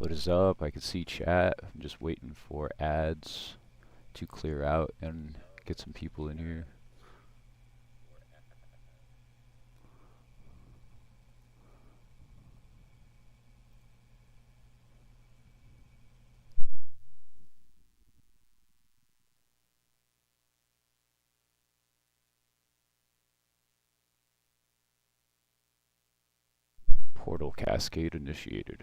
What is up? I can see chat. I'm just waiting for ads to clear out and get some people in here. Portal cascade initiated.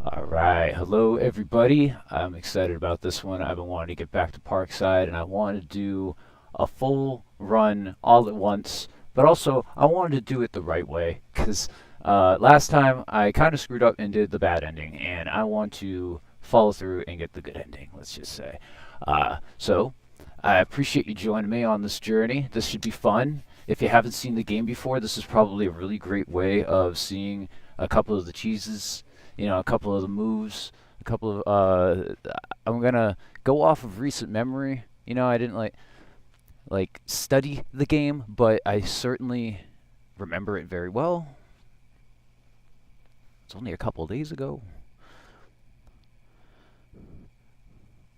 All right, hello everybody. I'm excited about this one. I've been wanting to get back to Parkside, and I want to do a full run all at once, but also I wanted to do it the right way because last time I kind of screwed up and did the bad ending, and I want to follow through and get the good ending, let's just say. So I appreciate you joining me on this journey. This should be fun. If you haven't seen the game before, this is probably a really great way of seeing a couple of the cheeses, you know, a couple of the moves, a couple of I'm gonna go off of recent memory. You know, I didn't like study the game, but I certainly remember it very well. It's only a couple of days ago.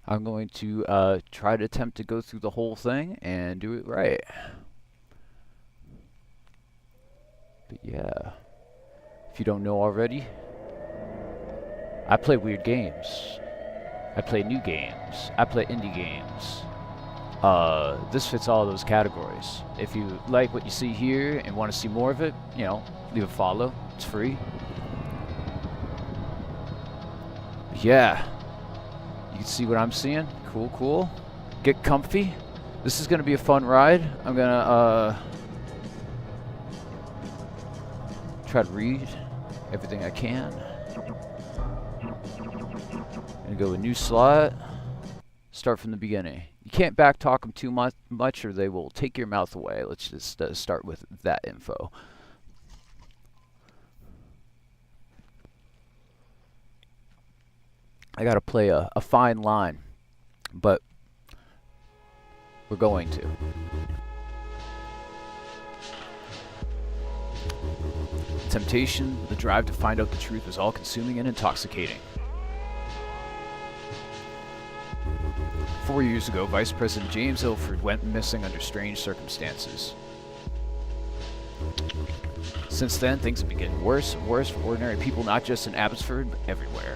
I'm going to try to attempt to go through the whole thing and do it right. But yeah, if you don't know already, I play weird games. I play new games. I play indie games. This fits all of those categories. If you like what you see here and want to see more of it, you know, leave a follow. It's free. Yeah. You can see what I'm seeing. Cool, cool. Get comfy. This is going to be a fun ride. I'm going to try to read everything I can. And go a new slot. Start from the beginning. You can't backtalk them too much or they will take your mouth away. Let's just start with that info. I gotta play a fine line, but we're going to. Temptation, the drive to find out the truth was all-consuming and intoxicating. 4 years ago, Vice President James Ilford went missing under strange circumstances. Since then, things have been getting worse and worse for ordinary people, not just in Abbotsford, but everywhere.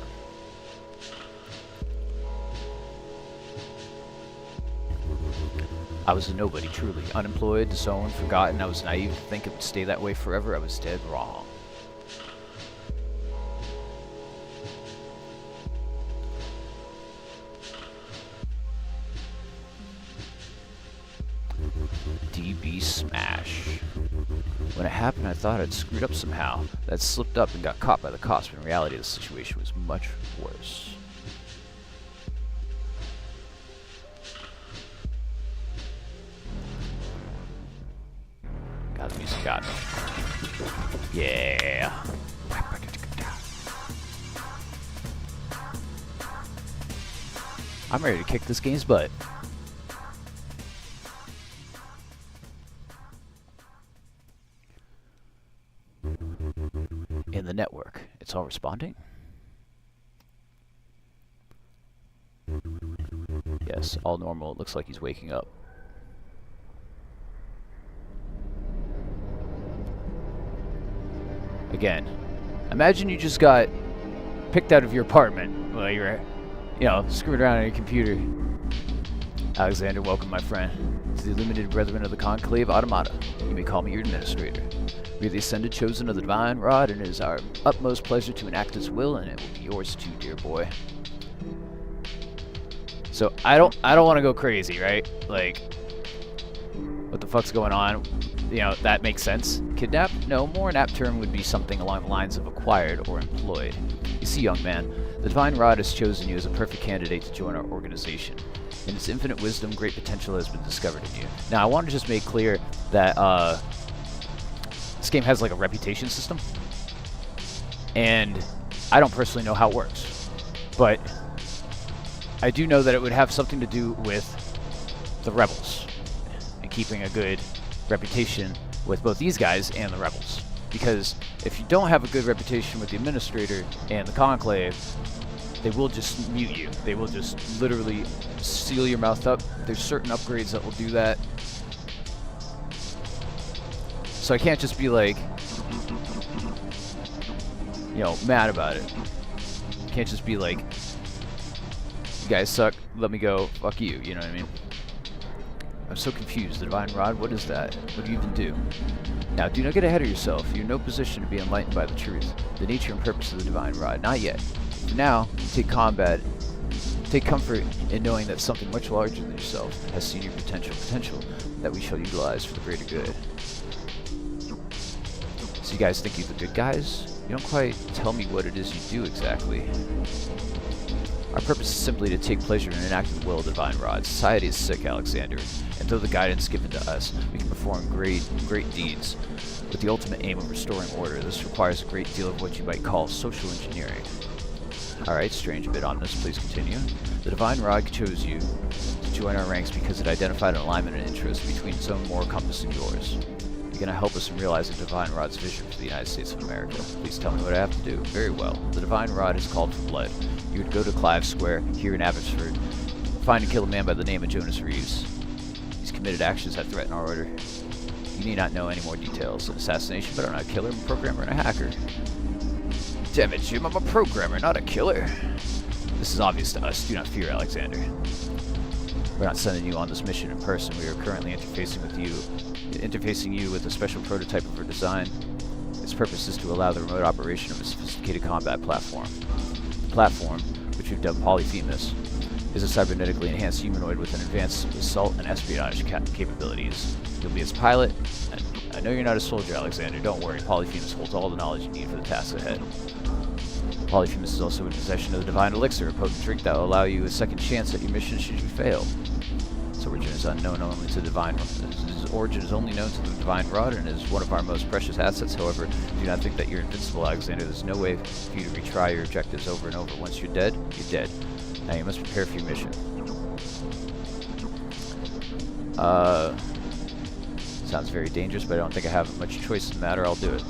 I was a nobody, truly. Unemployed, disowned, forgotten. I was naive to think it would stay that way forever. I was dead wrong. DB Smash. When it happened, I thought I'd screwed up somehow. That slipped up and got caught by the cops, but in reality, the situation was much worse. Got the music, got me. Yeah. I'm ready to kick this game's butt. In the network, it's all responding. Yes, all normal. It looks like he's waking up. Again, imagine you just got picked out of your apartment while you were, you know, screwing around on your computer. Alexander, welcome, my friend, to the illuminated brethren of the Conclave Automata. You may call me your administrator. We are the ascended chosen of the Divine Rod, and it is our utmost pleasure to enact its will, and it will be yours too, dear boy. So I don't want to go crazy, right? Like, what the fuck's going on? You know, that makes sense. Kidnap? No, more an apt term would be something along the lines of acquired or employed. You see, young man, the Divine Rod has chosen you as a perfect candidate to join our organization. In its infinite wisdom, great potential has been discovered in you. Now, I want to just make clear that this game has like a reputation system, and I don't personally know how it works, but I do know that it would have something to do with the rebels and keeping a good reputation with both these guys and the rebels. Because if you don't have a good reputation with the administrator and the conclave, they will just mute you. They will just literally seal your mouth up. There's certain upgrades that will do that. So I can't just be like, you know, mad about it. I can't just be like, you guys suck, let me go, fuck you, you know what I mean? I'm so confused. The Divine Rod, what is that? What do you even do? Now, do not get ahead of yourself. You're in no position to be enlightened by the truth, the nature and purpose of the Divine Rod. Not yet. For now, take comfort in knowing that something much larger than yourself has seen your potential that we shall utilize for the greater good. So you guys think you're the good guys? You don't quite tell me what it is you do exactly. Our purpose is simply to take pleasure in enacting the will of the Divine Rod. Society is sick, Alexander, and through the guidance given to us, we can perform great deeds with the ultimate aim of restoring order. This requires a great deal of what you might call social engineering. Alright, strange, a bit ominous, please continue. The Divine Rod chose you to join our ranks because it identified an alignment and interest between its own moral compass and yours. You're going to help us in realizing the Divine Rod's vision for the United States of America. Please tell me what I have to do. Very well. The Divine Rod is called for blood. You would go to Clive Square, here in Abbotsford, find and kill a man by the name of Jonas Reeves. He's committed actions that threaten our order. You need not know any more details. An assassination, but I'm not a killer, I'm a programmer and a hacker. Damn it, Jim, I'm a programmer, not a killer. This is obvious to us. Do not fear, Alexander. We're not sending you on this mission in person. We are currently interfacing you with a special prototype of our design. Its purpose is to allow the remote operation of a sophisticated combat platform. The platform, which we've dubbed Polyphemus, is a cybernetically enhanced humanoid with an advanced assault and espionage capabilities. You'll be its pilot, and I know you're not a soldier, Alexander. Don't worry, Polyphemus holds all the knowledge you need for the task ahead. Polyphemus is also in possession of the Divine Elixir, a potent drink that will allow you a second chance at your mission should you fail. Its origin is unknown only to the Divine. Its origin is only known to the Divine Rod and is one of our most precious assets. However, do not think that you're invincible, Alexander. There's no way for you to retry your objectives over and over. Once you're dead, you're dead. Now you must prepare for your mission. Sounds very dangerous, but I don't think I have much choice in the matter. I'll do it.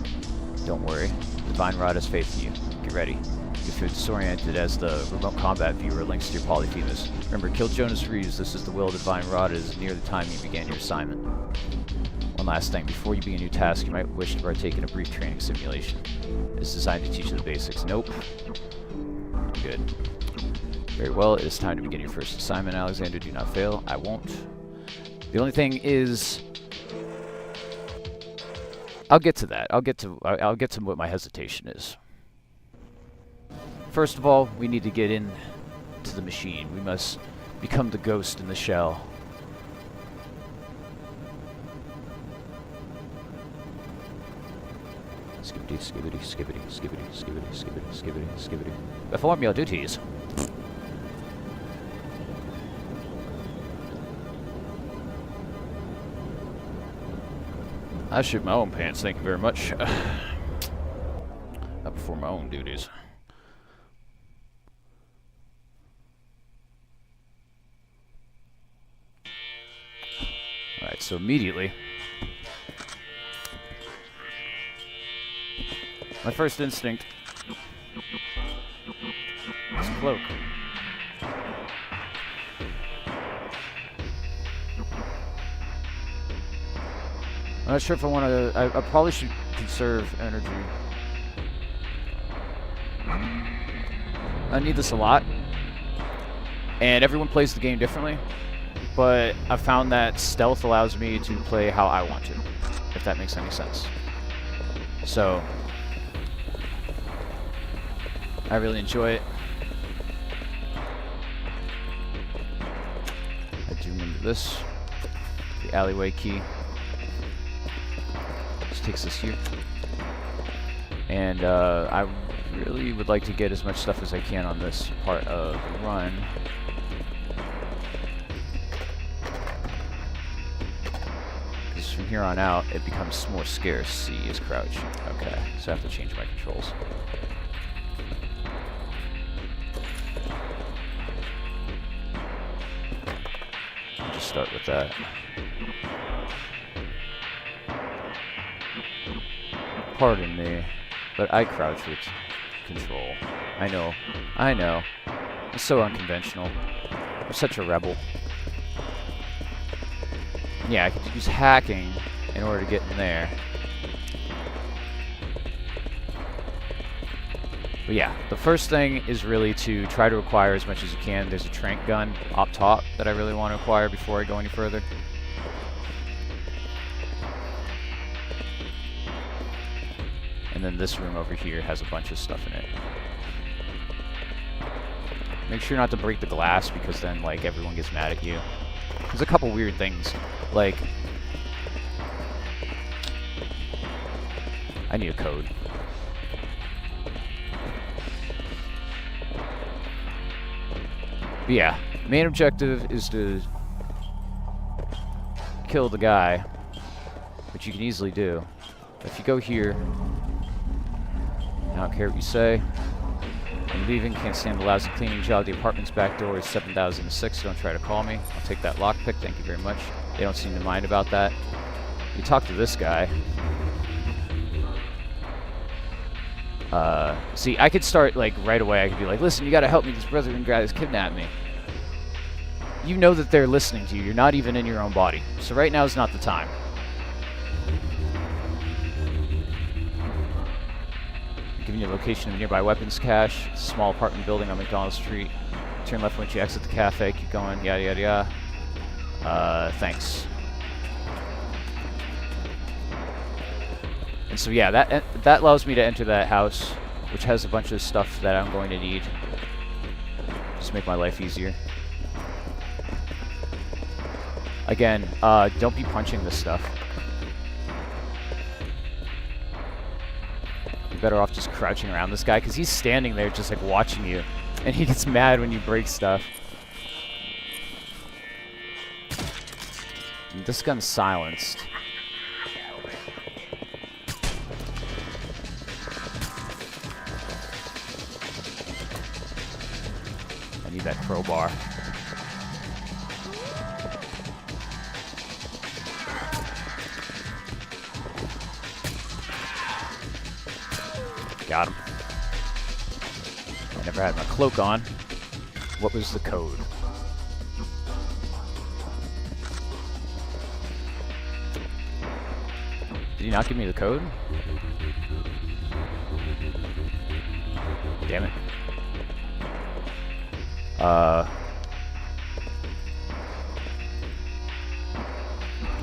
Don't worry. The Divine Rod has faith in you. Get ready. You feel disoriented as the remote combat viewer links to your Polyphemus. Remember, kill Jonas Reeves. This is the will of the Divine Rod. It is near the time you began your assignment. One last thing. Before you begin your task, you might wish to partake in a brief training simulation. It is designed to teach you the basics. Nope. Good. Very well. It is time to begin your first assignment, Alexander. Do not fail. I won't. The only thing is, I'll get to that. I'll get to what my hesitation is. First of all, we need to get in to the machine. We must become the ghost in the shell. Skibbity, skibbity, skibbity, skibbity, skibbity, skibbity, skibbity, skibbity. Perform your duties. I shoot my own pants, thank you very much. I perform my own duties. Alright, so immediately, my first instinct is cloak. I'm not sure if I want to... I probably should conserve energy. I need this a lot. And everyone plays the game differently. But I found that stealth allows me to play how I want to. If that makes any sense. So... I really enjoy it. I do remember this. The alleyway key. Just takes us here. And I really would like to get as much stuff as I can on this part of the run. Because from here on out, it becomes more scarce. C is crouch. Okay, so I have to change my controls. I'll just start with that. Pardon me, but I crouch with control. I know. It's so unconventional. I'm such a rebel. Yeah, I could use hacking in order to get in there. But yeah, the first thing is really to try to acquire as much as you can. There's a tranq gun up top that I really want to acquire before I go any further. And then this room over here has a bunch of stuff in it. Make sure not to break the glass because then, like, everyone gets mad at you. There's a couple weird things, like... I need a code. But yeah, main objective is to kill the guy, which you can easily do. If you go here, I don't care what you say. I'm leaving, can't stand the lousy cleaning job. The apartment's back door is 7006. Don't try to call me. I'll take that lockpick, thank you very much. They don't seem to mind about that. You talk to this guy. See, I could start, like, right away. I could be like, listen, you gotta help me. This brother and guy has kidnapped me. You know that they're listening to you. You're not even in your own body. So right now is not the time. Giving you a location of a nearby weapons cache. Small apartment building on McDonald Street. Turn left once you exit the cafe. Keep going. Yada, yada, yada. Thanks. And so yeah, that allows me to enter that house, which has a bunch of stuff that I'm going to need. Just make my life easier. Again, don't be punching this stuff. You're better off just crouching around this guy, because he's standing there just like watching you. And he gets mad when you break stuff. And this gun's silenced. I need that crowbar. Got him. I never had my cloak on. What was the code? Did he not give me the code? Damn it. Can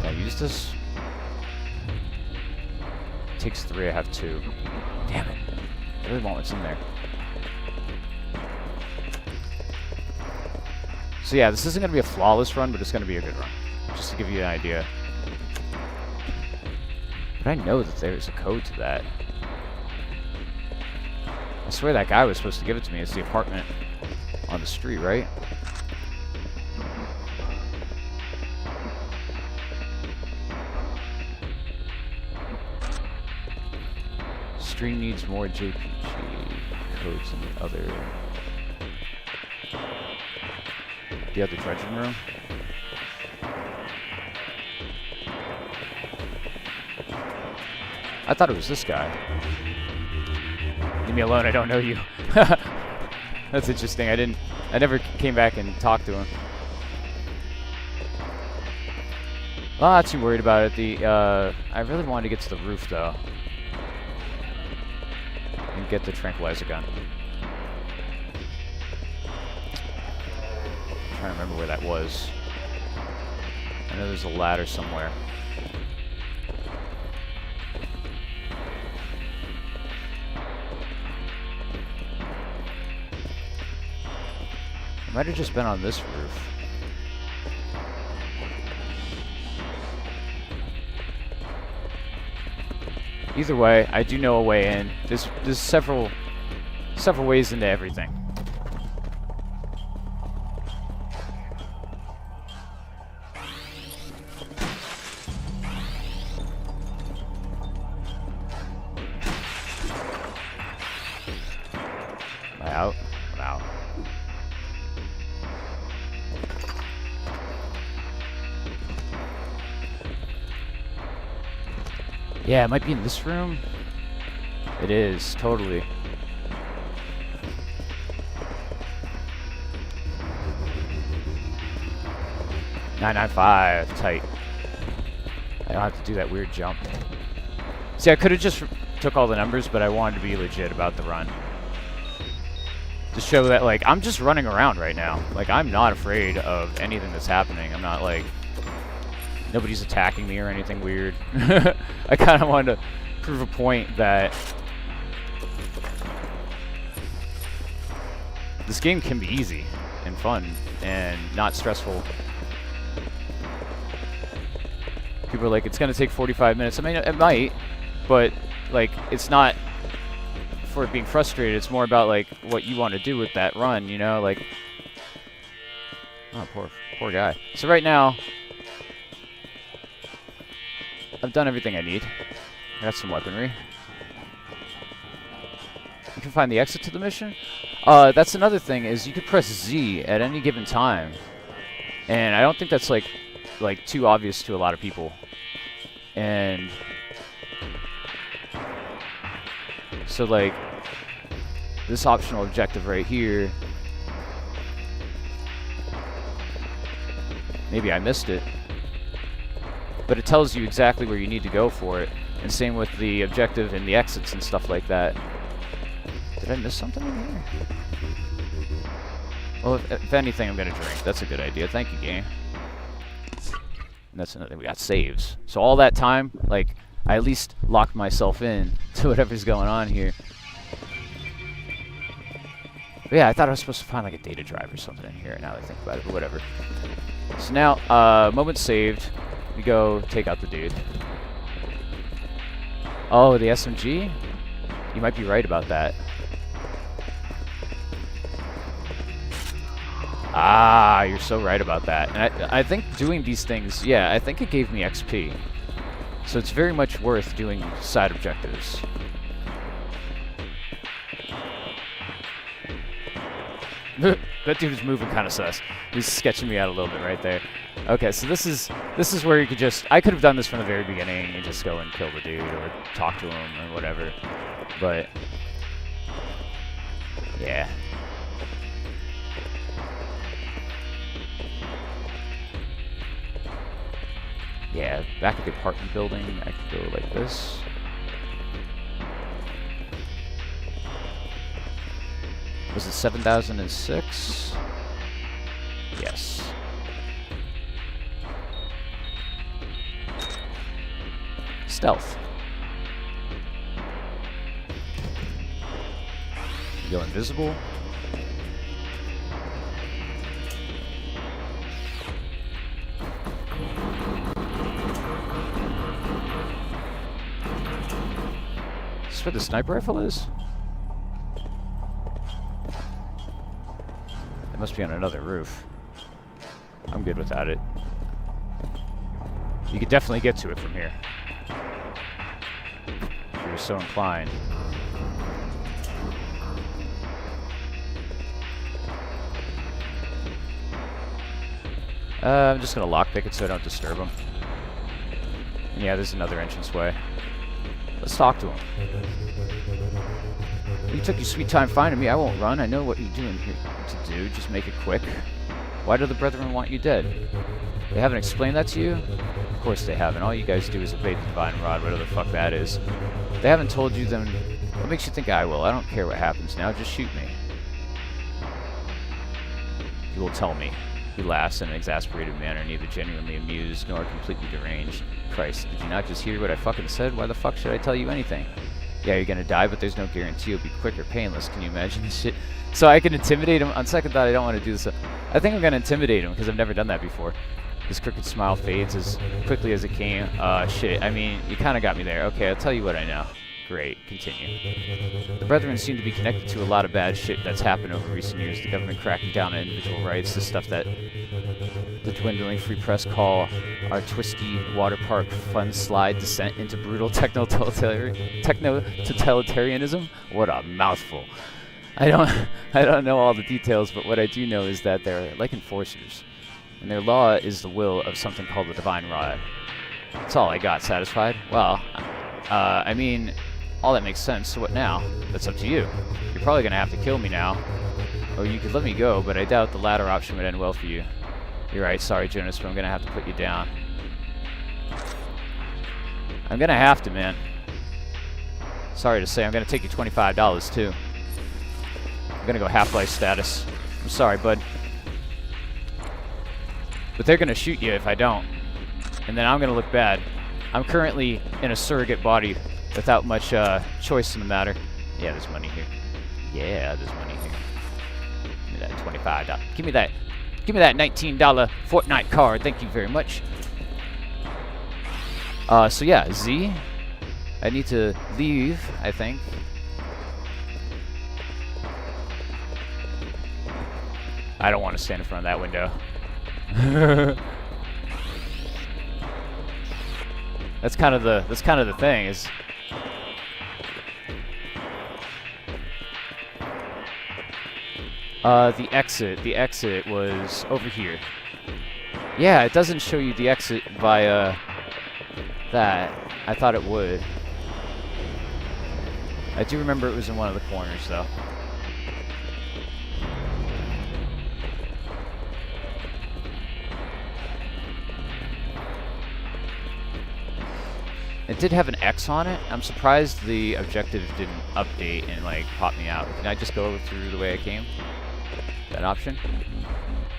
I use this? It takes 3, I have 2. Damn it. I really want what's in there. So yeah, this isn't going to be a flawless run, but it's going to be a good run. Just to give you an idea. But I know that there's a code to that. I swear that guy was supposed to give it to me. It's the apartment on the street, right? Stream needs more JPG codes in the other dredging room. I thought it was this guy. Leave me alone, I don't know you. That's interesting. I never came back and talked to him. Well, not too worried about it. I really wanted to get to the roof, though. And get the tranquilizer gun. I'm trying to remember where that was. I know there's a ladder somewhere. I might have just been on this roof. Either way, I do know a way in. There's several ways into everything. Am I out? I'm out. Yeah, it might be in this room. It is, totally. $995, tight. I don't have to do that weird jump. See, I could have just took all the numbers, but I wanted to be legit about the run. To show that, like, I'm just running around right now. Like, I'm not afraid of anything that's happening. I'm not, like... Nobody's attacking me or anything weird. I kind of wanted to prove a point that this game can be easy and fun and not stressful. People are like, it's going to take 45 minutes. I mean, it might, but like, it's not for it being frustrated. It's more about like what you want to do with that run, you know? Like, oh, poor guy. So right now, I've done everything I need. I got some weaponry. You can find the exit to the mission. That's another thing, is you could press Z at any given time. And I don't think that's like too obvious to a lot of people. And so like this optional objective right here, maybe I missed it, but it tells you exactly where you need to go for it. And same with the objective and the exits and stuff like that. Did I miss something in here? Well, if anything, I'm gonna drink. That's a good idea. Thank you, game. And that's another thing. We got saves. So all that time, like, I at least locked myself in to whatever's going on here. But yeah, I thought I was supposed to find like a data drive or something in here. Now that I think about it, but whatever. So now, moment saved. We go take out the dude. Oh, the SMG? You might be right about that. Ah, you're so right about that. And I think doing these things, yeah, I think it gave me XP. So it's very much worth doing side objectives. That dude is moving kind of sus. He's sketching me out a little bit right there. Okay, so this is where you could just... I could have done this from the very beginning and just go and kill the dude or talk to him or whatever. But... yeah. Yeah, back at the apartment building, I could go like this. Was it 7006? Yes. Stealth. You go invisible. Is this where the sniper rifle is? It must be on another roof. I'm good without it. You could definitely get to it from here, if you're so inclined. I'm just gonna lockpick it so I don't disturb him. And yeah, there's another entranceway. Let's talk to him. You took your sweet time finding me. I won't run. I know what you're doing here to do. Just make it quick. Why do the brethren want you dead? They haven't explained that to you? course they haven't. All you guys do is evade the Divine Rod, whatever the fuck that is. They haven't told you, then what makes you think I will? I don't care what happens now, just shoot me. You will tell me. He laughs in an exasperated manner, neither genuinely amused nor completely deranged. Christ, did you not just hear what I fucking said? Why the fuck should I tell you anything? Yeah, you're gonna die, but there's no guarantee you'll be quick or painless. Can you imagine this shit? So I can intimidate him. On second thought, I don't want to do this. I think I'm gonna intimidate him, because I've never done that before. His crooked smile fades as quickly as it came. Shit, I mean, you kinda got me there. Okay, I'll tell you what I know. Great, continue. The Brethren seem to be connected to a lot of bad shit that's happened over recent years. The government cracking down on individual rights, the stuff that the dwindling free press call our twisty water park fun slide descent into brutal techno-totalitarianism. What a mouthful. I don't know all the details, but what I do know is that they're like enforcers, and their law is the will of something called the Divine Rod. That's all I got. Satisfied? Well, I mean, all that makes sense. So what now? That's up to you. You're probably gonna have to kill me now, or you could let me go, but I doubt the latter option would end well for you. You're right. Sorry, Jonas, but I'm gonna have to put you down. I'm gonna have to, man. Sorry to say, I'm gonna take you $25 too. I'm gonna go Half-Life status. I'm sorry, bud. But they're gonna shoot you if I don't, and then I'm gonna look bad. I'm currently in a surrogate body without much choice in the matter. Yeah, there's money here. Yeah, there's money here. Give me that $25. Give me that $19 Fortnite card. Thank you very much. So yeah, Z. I need to leave, I think. I don't want to stand in front of that window. That's kind of the thing is the exit was over here. Yeah, it doesn't show you the exit via that. I thought it would. I do remember it was in one of the corners though. It did have an X on it. I'm surprised the objective didn't update and like pop me out. Can I just go through the way I came? That option?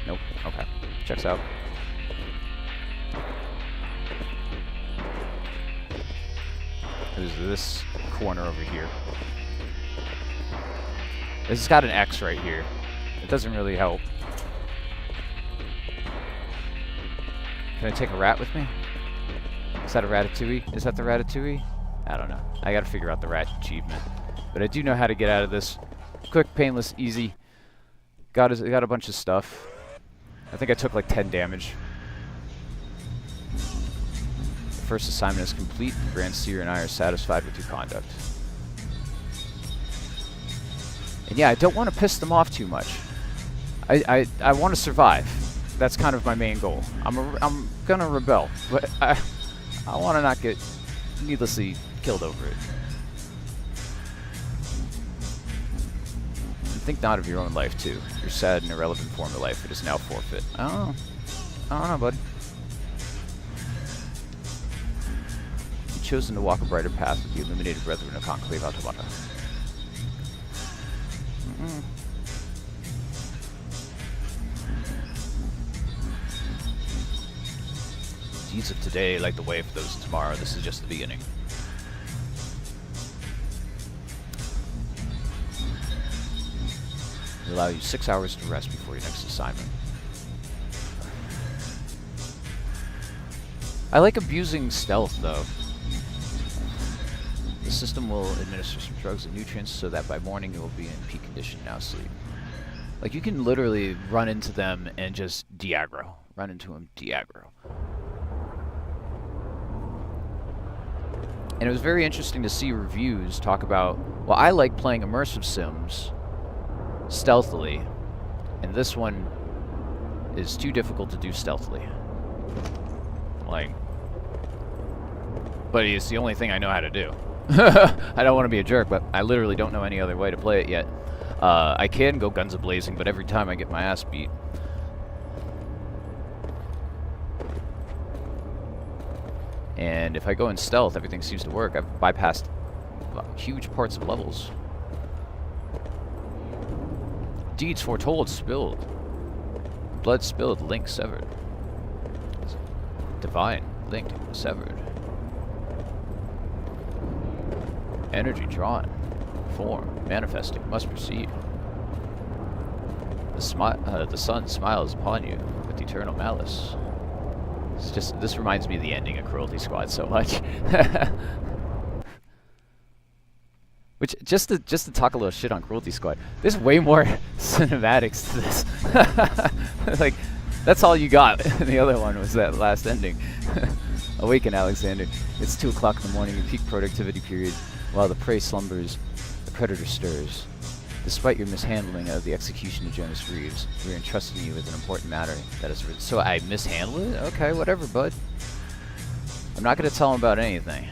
Nope. Okay. Checks out. There's this corner over here. This has got an X right here. It doesn't really help. Can I take a rat with me? Is that a ratatouille? Is that the ratatouille? I don't know. I gotta figure out the rat achievement. But I do know how to get out of this. Quick, painless, easy. Got a bunch of stuff. I think I took like 10 damage. The first assignment is complete. Grand Seer and I are satisfied with your conduct. And yeah, I don't want to piss them off too much. I want to survive. That's kind of my main goal. I'm gonna rebel, but I want to not get needlessly killed over it. And think not of your own life, too. Your sad and irrelevant form of life, it is now forfeit. I don't know, bud. You've chosen to walk a brighter path with the illuminated brethren of Conclave Automata. Deeds of today, like the way for those of tomorrow, this is just the beginning. We allow you 6 hours to rest before your next assignment. I like abusing stealth, though. The system will administer some drugs and nutrients so that by morning you will be in peak condition. Now sleep. Like, you can literally run into them and just de-aggro. Run into them, de-aggro. And it was very interesting to see reviews talk about, well, I like playing immersive sims stealthily, and this one is too difficult to do stealthily. Like, but it's the only thing I know how to do. I don't want to be a jerk, but I literally don't know any other way to play it yet. I can go guns a-blazing, but every time I get my ass beat. And if I go in stealth, everything seems to work. I've bypassed huge parts of levels. Deeds foretold, spilled. Blood spilled, link severed. Divine, linked, severed. Energy drawn. Form, manifesting, must proceed. The sun smiles upon you with eternal malice. This reminds me of the ending of Cruelty Squad so much. Which, just to talk a little shit on Cruelty Squad, there's way more cinematics to this. Like, that's all you got. The other one was that last ending. Awaken, Alexander. It's 2 o'clock in the morning, in peak productivity period. While the prey slumbers, the predator stirs. Despite your mishandling of the execution of Jonas Reeves, we are entrusting you with an important matter that is... So I mishandle it? Okay, whatever, bud. I'm not going to tell him about anything.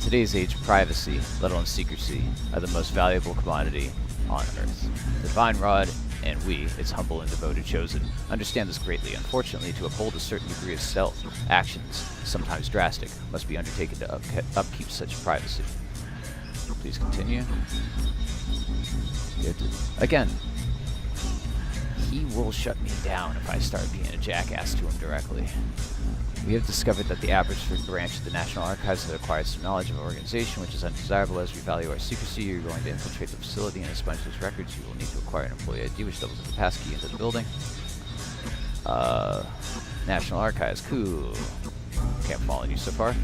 Today's age, privacy, let alone secrecy, are the most valuable commodity on Earth. The Divine Rod and we, its humble and devoted chosen, understand this greatly. Unfortunately, to uphold a certain degree of stealth, actions, sometimes drastic, must be undertaken to upkeep such privacy. Please continue. Again, he will shut me down if I start being a jackass to him directly. We have discovered that the Abbotsford branch of the National Archives has acquired some knowledge of our organization, which is undesirable. As we value our secrecy, you're going to infiltrate the facility and expunge those records. You will need to acquire an employee ID, which doubles the passkey into the building. National Archives, cool. Okay, I'm following you so far.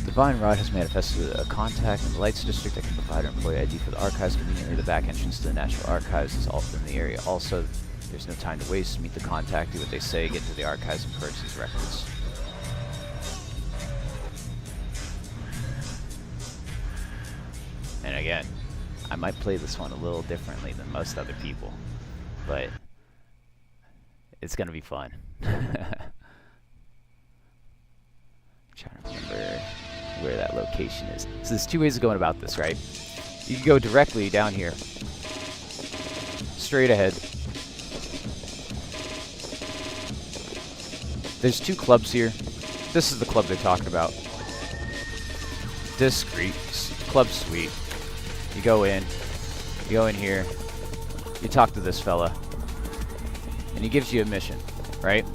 Divine Rod has manifested a contact in the Lights District that can provide an employee ID for the archives. Conveniently, the back entrance to the National Archives is all in the area. Also, there's no time to waste. Meet the contact, do what they say, get into the archives and purge these records. And again, I might play this one a little differently than most other people, but it's gonna be fun. Trying to remember where that location is. So there's 2 ways of going about this, right? You can go directly down here, straight ahead. There's 2 clubs here. This is the club they're talking about. Discreet Club Suite. You go in here, you talk to this fella, and he gives you a mission, right?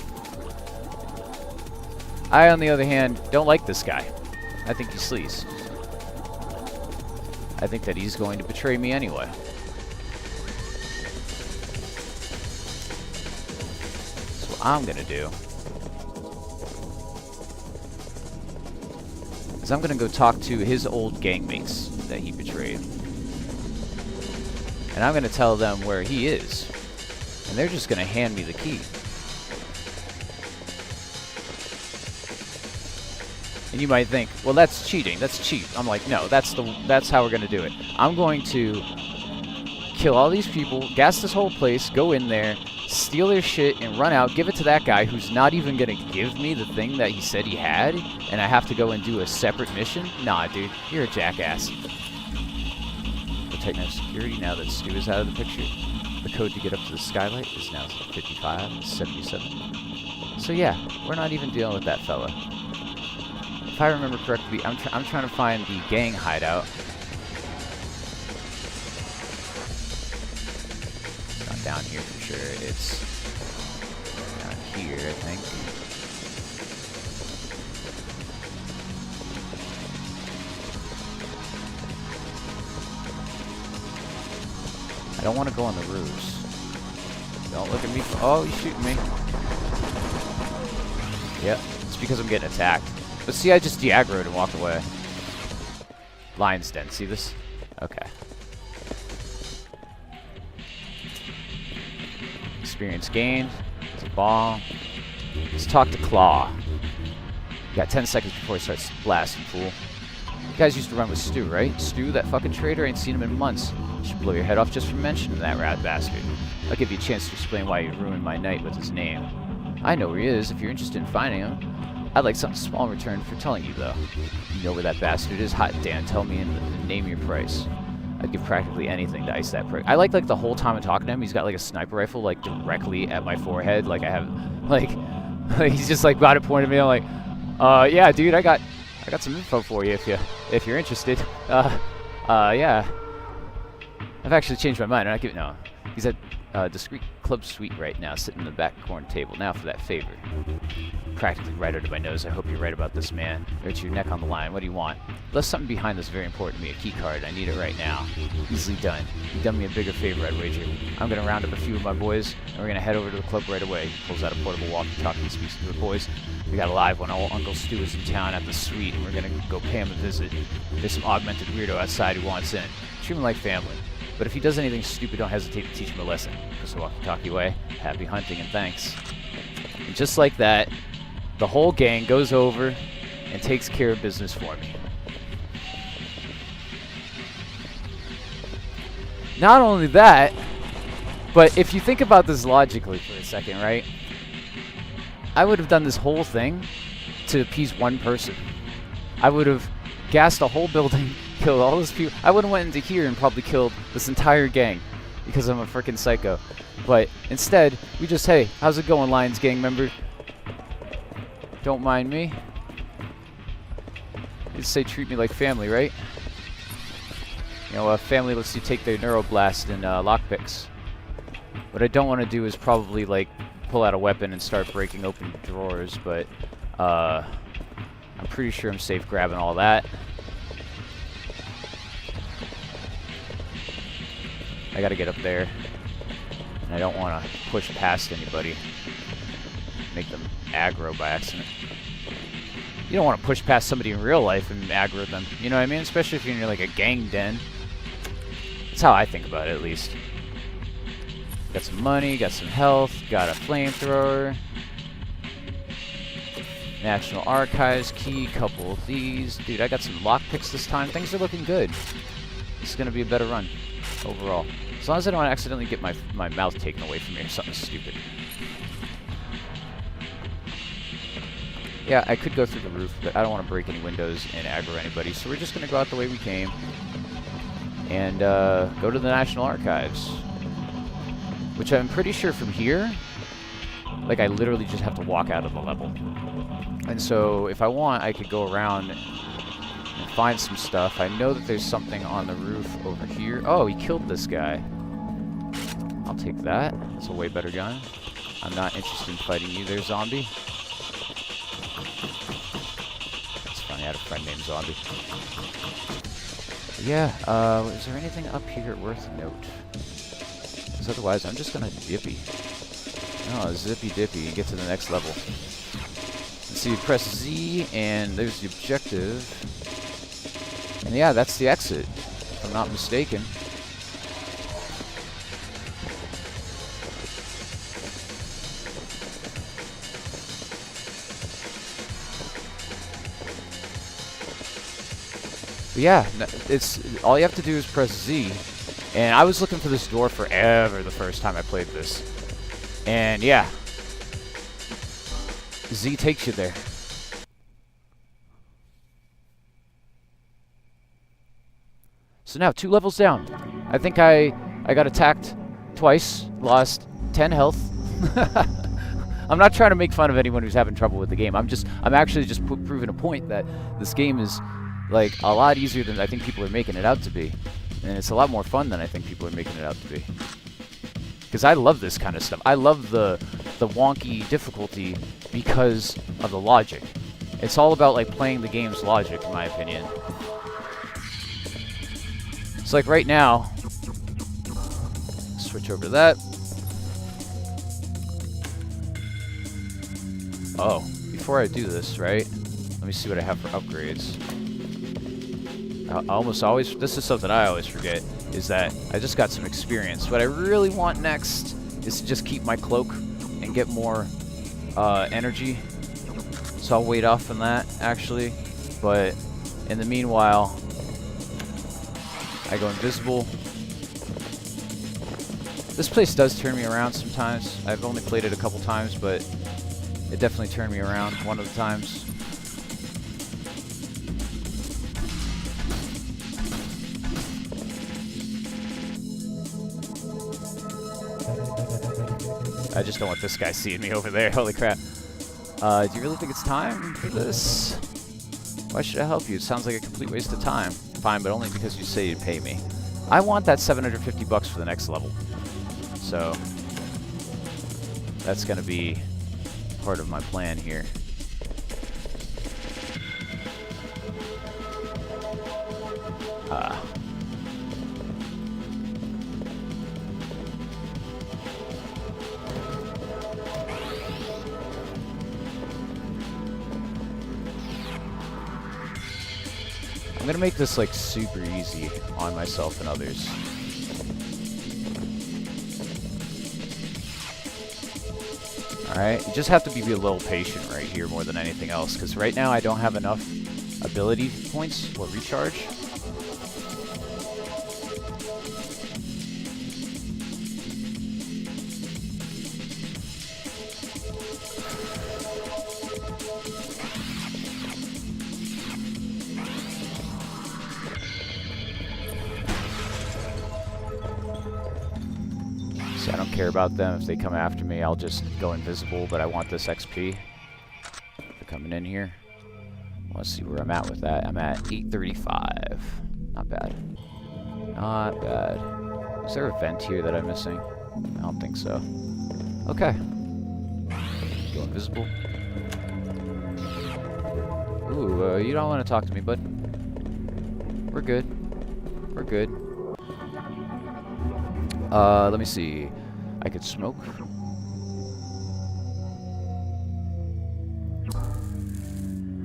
I, on the other hand, don't like this guy. I think he's sleaze. I think that he's going to betray me anyway. So what I'm gonna do is I'm gonna go talk to his old gangmates that he betrayed. And I'm gonna tell them where he is. And they're just gonna hand me the key. And you might think, well, that's cheating. That's cheap. I'm like, no, that's how we're gonna do it. I'm going to kill all these people, gas this whole place, go in there, steal their shit, and run out, give it to that guy who's not even gonna give me the thing that he said he had, and I have to go and do a separate mission? Nah, dude, you're a jackass. Protect my security now that Stu is out of the picture. The code to get up to the skylight is now 5577. So yeah, we're not even dealing with that fella. If I remember correctly, I'm trying to find the gang hideout. It's not down here for sure. It's down here, I think. I don't want to go on the roofs. Don't look at me. Oh, he's shooting me. Yep, it's because I'm getting attacked. But see, I just de-aggroed and walked away. Lion's Den, see this? Okay. Experience gained. It's a ball. Let's talk to Claw. You got 10 seconds before it starts blasting, fool. You guys used to run with Stu, right? Stu, that fucking traitor, ain't seen him in months. You should blow your head off just for mentioning that rat bastard. I'll give you a chance to explain why you ruined my night with his name. I know where he is if you're interested in finding him. I'd like something small in return for telling you, though. You know where that bastard is? Hot damn, tell me and name your price. I'd give practically anything to ice that prick. I like the whole time I'm talking to him, he's got like a sniper rifle like directly at my forehead. Like I have, like, He's just like got it pointed at me. I'm like, yeah, dude, I got some info for you if you're interested. Yeah. I've actually changed my mind. I'm not giving. No. He's at discreet club suite right now, sitting in the back corner table. Now for that favor. Practically right under my nose. I hope you're right about this, man. There's your neck on the line. What do you want? Left something behind that's very important to me. A key card. I need it right now. Easily done. You've done me a bigger favor, I'd wager. I'm gonna round up a few of my boys, and we're gonna head over to the club right away. He pulls out a portable walkie-talkie and speaks to the boys. We got a live one. Old Uncle Stu is in town at the suite, and we're gonna go pay him a visit. There's some augmented weirdo outside who wants in. Treat him like family. But if he does anything stupid, don't hesitate to teach him a lesson. Puts the walkie-talkie away. Happy hunting and thanks. And just like that, the whole gang goes over and takes care of business for me. Not only that, but if you think about this logically for a second, right? I would have done this whole thing to appease one person. I would have gassed a whole building, killed all those people. I would have went into here and probably killed this entire gang because I'm a freaking psycho. But instead, we just, hey, how's it going, Lions gang member? Don't mind me. You say treat me like family, right? You know, family lets you take their neuroblast and lockpicks. What I don't want to do is probably like pull out a weapon and start breaking open drawers, but I'm pretty sure I'm safe grabbing all that. I gotta get up there, and I don't want to push past anybody, make them aggro by accident. You don't want to push past somebody in real life and aggro them, you know what I mean? Especially if you're in like a gang den. That's how I think about it, at least. Got some money, got some health, got a flamethrower. National Archives key, couple of these. Dude, I got some lockpicks this time. Things are looking good. This is going to be a better run overall. As long as I don't accidentally get my mouth taken away from me or something stupid. Yeah, I could go through the roof, but I don't want to break any windows and aggro anybody, so we're just going to go out the way we came and go to the National Archives. Which I'm pretty sure from here, like I literally just have to walk out of the level. And so if I want, I could go around and find some stuff. I know that there's something on the roof over here. Oh, he killed this guy. I'll take that. That's a way better gun. I'm not interested in fighting you there, zombie. It's funny, I had a friend named Zombie. But yeah, is there anything up here worth note? Because otherwise, I'm just gonna dippy. Oh, zippy dippy and get to the next level. Let's see, press Z, and there's the objective. And yeah, that's the exit, if I'm not mistaken. But yeah, it's all you have to do is press Z. And I was looking for this door forever the first time I played this. And yeah, Z takes you there. So now 2 levels down. I think I got attacked twice, lost 10 health. I'm not trying to make fun of anyone who's having trouble with the game. I'm actually just proving a point that this game is like a lot easier than I think people are making it out to be. And it's a lot more fun than I think people are making it out to be. Because I love this kind of stuff. I love the wonky difficulty because of the logic. It's all about like playing the game's logic, in my opinion. It's like right now, switch over to that. Oh, before I do this, right? Let me see what I have for upgrades. I almost always, this is something I always forget, is that I just got some experience. What I really want next is to just keep my cloak and get more energy. So I'll wait off on that, actually. But in the meanwhile, I go invisible. This place does turn me around sometimes. I've only played it a couple times, but it definitely turned me around one of the times. I just don't want this guy seeing me over there. Holy crap. Do you really think it's time for this? Why should I help you? It sounds like a complete waste of time. Fine, but only because you say you'd pay me. I want that 750 bucks for the next level. So, that's gonna be part of my plan here. I'm gonna make this like super easy on myself and others. Alright, you just have to be a little patient right here more than anything else, because right now I don't have enough ability points or recharge. I don't care about them. If they come after me, I'll just go invisible, but I want this XP. They're coming in here. Let's see where I'm at with that. I'm at 835. Not bad. Not bad. Is there a vent here that I'm missing? I don't think so. Okay. Go invisible. Ooh, you don't want to talk to me, bud. We're good. We're good. Let me see. I could smoke.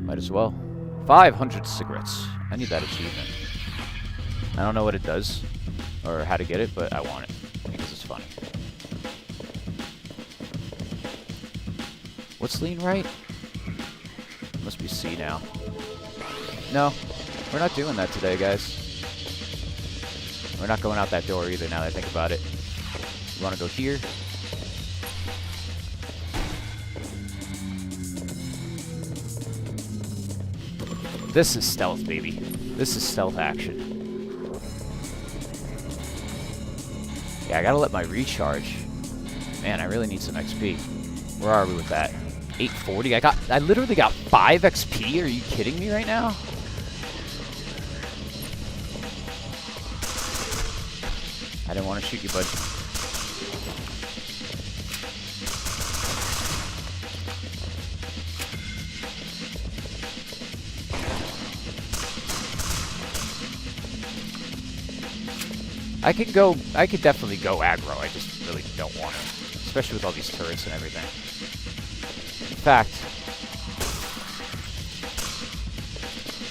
Might as well. 500 cigarettes. I need that achievement. I don't know what it does or how to get it, but I want it because it's funny. What's lean right? Must be C now. No, we're not doing that today, guys. We're not going out that door either, now that I think about it. You want to go here? This is stealth, baby. This is stealth action. Yeah, I gotta let my recharge. Man, I really need some XP. Where are we with that? 840? I literally got 5 XP? Are you kidding me right now? I didn't want to shoot you, bud. I could definitely go aggro. I just really don't want to. Especially with all these turrets and everything. In fact,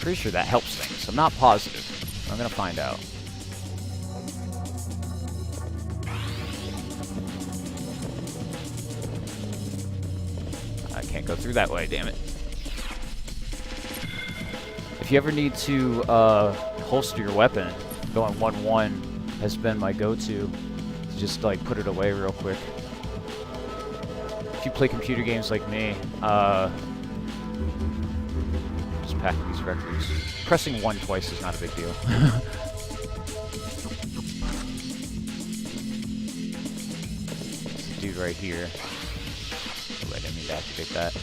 pretty sure that helps things. I'm not positive. I'm gonna find out. I can't go through that way, damn it. If you ever need to holster your weapon, going 1-1 has been my go-to. To just like put it away real quick. If you play computer games like me, just packing these records. Pressing 1 twice is not a big deal. There's a dude right here. Ooh, I didn't mean to activate that.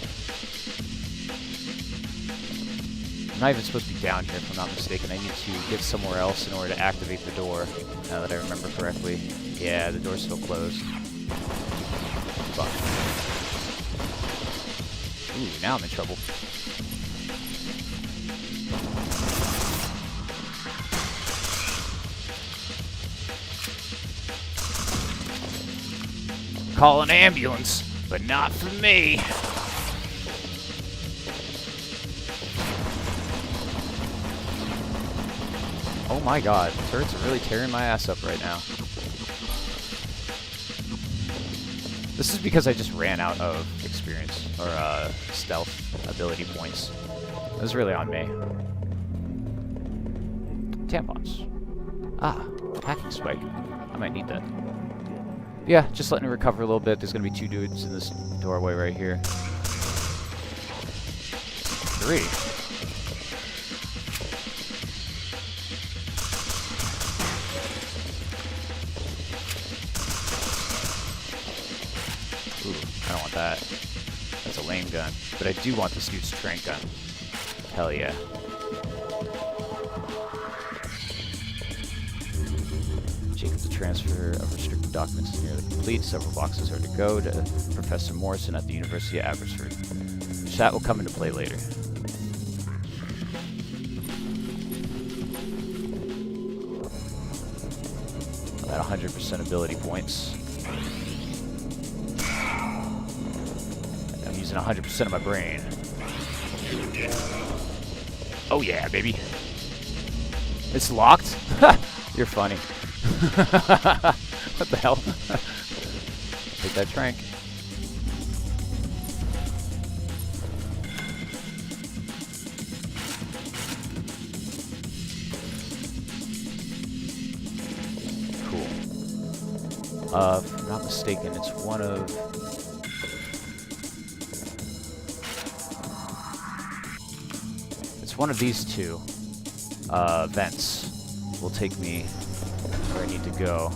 I'm not even supposed to be down here if I'm not mistaken. I need to get somewhere else in order to activate the door, now that I remember correctly. Yeah, the door's still closed. Fuck. Ooh, now I'm in trouble. Call an ambulance, but not for me. Oh my god, turrets are really tearing my ass up right now. This is because I just ran out of experience, or stealth ability points. It was really on me. Tampons. Ah, hacking spike. I might need that. Yeah, just letting it recover a little bit. There's gonna be 2 dudes in this doorway right here. 3. Ooh, I don't want that. That's a lame gun. time. But I do want this dude's train gun. Hell yeah. Jacob, the transfer of restricted documents is nearly complete. Several boxes are to go to Professor Morrison at the University of Aberystwyth. Chat will come into play later. At 100% ability points. I'm using 100% of my brain. Oh yeah, baby. It's locked? You're funny. What the hell? Take that trank. Cool. If I'm not mistaken, it's one of... It's one of these two vents will take me where I need to go.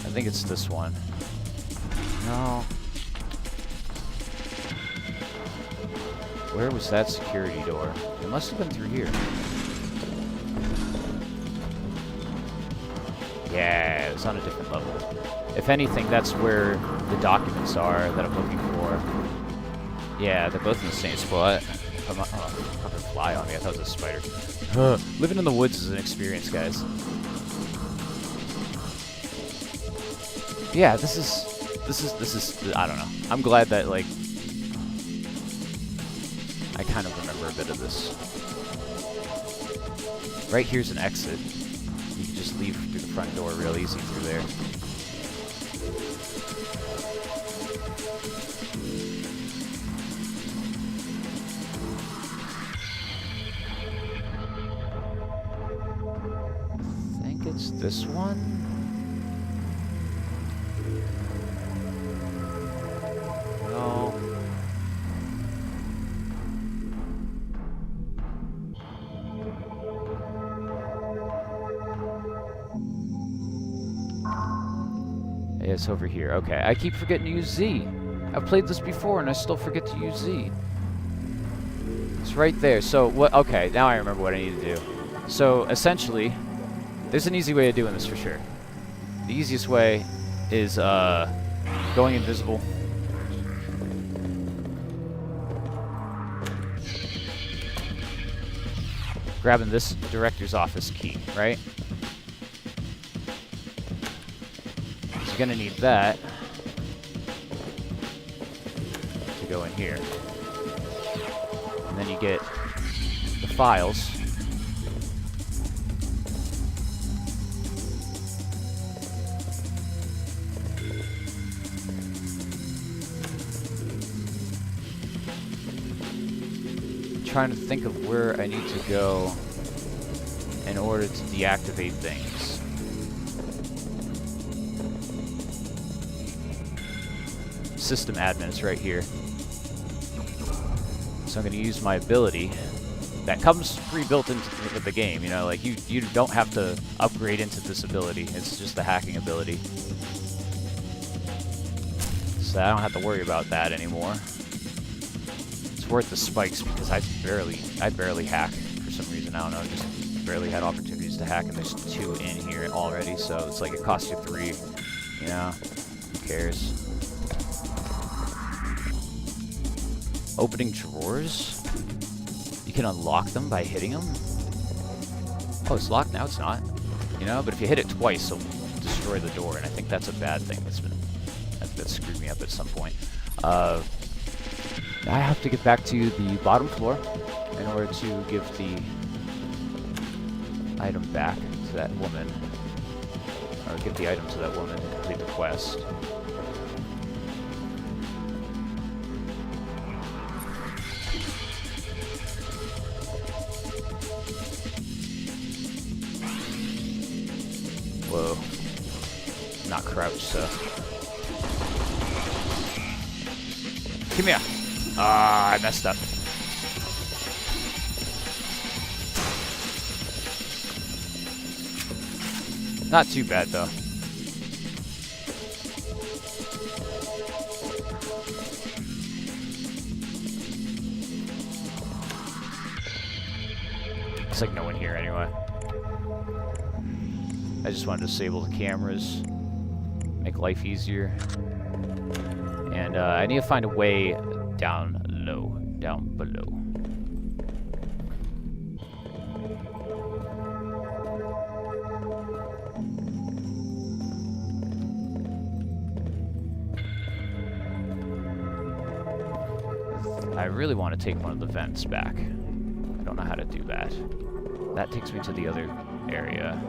I think it's this one. No. Where was that security door? It must have been through here. Yeah, it's on a different level. If anything, that's where the documents are that I'm looking for. Yeah, they're both in the same spot. I'm not, oh, fucking fly on me. I thought it was a spider. Living in the woods is an experience, guys. Yeah, this is, I don't know. I'm glad that, like, I kind of remember a bit of this. Right here's an exit. You can just leave through the front door real easy through there. I think it's this one. No. It's over here. Okay, I keep forgetting to use Z. I've played this before and I still forget to use Z. It's right there. So what? Okay, now I remember what I need to do. So essentially, there's an easy way of doing this for sure. The easiest way is going invisible. Grabbing this director's office key, right? You're gonna need that to go in here. And then you get the files. Trying to think of where I need to go in order to deactivate things. System admin is right here. So I'm going to use my ability that comes pre-built into the game, you know, like you don't have to upgrade into this ability. It's just the hacking ability. So I don't have to worry about that anymore. It's worth the spikes because I barely hack for some reason. I don't know, just barely had opportunities to hack, and there's 2 in here already, so it's like it costs you 3, you know, who cares? Opening drawers? You can unlock them by hitting them? Oh, it's locked now? It's not. You know, but if you hit it twice, it'll destroy the door, and I think that's a bad thing. That screwed me up at some point. I have to get back to the bottom floor in order to give the item back to that woman. Or give the item to that woman to complete the quest. Whoa. Not crouched, so. Come here. Ah, I messed up. Not too bad, though. Looks like no one here anyway. I just wanted to disable the cameras, make life easier. And I need to find a way down low, down below. I really want to take one of the vents back. I don't know how to do that. That takes me to the other area.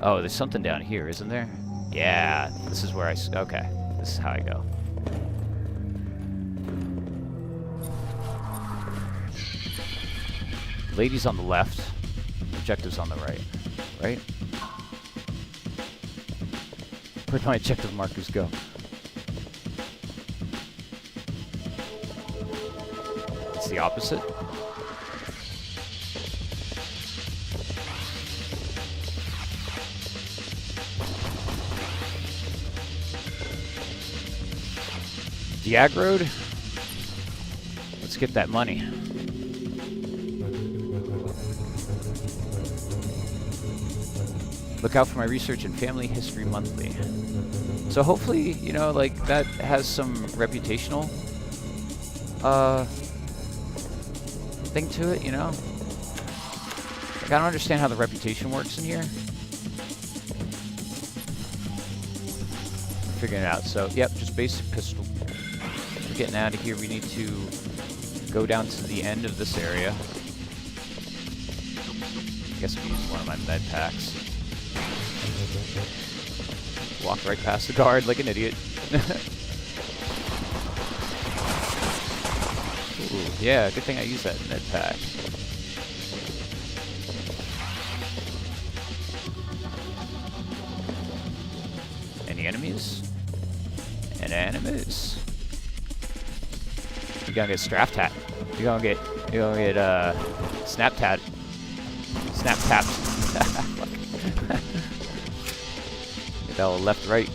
Oh, there's something down here, isn't there? Yeah, this is where okay, this is how I go. Ladies on the left, objectives on the right. Right? Where'd my objective markers go? It's the opposite. The ag road. Let's get that money. Look out for my research in Family History Monthly. So hopefully, you know, like that has some reputational thing to it, you know? Like, I don't understand how the reputation works in here. Figuring it out. So, yep, just basic pistol. We're getting out of here. We need to go down to the end of this area. I guess I'll use one of my med packs. Walk right past the guard like an idiot. Ooh, yeah, good thing I used that med pack. Any enemies? And enemies. You're gonna get strap tat. You're gonna get snap tat. Snap tapped. Get that left, right.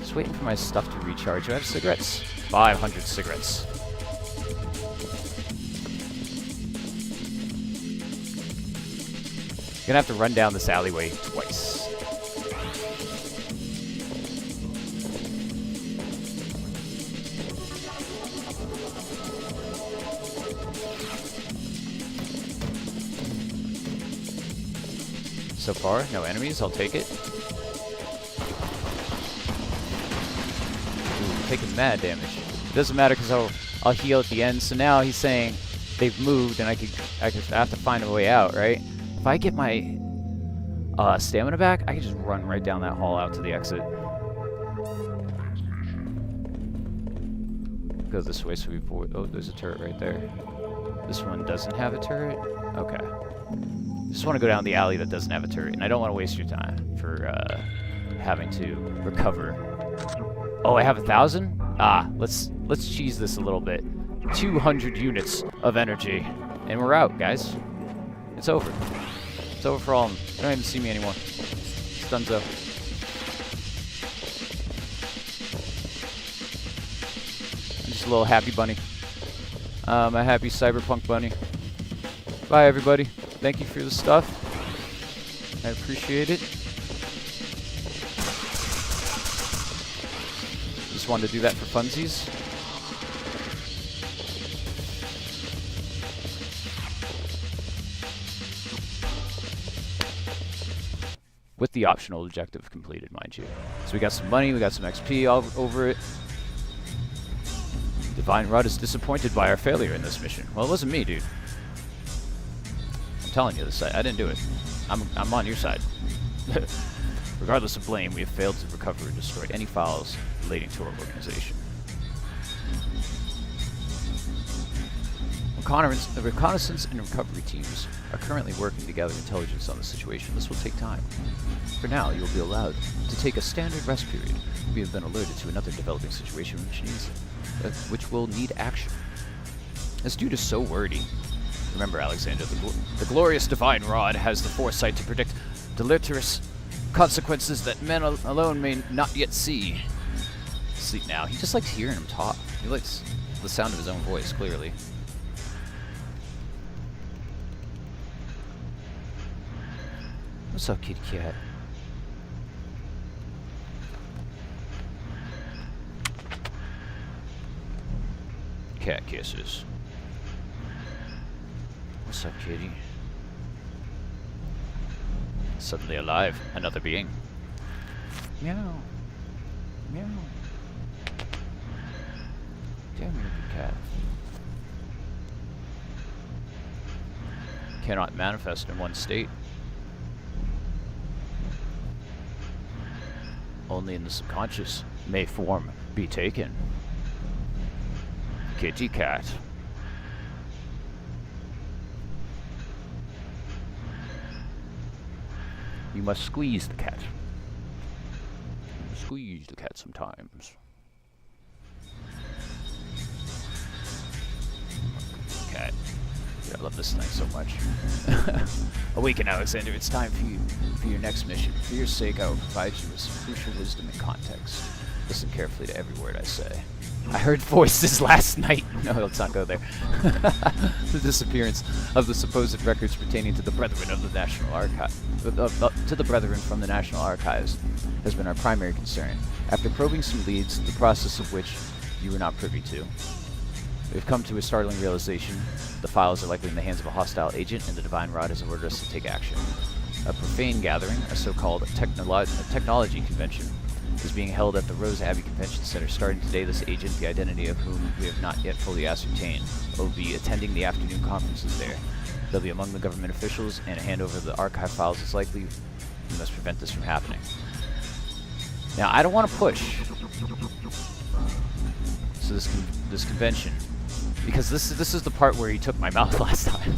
Just waiting for my stuff to recharge. Do I have cigarettes? 500 cigarettes. Gonna have to run down this alleyway twice. So far, no enemies. I'll take it. Ooh, taking mad damage. It doesn't matter because I'll heal at the end. So now he's saying they've moved, and I have to find a way out, right? If I get my stamina back, I can just run right down that hall out to the exit. Go this way so we avoid. Oh, there's a turret right there. This one doesn't have a turret. Okay. Just want to go down the alley that doesn't have a turret, and I don't want to waste your time for having to recover. Oh, I have 1,000? Ah, let's cheese this a little bit. 200 units of energy, and we're out, guys. It's over. It's over for all of them. They don't even see me anymore. It's donezo. I'm just a little happy bunny. A happy cyberpunk bunny. Bye, everybody. Thank you for the stuff. I appreciate it. Just wanted to do that for funsies. With the optional objective completed, mind you. So we got some money, we got some XP all over it. Divine Rod is disappointed by our failure in this mission. Well, it wasn't me, dude. Telling you this, I didn't do it. I'm on your side. Regardless of blame, we have failed to recover and destroy any files relating to our organization. The reconnaissance and recovery teams are currently working to gather intelligence on the situation. This will take time. For now, you will be allowed to take a standard rest period. We have been alerted to another developing situation which will need action. This dude is so wordy. Remember, Alexander, the glorious Divine Rod has the foresight to predict deleterious consequences that men alone may not yet see. Sleep now. He just likes hearing him talk. He likes the sound of his own voice, clearly. What's up, kitty cat? Cat kisses. What's up, kitty? Suddenly alive, another being. Meow. Meow. Damn, you're a good cat. Cannot manifest in one state. Only in the subconscious may form be taken. Kitty cat. You must squeeze the cat. Squeeze the cat sometimes. Cat. Dude, I love this thing so much. Awaken, Alexander. It's time for your next mission. For your sake, I will provide you with some crucial wisdom and context. Listen carefully to every word I say. I heard voices last night. No, let's not go there. The disappearance of the supposed records pertaining to the Brethren of the National Archive, to the Brethren from the National Archives, has been our primary concern. After probing some leads, the process of which you were not privy to, we've come to a startling realization. The files are likely in the hands of a hostile agent, and the Divine Rod has ordered us to take action. A profane gathering, a so-called technology convention, is being held at the RogueHeavy Convention Center. Starting today, this agent, the identity of whom we have not yet fully ascertained, will be attending the afternoon conferences there. They'll be among the government officials, and a handover of the archive files is likely. We must prevent this from happening. Now, I don't want to push. So this convention, because this is the part where he took my mouth last time.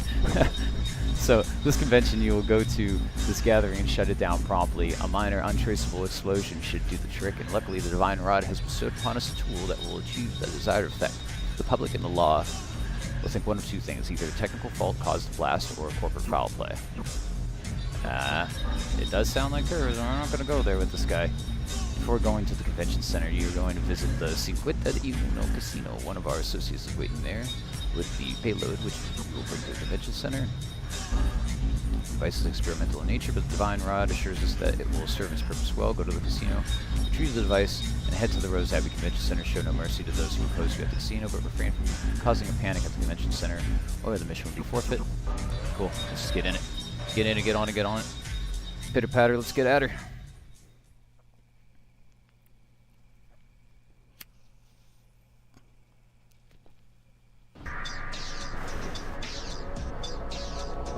So this convention, you will go to this gathering and shut it down promptly. A minor, untraceable explosion should do the trick, and luckily the Divine Rod has bestowed upon us a tool that will achieve the desired effect. The public and the law will think one of two things: either a technical fault caused the blast, or a corporate foul play. It does sound like terrorism. I'm not going to go there with this guy. Before going to the convention center, you're going to visit the Cinquetta di Uno Casino. One of our associates is waiting there with the payload, which you will bring to the convention center. The device is experimental in nature, but the Divine Rod assures us that it will serve its purpose well. Go to the casino, retrieve the device, and head to the RogueHeavy Convention Center. Show no mercy to those who oppose you at the casino, but refrain from causing a panic at the convention center, or the mission will be forfeit. Cool. Let's just get in it. Get in it, get on it, get on it. Pitter patter, let's get at her.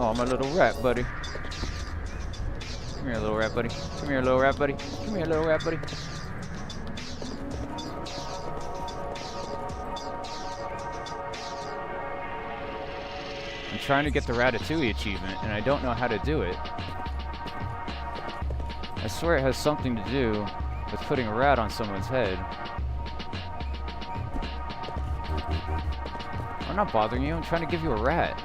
Oh, my little rat buddy. Come here, little rat buddy. Come here, little rat buddy. Come here, little rat buddy. I'm trying to get the Ratatouille achievement, and I don't know how to do it. I swear it has something to do with putting a rat on someone's head. I'm not bothering you, I'm trying to give you a rat.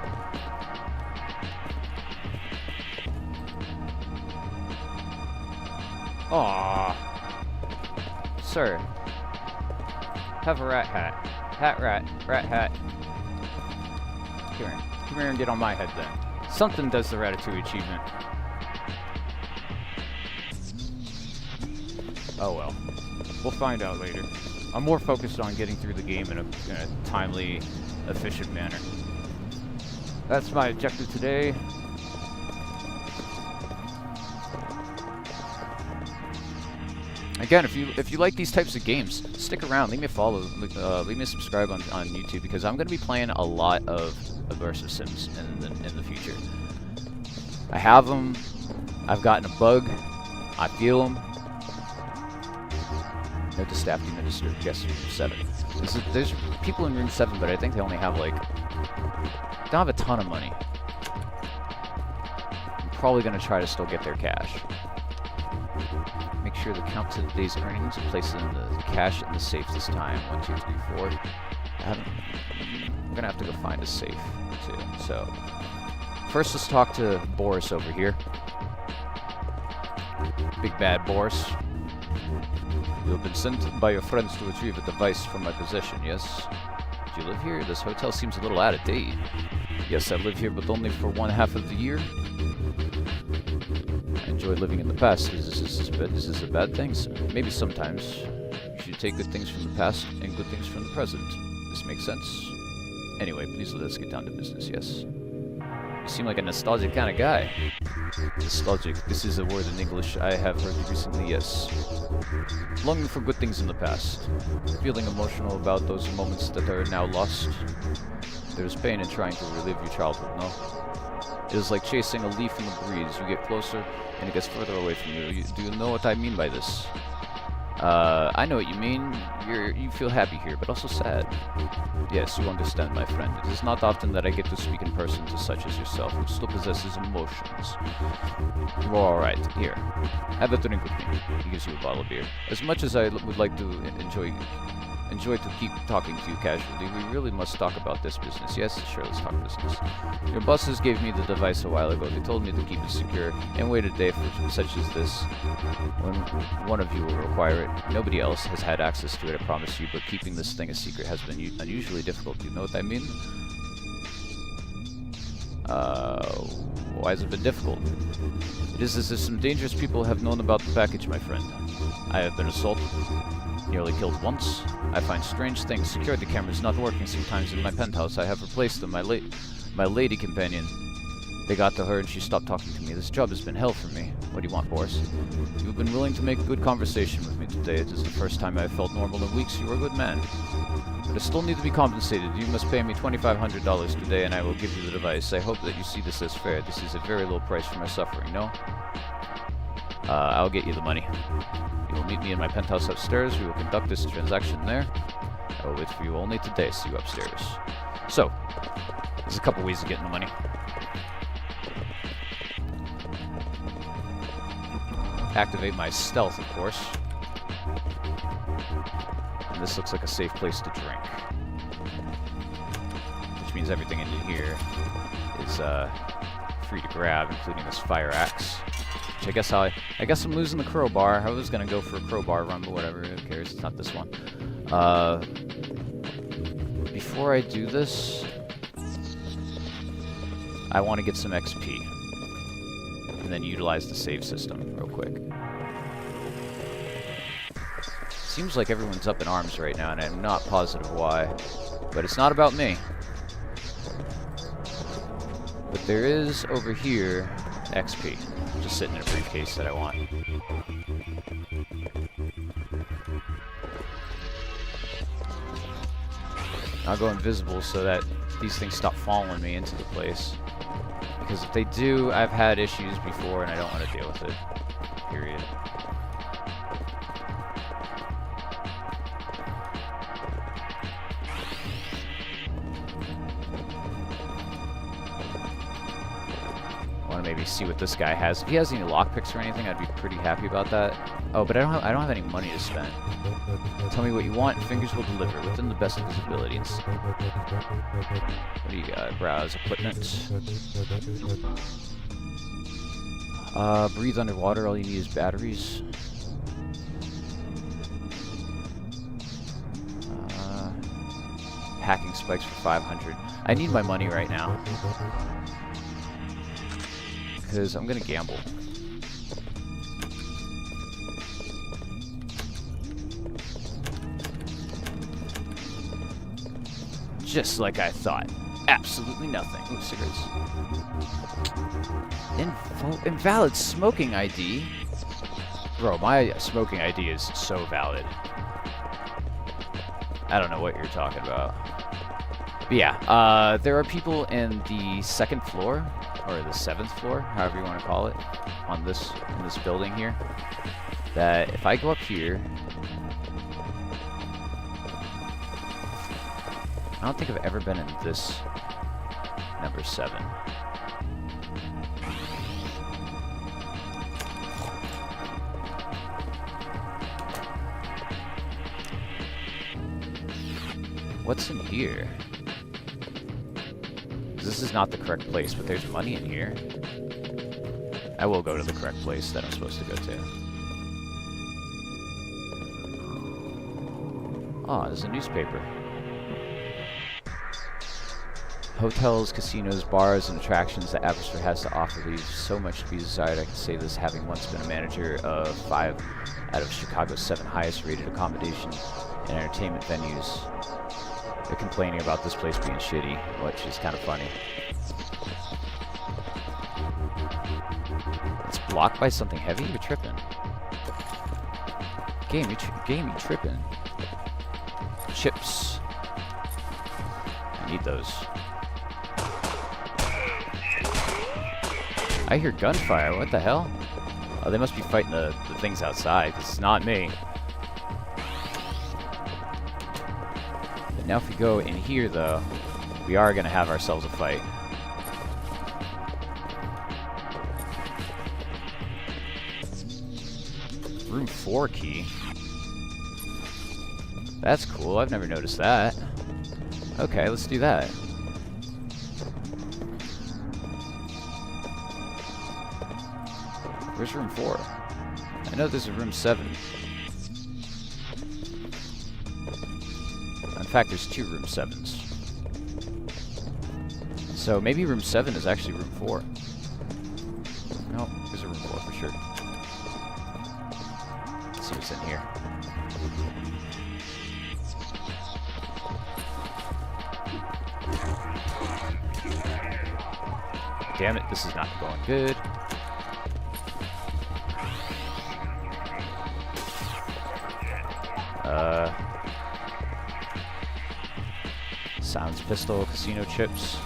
Aww. Sir. Have a rat hat. Hat rat. Rat hat. Come here. Come here and get on my head then. Something does the Ratatouille achievement. Oh well. We'll find out later. I'm more focused on getting through the game in a timely, efficient manner. That's my objective today. Again, if you like these types of games, stick around. Leave me a follow. Leave me a subscribe on YouTube, because I'm going to be playing a lot of immersive sims in the future. I have them. I've gotten a bug. I feel them. Note to staff team minister. Guest room 7. There's people in room 7, but I think they only have like. They don't have a ton of money. I'm probably going to try to still get their cash. Make sure the count to the day's earnings and place it in the cash in the safe this time. 1, 2, 3, 4. I'm gonna have to go find a safe too. So first, let's talk to Boris over here. Big bad Boris. You have been sent by your friends to retrieve a device from my possession. Yes. Do you live here? This hotel seems a little out of date. Yes, I live here, but only for 1/2 of the year. I enjoy living in the past. Is this a bad thing? Maybe sometimes you should take good things from the past and good things from the present. This makes sense? Anyway, please let's get down to business, yes? You seem like a nostalgic kind of guy. Nostalgic. This is a word in English I have heard recently, yes. Longing for good things in the past. Feeling emotional about those moments that are now lost. There's pain in trying to relive your childhood, no? It is like chasing a leaf in the breeze. You get closer, and it gets further away from you. Do you know what I mean by this? I know what you mean. You feel happy here, but also sad. Yes, you understand, my friend. It is not often that I get to speak in person to such as yourself, who still possesses emotions. You are alright. Here, have a drink with me. He gives you a bottle of beer. As much as I would like to enjoy to keep talking to you casually, we really must talk about this business. Yes, sure, let's talk business. Your bosses gave me the device a while ago. They told me to keep it secure and wait a day for such as this when one of you will require it. Nobody else has had access to it, I promise you, but keeping this thing a secret has been unusually difficult. Do you know what I mean? Why has it been difficult? It is as if some dangerous people have known about the package, my friend. I have been assaulted, nearly killed once. I find strange things. Security cameras not working sometimes in my penthouse. I have replaced them. My lady companion. They got to her and she stopped talking to me. This job has been hell for me. What do you want, Boris? You've been willing to make good conversation with me today. It is the first time I have felt normal in weeks. You are a good man. But I still need to be compensated. You must pay me $2,500 today and I will give you the device. I hope that you see this as fair. This is a very low price for my suffering, no? I'll get you the money. You will meet me in my penthouse upstairs. We will conduct this transaction there. I will wait for you only today. See you upstairs. So, there's a couple ways of getting the money. Activate my stealth, of course. And this looks like a safe place to drink. Which means everything in here is free to grab, including this fire axe. Which I guess I'm losing the crowbar. I was gonna go for a crowbar run, but whatever, who cares? It's not this one. Before I do this, I want to get some XP. And then utilize the save system real quick. Seems like everyone's up in arms right now, and I'm not positive why. But it's not about me. But there is, over here, XP. Just sitting in a briefcase that I want. I'll go invisible so that these things stop following me into the place. Because if they do, I've had issues before and I don't want to deal with it. Period. I want to maybe see what this guy has. If he has any lockpicks or anything, I'd be pretty happy about that. Oh, but I don't have any money to spend. Tell me what you want, and fingers will deliver within the best visibility. What do you got? Browse equipment. Breathe underwater. All you need is batteries. Hacking spikes for 500. I need my money right now because I'm gonna gamble. Just like I thought. Absolutely nothing. Ooh, cigarettes. Invalid smoking ID? Bro, my smoking ID is so valid. I don't know what you're talking about. But yeah, there are people in the 2nd floor, or the 7th floor, however you want to call it, in this building here, that if I go up here, I don't think I've ever been in this number 7. What's in here? This is not the correct place, but there's money in here. I will go to the correct place that I'm supposed to go to. Oh, there's a newspaper. Hotels, casinos, bars, and attractions that Aberystwyth has to offer leave so much to be desired. I can say this having once been a manager of 5 out of Chicago's 7 highest rated accommodation and entertainment venues. They're complaining about this place being shitty, which is kind of funny. It's blocked by something heavy? You're tripping. Game, you tripping. Chips. I need those. I hear gunfire. What the hell? Oh, they must be fighting the things outside. This is not me. But now if we go in here, though, we are going to have ourselves a fight. Room 4 key. That's cool. I've never noticed that. Okay, let's do that. Where's room 4? I know there's a room 7. In fact, there's 2 room 7s. So maybe room 7 is actually room 4. No, there's a room 4 for sure. Let's see what's in here. Damn it, this is not going good. Sounds pistol, casino chips.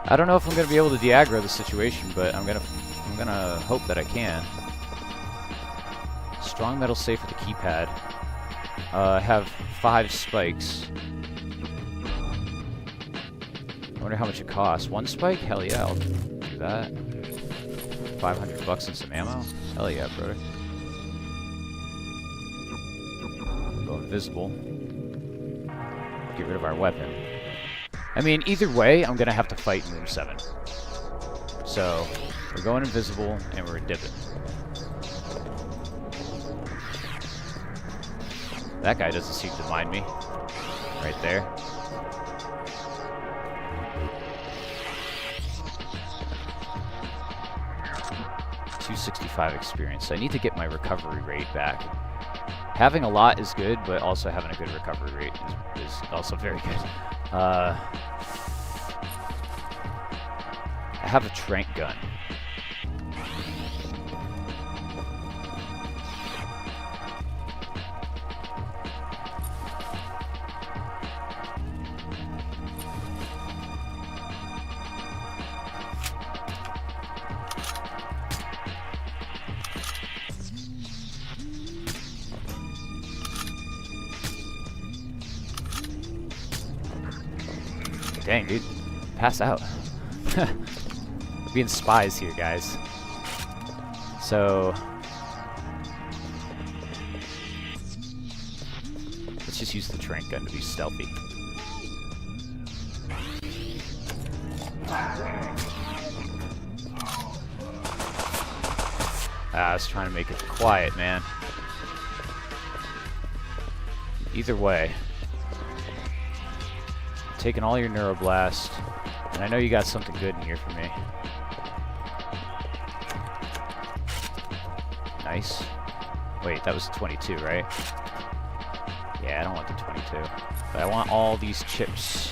I don't know if I'm gonna be able to de-aggro the situation, but I'm gonna hope that I can. Strong metal safe with the keypad. I have 5 spikes. I wonder how much it costs. 1 spike? Hell yeah, I'll do that. $500 and some ammo? Hell yeah, brother. Go invisible. Get rid of our weapon. I mean, either way, I'm gonna have to fight in room 7. So, we're going invisible, and we're dipping. That guy doesn't seem to mind me. Right there. $265 experience. I need to get my recovery rate back. Having a lot is good, but also having a good recovery rate is also very good. I have a trank gun. Dang, dude. Pass out. We're being spies here, guys. So... let's just use the trank gun to be stealthy. I was trying to make it quiet, man. Either way. Taking all your neuroblast, and I know you got something good in here for me. Nice. Wait, that was 22, right? Yeah, I don't want the 22. But I want all these chips.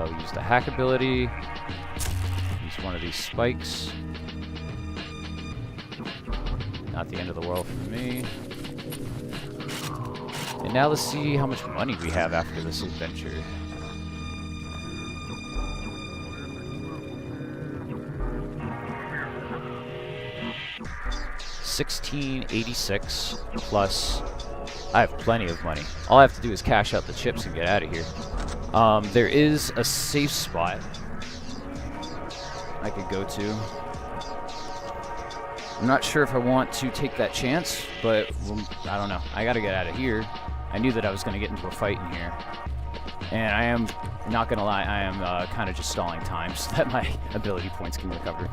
We use the hack ability. Use one of these spikes. Not the end of the world for me. And now let's see how much money we have after this adventure. $16.86 plus. I have plenty of money. All I have to do is cash out the chips and get out of here. There is a safe spot I could go to. I'm not sure if I want to take that chance, but I don't know. I gotta get out of here. I knew that I was gonna get into a fight in here. And I am, not gonna lie, I am kind of just stalling time so that my ability points can recover.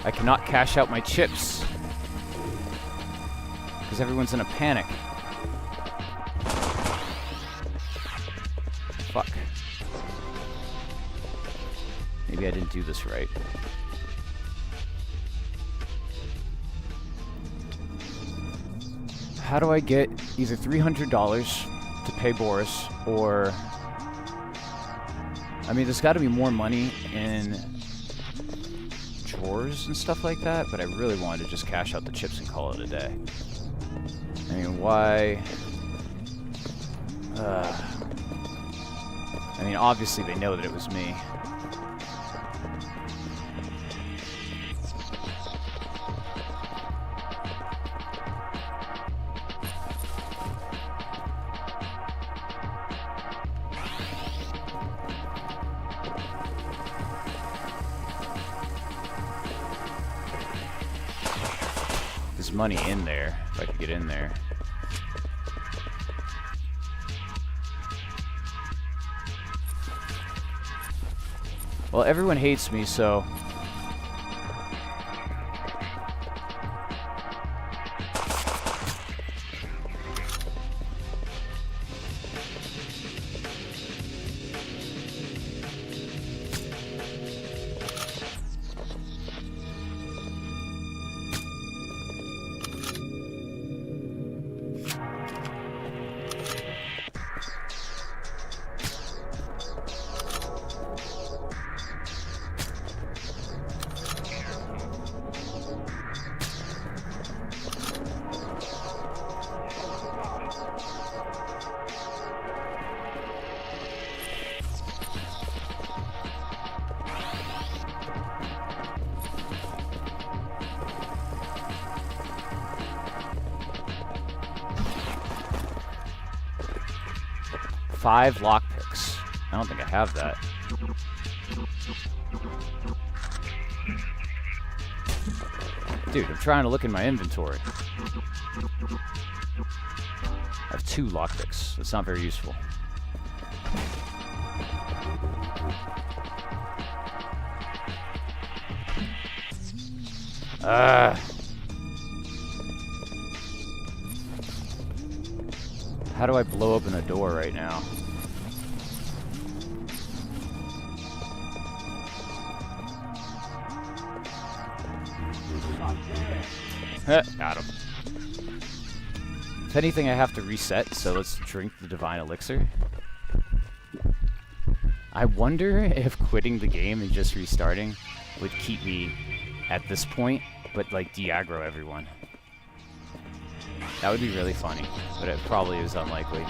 I cannot cash out my chips because everyone's in a panic. Fuck. Maybe I didn't do this right. How do I get either $300 to pay Boris, or... I mean, there's got to be more money in drawers and stuff like that, but I really wanted to just cash out the chips and call it a day. I mean, why... I mean, obviously they know that it was me. There's money in there, if I could get in there. Well, everyone hates me, so... Five lockpicks. I don't think I have that. Dude, I'm trying to look in my inventory. I have 2 lockpicks. That's not very useful. How do I blow open a door right now? Got him. If anything, I have to reset, so let's drink the divine elixir. I wonder if quitting the game and just restarting would keep me at this point, but like de-aggro everyone. That would be really funny, but it probably is unlikely.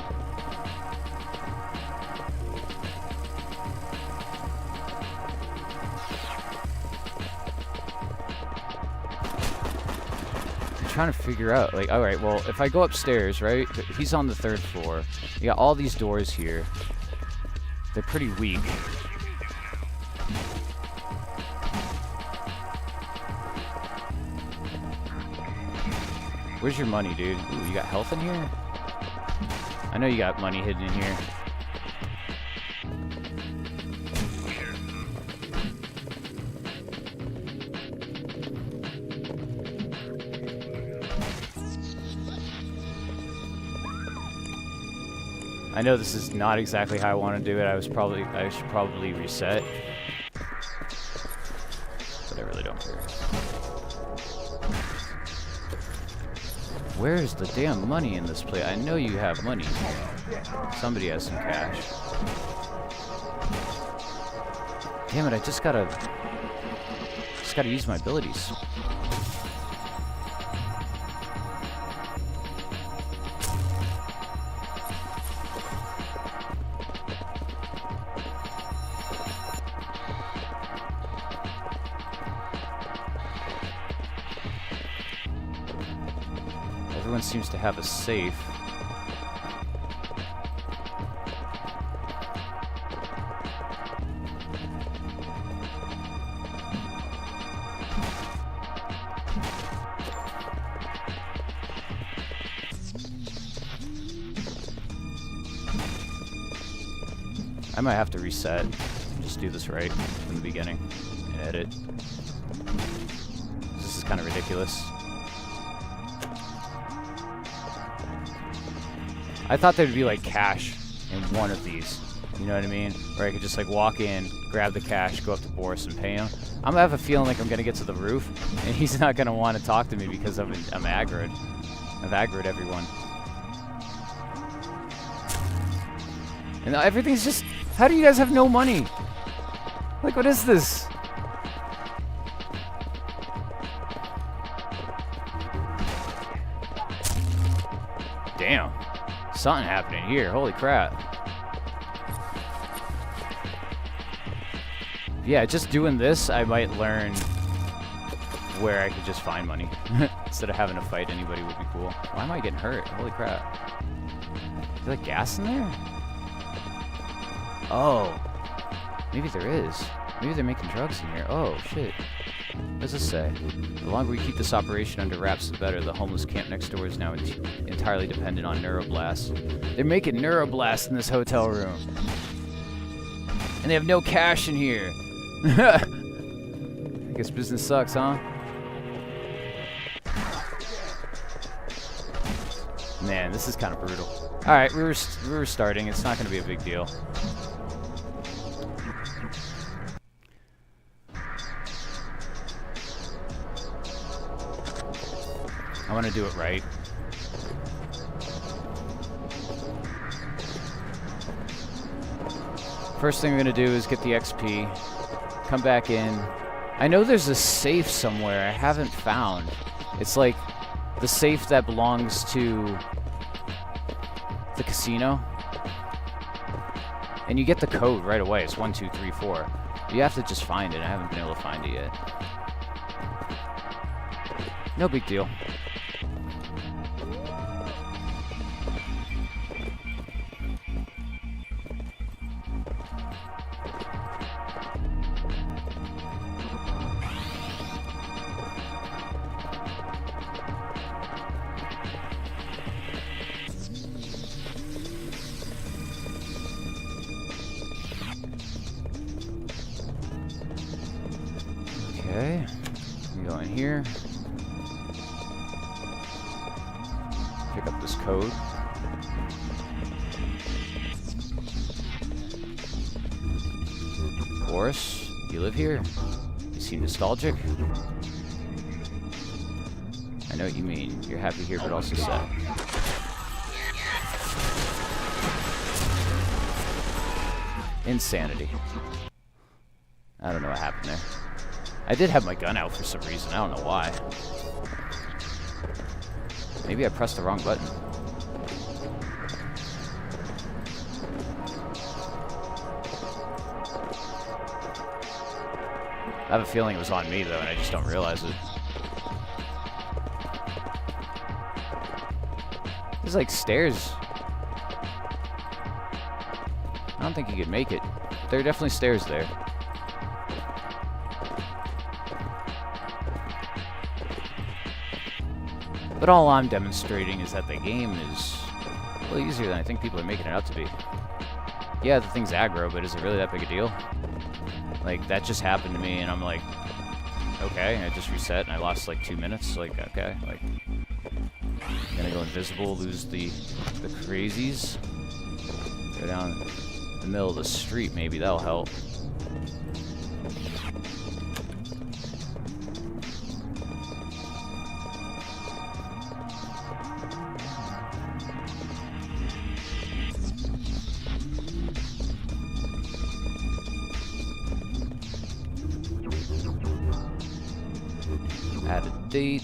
I'm trying to figure out, like, alright, well, if I go upstairs, right? He's on the 3rd floor. You got all these doors here. They're pretty weak. Where's your money, dude? Ooh, you got health in here? I know you got money hidden in here. I know this is not exactly how I want to do it. I should probably reset. But I really don't care. Where's the damn money in this place? I know you have money. Somebody has some cash. Damn it, I just gotta use my abilities. Everyone seems to have a safe. I might have to reset. Just do this right from the beginning and edit. This is kind of ridiculous. I thought there'd be like cash in one of these. You know what I mean? Where I could just like walk in, grab the cash, go up to Boris and pay him. I'm gonna have a feeling like I'm gonna get to the roof and he's not gonna want to talk to me because I'm aggroed. I've aggroed everyone. And everything's just... How do you guys have no money? Like, what is this? Damn. Something happening here. Holy crap. Yeah, just doing this, I might learn where I could just find money. Instead of having to fight anybody would be cool. Why am I getting hurt? Holy crap. Is there like gas in there? Oh. Maybe there is. Maybe they're making drugs in here. Oh, shit. What does this say? The longer we keep this operation under wraps, the better. The homeless camp next door is now entirely dependent on neuroblasts. They're making neuroblasts in this hotel room. And they have no cash in here. I guess business sucks, huh? Man, this is kind of brutal. Alright, we were starting. It's not going to be a big deal. I want to do it right. First thing I'm going to do is get the XP. Come back in. I know there's a safe somewhere I haven't found. It's like the safe that belongs to the casino. And you get the code right away. It's 1, 2, 3, 4. You have to just find it. I haven't been able to find it yet. No big deal. Okay, we go in here. Pick up this code. Boris, you live here? You seem nostalgic. I know what you mean. You're happy here, but also sad. Insanity. I don't know what happened there. I did have my gun out for some reason. I don't know why. Maybe I pressed the wrong button. I have a feeling it was on me, though, and I just don't realize it. There's like stairs. I don't think you could make it. There are definitely stairs there. But all I'm demonstrating is that the game is a little easier than I think people are making it out to be. Yeah, the thing's aggro, but is it really that big a deal? Like, that just happened to me, and I'm like, okay, I just reset, and I lost like 2 minutes. Like, okay, like, gonna go invisible, lose the crazies. Go down the middle of the street, maybe that'll help. Add a date.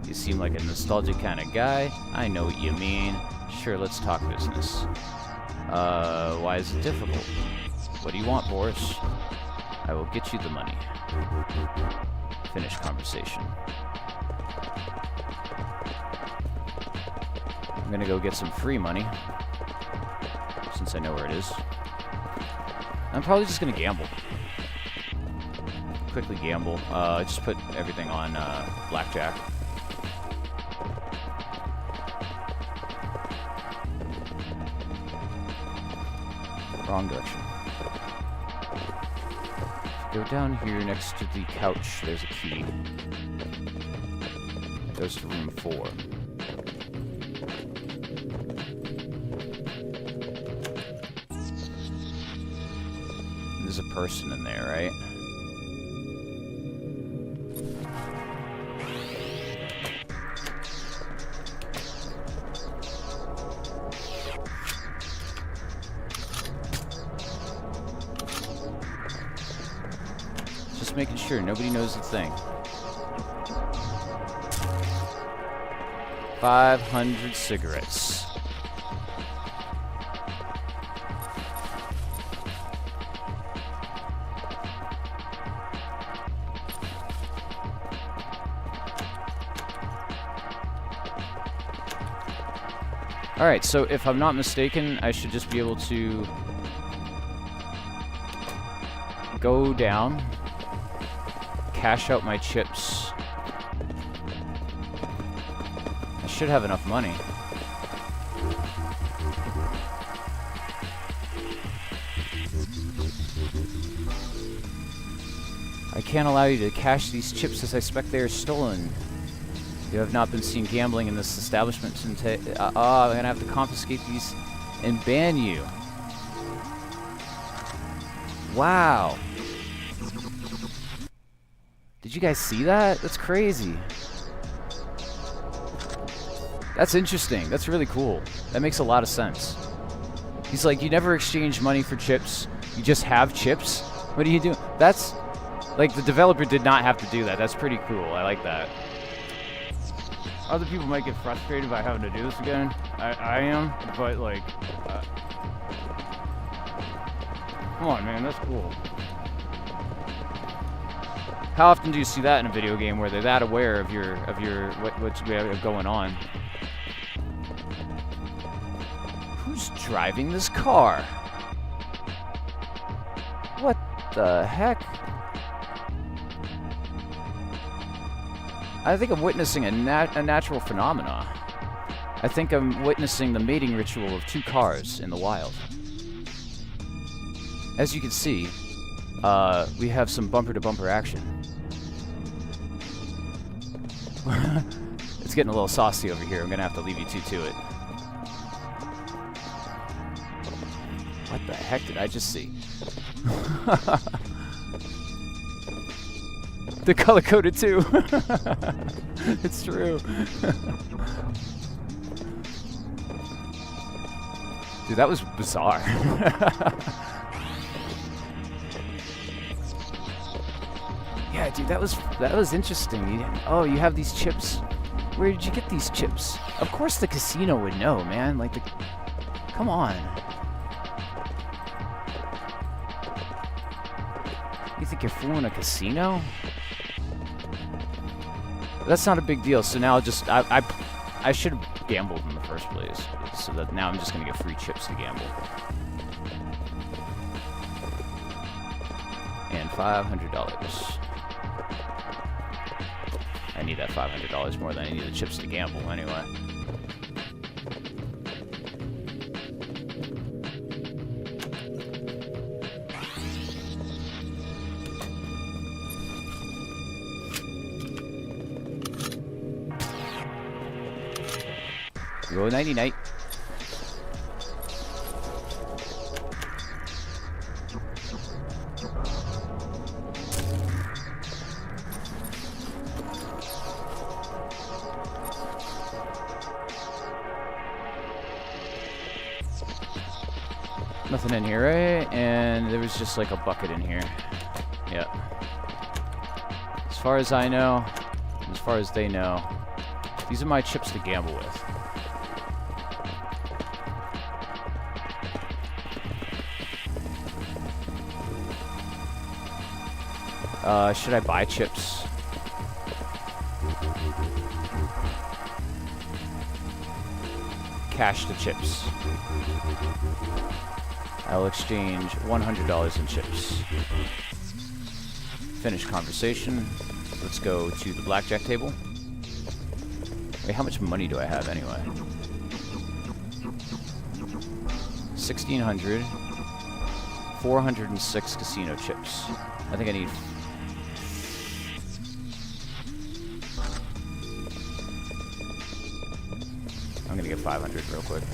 You seem like a nostalgic kind of guy. I know what you mean. Sure, let's talk business. Why is it difficult? What do you want, Boris? I will get you the money. Finish conversation. I'm gonna go get some free money, since I know where it is. I'm probably just gonna gamble. Quickly gamble. Just put everything on blackjack. Wrong direction. Go down here next to the couch. There's a key. Goes to room 4. There's a person in there, right? Just making sure nobody knows a thing. 500 cigarettes. Alright, so if I'm not mistaken, I should just be able to go down, cash out my chips. I should have enough money. I can't allow you to cash these chips as I suspect they are stolen. You have not been seen gambling in this establishment since... I'm gonna have to confiscate these and ban you. Wow. Did you guys see that? That's crazy. That's interesting. That's really cool. That makes a lot of sense. He's like, you never exchange money for chips. You just have chips? What are you doing? That's... Like, the developer did not have to do that. That's pretty cool. I like that. Other people might get frustrated by having to do this again. I am, but like, come on, man, that's cool. How often do you see that in a video game where they're that aware of what you have going on? Who's driving this car? What the heck? I think I'm witnessing a natural phenomena. I think I'm witnessing the mating ritual of 2 cars in the wild. As you can see, we have some bumper-to-bumper action. It's getting a little saucy over here. I'm gonna have to leave you two to it. What the heck did I just see? They're color-coded too. It's true. Dude, that was bizarre. Yeah, dude, that was interesting. Oh, you have these chips. Where did you get these chips? Of course the casino would know, man. Like, come on. You think you're fooling a casino? That's not a big deal. So now I should have gambled in the first place. So that now I'm just gonna get free chips to gamble. And $500. I need that $500 more than I need the chips to gamble anyway. Go nighty-night. Nothing in here, right? And there was just like a bucket in here. Yeah. As far as I know, as far as they know, these are my chips to gamble with. Should I buy chips? Cash the chips. I'll exchange $100 in chips. Finish conversation. Let's go to the blackjack table. Wait, how much money do I have anyway? 1,600. 406 casino chips. I think I need... I'm gonna get 500 real quick.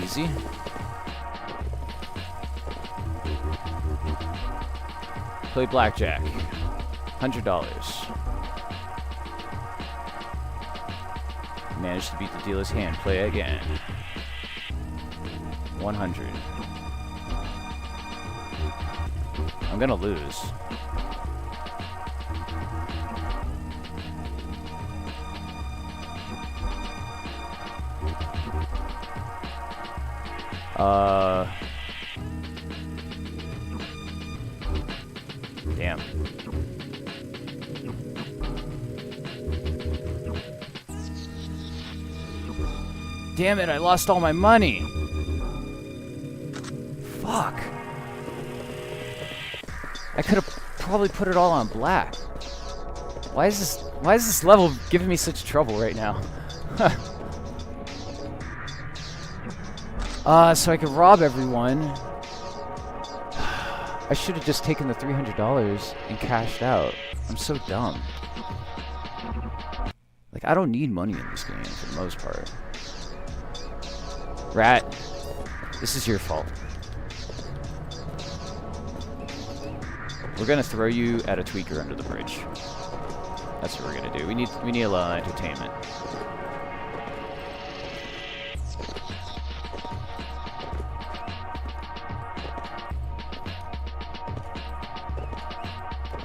Easy. Play blackjack. $100. Managed to beat the dealer's hand. Play again. 100. I'm gonna lose. Damn. Damn it, I lost all my money. Fuck. I could have probably put it all on black. Why is this level giving me such trouble right now? So I could rob everyone. I should have just taken the $300 and cashed out. I'm so dumb. Like, I don't need money in this game for the most part. Rat, this is your fault. We're gonna throw you at a tweaker under the bridge. That's what we're gonna do. We need a little entertainment.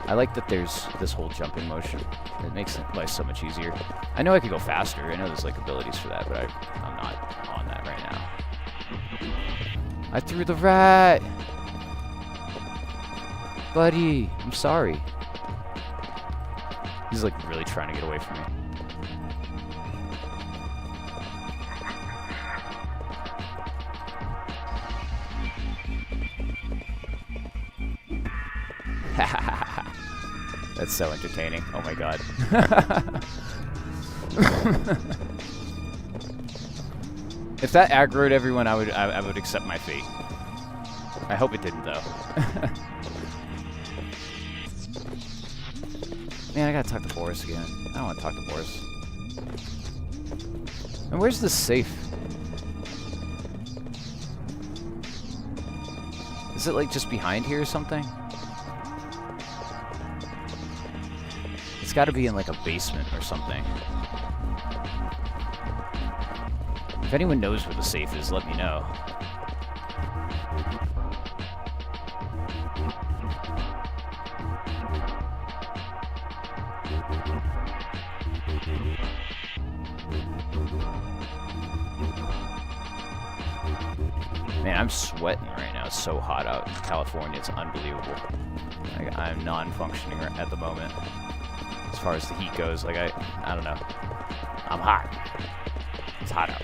I like that there's this whole jumping motion. It makes life so much easier. I know I could go faster. I know there's like abilities for that, but I'm not on that right now. I threw the rat! Buddy, I'm sorry. He's like really trying to get away from me. That's so entertaining. Oh my god. If that aggroed everyone, I would accept my fate. I hope it didn't though. Man, I gotta talk to Boris again. I don't want to talk to Boris. And where's the safe? Is it like just behind here or something? It's got to be in like a basement or something. If anyone knows where the safe is, let me know. Man, I'm sweating right now. It's so hot out in California. It's unbelievable. Like, I'm non-functioning at the moment. As far as the heat goes, like, I don't know. I'm hot. It's hot out.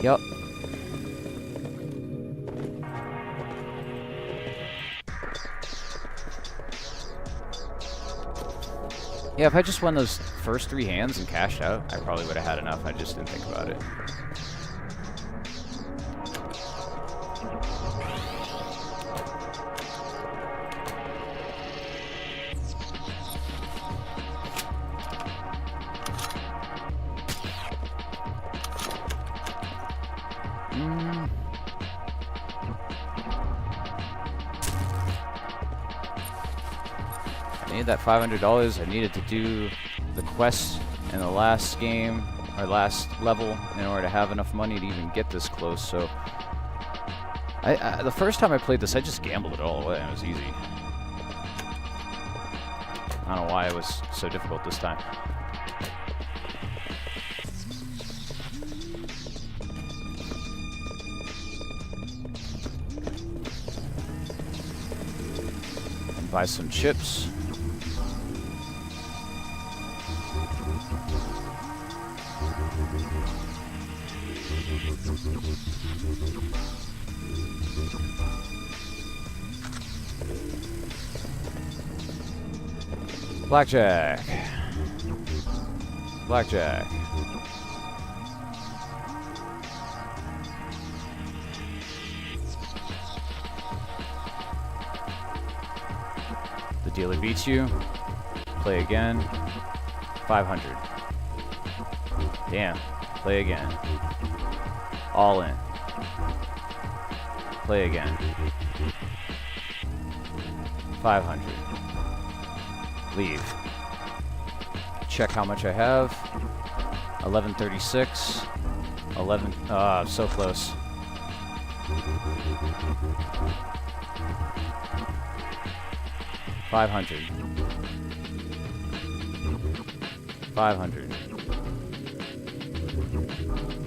Yup. Yeah, if I just won those first 3 hands and cashed out, I probably would have had enough. I just didn't think about it. I needed that $500. I needed to do the quest in the last game, or last level, in order to have enough money to even get this close. So, the first time I played this, I just gambled it all away. It was easy. I don't know why it was so difficult this time. Buy some chips. Blackjack. Blackjack. The dealer beats you. Play again. 500. Damn. Play again. All in. Play again. 500. Leave. Check how much I have. 1136. 11. So close. $500. 500.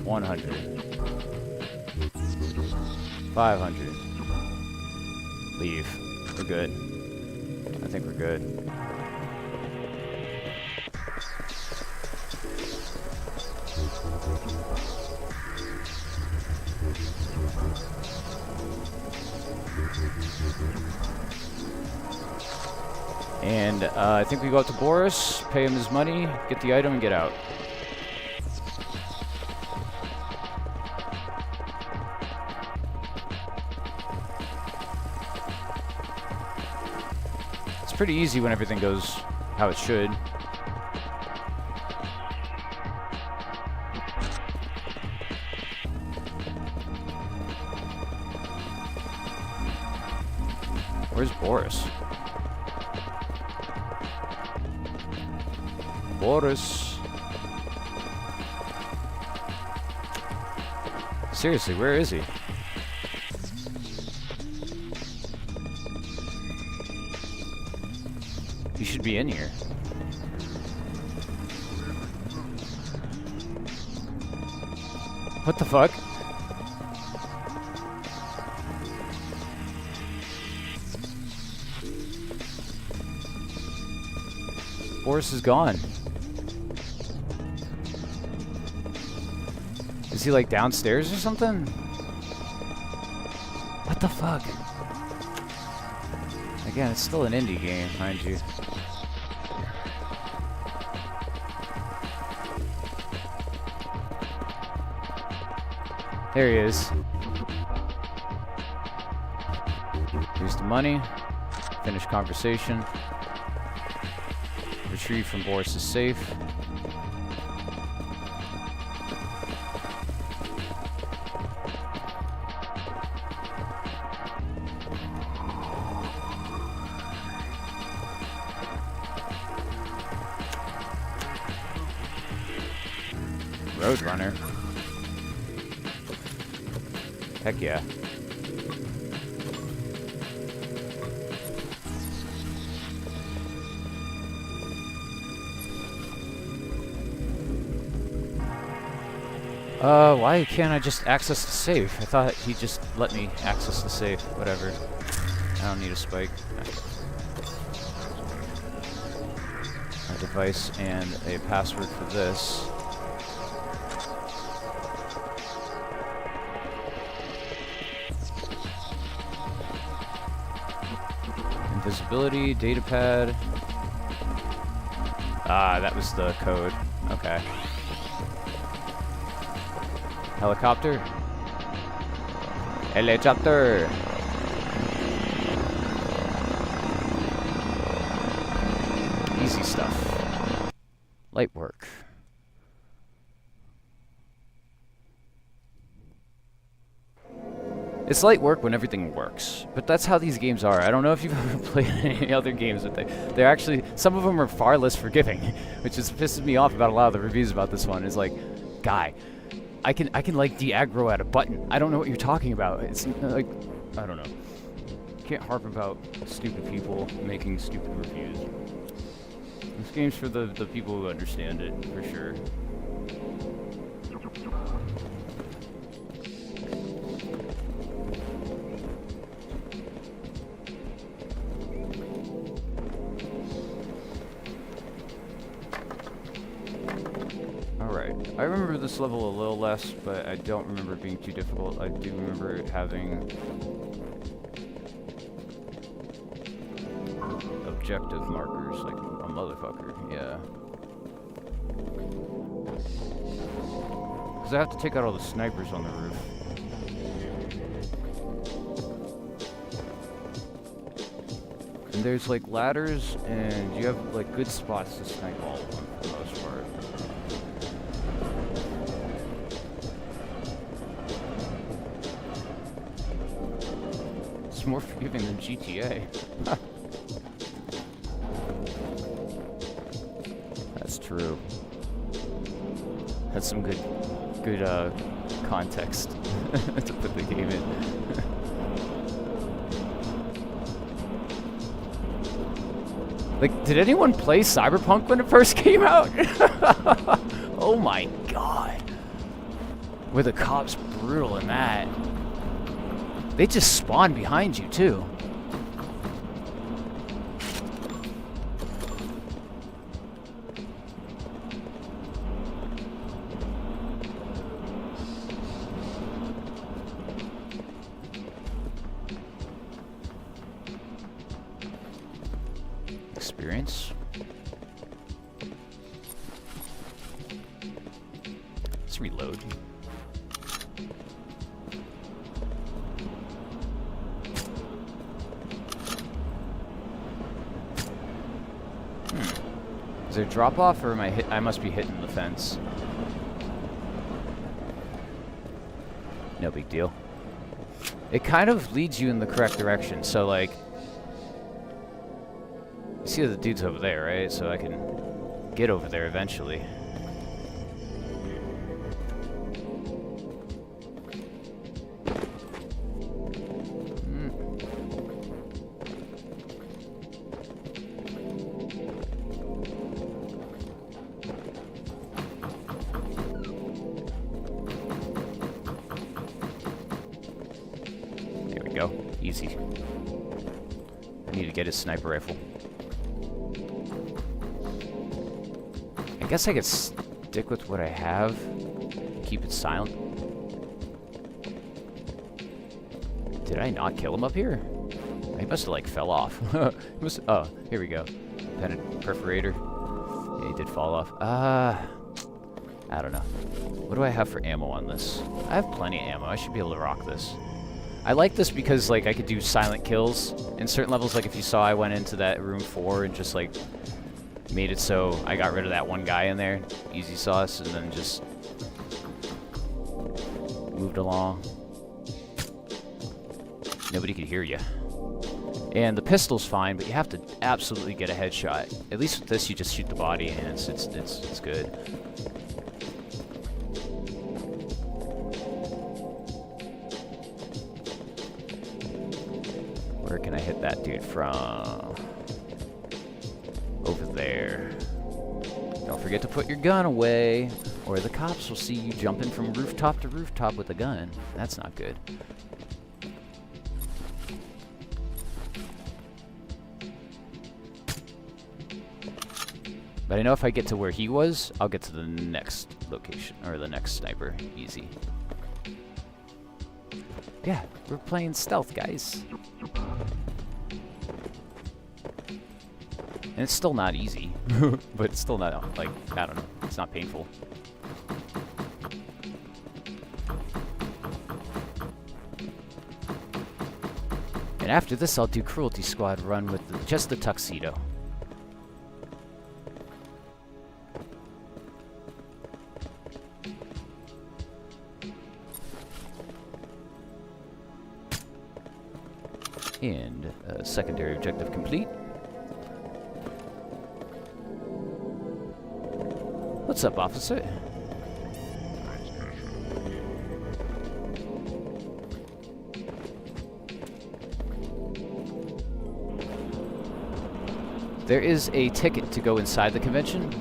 100. 500. Leave. We're good. I think we're good. And I think we go up to Boris, pay him his money, get the item, and get out. It's pretty easy when everything goes how it should. Where's Boris? Boris. Seriously, where is he? He should be in here. What the fuck? Boris is gone. Is he like downstairs or something? What the fuck? Again, it's still an indie game, mind you. There he is. Here's the money. Finish conversation. Retrieve from Boris' safe. Roadrunner. Heck yeah. Why can't I just access the safe? I thought he just let me access the safe. Whatever. I don't need a spike. A device and a password for this. Invisibility, datapad. Ah, that was the code. Okay. Helicopter. Helicopter. Easy stuff. Light work. It's light work when everything works, but that's how these games are. I don't know if you've ever played any other games, but they're actually, some of them are far less forgiving, which just pisses me off about a lot of the reviews about this one. Is like, guy, I can like de-aggro at a button. I don't know what you're talking about. It's like, I don't know. Can't harp about stupid people making stupid reviews. This game's for the people who understand it, for sure. I remember this level a little less, but I don't remember it being too difficult. I do remember it having objective markers like a motherfucker. Yeah. Because I have to take out all the snipers on the roof. And there's like ladders, and you have like good spots to snipe all of them for the most part. It's more forgiving than GTA. That's true. That's some good context to put the game in. Like, did anyone play Cyberpunk when it first came out? Oh my god. Were the cops brutal in that? They just spawn behind you, too. Experience. Let's reload. Is there a drop off, or am I must be hitting the fence. No big deal. It kind of leads you in the correct direction, so like, you see the dude's over there, right? So I can get over there eventually. There we go. Easy. I need to get his sniper rifle. I guess I could stick with what I have, keep it silent. Did I not kill him up here? He must have like fell off. Oh, here we go. Perforator. Yeah, he did fall off. I don't know. What do I have for ammo on this? I have plenty of ammo. I should be able to rock this. I like this because like I could do silent kills in certain levels. Like if you saw, I went into that room 4 and just like made it so I got rid of that one guy in there, easy sauce, and then just moved along. Nobody could hear you. And the pistol's fine, but you have to absolutely get a headshot. At least with this, you just shoot the body, and it's good. Where can I hit that dude from? Over there. Don't forget to put your gun away, or the cops will see you jumping from rooftop to rooftop with a gun. That's not good. But I know if I get to where he was, I'll get to the next location, or the next sniper. Easy. Yeah, we're playing stealth, guys. And it's still not easy, but it's still not, like, I don't know, it's not painful. And after this, I'll do Cruelty Squad run with just the tuxedo. And secondary objective complete. What's up, officer? There is a ticket to go inside the convention.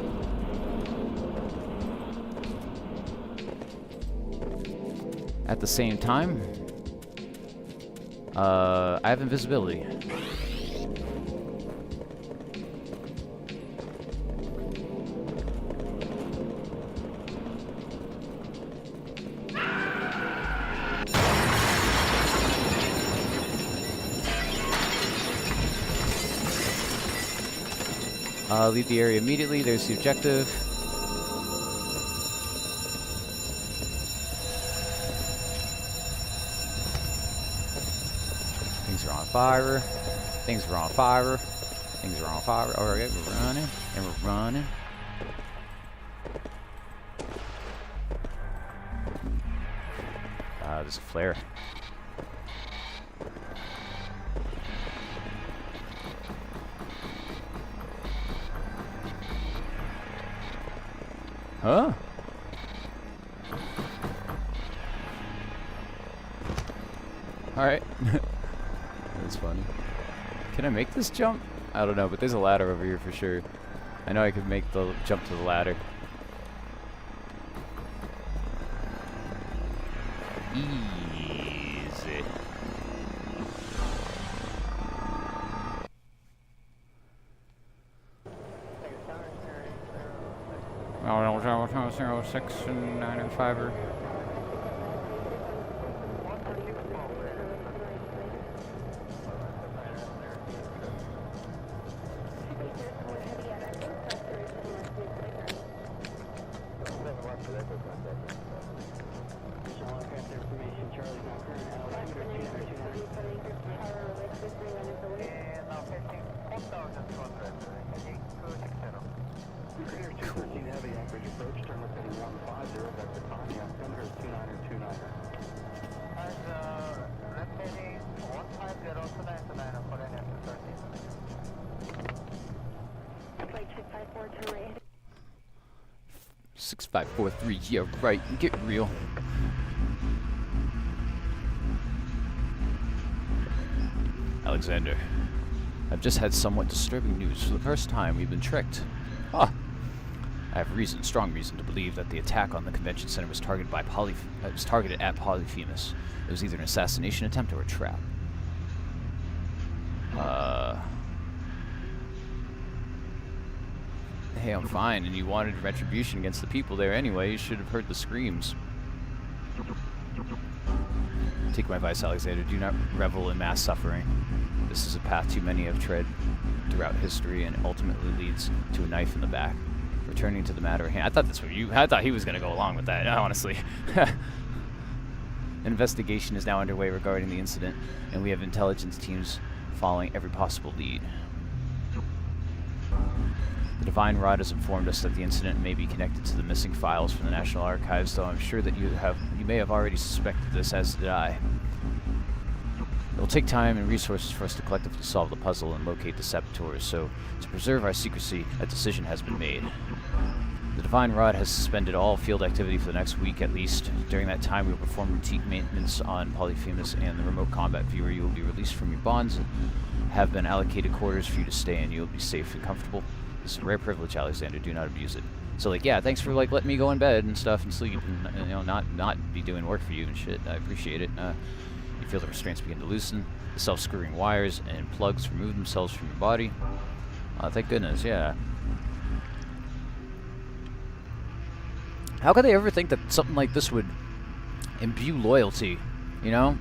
At the same time, I have invisibility. Leave the area immediately. There's the objective. Things are on fire. Things are on fire. Things are on fire. Alright, we're running. And we're running. There's a flare. Huh? Alright. That's funny. Can I make this jump? I don't know, but there's a ladder over here for sure. I know I could make the jump to the ladder. Easy. Oh, 06 and 905er. Six, 5, 4, 3, yeah, right. Get real. Alexander, I've just had somewhat disturbing news. For the first time, we've been tricked. Ah. I have reason, strong reason, to believe that the attack on the convention center was targeted at Polyphemus. It was either an assassination attempt or a trap. Hey, I'm fine, and you wanted retribution against the people there anyway. You should have heard the screams. Take my advice, Alexander. Do not revel in mass suffering. This is a path too many have tread throughout history, and ultimately leads to a knife in the back. Returning to the matter at hand. I thought this was I thought he was going to go along with that, honestly. An investigation is now underway regarding the incident, and we have intelligence teams following every possible lead. The Divine Rod has informed us that the incident may be connected to the missing files from the National Archives, though I'm sure that you may have already suspected this, as did I. It will take time and resources for us to collectively solve the puzzle and locate the saboteurs, so to preserve our secrecy, a decision has been made. The Divine Rod has suspended all field activity for the next week at least. During that time, we will perform routine maintenance on Polyphemus and the remote combat viewer. You will be released from your bonds and have been allocated quarters for you to stay in. You will be safe and comfortable. This is a rare privilege, Alexander. Do not abuse it. So, like, yeah, thanks for, like, letting me go in bed and stuff and sleep and, you know, not be doing work for you and shit. I appreciate it. You feel the restraints begin to loosen. The self-screwing wires and plugs remove themselves from your body. Thank goodness, yeah. How could they ever think that something like this would imbue loyalty, you know?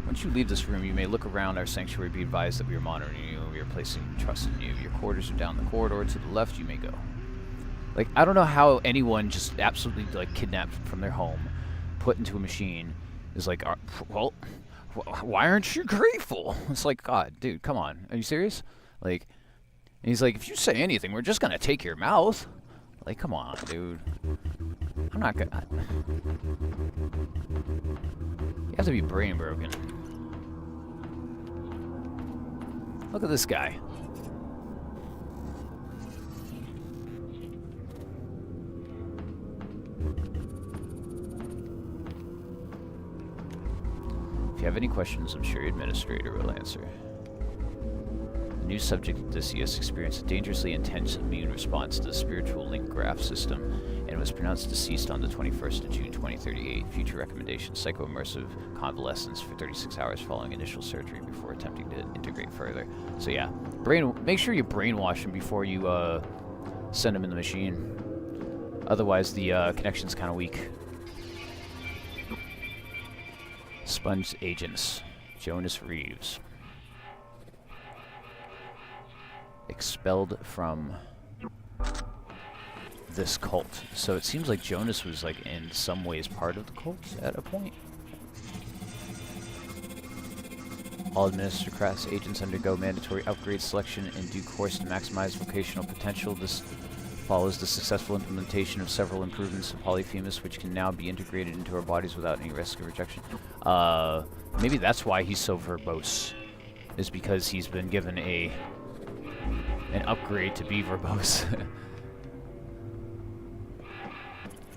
Once you leave this room, you may look around our sanctuary. Be advised that we are monitoring you. We are placing trust in you. Your quarters are down the corridor. To the left, you may go. Like, I don't know how anyone just absolutely, like, kidnapped from their home, put into a machine, is like, well, why aren't you grateful? It's like, God, dude, come on. Are you serious? Like, and he's like, if you say anything, we're just gonna take your mouth. Like, come on, dude. I'm not gonna... You have to be brain broken. Look at this guy. If you have any questions, I'm sure your administrator will answer. The new subject of Odysseus experienced a dangerously intense immune response to the spiritual link graph system and was pronounced deceased on the 21st of June 2038. Future recommendations: psychoimmersive convalescence for 36 hours following initial surgery before attempting to integrate further. So yeah, make sure you brainwash him before you send him in the machine. Otherwise, the connection's kind of weak. Sponge agents. Jonas Reeves. expelled from this cult. So it seems like Jonas was like in some ways part of the cult at a point. All administrative agents undergo mandatory upgrade selection in due course to maximize vocational potential. This follows the successful implementation of several improvements to Polyphemus, which can now be integrated into our bodies without any risk of rejection. Maybe that's why he's so verbose, is because he's been given an upgrade to be verbose.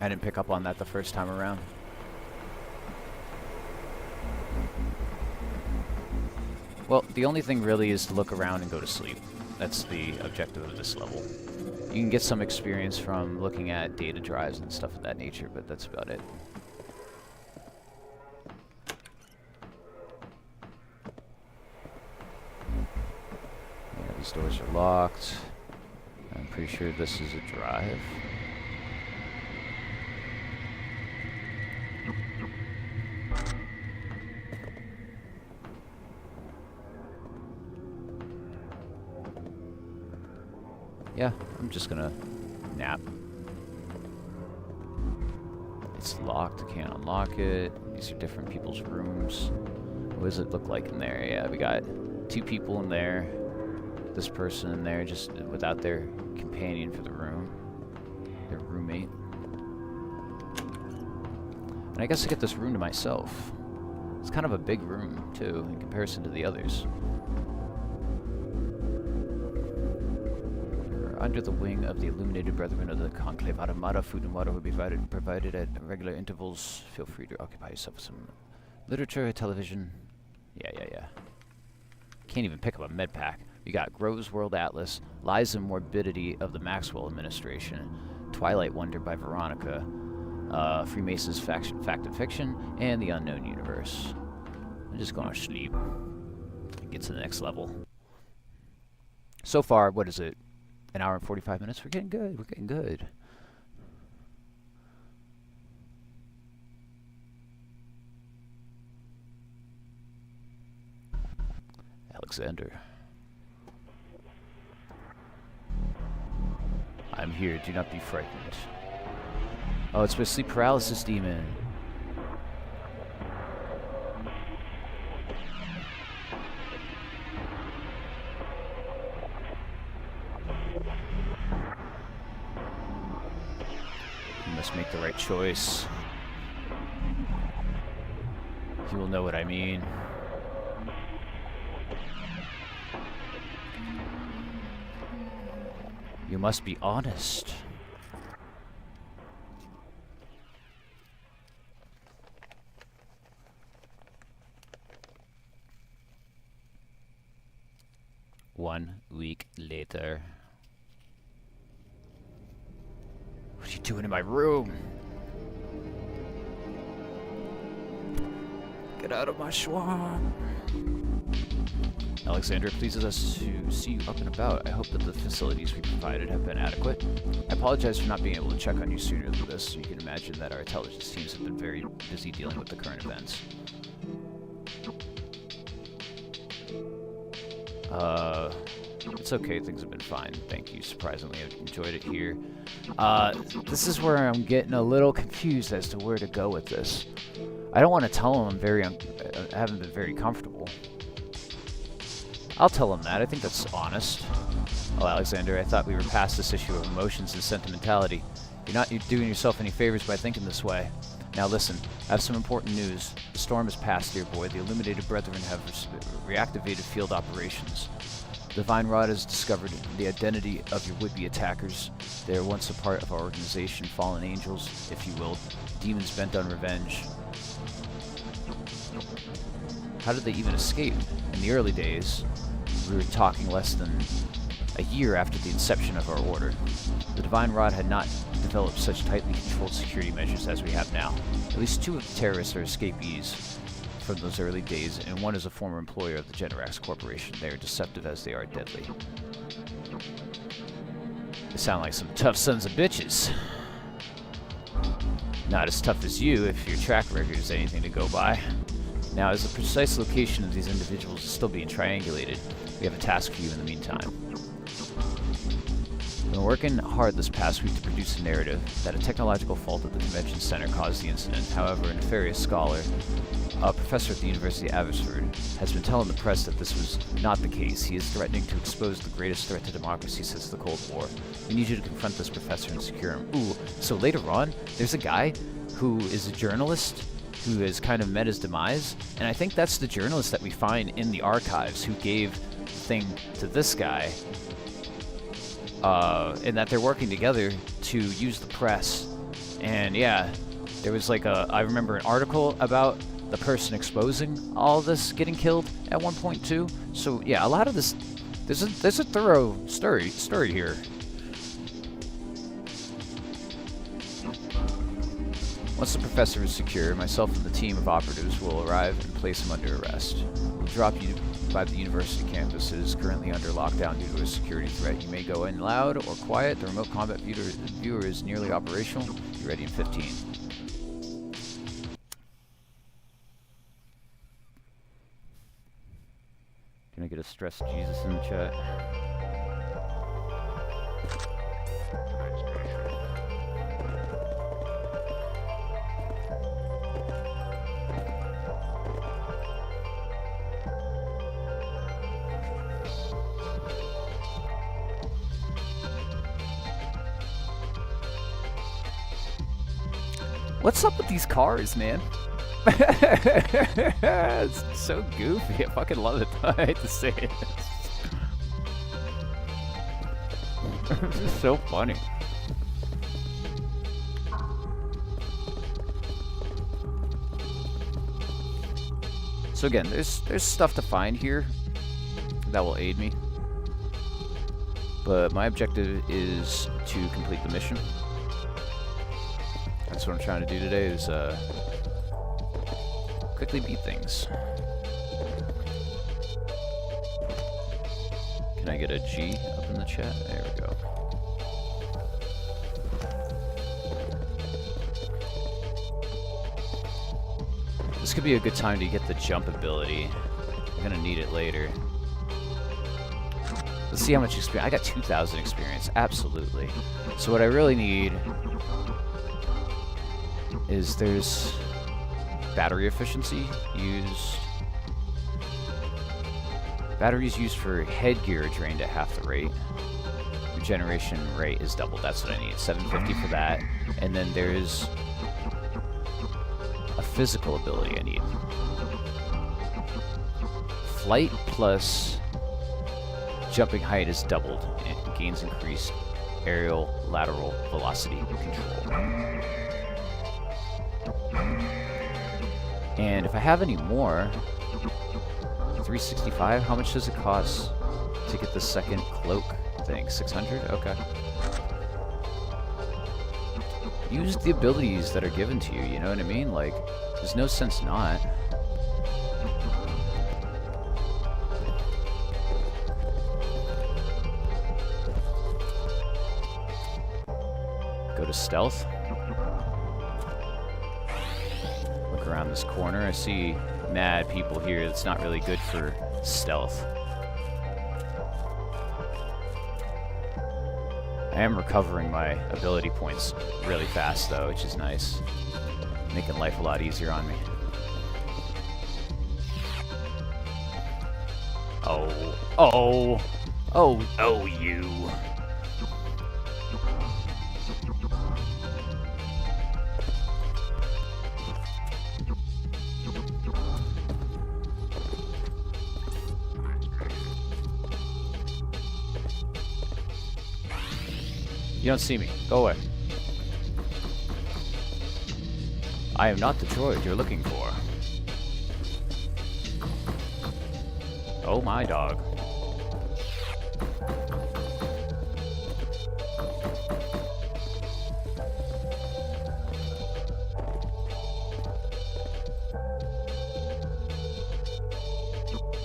I didn't pick up on that the first time around. Well, the only thing really is to look around and go to sleep. That's the objective of this level. You can get some experience from looking at data drives and stuff of that nature, but that's about it. Yeah, these doors are locked. I'm pretty sure this is a drive. Yeah, I'm just gonna nap. It's locked, I can't unlock it. These are different people's rooms. What does it look like in there? Yeah, we got 2 people in there. This person in there, just without their companion for the room. Their roommate. And I guess I get this room to myself. It's kind of a big room, too, in comparison to the others. Under the wing of the illuminated brethren of the conclave Armada, food and water will be provided at regular intervals. Feel free to occupy yourself with some literature, television. Yeah. Can't even pick up a med pack. We got Grove's World Atlas, Lies and Morbidity of the Maxwell Administration, Twilight Wonder by Veronica, Freemasons Fact and Fiction, and The Unknown Universe. I'm just going to sleep and get to the next level. So far, what is it? An hour and 45 minutes. We're getting good. We're getting good. Alexander. I'm here. Do not be frightened. Oh, it's my sleep paralysis demon. Make the right choice. You will know what I mean. You must be honest. One week later. What are you doing in my room? Get out of my swamp. Alexander, it pleases us to see you up and about. I hope that the facilities we provided have been adequate. I apologize for not being able to check on you sooner than this. You can imagine that our intelligence teams have been very busy dealing with the current events. It's okay, things have been fine. Thank you. Surprisingly, I've enjoyed it here. This is where I'm getting a little confused as to where to go with this. I don't want to tell him I haven't been very comfortable. I'll tell him that. I think that's honest. Oh, Alexander, I thought we were past this issue of emotions and sentimentality. You're doing yourself any favors by thinking this way. Now listen, I have some important news. The storm has passed, dear boy. The Illuminated Brethren have reactivated field operations. The Divine Rod has discovered the identity of your would-be attackers. They are once a part of our organization, fallen angels, if you will, demons bent on revenge. How did they even escape? In the early days, we were talking less than a year after the inception of our order. The Divine Rod had not developed such tightly controlled security measures as we have now. At least 2 of the terrorists are escapees from those early days, and 1 is a former employer of the Generax Corporation. They are deceptive as they are deadly. They sound like some tough sons of bitches. Not as tough as you, if your track record is anything to go by. Now, as the precise location of these individuals is still being triangulated, we have a task for you in the meantime. We've been working hard this past week to produce a narrative that a technological fault at the convention center caused the incident. However, a nefarious scholar, a professor at the University of Abbotsford, has been telling the press that this was not the case. He is threatening to expose the greatest threat to democracy since the Cold War. We need you to confront this professor and secure him. Ooh, so later on, there's a guy who is a journalist who has kind of met his demise, and I think that's the journalist that we find in the archives who gave the thing to this guy, and that they're working together to use the press. And yeah, there was like I remember an article about the person exposing all this getting killed at one point too. So yeah, a lot of this, there's a thorough story here. Once the professor is secure, myself and the team of operatives will arrive and place him under arrest. We'll drop you by the university campus. It is currently under lockdown due to a security threat. You may go in loud or quiet. The remote combat viewer is nearly operational. Be ready in 15. Can I get a stressed Jesus in the chat? What's up with these cars, man? It's so goofy. I fucking love it. I hate to say it. This is so funny. So again, there's stuff to find here that will aid me, but my objective is to complete the mission. That's what I'm trying to do today, is quickly beat things. Can I get a G up in the chat? There we go. This could be a good time to get the jump ability. I'm gonna need it later. Let's see how much experience. I got 2,000 experience, absolutely. So what I really need is there's battery efficiency used. Batteries used for headgear are drained at half the rate. Regeneration rate is doubled. That's what I need. 750 for that. And then there's a physical ability I need. Flight plus jumping height is doubled. It gains increased aerial lateral velocity control. And if I have any more, 365, how much does it cost to get the second cloak thing? 600? Okay. Use the abilities that are given to you, you know what I mean? Like, there's no sense not. Go to stealth. Look around this corner. I see mad people here. It's not really good for stealth. I am recovering my ability points really fast though, which is nice. Making life a lot easier on me. Oh, you. You don't see me. Go away. I am not the droid you're looking for. Oh my dog.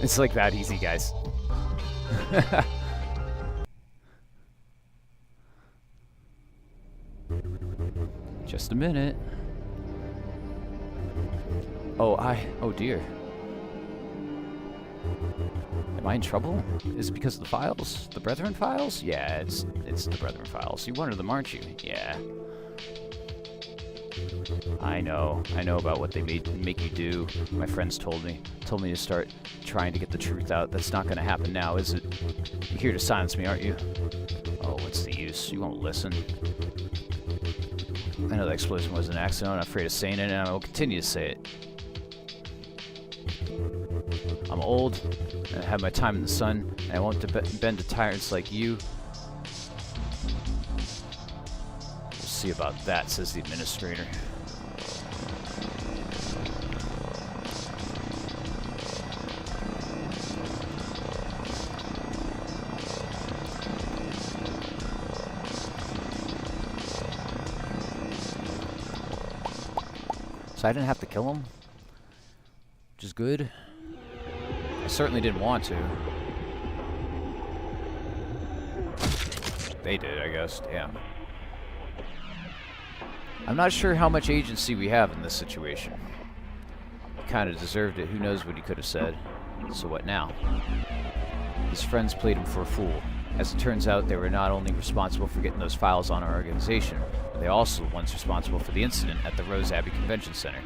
It's like that easy, guys. Just a minute. Oh dear. Am I in trouble? Is it because of the files? The Brethren files? Yeah, it's the Brethren files. You one of them, aren't you? Yeah. I know about what they make you do. My friends told me to start trying to get the truth out. That's not gonna happen now, is it? You're here to silence me, aren't you? Oh, what's the use? You won't listen. I know the explosion was an accident. I'm afraid of saying it, and I will continue to say it. I'm old, and I have my time in the sun, and I won't bend to tyrants like you. We'll see about that, says the administrator. So I didn't have to kill him, which is good. I certainly didn't want to. They did, I guess. Damn. I'm not sure how much agency we have in this situation. He kind of deserved it. Who knows what he could have said. So what now? His friends played him for a fool. As it turns out, they were not only responsible for getting those files on our organization, but they also the ones responsible for the incident at the RogueHeavy Convention Center.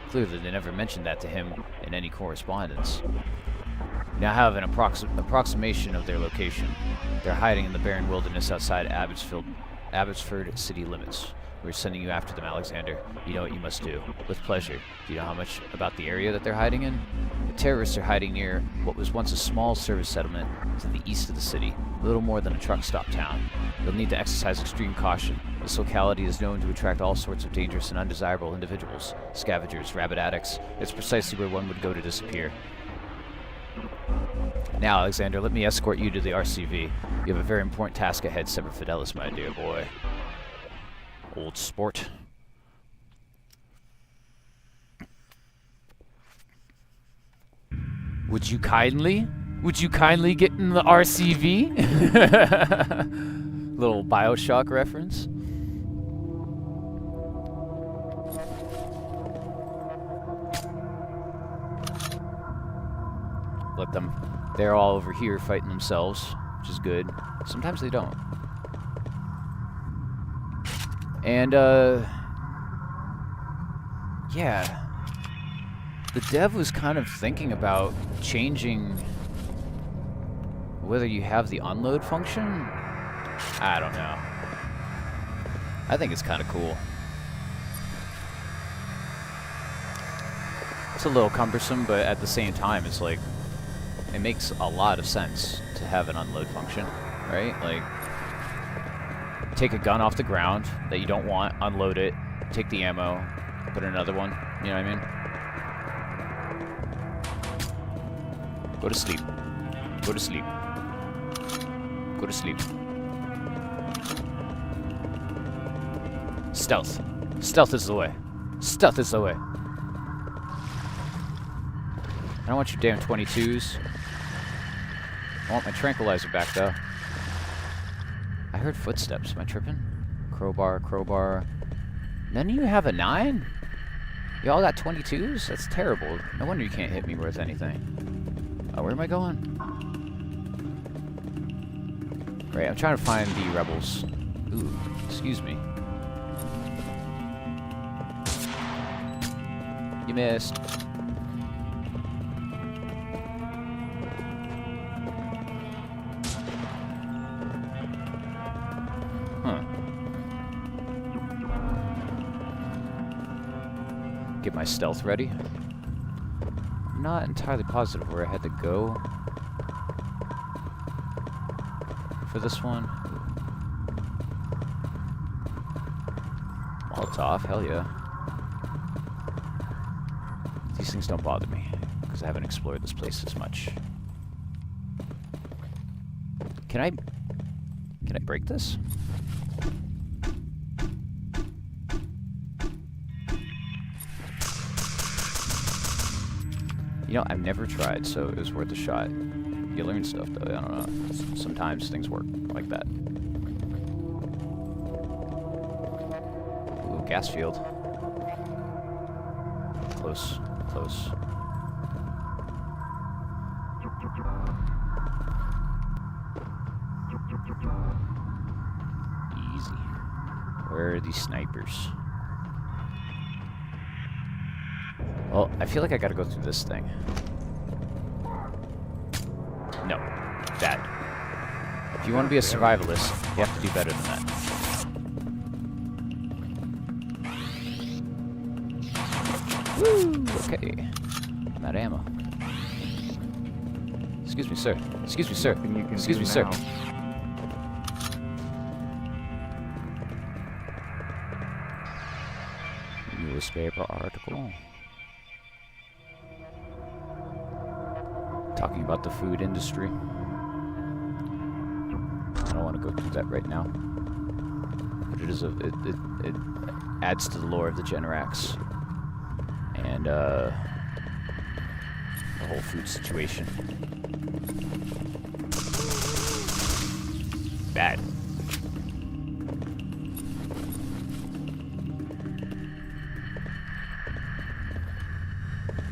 Clearly, they never mentioned that to him in any correspondence. We now have an approximation of their location. They're hiding in the barren wilderness outside Abbotsford city limits. We're sending you after them, Alexander. You know what you must do. With pleasure. Do you know how much about the area that they're hiding in? The terrorists are hiding near what was once a small service settlement to the east of the city, little more than a truck stop town. You'll need to exercise extreme caution. This locality is known to attract all sorts of dangerous and undesirable individuals. Scavengers, rabbit addicts. It's precisely where one would go to disappear. Now, Alexander, let me escort you to the RCV. You have a very important task ahead, Semper Fidelis, my dear boy. Old sport. Would you kindly get in the RCV? Little BioShock reference. Let them. They're all over here fighting themselves, which is good. Sometimes they don't. And, yeah. The dev was kind of thinking about changing whether you have the unload function. I don't know. I think it's kind of cool. It's a little cumbersome, but at the same time, it's like, it makes a lot of sense to have an unload function, right? Like, take a gun off the ground that you don't want, unload it, take the ammo, put another one, you know what I mean? Go to sleep. Go to sleep. Go to sleep. Stealth. Stealth is the way. Stealth is the way. I don't want your damn 22s. I want my tranquilizer back, though. I heard footsteps. Am I tripping? Crowbar, crowbar. None of you have a 9? You all got 22s? That's terrible. No wonder you can't hit me with anything. Oh, where am I going? Great, I'm trying to find the rebels. Ooh, excuse me. You missed. Get my stealth ready. I'm not entirely positive where I had to go for this one. Molotov, hell yeah. These things don't bother me, because I haven't explored this place as much. Can I break this? You know, I've never tried, so it was worth a shot. You learn stuff, though. I don't know. Sometimes things work like that. Ooh, gas field. Close. Close. Where are these snipers? Well, I feel like I gotta go through this thing. No. Bad. If you want to be a survivalist, you have to do better than that. Woo! Okay. I'm out of ammo. Excuse me, sir. Excuse me, sir. Excuse me, sir. Newspaper article. Talking about the food industry. I don't want to go through that right now. But it is it adds to the lore of the Generacs. And the whole food situation. Bad.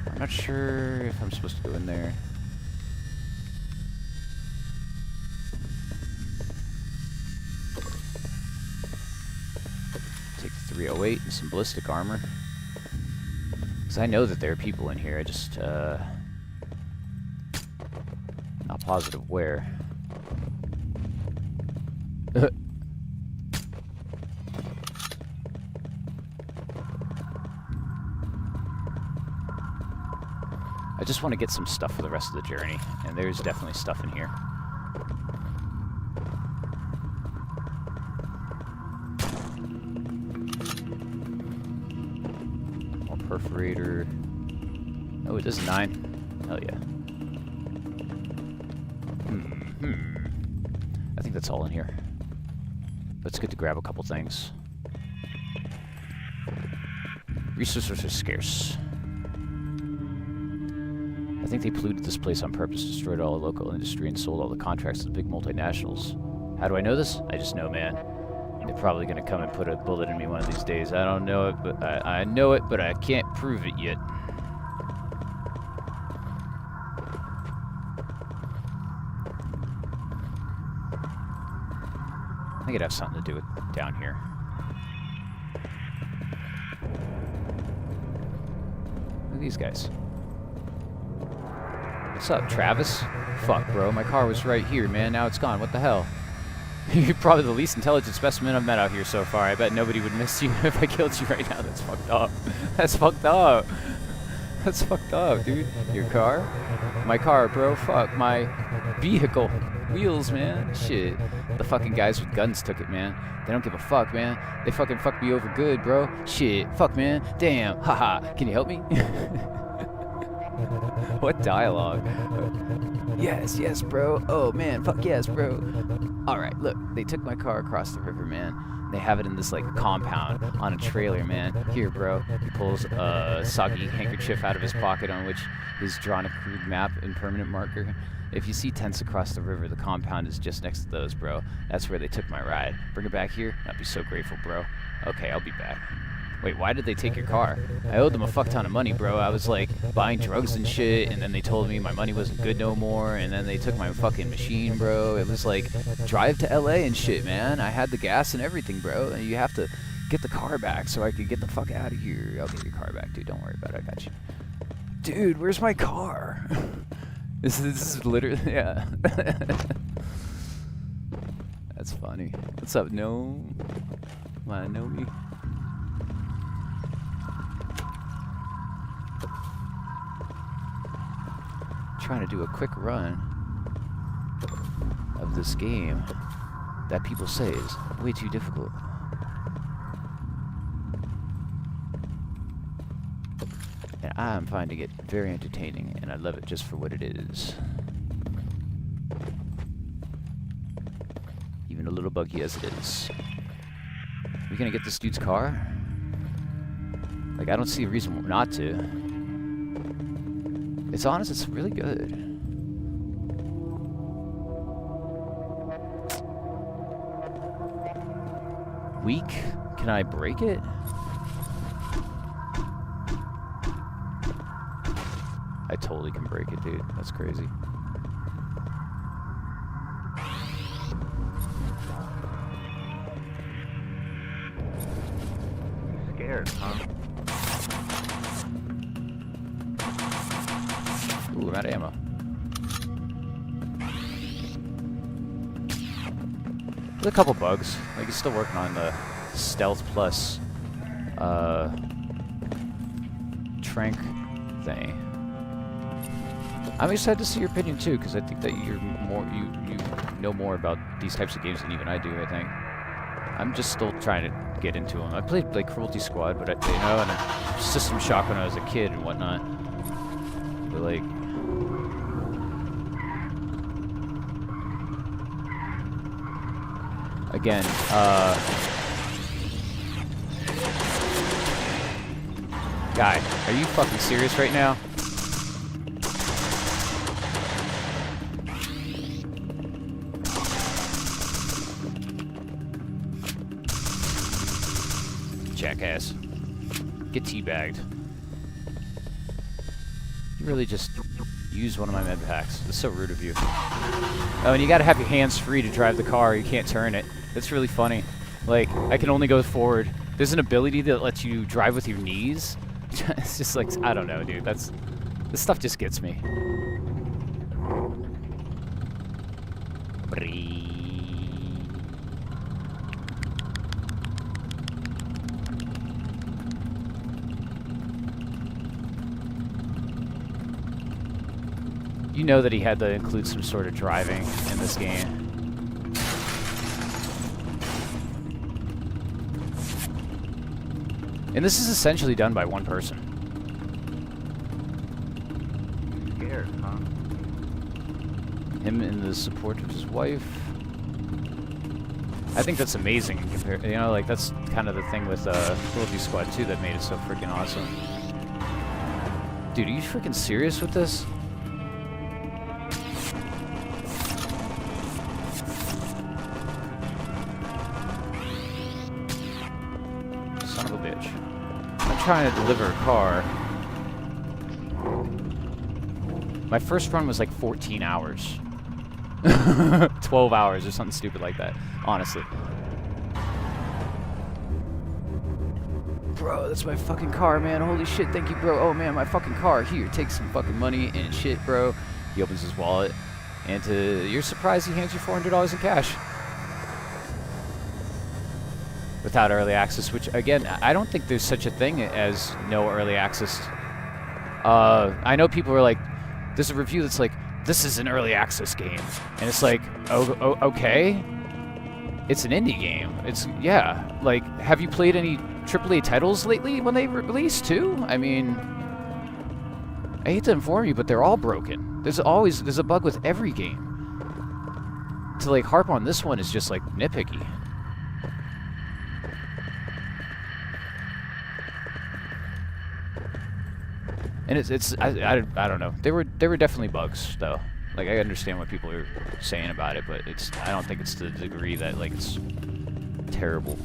I'm not sure if I'm supposed to go in there. Take the 308 and some ballistic armor. Because I know that there are people in here, I just, not positive where. I just want to get some stuff for the rest of the journey, and there's definitely stuff in here. More perforator. Oh, it does 9. Hell yeah. I think that's all in here. But it's good to grab a couple things. Resources are scarce. I think they polluted this place on purpose, destroyed all the local industry, and sold all the contracts to the big multinationals. How do I know this? I just know, man. They're probably going to come and put a bullet in me one of these days. I don't know it, but I know it, but I can't prove it yet. I think it'd have something to do with down here. Look at these guys. What's up, Travis? Fuck, bro. My car was right here, man. Now it's gone. What the hell? You're probably the least intelligent specimen I've met out here so far. I bet nobody would miss you if I killed you right now. That's fucked up. That's fucked up. That's fucked up, dude. Your car? My car, bro. Fuck. My vehicle. Wheels, man. Shit. The fucking guys with guns took it, man. They don't give a fuck, man. They fucking fucked me over good, bro. Shit. Fuck, man. Damn. Haha. Can you help me? What dialogue? Yes, yes, bro. Oh, man. Fuck yes, bro. Alright, look. They took my car across the river, man. They have it in this, like, compound on a trailer, man. Here, bro. He pulls a soggy handkerchief out of his pocket on which he's drawn a crude map and permanent marker. If you see tents across the river, the compound is just next to those, bro. That's where they took my ride. Bring it back here? I'd be so grateful, bro. Okay, I'll be back. Wait, why did they take your car? I owed them a fuck ton of money, bro. I was, like, buying drugs and shit, and then they told me my money wasn't good no more, and then they took my fucking machine, bro. It was, like, drive to LA and shit, man. I had the gas and everything, bro. And you have to get the car back so I could get the fuck out of here. I'll get your car back, dude. Don't worry about it. I got you. Dude, where's my car? This is literally, yeah. That's funny. What's up, no? Wanna know me? Trying to do a quick run of this game that people say is way too difficult. And I'm finding it very entertaining, and I love it just for what it is. Even a little buggy as it is. We gonna get this dude's car? Like, I don't see a reason not to. It's honest, it's really good. Weak? Can I break it? I totally can break it, dude. That's crazy. Scared, huh? Ooh, I'm out of ammo. There's a couple bugs. Like, he's still working on the stealth plus trank thing. I'm excited to see your opinion too, because I think that you know more about these types of games than even I do. I think I'm just still trying to get into them. I played like Cruelty Squad, but you know, and System Shock when I was a kid and whatnot. But like, again, guy, are you fucking serious right now? Jackass. Get teabagged. You really just used one of my med packs. That's so rude of you. Oh, and you gotta have your hands free to drive the car. You can't turn it. That's really funny. Like, I can only go forward. There's an ability that lets you drive with your knees. It's just like, I don't know, dude. This stuff just gets me. You know that he had to include some sort of driving in this game. And this is essentially done by one person. Scared, huh? Him and the support of his wife. I think that's amazing. You know, like, that's kind of the thing with Cruelty Squad 2 that made it so freaking awesome. Dude, are you freaking serious with this? Son of a bitch. I'm trying to deliver a car. My first run was like 14 hours. 12 hours or something stupid like that, honestly. Bro, that's my fucking car, man. Holy shit, thank you, bro. Oh, man, my fucking car. Here, take some fucking money and shit, bro. He opens his wallet, and to your surprise, he hands you $400 in cash. Without early access, which, again, I don't think there's such a thing as no early access. I know people are like, there's a review that's like, this is an early access game. And it's like, oh, okay. It's an indie game. It's, yeah. Like, have you played any AAA titles lately when they released too? I mean, I hate to inform you, but they're all broken. There's a bug with every game. To, like, harp on this one is just, like, nitpicky. And I don't know. There were definitely bugs though. Like, I understand what people are saying about it, but I don't think it's to the degree that, like, it's terrible.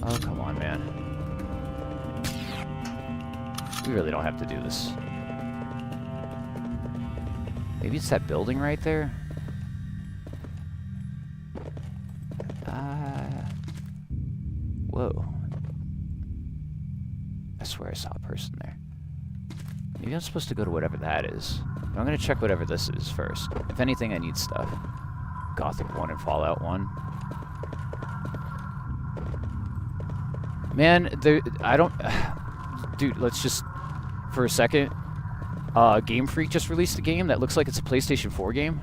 Oh, come on, man. We really don't have to do this. Maybe it's that building right there? Whoa. I swear I saw a person there. Maybe I'm supposed to go to whatever that is. I'm gonna check whatever this is first. If anything, I need stuff. Gothic 1 and Fallout 1. Man, I don't... Dude, let's just... For a second. Game Freak just released a game that looks like it's a PlayStation 4 game.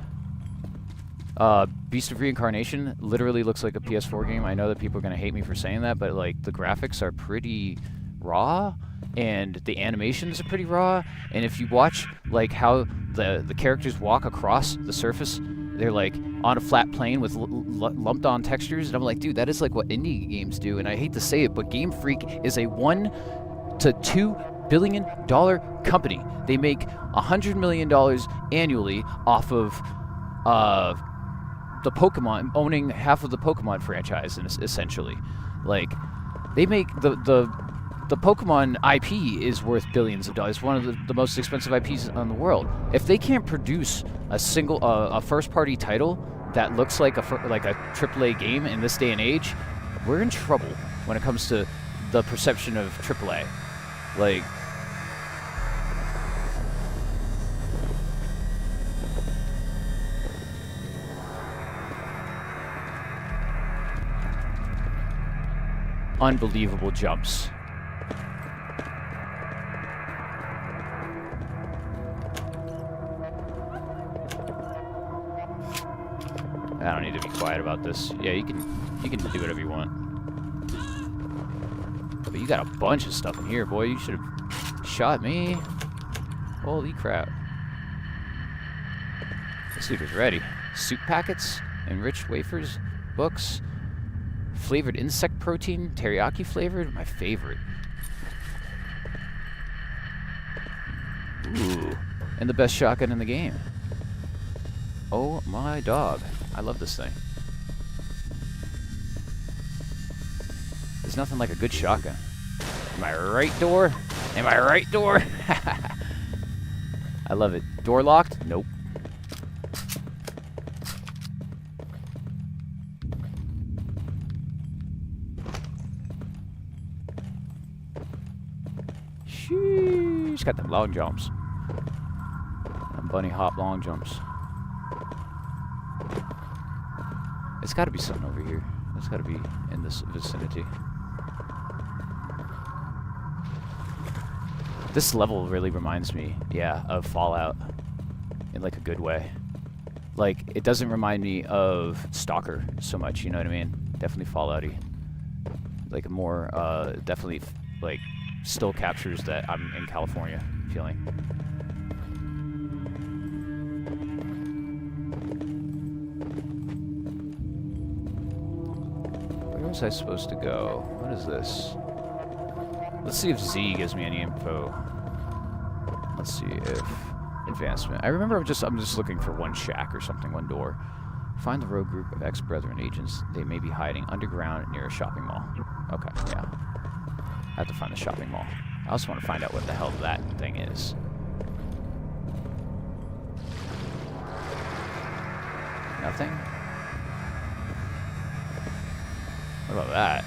Beast of Reincarnation literally looks like a PS4 game. I know that people are going to hate me for saying that, but, like, the graphics are pretty raw, and the animations are pretty raw, and if you watch, like, how the characters walk across the surface, they're, like, on a flat plane with lumped on textures, and I'm like, dude, that is, like, what indie games do, and I hate to say it, but Game Freak is a $1 to $2 billion company. They make $100 million annually off of, the Pokemon, owning half of the Pokemon franchise, essentially. Like, they make the Pokemon IP is worth billions of dollars, one of the most expensive IPs in the world. If they can't produce a single, a first-party title that looks like a AAA game in this day and age, we're in trouble when it comes to the perception of AAA. Like, unbelievable jumps. I don't need to be quiet about this. Yeah, you can do whatever you want. But you got a bunch of stuff in here, boy. You should have shot me. Holy crap. This dude is ready. Soup packets, enriched wafers, books, flavored insect protein, teriyaki flavored, my favorite. Ooh, and the best shotgun in the game. Oh my dog. I love this thing. There's nothing like a good shotgun. Am I right, door? Am I right, door? I love it. Door locked? Nope. Sheesh. Got them long jumps. Them bunny hop long jumps. It's got to be something over here. It's got to be in this vicinity. This level really reminds me, yeah, of Fallout in like a good way. Like, it doesn't remind me of Stalker so much, you know what I mean? Definitely Fallout-y. Like a more, definitely, like, still captures that I'm in California feeling. Where was I supposed to go? What is this? Let's see if Z gives me any info. Let's see if advancement. I remember I'm just looking for one shack or something, one door. Find the rogue group of ex-brethren agents. They may be hiding underground near a shopping mall. Okay, yeah. I have to find the shopping mall. I also want to find out what the hell that thing is. Nothing? What about that?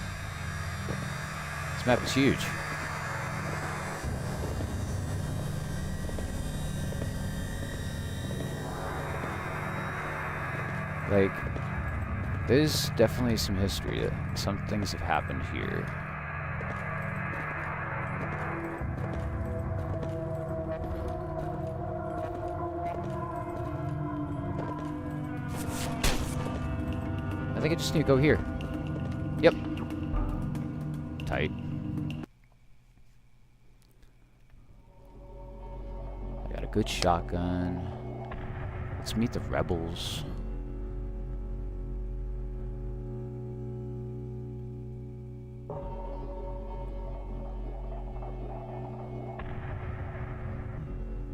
This map is huge. Like, there's definitely some history. Some things have happened here. I think I just need to go here. Yep. Tight. I got a good shotgun. Let's meet the rebels.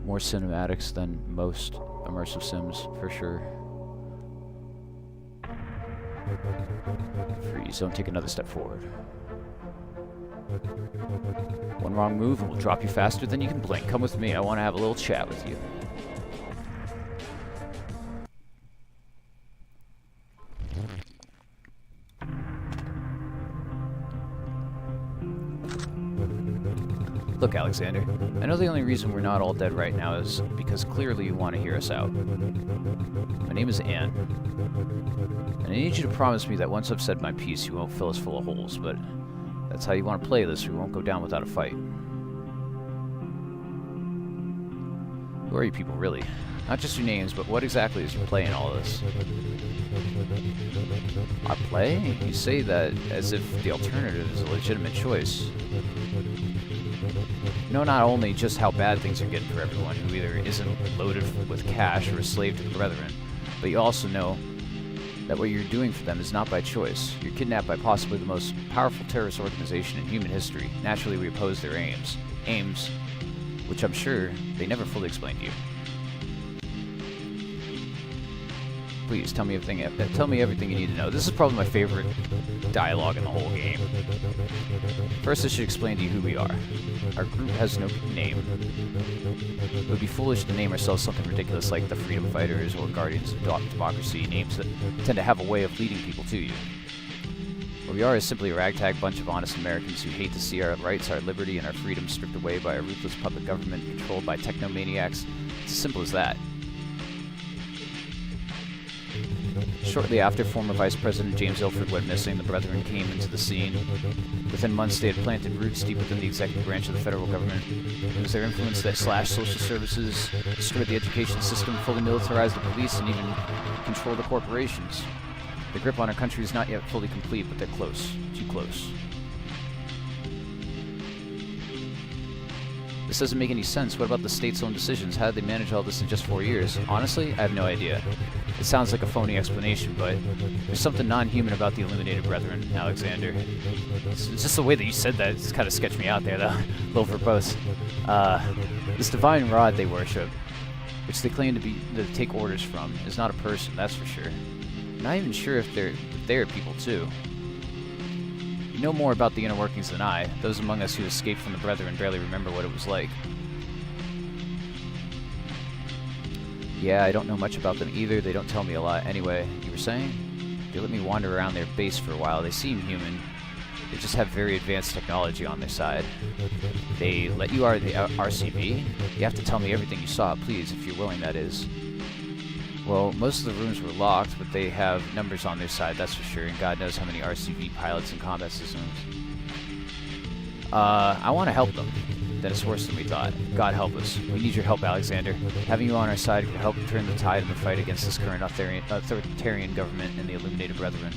More cinematics than most immersive sims, for sure. Freeze, don't take another step forward. One wrong move and we'll drop you faster than you can blink. Come with me, I want to have a little chat with you. Look, Alexander, I know the only reason we're not all dead right now is because clearly you want to hear us out. My name is Anne, and I need you to promise me that once I've said my piece, you won't fill us full of holes, but that's how you want to play this, or we won't go down without a fight. Who are you people, really? Not just your names, but what exactly is your play in all of this? Our play? You say that as if the alternative is a legitimate choice. You know not only just how bad things are getting for everyone who either isn't loaded with cash or a slave to the brethren, but you also know that what you're doing for them is not by choice. You're kidnapped by possibly the most powerful terrorist organization in human history. Naturally, we oppose their aims. Aims, which I'm sure they never fully explained to you. Please tell me everything. Tell me everything you need to know. This is probably my favorite dialogue in the whole game. First, I should explain to you who we are. Our group has no name. It would be foolish to name ourselves something ridiculous like the Freedom Fighters or Guardians of Democracy, names that tend to have a way of leading people to you. What we are is simply a ragtag bunch of honest Americans who hate to see our rights, our liberty, and our freedom stripped away by a ruthless puppet government controlled by technomaniacs. It's as simple as that. Shortly after former Vice President James Ilford went missing, the Brethren came into the scene. Within months, they had planted roots deep within the executive branch of the federal government. It was their influence that slashed social services, destroyed the education system, fully militarized the police, and even controlled the corporations. The grip on our country is not yet fully complete, but they're close. Too close. This doesn't make any sense. What about the state's own decisions? How did they manage all this in just 4 years? Honestly, I have no idea. It sounds like a phony explanation, but there's something non-human about the Illuminated Brethren, Alexander. It's just the way that you said that. It's kind of sketched me out there, though. A little verbose. This divine rod they worship, which they claim to take orders from, is not a person, that's for sure. I'm not even sure if they're people, too. You know more about the inner workings than I. Those among us who escaped from the Brethren barely remember what it was like. Yeah, I don't know much about them either. They don't tell me a lot. Anyway, you were saying? They let me wander around their base for a while. They seem human. They just have very advanced technology on their side. They let you the RCB? You have to tell me everything you saw, please, if you're willing, that is. Well, most of the rooms were locked, but they have numbers on their side, that's for sure, and God knows how many RCV pilots and combat systems. I want to help them. Then it's worse than we thought. God help us. We need your help, Alexander. Having you on our side could help turn the tide in the fight against this current authoritarian government and the Illuminated Brethren.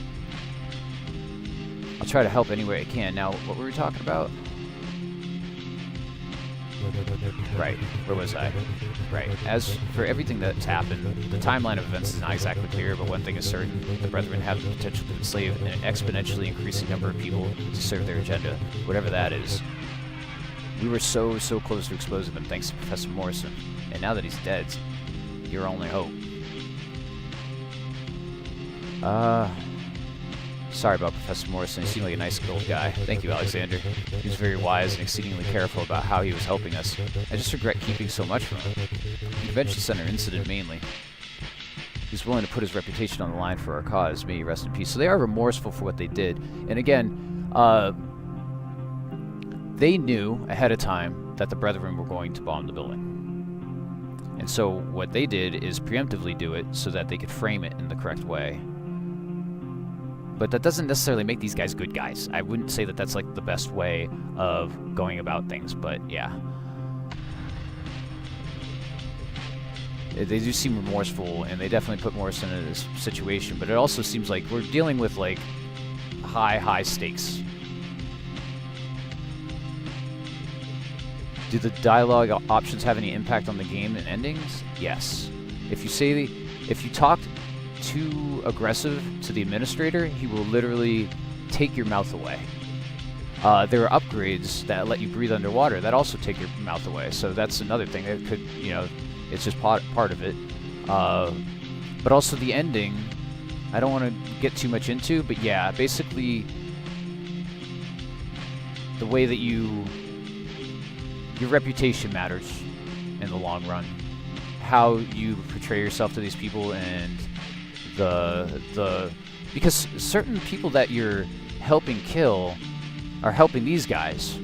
I'll try to help any way I can. Now, what were we talking about? Right. Where was I? Right. As for everything that's happened, the timeline of events is not exactly clear, but one thing is certain. The Brethren have the potential to enslave an exponentially increasing number of people to serve their agenda, whatever that is. We were so close to exposing them thanks to Professor Morrison, and now that he's dead, it's your only hope. Sorry about Professor Morrison. He seemed like a nice old guy. Thank you, Alexander. He was very wise and exceedingly careful about how he was helping us. I just regret keeping so much from him. The convention center incident mainly. He was willing to put his reputation on the line for our cause. May he rest in peace. So they are remorseful for what they did. And again, they knew ahead of time that the Brethren were going to bomb the building. And so what they did is preemptively do it so that they could frame it in the correct way. But that doesn't necessarily make these guys good guys. I wouldn't say that that's like the best way of going about things, but yeah. They do seem remorseful, and they definitely put Morrison in this situation, but it also seems like we're dealing with like high stakes. Do the dialogue options have any impact on the game and endings? Yes. If you talk too aggressive to the administrator, he will literally take your mouth away. There are upgrades that let you breathe underwater that also take your mouth away, so that's another thing that could, it's just part of it. But also the ending, I don't want to get too much into, but yeah, basically the way that your reputation matters in the long run. How you portray yourself to these people, and because certain people that you're helping kill are helping these guys,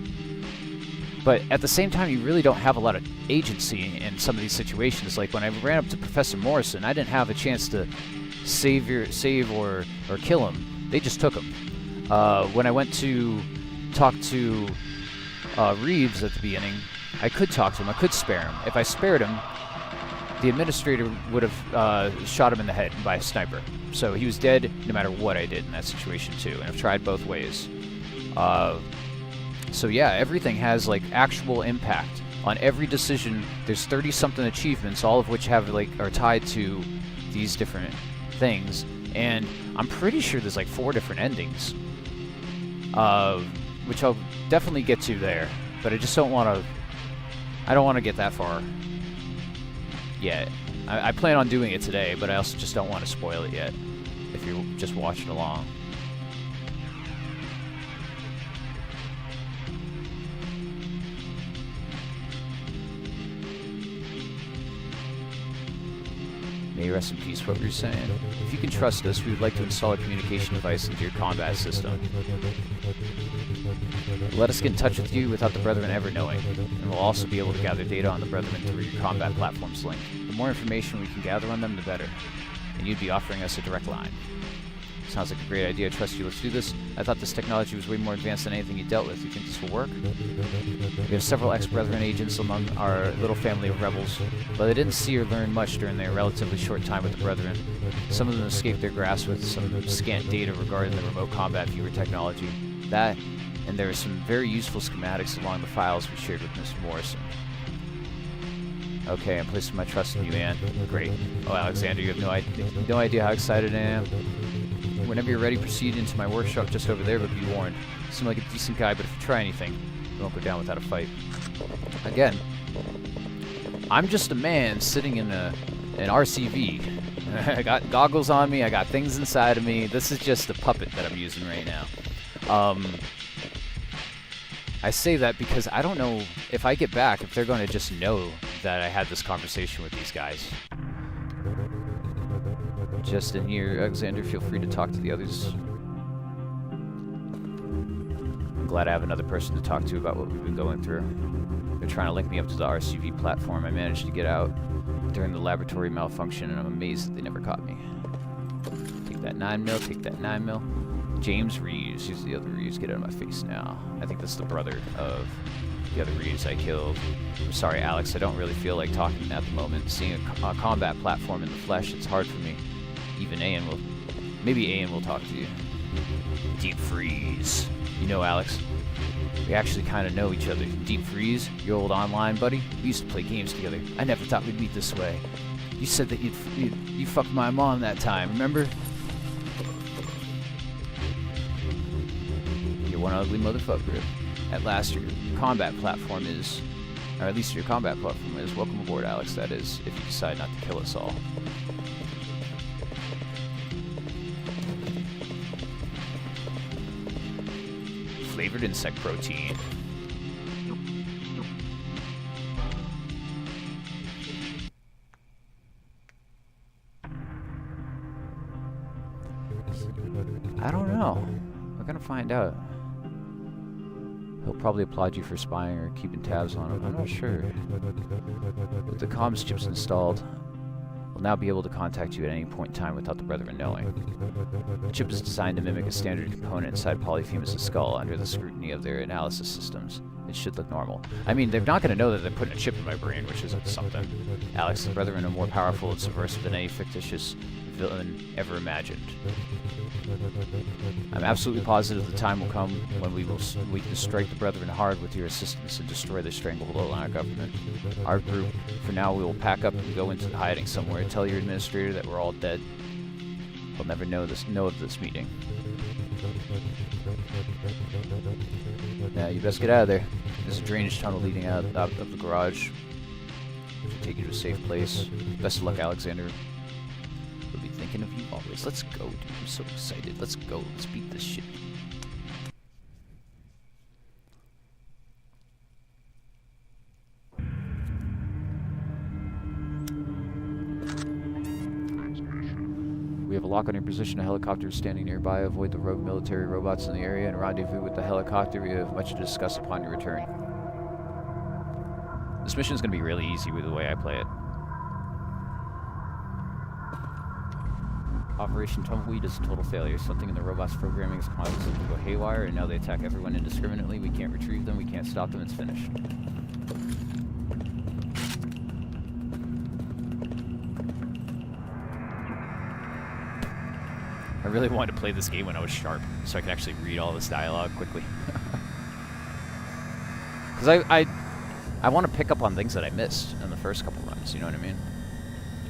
but at the same time you really don't have a lot of agency in some of these situations. Like when I ran up to Professor Morrison, I didn't have a chance to save or kill him. They just took him. When I went to talk to Reeves at the beginning, I could talk to him, I could spare him. If I spared him, the administrator would have shot him in the head by a sniper. So he was dead no matter what I did in that situation too, and I've tried both ways. So yeah, everything has like actual impact on every decision. There's 30-something achievements, all of which are tied to these different things, and I'm pretty sure there's like 4 different endings, which I'll definitely get to there. But I just don't want to. I don't want to get that far yet. I plan on doing it today, but I also just don't want to spoil it yet, if you're just watching along. May you rest in peace. What were you saying? If you can trust us, we would like to install a communication device into your combat system. Let us get in touch with you without the Brethren ever knowing, and we'll also be able to gather data on the Brethren through your combat platform's link. The more information we can gather on them, the better. And you'd be offering us a direct line. Sounds like a great idea. I trust you. Let's do this. I thought this technology was way more advanced than anything you dealt with. You think this will work? We have several ex-Brethren agents among our little family of rebels, but they didn't see or learn much during their relatively short time with the Brethren. Some of them escaped their grasp with some scant data regarding the remote combat viewer technology. That, and there are some very useful schematics along the files we shared with Mr. Morrison. Okay, I'm placing my trust in you, Anne. Great. Oh, Alexander, you have no idea how excited I am. Whenever you're ready, proceed into my workshop just over there, but be warned. You seem like a decent guy, but if you try anything, you won't go down without a fight. Again, I'm just a man sitting in an RCV. I got goggles on me, I got things inside of me. This is just the puppet that I'm using right now. I say that because I don't know if I get back, if they're going to just know that I had this conversation with these guys. Just in here, Alexander, feel free to talk to the others. I'm glad I have another person to talk to about what we've been going through. They're trying to link me up to the RCV platform. I managed to get out during the laboratory malfunction, and I'm amazed that they never caught me. Take that 9mm, take that 9mm. James Reeves, who's the other Reeves? Get out of my face now. I think that's the brother of the other Reeves I killed. I'm sorry, Alex, I don't really feel like talking at the moment. Seeing a combat platform in the flesh, it's hard for me. Even Ian will... Maybe Ian will talk to you. Deep Freeze. You know, Alex, we actually kind of know each other. Deep Freeze, your old online buddy, we used to play games together. I never thought we'd meet this way. You said that you fucked my mom that time, remember? You're one ugly motherfucker. At last, your combat platform is... Or at least your combat platform is. Welcome aboard, Alex, that is, if you decide not to kill us all. Flavored insect protein. I don't know. We're gonna find out. He'll probably applaud you for spying or keeping tabs on him. I'm not sure. With the comms chips installed, we'll now be able to contact you at any point in time without the Brethren knowing. The chip is designed to mimic a standard component inside Polyphemus' skull under the scrutiny of their analysis systems. It should look normal. I mean, they're not going to know that they're putting a chip in my brain, which is something. Alex, the Brethren are more powerful and subversive than any fictitious villain ever imagined. I'm absolutely positive the time will come when we can strike the Brethren hard with your assistance and destroy their stranglehold on our government. Our group, for now, we will pack up and go into hiding somewhere. Tell your administrator that we're all dead. He'll never know of this meeting. Now, you best get out of there. There's a drainage tunnel leading out of the garage. Should take you to a safe place. Best of luck, Alexander. We'll be thinking of you always. Let's go, dude. I'm so excited. Let's go. Let's beat this shit. We have a lock on your position. A helicopter is standing nearby. Avoid the rogue military robots in the area and rendezvous with the helicopter. We have much to discuss upon your return. This mission is going to be really easy with the way I play it. Operation Tumbleweed is a total failure. Something in the robot's programming has caused them to go haywire, and now they attack everyone indiscriminately. We can't retrieve them. We can't stop them. It's finished. I really wanted to play this game when I was sharp, so I could actually read all this dialogue quickly. Because I want to pick up on things that I missed in the first couple runs, you know what I mean?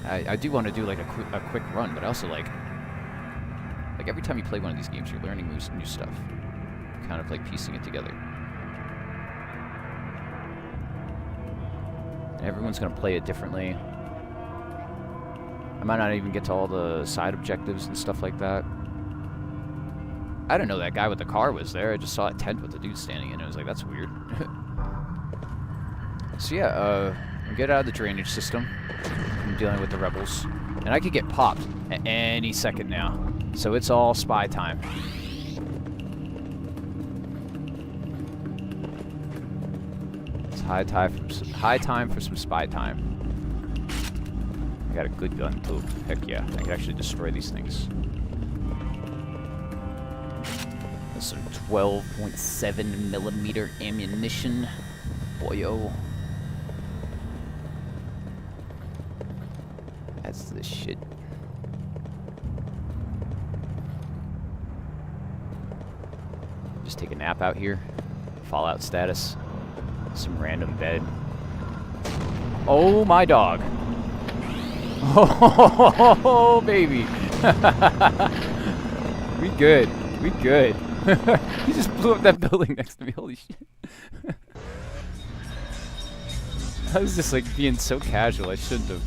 I do want to do like a quick run, but also like every time you play one of these games, you're learning new stuff, kind of like piecing it together. And everyone's gonna play it differently. might not even get to all the side objectives and stuff like that. I didn't know that guy with the car was there. I just saw a tent with the dude standing in it. I was like, that's weird. So yeah, get out of the drainage system. I'm dealing with the rebels. And I could get popped at any second now. So it's all spy time. It's high time for some spy time. I got a good gun too. Heck yeah, I can actually destroy these things. That's some 12.7mm ammunition. Boyo. That's the shit. Just take a nap out here. Fallout status. Some random bed. Oh, my dog. Oh, baby. We good. We good. He just blew up that building next to me. Holy shit. I was just like being so casual. I shouldn't have.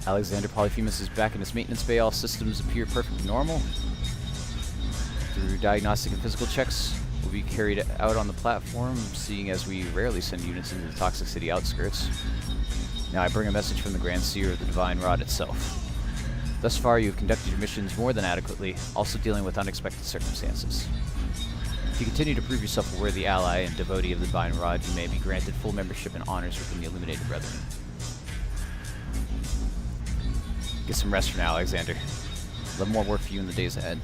Alexander Polyphemus is back in his maintenance bay. All systems appear perfectly normal. Through diagnostic and physical checks will be carried out on the platform, seeing as we rarely send units into the toxic city outskirts. Now I bring a message from the Grand Seer of the Divine Rod itself. Thus far, you have conducted your missions more than adequately, also dealing with unexpected circumstances. If you continue to prove yourself a worthy ally and devotee of the Divine Rod, you may be granted full membership and honors within the Illuminated Brethren. Get some rest for now, Alexander. A little more work for you in the days ahead.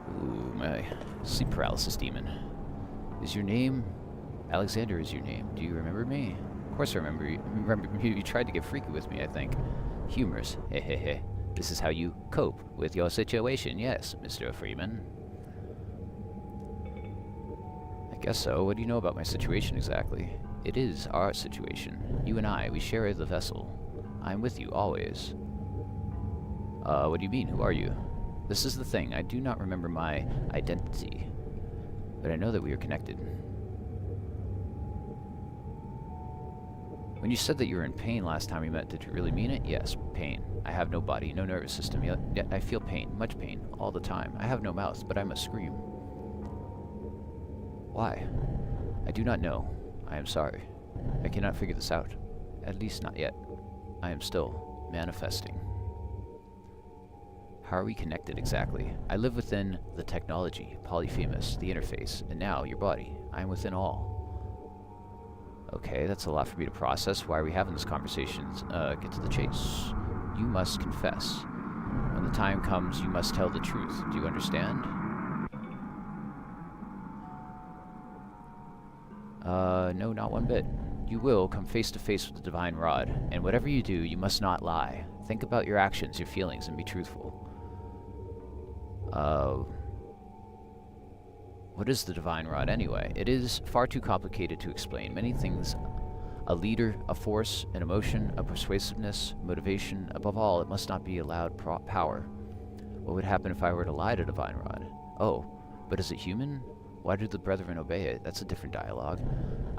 Ooh, my sleep paralysis demon. Is your name? Alexander is your name. Do you remember me? Of course I remember you. You tried to get freaky with me, I think. Humorous. Hehehe. This is how you cope with your situation, yes, Mr. Freeman. I guess so. What do you know about my situation exactly? It is our situation. You and I, we share the vessel. I'm with you always. What do you mean? Who are you? This is the thing. I do not remember my identity, but I know that we are connected. When you said that you were in pain last time we met, did you really mean it? Yes, pain. I have no body, no nervous system, yet I feel pain, much pain, all the time. I have no mouth, but I must scream. Why? I do not know. I am sorry. I cannot figure this out. At least not yet. I am still manifesting. How are we connected exactly? I live within the technology, Polyphemus, the interface, and now your body. I am within all. Okay, that's a lot for me to process. Why are we having this conversation? Get to the chase. You must confess. When the time comes, you must tell the truth. Do you understand? No, not one bit. You will come face to face with the Divine Rod, and whatever you do, you must not lie. Think about your actions, your feelings, and be truthful. What is the Divine Rod anyway? It is far too complicated to explain. Many things. A leader, a force, an emotion, a persuasiveness, motivation. Above all, it must not be allowed power. What would happen if I were to lie to Divine Rod? Oh, but is it human? Why do the Brethren obey it? That's a different dialogue.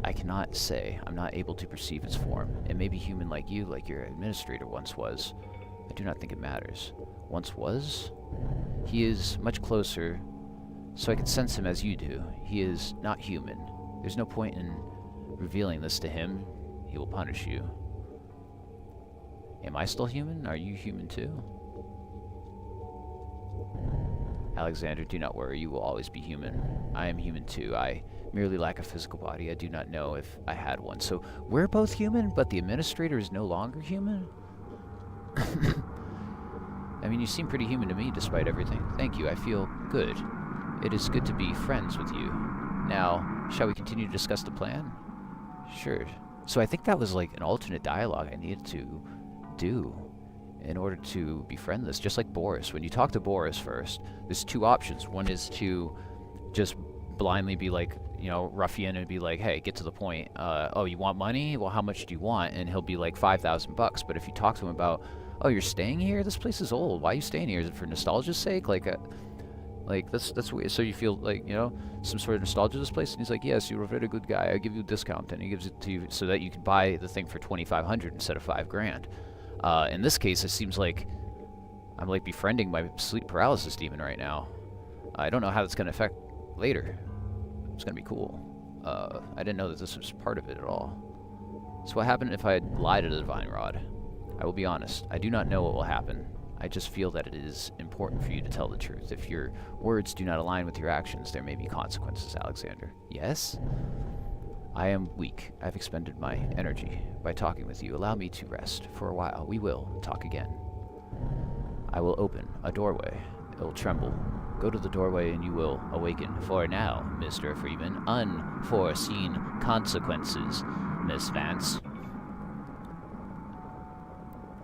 I cannot say. I'm not able to perceive its form. It may be human like you, like your administrator once was. I do not think it matters. Once was? He is much closer, so I can sense him as you do. He is not human. There's no point in revealing this to him. He will punish you. Am I still human? Are you human too? Alexander, do not worry. You will always be human. I am human too. I merely lack a physical body. I do not know if I had one. So we're both human, but the administrator is no longer human? I mean, you seem pretty human to me despite everything. Thank you. I feel good. It is good to be friends with you. Now, shall we continue to discuss the plan? Sure. So I think that was like an alternate dialogue I needed to do in order to befriend this. Just like Boris. When you talk to Boris first, there's two options. One is to just blindly be like, you know, ruffian and be like, hey, get to the point. Oh, you want money? Well, how much do you want? And he'll be like 5,000 bucks. But if you talk to him about Oh, you're staying here? This place is old. Why are you staying here? Is it for nostalgia's sake? Like that's weird. So you feel like, you know, some sort of nostalgia to this place? And he's like, yes, you're a very good guy. I give you a discount. And he gives it to you so that you can buy the thing for $2,500 instead of $5,000. In this case, it seems like I'm like befriending my sleep paralysis demon right now. I don't know how that's going to affect later. It's going to be cool. I didn't know that this was part of it at all. So what happened if I lied to the Divine Rod? I will be honest. I do not know what will happen. I just feel that it is important for you to tell the truth. If your words do not align with your actions, there may be consequences, Alexander. Yes? I am weak. I've expended my energy. By talking with you, allow me to rest for a while. We will talk again. I will open a doorway. It will tremble. Go to the doorway and you will awaken. For now, Mr. Freeman, unforeseen consequences, Miss Vance.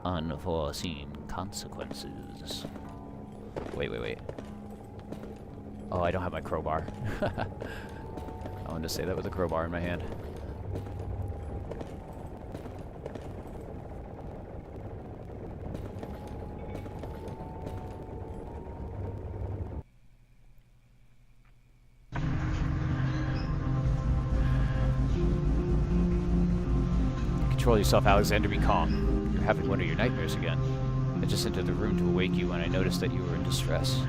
Unforeseen consequences. Wait. Oh, I don't have my crowbar. I wanted to say that with a crowbar in my hand. Control yourself, Alexander. Be calm. You're having one of your nightmares again. I just entered the room to awake you when I noticed that you were in distress.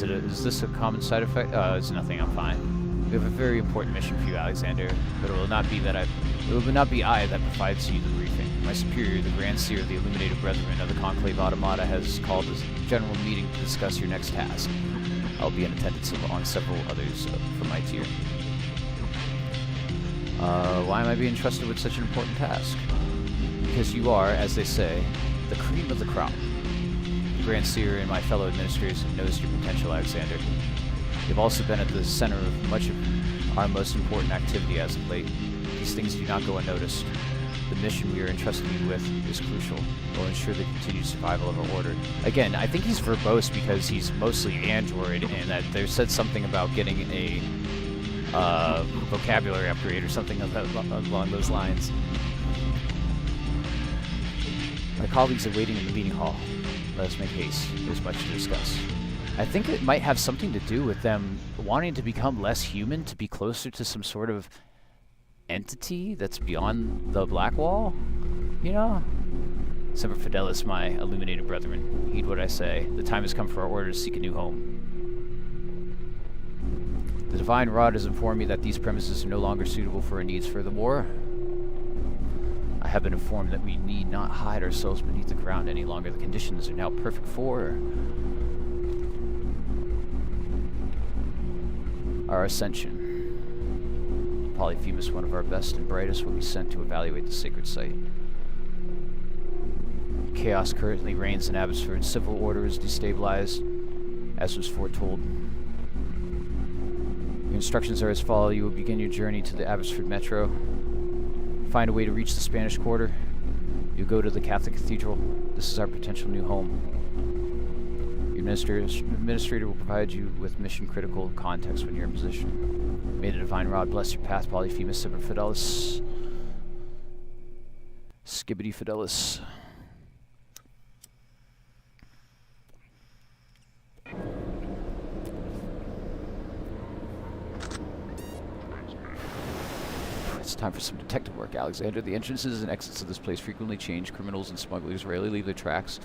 Is this a common side effect? It's nothing, I'm fine. We have a very important mission for you, Alexander, but it will not be I that provides you the briefing. My superior, the Grand Seer of the Illuminated Brethren of the Conclave Automata, has called a general meeting to discuss your next task. I'll be in attendance on several others from my tier. Why am I being trusted with such an important task? Because you are, as they say, the cream of the crop. The Grand Seer and my fellow administrators have noticed your potential, Alexander. You've also been at the center of much of our most important activity as of late. These things do not go unnoticed. The mission we are entrusting you with is crucial. It will ensure the continued survival of our order. Again, I think he's verbose because he's mostly android, and that there said something about getting a vocabulary upgrade or something along those lines. My colleagues are waiting in the meeting hall. Let us make haste. There's much to discuss. I think it might have something to do with them wanting to become less human, to be closer to some sort of entity that's beyond the Black Wall, you know? Semper Fidelis, my illuminated brethren. Heed what I say. The time has come for our order to seek a new home. The Divine Rod has informed me that these premises are no longer suitable for our needs for the war. I have been informed that we need not hide ourselves beneath the ground any longer. The conditions are now perfect for our ascension. Polyphemus, one of our best and brightest, will be sent to evaluate the sacred site. Chaos currently reigns in Abbotsford. Civil order is destabilized, as was foretold. Your instructions are as follow. You will begin your journey to the Abbotsford Metro. Find a way to reach the Spanish Quarter. You go to the Catholic Cathedral. This is our potential new home. Your administrator will provide you with mission-critical context when you're in position. May the Divine Rod bless your path, Polyphemus, Semper Fidelis. Skibbity Fidelis. It's time for some detective work, Alexander. The entrances and exits of this place frequently change. Criminals and smugglers rarely leave their tracks.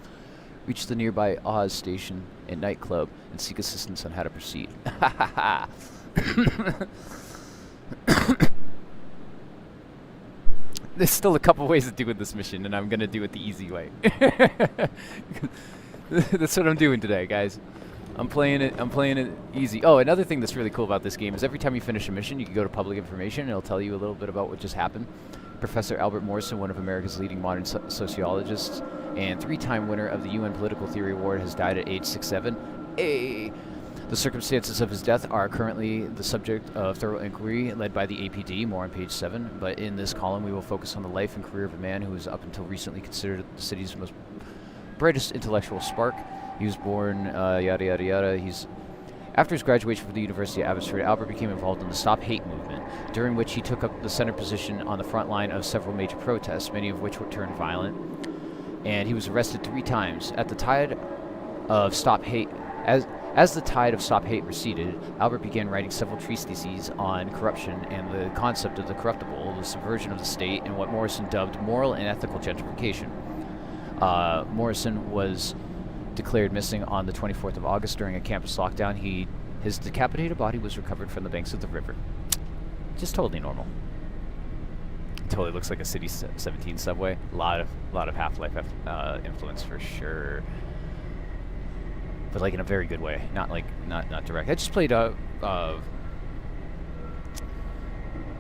Reach the nearby Oz station and nightclub and seek assistance on how to proceed. There's still a couple ways to do this mission, and I'm gonna do it the easy way. That's what I'm doing today, guys. I'm playing it easy. Oh, another thing that's really cool about this game is every time you finish a mission, you can go to public information, and it'll tell you a little bit about what just happened. Professor Albert Morrison, one of America's leading modern sociologists and 3-time winner of the UN Political Theory Award, has died at age 67. Hey! The circumstances of his death are currently the subject of thorough inquiry led by the APD, more on page 7. But in this column, we will focus on the life and career of a man who was up until recently considered the city's most brightest intellectual spark. He was born, yada yada yada. After his graduation from the University of Abbotsford, Albert became involved in the Stop Hate movement, during which he took up the center position on the front line of several major protests, many of which were turned violent. And he was arrested 3 times. At the tide of Stop Hate, as the tide of Stop Hate receded, Albert began writing several treatises on corruption and the concept of the corruptible, the subversion of the state, and what Morrison dubbed moral and ethical gentrification. Morrison was declared missing on the 24th of August during a campus lockdown. His decapitated body was recovered from the banks of the river. Just totally normal. Totally looks like a City 17 subway. A lot of Half-Life influence for sure, but like in a very good way. Not direct. I just played that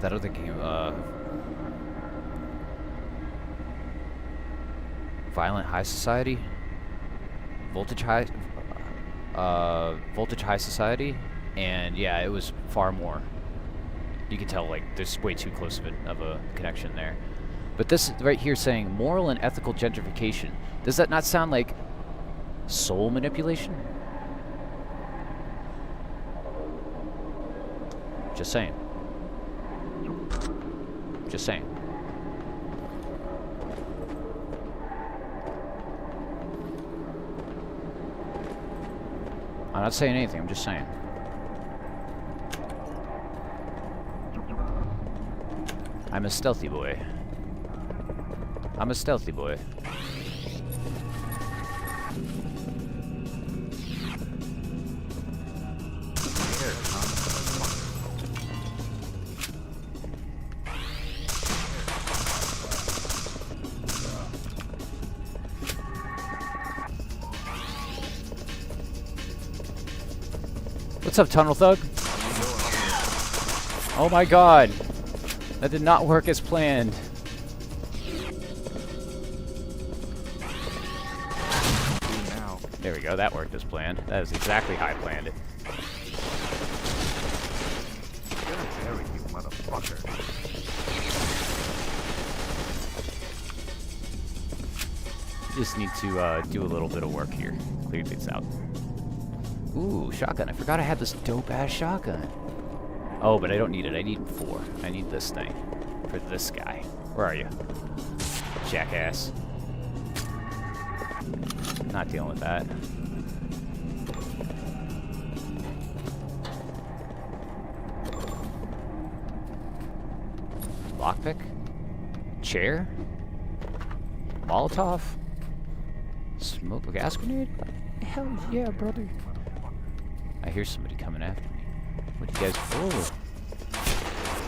other game, Violent High Society. Voltage High Society, and yeah, it was far more. You can tell like there's way too close of a connection there. But this right here saying moral and ethical gentrification, does that not sound like soul manipulation? Just saying. Just saying. I'm not saying anything, I'm just saying. I'm a stealthy boy. I'm a stealthy boy. What's up, Tunnel Thug? Oh my god. That did not work as planned. There we go, that worked as planned. That is exactly how I planned it. You motherfucker. Just need to do a little bit of work here. Clear things out. Ooh, shotgun. I forgot I had this dope-ass shotgun. Oh, but I don't need it. I need 4. I need this thing. For this guy. Where are you? Jackass. Not dealing with that. Lockpick? Chair? Molotov? Smoke a gas grenade? Hell yeah, brother. I hear somebody coming after me. What you guys...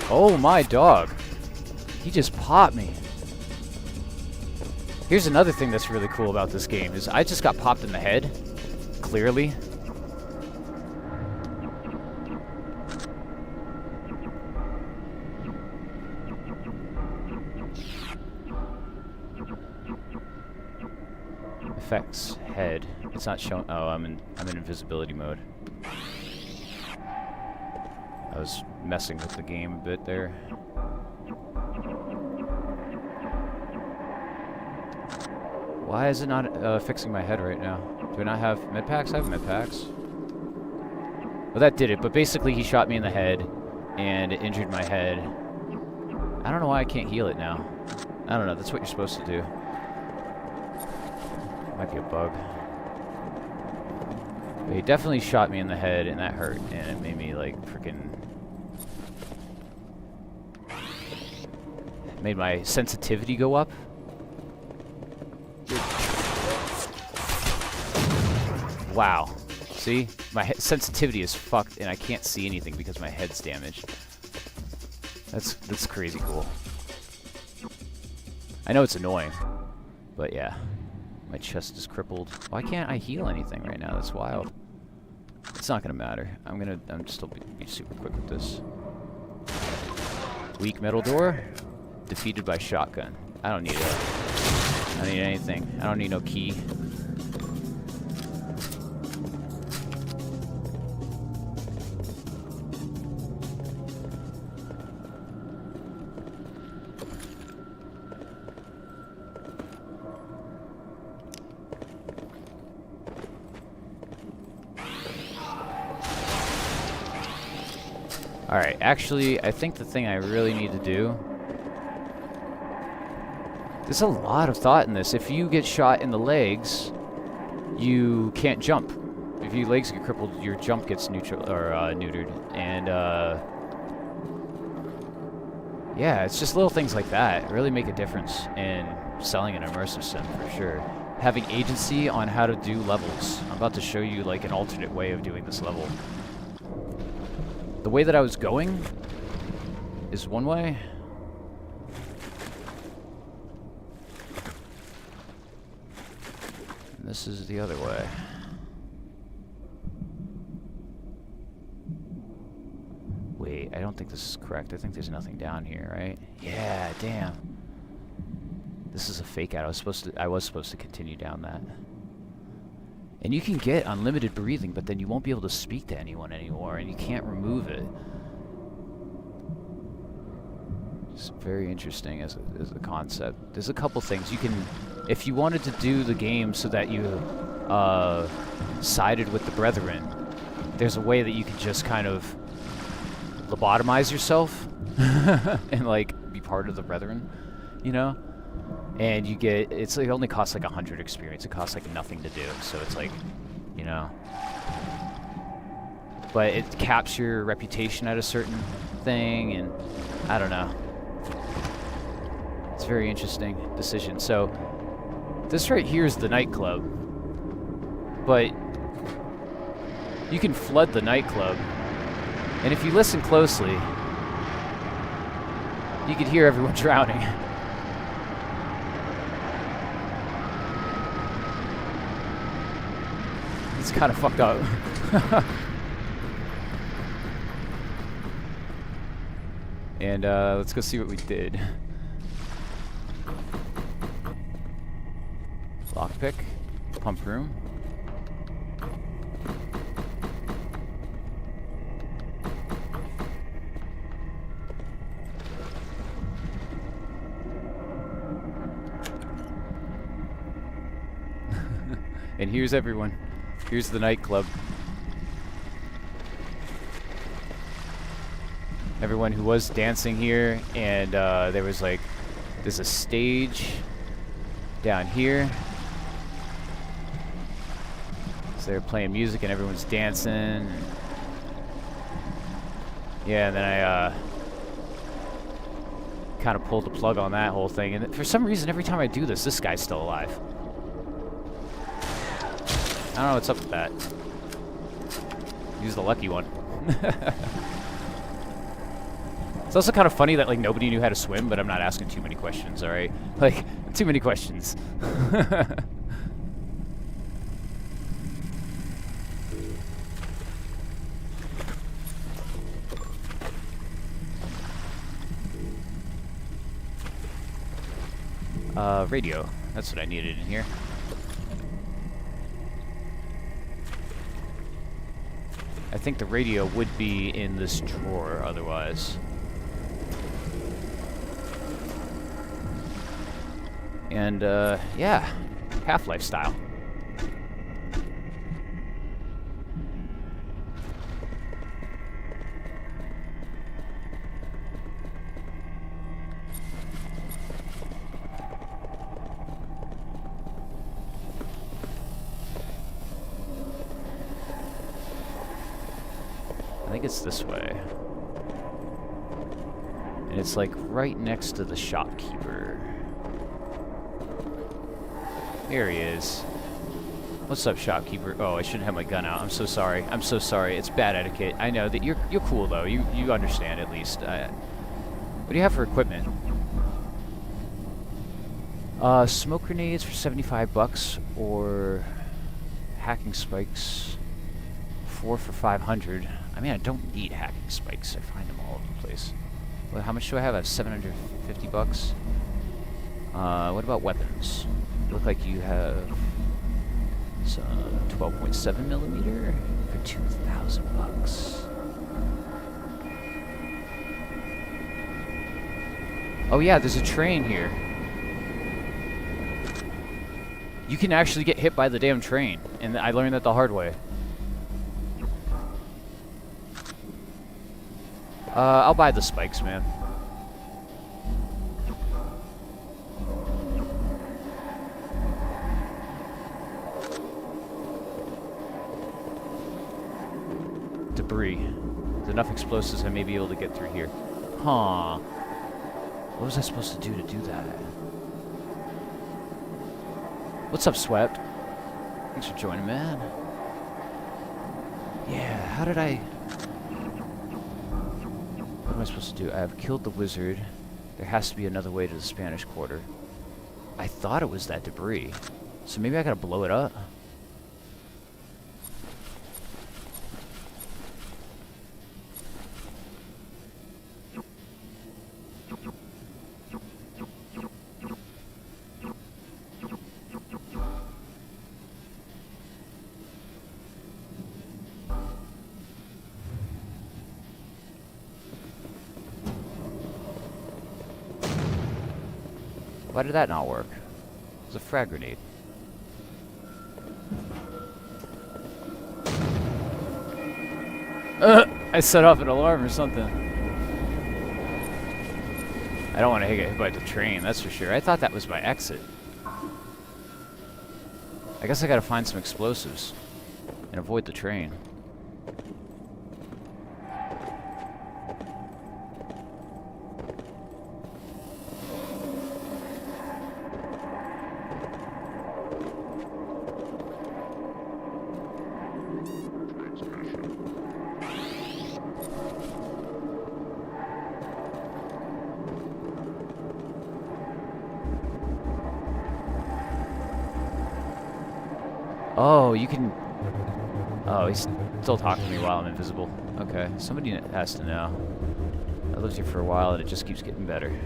Oh my dog. He just popped me. Here's another thing that's really cool about this game is I just got popped in the head. Clearly. Effects. Head. It's not showing. Oh, I'm in invisibility mode. I was messing with the game a bit there. Why is it not fixing my head right now? Do I not have med packs? I have med packs. Well, that did it, but basically he shot me in the head and it injured my head. I don't know why I can't heal it now. I don't know, that's what you're supposed to do. Might be a bug. But he definitely shot me in the head and that hurt, and it made me like freaking... Made my sensitivity go up. Wow. See? My sensitivity is fucked and I can't see anything because my head's damaged. That's crazy cool. I know it's annoying, but yeah. My chest is crippled. Why can't I heal anything right now? That's wild. It's not gonna matter. I'm still be super quick with this. Weak metal door. Defeated by shotgun. I don't need it. I don't need anything. I don't need no key. Alright, actually, I think the thing I really need to do... There's a lot of thought in this. If you get shot in the legs, you can't jump. If your legs get crippled, your jump gets neutered. And, yeah, it's just little things like that really make a difference in selling an immersive sim, for sure. Having agency on how to do levels. I'm about to show you, like, an alternate way of doing this level. The way that I was going is one way. And this is the other way. Wait, I don't think this is correct. I think there's nothing down here, right? Yeah, damn. This is a fake out. I was supposed to continue down that. And you can get unlimited breathing, but then you won't be able to speak to anyone anymore, and you can't remove it. It's very interesting as a concept. There's a couple things you can, if you wanted to do the game so that you sided with the Brethren, there's a way that you can just kind of lobotomize yourself and like be part of the Brethren, you know? And you get, it only costs like 100 experience. It costs like nothing to do. So it's like, you know. But it caps your reputation at a certain thing, and I don't know. It's a very interesting decision. So this right here is the nightclub. But you can flood the nightclub. And if you listen closely, you could hear everyone drowning. It's kind of fucked up. And let's go see what we did. Lockpick, pump room. And here's everyone. Here's the nightclub. Everyone who was dancing here, and there was like, there's a stage down here. So they're playing music and everyone's dancing. Yeah, and then I kind of pulled the plug on that whole thing. And for some reason, every time I do this, this guy's still alive. I don't know what's up with that. He's the lucky one. It's also kind of funny that like nobody knew how to swim, but I'm not asking too many questions, alright? Like, too many questions. Radio. That's what I needed in here. I think the radio would be in this drawer otherwise. And, yeah, Half-Life style. I think it's this way. And it's like right next to the shopkeeper. Here he is. What's up, shopkeeper? Oh, I shouldn't have my gun out. I'm so sorry. I'm so sorry. It's bad etiquette. I know that you're cool though. You understand at least. What do you have for equipment? Smoke grenades for 75 bucks, or hacking spikes 4 for 500. I mean, I don't need hacking spikes. I find them all over the place. Well, how much do I have? I have 750 bucks. What about weapons? You look like you have some 12.7 millimeter for 2,000 bucks. Oh yeah, there's a train here. You can actually get hit by the damn train, and I learned that the hard way. I'll buy the spikes, man. Debris. With enough explosives, I may be able to get through here. Huh. What was I supposed to do that? What's up, Swept? Thanks for joining, man. Yeah, how did I... What am I supposed to do? I have killed the wizard. There has to be another way to the Spanish Quarter. I thought it was that debris. So maybe I gotta blow it up? Why did that not work? It was a frag grenade. I set off an alarm or something. I don't want to get hit by the train, that's for sure. I thought that was my exit. I guess I gotta find some explosives and avoid the train. Oh, you can... Oh, he's still talking to me while I'm invisible. Okay, somebody has to know. I lived here for a while and it just keeps getting better.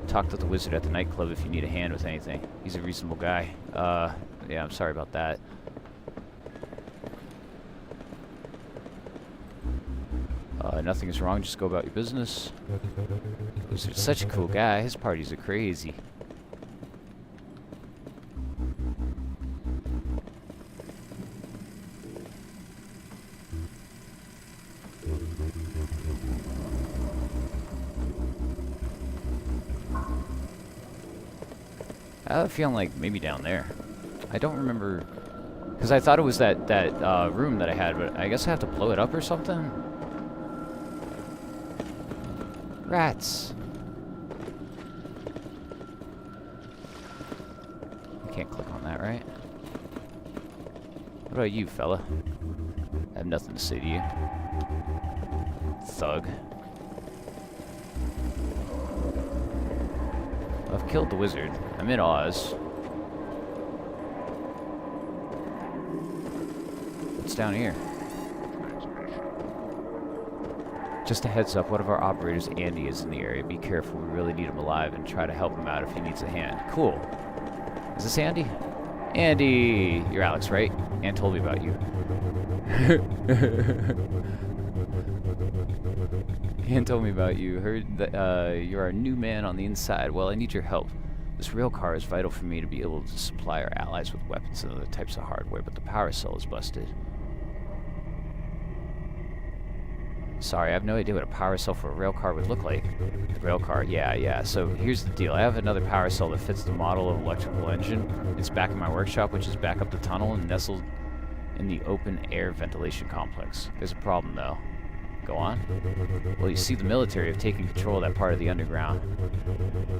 Talk to the wizard at the nightclub if you need a hand with anything. He's a reasonable guy. Yeah, I'm sorry about that. Nothing is wrong, just go about your business. Wizard's such a cool guy, his parties are crazy. I have a feeling like maybe down there. I don't remember, because I thought it was that room that I had, but I guess I have to blow it up or something? Rats! I can't click on that, right? What about you, fella? I have nothing to say to you. Thug. I've killed the wizard. I'm in Oz. What's down here? Just a heads up, one of our operators, Andy, is in the area. Be careful, we really need him alive and try to help him out if he needs a hand. Cool. Is this Andy? Andy! You're Alex, right? Ann told me about you. Ann told me about you. Heard that you're our new man on the inside. Well, I need your help. This rail car is vital for me to be able to supply our allies with weapons and other types of hardware, but the power cell is busted. Sorry, I have no idea what a power cell for a rail car would look like. The rail car, yeah. So here's the deal. I have another power cell that fits the model of electrical engine. It's back in my workshop, which is back up the tunnel and nestled in the open air ventilation complex. There's a problem, though. Go on. Well, you see, the military have taken control of that part of the underground.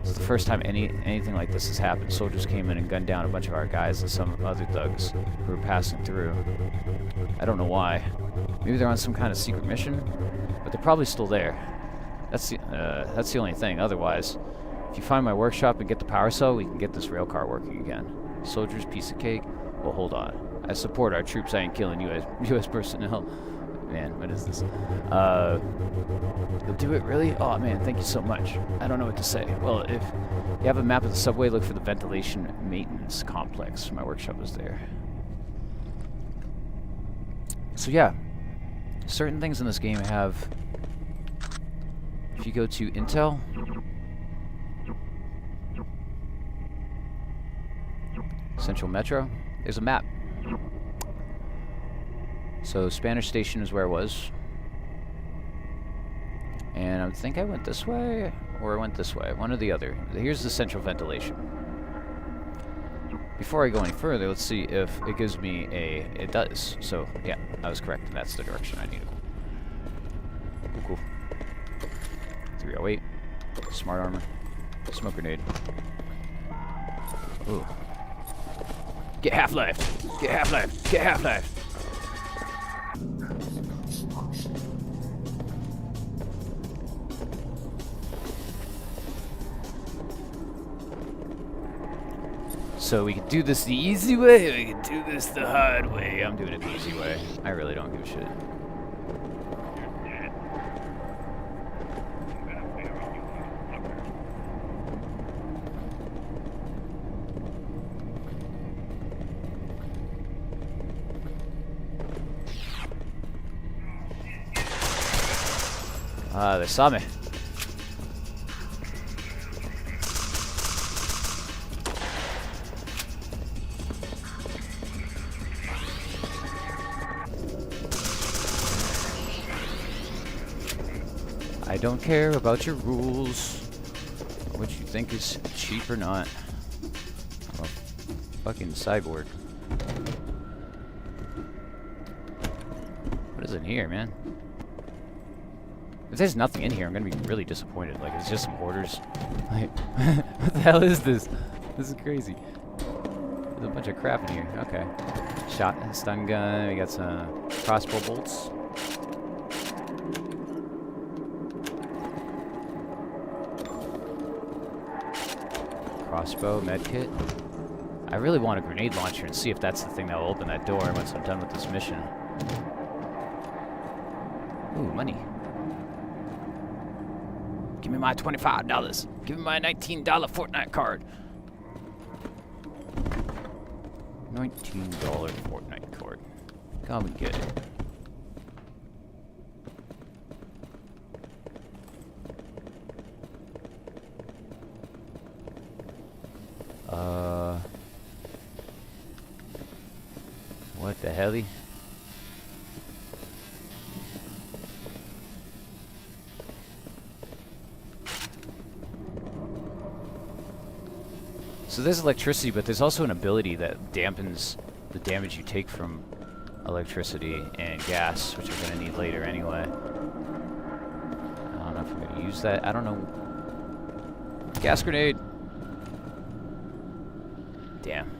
It's the first time anything like this has happened. Soldiers came in and gunned down a bunch of our guys and some other thugs who were passing through. I don't know why. Maybe they're on some kind of secret mission, but they're probably still there. That's the only thing. Otherwise, if you find my workshop and get the power cell, we can get this rail car working again. Soldiers, piece of cake. Well, hold on. I support our troops. I ain't killing U.S. personnel. Man, what is this? You'll do it, really? Oh, man, thank you so much. I don't know what to say. Well, if you have a map of the subway, look for the ventilation maintenance complex. My workshop was there. So, yeah. Certain things in this game have... If you go to Intel... Central Metro, there's a map. So Spanish Station is where it was. think I went this way, or I went this way. One or the other. Here's the central ventilation. Before I go any further, let's see if it gives me a... It does. So, yeah, I was correct. That's the direction I need to go. Cool. 308. Smart armor. Smoke grenade. Ooh. Get half-life! Get half-life! Get half-life! So we can do this the easy way, or we can do this the hard way. I'm doing it the easy way. I really don't give a shit. Ah, they saw me. I don't care about your rules, or what you think is cheap or not. I'm a fucking cyborg. What is in here, man? If there's nothing in here, I'm gonna be really disappointed. Like, it's just some hoarders. Like, what the hell is this? This is crazy. There's a bunch of crap in here. Okay. Stun gun. We got some crossbow bolts. Crossbow, medkit. I really want a grenade launcher and see if that's the thing that will open that door once I'm done with this mission. Ooh, money. Give me my $25. Give me my $19 Fortnite card. $19 Fortnite card. Come and get it. What the hell? So there's electricity, but there's also an ability that dampens the damage you take from electricity and gas, which we're going to need later anyway. I don't know if I'm going to use that. I don't know. Gas grenade! Damn.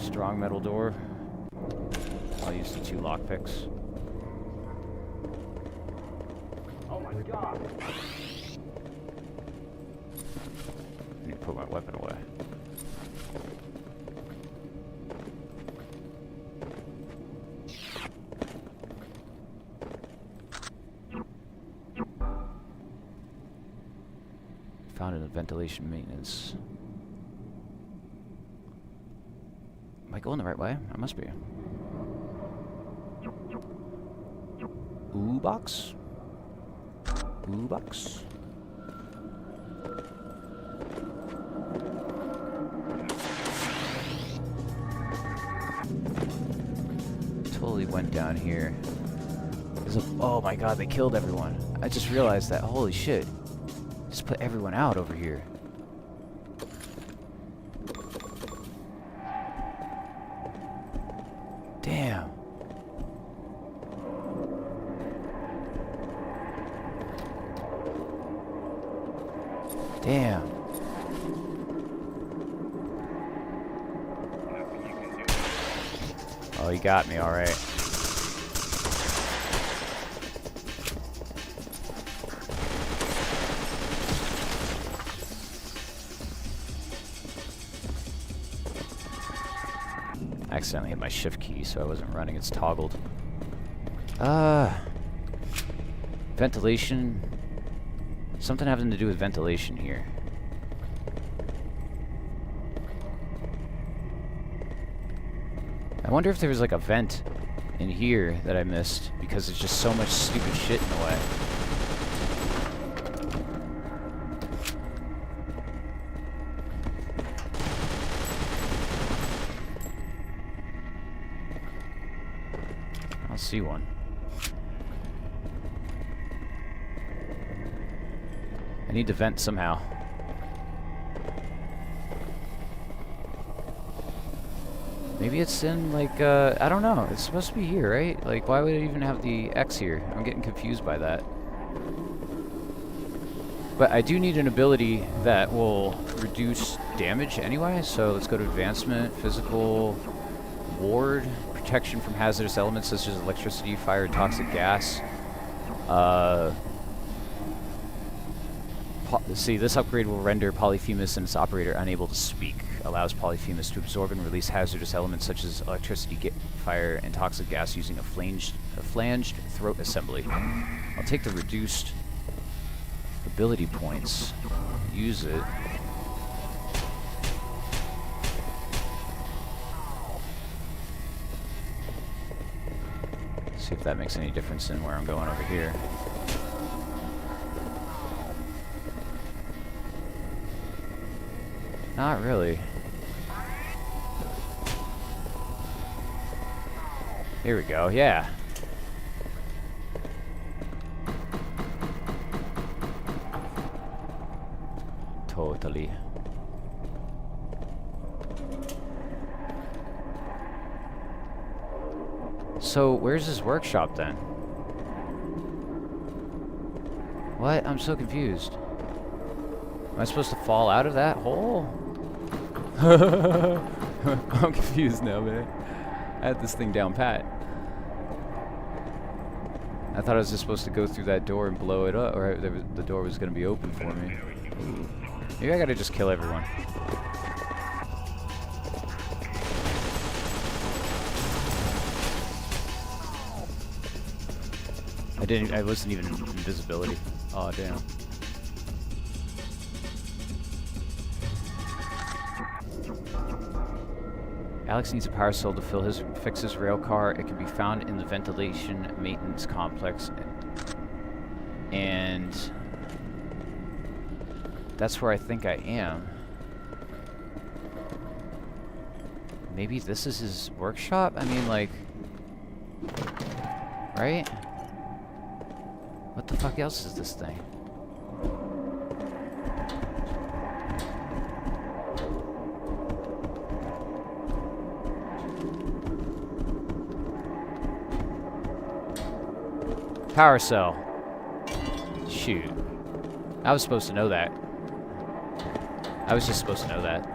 Strong metal door. I'll use the 2 lockpicks. Oh my god! I need to put my weapon away. Found in the ventilation maintenance. Am I going the right way? I must be. Ooh box? Ooh box? Totally went down here. Oh my god, they killed everyone. I just realized that. Holy shit. Just put everyone out over here. Damn. Damn. Oh, you got me, alright. I accidentally hit my shift key, so I wasn't running. It's toggled. Ventilation. Something having to do with ventilation here. I wonder if there was like a vent in here that I missed because there's just so much stupid shit in the way. I don't see one. I need to vent somehow. Maybe it's in, like, I don't know. It's supposed to be here, right? Like, why would it even have the X here? I'm getting confused by that. But I do need an ability that will reduce damage anyway, so let's go to advancement, physical, ward, protection from hazardous elements such as electricity, fire, and toxic gas. See, this upgrade will render Polyphemus and its operator unable to speak. Allows Polyphemus to absorb and release hazardous elements such as electricity, fire, and toxic gas using a flanged throat assembly. I'll take the reduced ability points. Use it. See if that makes any difference in where I'm going over here. Not really. Here we go, yeah. Totally. So, where's his workshop then? What? I'm so confused. Am I supposed to fall out of that hole? I'm confused now, man. I had this thing down pat. I thought I was just supposed to go through that door and blow it up, or the door was going to be open for me. Ooh. Maybe I gotta just kill everyone. I wasn't even in invisibility. Oh, damn. Alex needs a power cell to fix his rail car. It can be found in the ventilation maintenance complex. And that's where I think I am. Maybe this is his workshop? I mean, like... Right? What the fuck else is this thing? Power cell. Shoot. I was supposed to know that. I was just supposed to know that.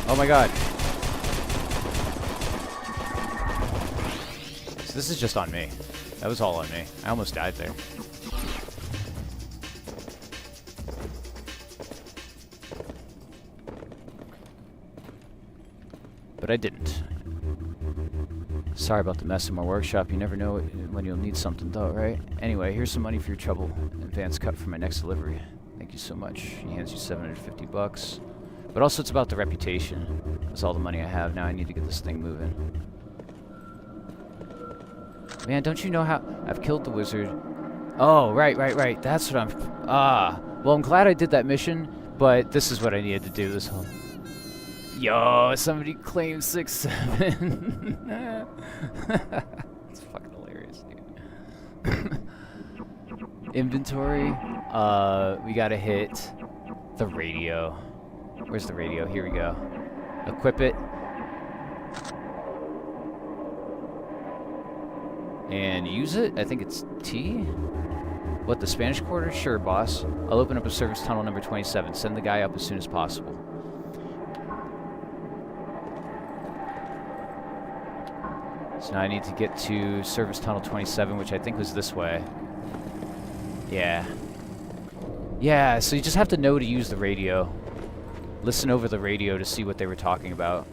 Oh my god. So this is just on me. That was all on me. I almost died there. But I didn't. Sorry about the mess in my workshop. You never know when you'll need something though, right? Anyway, here's some money for your trouble. Advance cut for my next delivery. Thank you so much. He hands you 750 bucks. But also it's about the reputation. That's all the money I have. Now I need to get this thing moving. Man, don't you know how... I've killed the wizard. Oh, right. That's what I'm... Well, I'm glad I did that mission, but this is what I needed to do this whole... Yo, somebody claimed 6-7. It's fucking hilarious, dude. Inventory. We gotta hit the radio. Where's the radio? Here we go. Equip it. And use it. I think it's T. What, the Spanish Quarter? Sure, boss. I'll open up a service tunnel number 27. Send the guy up as soon as possible. So now I need to get to Service Tunnel 27, which I think was this way. Yeah. Yeah, so you just have to know to use the radio. Listen over the radio to see what they were talking about.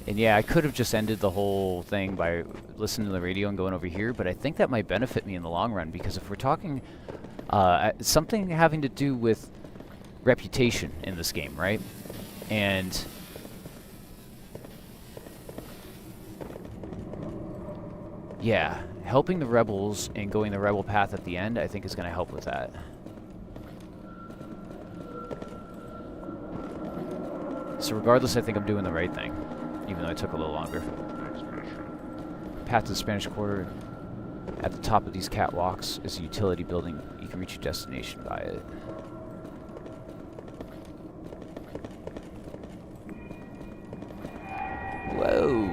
And yeah, I could have just ended the whole thing by listening to the radio and going over here, but I think that might benefit me in the long run, because if we're talking something having to do with reputation in this game, right? And yeah, helping the rebels and going the rebel path at the end, I think is going to help with that. So regardless, I think I'm doing the right thing, even though it took a little longer. Path to the Spanish Quarter. At the top of these catwalks is a utility building. You can reach your destination by it. Whoa.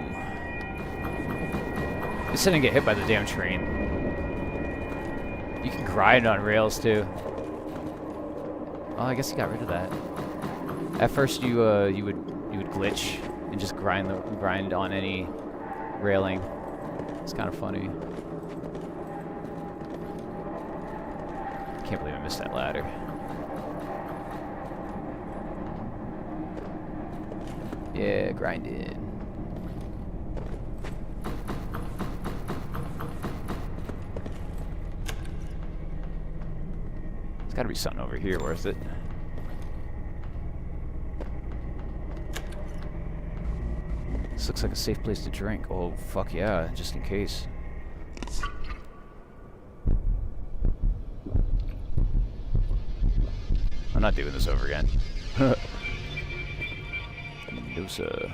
This didn't get hit by the damn train. You can grind on rails too. Oh, I guess you got rid of that. At first you would glitch and just grind on any railing. It's kind of funny. Can't believe I missed that ladder. Yeah, grind in. There's gotta be something over here worth it. This looks like a safe place to drink. Oh, fuck yeah, just in case. I'm not doing this over again. No sir.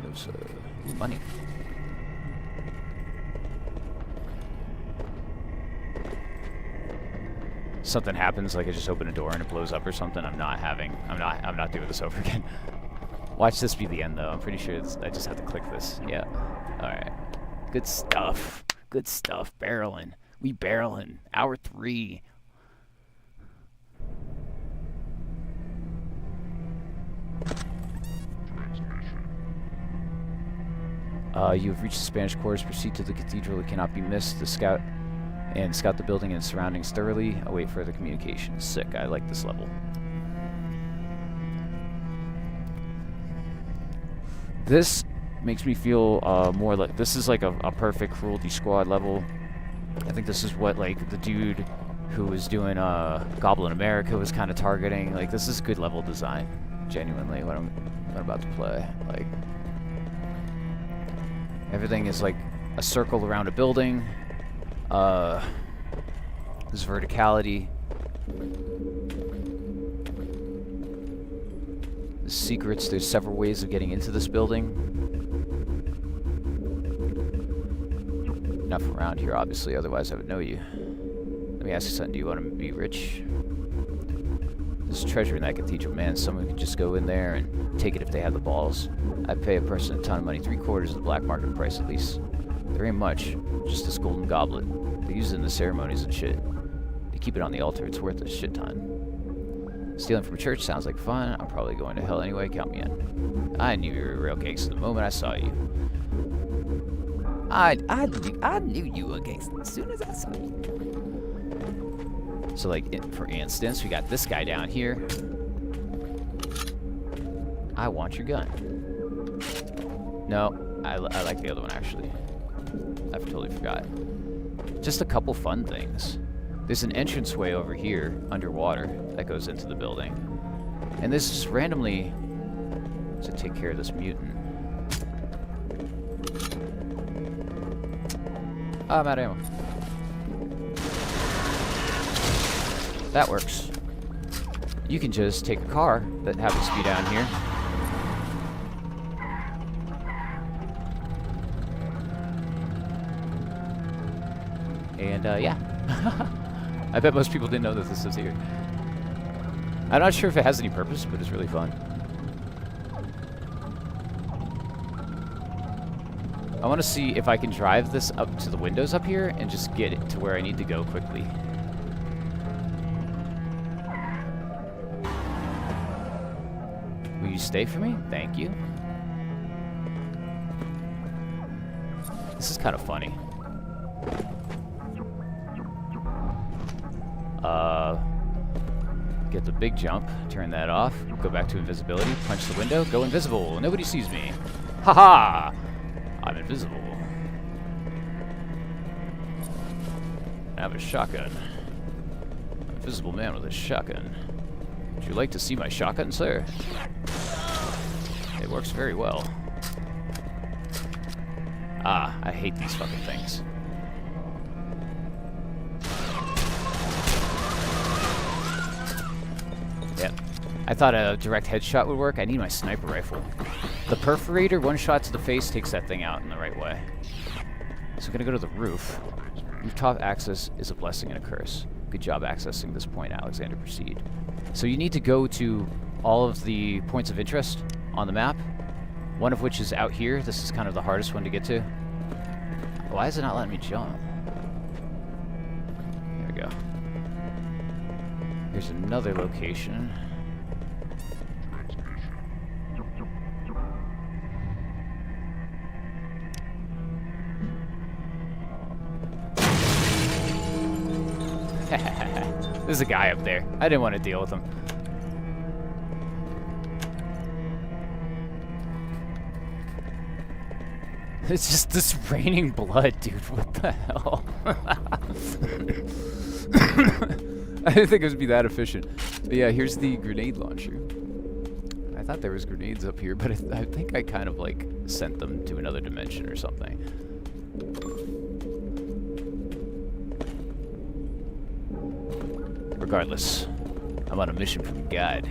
No sir. Money. Something happens, like I just open a door and it blows up or something. I'm not doing this over again. Watch this be the end though. I'm pretty sure I just have to click this. Yeah. Alright. Good stuff. Good stuff. Barreling. We barreling. Hour 3. You've reached the Spanish quarters. Proceed to the cathedral. It cannot be missed. Scout the building and surroundings thoroughly. Await further communication. Sick. I like this level. This makes me feel more like this is like a perfect Cruelty Squad level. I think this is what like the dude who was doing Goblin America was kind of targeting. Like this is good level design. Genuinely, what I'm about to play. Like everything is like a circle around a building. There's verticality. The secrets, there's several ways of getting into this building. Not from around here, obviously, otherwise I would know you. Let me ask you something, do you want to be rich? There's treasure in that cathedral, man. Someone could just go in there and take it if they have the balls. I'd pay a person a ton of money, 3/4 of the black market price at least. There ain't much, just this golden goblet. They use it in the ceremonies and shit. They keep it on the altar, it's worth a shit ton. Stealing from church sounds like fun. I'm probably going to hell anyway. Count me in. I knew you were a real gangster the moment I saw you. I knew you were a gangster as soon as I saw you. So, like, for instance, we got this guy down here. I want your gun. No, I like the other one, actually. I totally forgot. Just a couple fun things. There's an entranceway over here, underwater, that goes into the building. And this is randomly to take care of this mutant. Oh, I'm out of ammo. That works. You can just take a car that happens to be down here. And, yeah. I bet most people didn't know that this is here. I'm not sure if it has any purpose, but it's really fun. I want to see if I can drive this up to the windows up here and just get it to where I need to go quickly. you stay for me? Thank you. This is kind of funny. Get the big jump, turn that off, go back to invisibility, punch the window, go invisible. Nobody sees me. Haha! I'm invisible. I have a shotgun. Invisible man with a shotgun. Would you like to see my shotgun, sir? It works very well. Ah, I hate these fucking things. Yep. I thought a direct headshot would work. I need my sniper rifle. The perforator, one shot to the face, takes that thing out in the right way. So I'm gonna go to the roof. Rooftop access is a blessing and a curse. Good job accessing this point, Alexander. Proceed. So you need to go to all of the points of interest on the map, one of which is out here. This is kind of the hardest one to get to. Why is it not letting me jump? There we go. Here's another location. There's a guy up there. I didn't want to deal with him. It's just this raining blood, dude. What the hell? I didn't think it would be that efficient. But yeah, here's the grenade launcher. I thought there was grenades up here, but I think I kind of like sent them to another dimension or something. Regardless, I'm on a mission from God.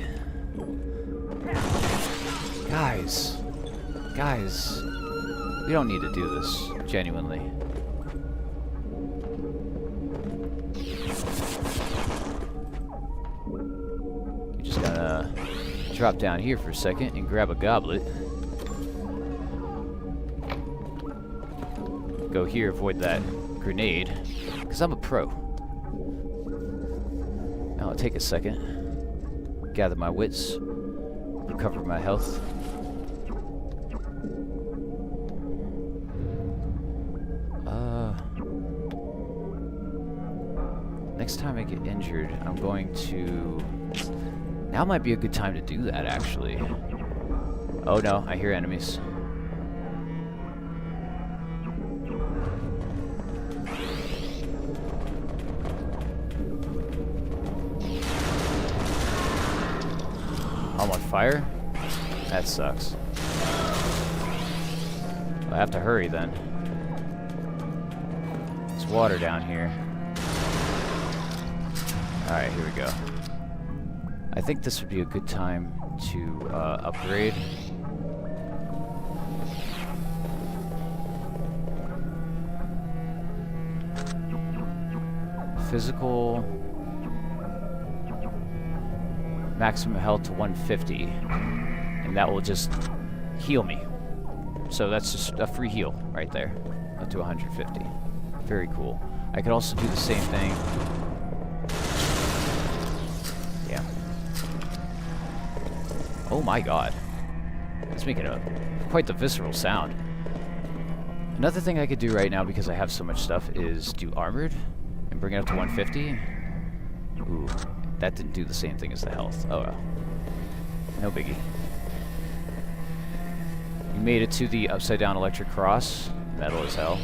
Guys, we don't need to do this, genuinely. You just gotta drop down here for a second and grab a goblet. Go here, avoid that grenade, because I'm a pro. Now I'll take a second, gather my wits, recover my health. Next time I get injured, I'm going to... Now might be a good time to do that, actually. Oh no, I hear enemies. I'm on fire? That sucks. I have to hurry then. There's water down here. Alright, here we go. I think this would be a good time to upgrade. Physical maximum health to 150, and that will just heal me. So that's just a free heal right there, up to 150. Very cool. I could also do the same thing. Yeah. Oh my god. It's making quite the visceral sound. Another thing I could do right now, because I have so much stuff, is do armored and bring it up to 150. Ooh, that didn't do the same thing as the health. Oh well. No biggie. You made it to the upside down electric cross. Metal as hell.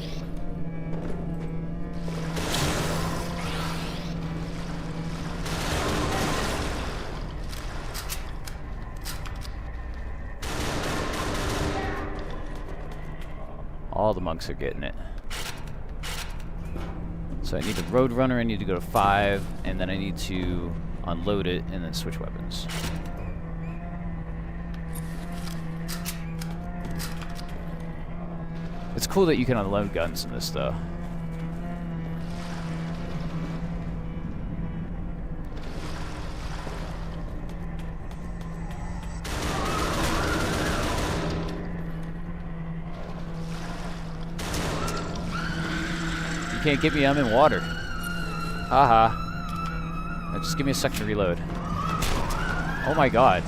All the monks are getting it. So I need a road runner, I need to go to 5, and then I need to unload it and then switch weapons. It's cool that you can unload guns in this though. Can't get me, I'm in water. Haha. Now just give me a second to reload. Oh my god.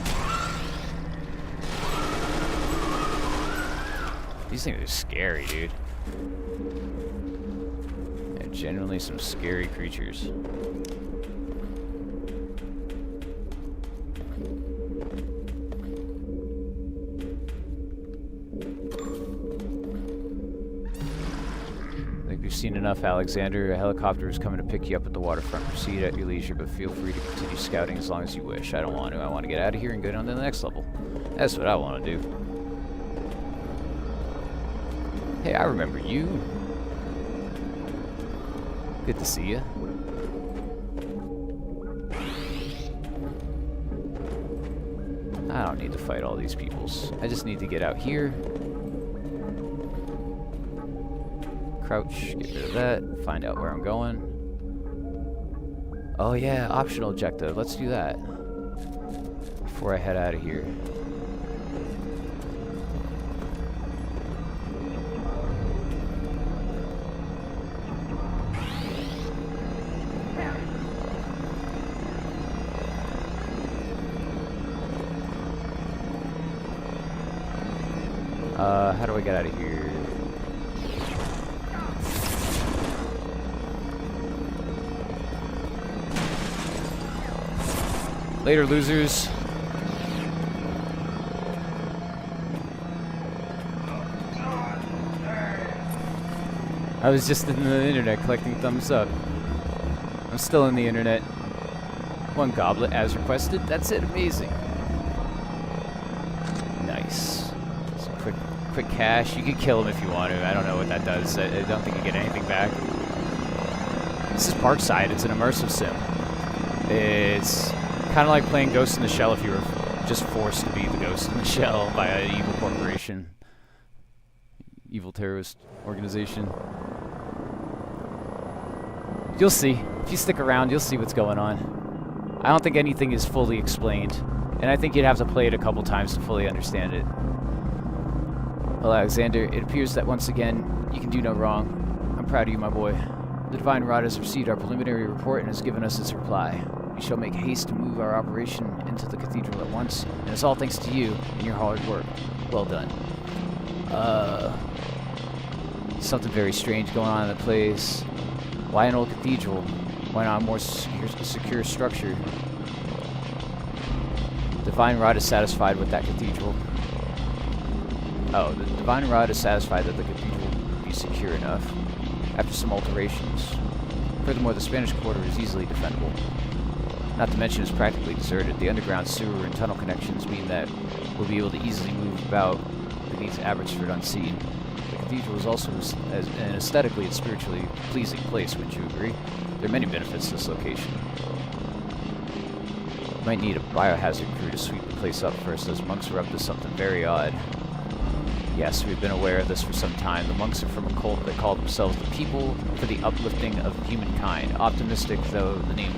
These things are scary, dude. They're genuinely some scary creatures. We've seen enough, Alexander. A helicopter is coming to pick you up at the waterfront. Proceed at your leisure, but feel free to continue scouting as long as you wish. I don't want to. I want to get out of here and go down to the next level. That's what I want to do. Hey, I remember you. Good to see you. I don't need to fight all these peoples. I just need to get out here. Crouch, get rid of that, find out where I'm going. Oh yeah, optional objective. Let's do that before I head out of here. How do I get out of here? Later, losers. I was just in the internet collecting thumbs up. I'm still in the internet. One goblet as requested. That's it. Amazing. Nice. Some quick cash. You can kill him if you want to. I don't know what that does. I don't think you get anything back. This is Parkside. It's an immersive sim. It's kind of like playing Ghost in the Shell if you were just forced to be the Ghost in the Shell by an evil corporation. Evil terrorist organization. You'll see. If you stick around, you'll see what's going on. I don't think anything is fully explained, and I think you'd have to play it a couple times to fully understand it. Well, Alexander, it appears that once again, you can do no wrong. I'm proud of you, my boy. The Divine Rod has received our preliminary report and has given us its reply. We shall make haste to move our operation into the cathedral at once, and it's all thanks to you and your hard work. Well done. Something very strange going on in the place. Why an old cathedral? Why not a more secure structure? Divine Rod is satisfied with that cathedral. Oh, the Divine Rod is satisfied that the cathedral will be secure enough after some alterations. Furthermore, the Spanish Quarter is easily defendable. Not to mention it's practically deserted. The underground sewer and tunnel connections mean that we'll be able to easily move about beneath Abbotsford unseen. The cathedral is also an aesthetically and spiritually pleasing place, wouldn't you agree? There are many benefits to this location. You might need a biohazard crew to sweep the place up first, as monks are up to something very odd. Yes, we've been aware of this for some time. The monks are from a cult that call themselves the People for the Uplifting of Humankind. Optimistic though the name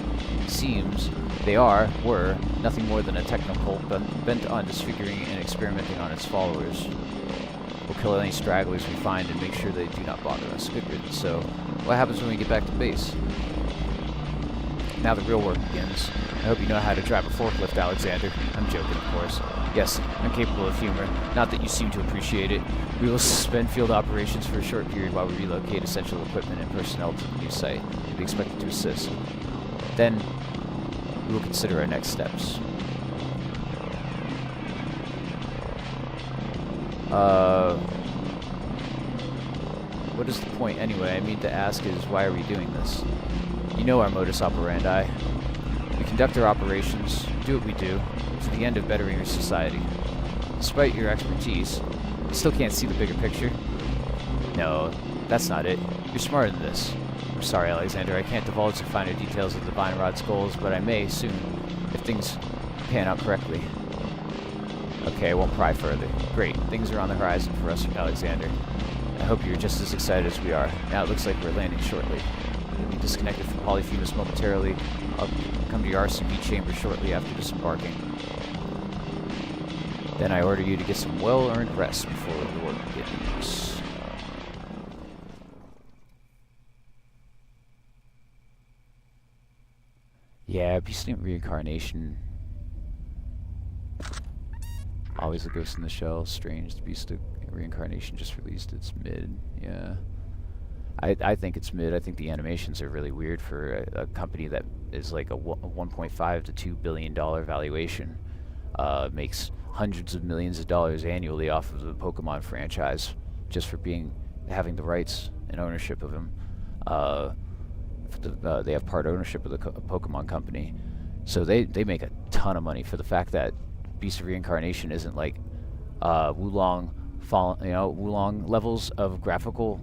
seems, they were nothing more than a techno-cult bent on disfiguring and experimenting on its followers. We'll kill any stragglers we find and make sure they do not bother us. Good riddance. So, what happens when we get back to base? Now the real work begins. I hope you know how to drive a forklift, Alexander. I'm joking, of course. Yes, I'm capable of humor. Not that you seem to appreciate it. We will suspend field operations for a short period while we relocate essential equipment and personnel to the new site. You'll be expected to assist. Then, we will consider our next steps. What is the point anyway? I mean to ask is, why are we doing this? You know our modus operandi. We conduct our operations, do what we do, to the end of bettering our society. Despite your expertise, you still can't see the bigger picture? No, that's not it. You're smarter than this. I'm sorry, Alexander, I can't divulge the finer details of the Divine Rod's goals, but I may soon, if things pan out correctly. Okay, I won't pry further. Great, things are on the horizon for us, Alexander. I hope you're just as excited as we are. Now it looks like we're landing shortly. You'll be disconnected from Polyphemus momentarily. I'll come to your RCB chamber shortly after disembarking. Then I order you to get some well-earned rest before the work begins. Yeah, Beast Reincarnation. Always the Ghost in the Shell, Strange, the Beast of Reincarnation just released its mid. Yeah. I think it's mid. I think the animations are really weird for a company that is like a 1.5 to $2 billion valuation. Makes hundreds of millions of dollars annually off of the Pokemon franchise just for having the rights and ownership of them. They have part ownership of the Pokemon company, so they make a ton of money for the fact that Beast of Reincarnation isn't like Wulong levels of graphical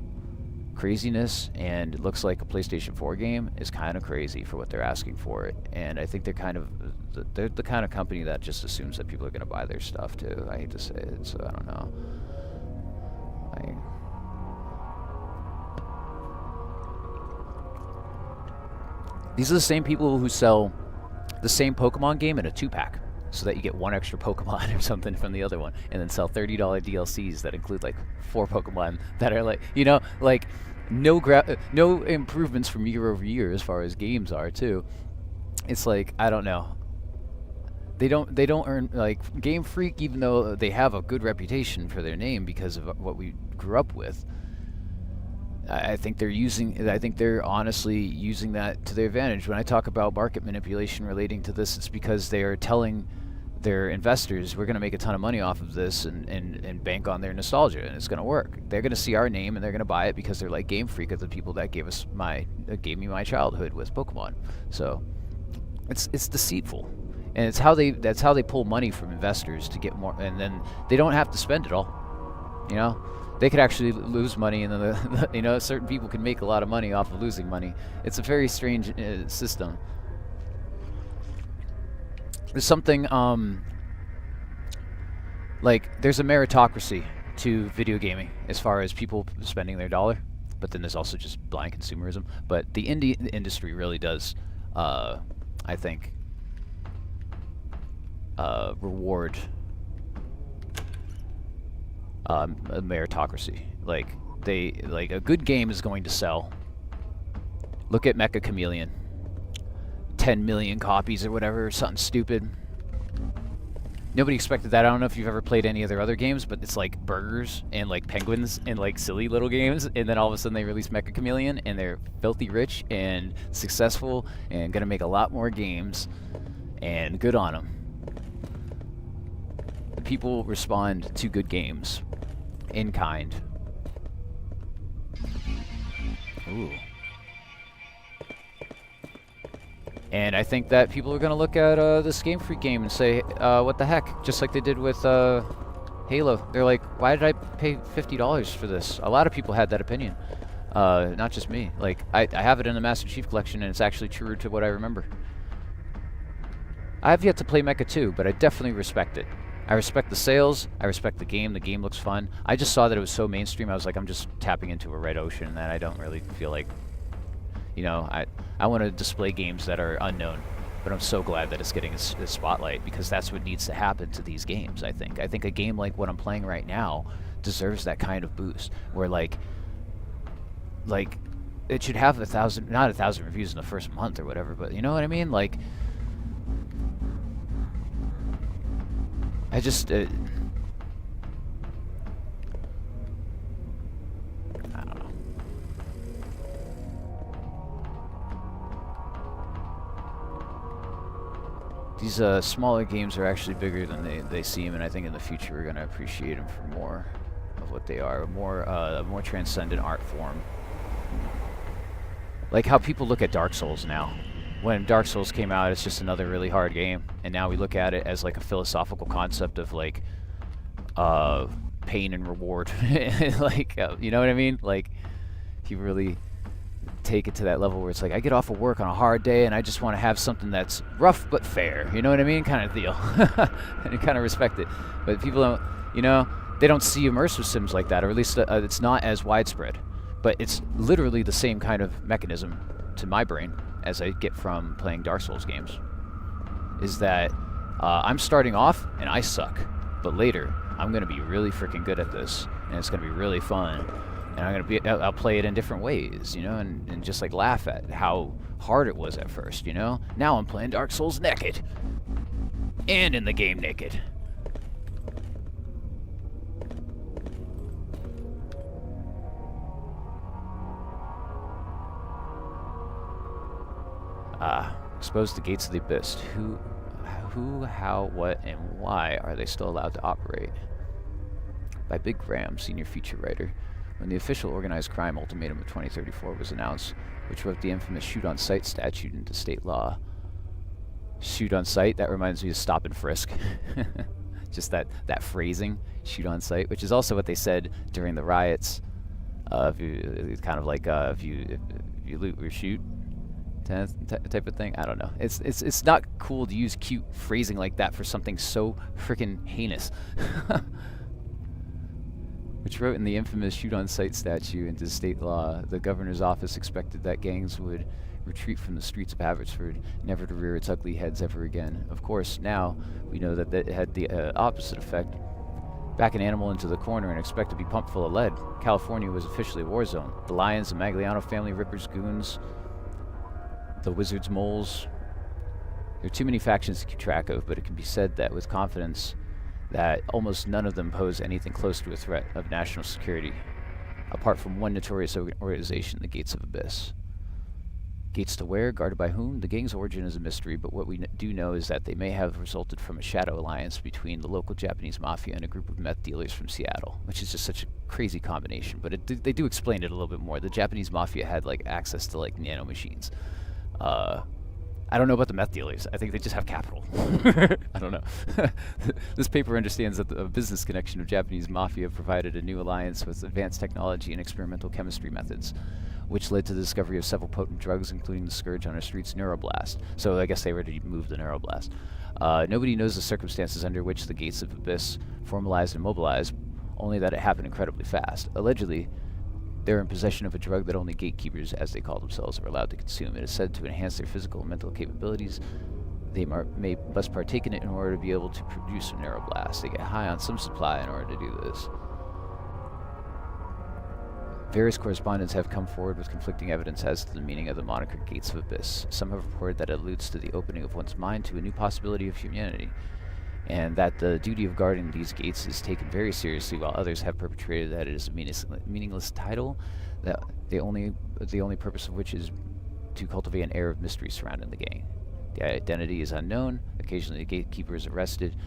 craziness, and it looks like a PlayStation 4 game is kind of crazy for what they're asking for it. And I think they're the kind of company that just assumes that people are going to buy their stuff too. I hate to say it, so I don't know. These are the same people who sell the same Pokemon game in a 2-pack, so that you get one extra Pokemon or something from the other one, and then sell $30 DLCs that include like 4 Pokemon that are like, you know, like no improvements from year over year as far as games are too. It's like, I don't know. They don't earn, like, Game Freak, even though they have a good reputation for their name because of what we grew up with. I think they're honestly using that to their advantage. When I talk about market manipulation relating to this, it's because they are telling their investors, we're going to make a ton of money off of this and bank on their nostalgia, and it's going to work. They're going to see our name and they're going to buy it because they're like Game Freak, are the people that gave me my childhood with Pokemon. So it's deceitful, and that's how they pull money from investors to get more, and then they don't have to spend it all. You know, they could actually lose money, and then you know, certain people can make a lot of money off of losing money. It's a very strange system. There's something like there's a meritocracy to video gaming as far as people spending their dollar, but then there's also just blind consumerism. But the indie industry really does, I think, reward a meritocracy. Like a good game is going to sell. Look at Mecha Chameleon. 10 million copies or whatever, something stupid. Nobody expected that. I don't know if you've ever played any of their other games, but it's like burgers and like penguins and like silly little games, and then all of a sudden they release Mecha Chameleon and they're filthy rich and successful and gonna make a lot more games, and good on them. People respond to good games in kind. Ooh. And I think that people are going to look at this Game Freak game and say, what the heck? Just like they did with Halo. They're like, why did I pay $50 for this? A lot of people had that opinion. Not just me. Like, I have it in the Master Chief Collection, and it's actually truer to what I remember. I have yet to play Mecha 2, but I definitely respect it. I respect the sales. I respect the game. The game looks fun. I just saw that it was so mainstream. I was like, I'm just tapping into a red ocean that I don't really feel like, you know, I want to display games that are unknown, but I'm so glad that it's getting a spotlight, because that's what needs to happen to these games, I think. I think a game like what I'm playing right now deserves that kind of boost, where like it should have not 1,000 reviews in the first month or whatever, but you know what I mean? Like, I just... I don't know. These smaller games are actually bigger than they seem, and I think in the future we're going to appreciate them for more of what they are, a more transcendent art form. Like how people look at Dark Souls now. When Dark Souls came out, it's just another really hard game, and now we look at it as like a philosophical concept of like pain and reward. Like, you know what I mean? Like, if you really take it to that level where it's like, I get off of work on a hard day and I just want to have something that's rough but fair, you know what I mean, kind of deal. And you kind of respect it. But people don't, you know, they don't see immersive sims like that, or at least it's not as widespread. But it's literally the same kind of mechanism to my brain as I get from playing Dark Souls games, is that I'm starting off and I suck, but later I'm going to be really freaking good at this, and it's going to be really fun. And I'll play it in different ways, you know, and just like laugh at how hard it was at first, you know. Now I'm playing Dark Souls naked, and in the game naked. Expose the gates of the abyss. Who, how, what, and why are they still allowed to operate? By Big Graham, senior feature writer. When the official organized crime ultimatum of 2034 was announced, which wrote the infamous shoot-on-sight statute into state law. Shoot on sight, that reminds me of stop and frisk. Just that phrasing, shoot on sight, which is also what they said during the riots. It's kind of like if you loot or shoot type of thing. I don't know. It's not cool to use cute phrasing like that for something so freaking heinous. Which wrote in the infamous shoot-on-sight statute into state law, the governor's office expected that gangs would retreat from the streets of Abbotsford, never to rear its ugly heads ever again. Of course, now we know that it had the opposite effect. Back an animal into the corner and expect to be pumped full of lead. California was officially a war zone. The Lions, the Magliano family, Rippers, Goons, the Wizards, Moles. There are too many factions to keep track of, but it can be said that with confidence that almost none of them pose anything close to a threat of national security, apart from one notorious organization, the Gates of Abyss. Gates to where, guarded by whom? The gang's origin is a mystery, but what we do know is that they may have resulted from a shadow alliance between the local Japanese mafia and a group of meth dealers from Seattle, which is just such a crazy combination. But they do explain it a little bit more. The Japanese mafia had like access to like nano machines. I don't know about the meth dealers. I think they just have capital. I don't know. This paper understands that the business connection of Japanese mafia provided a new alliance with advanced technology and experimental chemistry methods, which led to the discovery of several potent drugs, including the scourge on our streets, Neuroblast. So I guess they already moved the Neuroblast. Nobody knows the circumstances under which the Gates of Abyss formalized and mobilized, only that it happened incredibly fast. Allegedly, they're in possession of a drug that only gatekeepers, as they call themselves, are allowed to consume. It is said to enhance their physical and mental capabilities. They must partake in it in order to be able to produce a Neuroblast. They get high on some supply in order to do this. Various correspondents have come forward with conflicting evidence as to the meaning of the moniker Gates of Abyss. Some have reported that it alludes to the opening of one's mind to a new possibility of humanity, and that the duty of guarding these gates is taken very seriously, while others have perpetrated that it is a meaningless title, that the only purpose of which is to cultivate an air of mystery surrounding the gang. The identity is unknown. Occasionally the gatekeeper is arrested.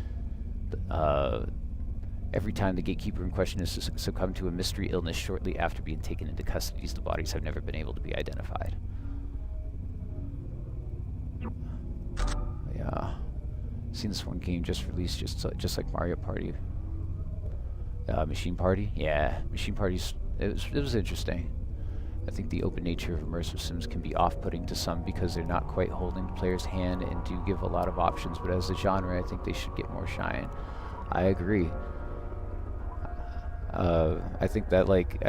Every time the gatekeeper in question has succumbed to a mystery illness shortly after being taken into custody, the bodies have never been able to be identified. Yeah. Seen this one game just released, just like Mario Party. Machine Party? Yeah, Machine Party's, it was interesting. I think the open nature of immersive sims can be off-putting to some because they're not quite holding the player's hand and do give a lot of options, but as a genre, I think they should get more shine. I agree. I think that, like,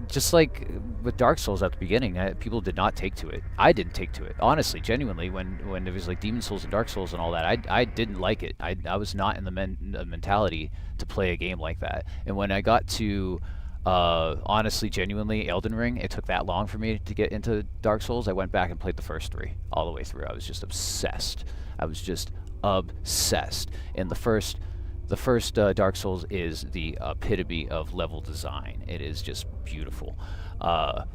just like with Dark Souls at the beginning, people did not take to it. I didn't take to it, honestly, genuinely. When there was like Demon Souls and Dark Souls and all that, I didn't like it. I was not in the mentality to play a game like that. And when I got to, honestly, genuinely, Elden Ring, it took that long for me to get into Dark Souls. I went back and played the first 3 all the way through. I was just obsessed. I was just obsessed. And the first Dark Souls is the epitome of level design. It is just beautiful. But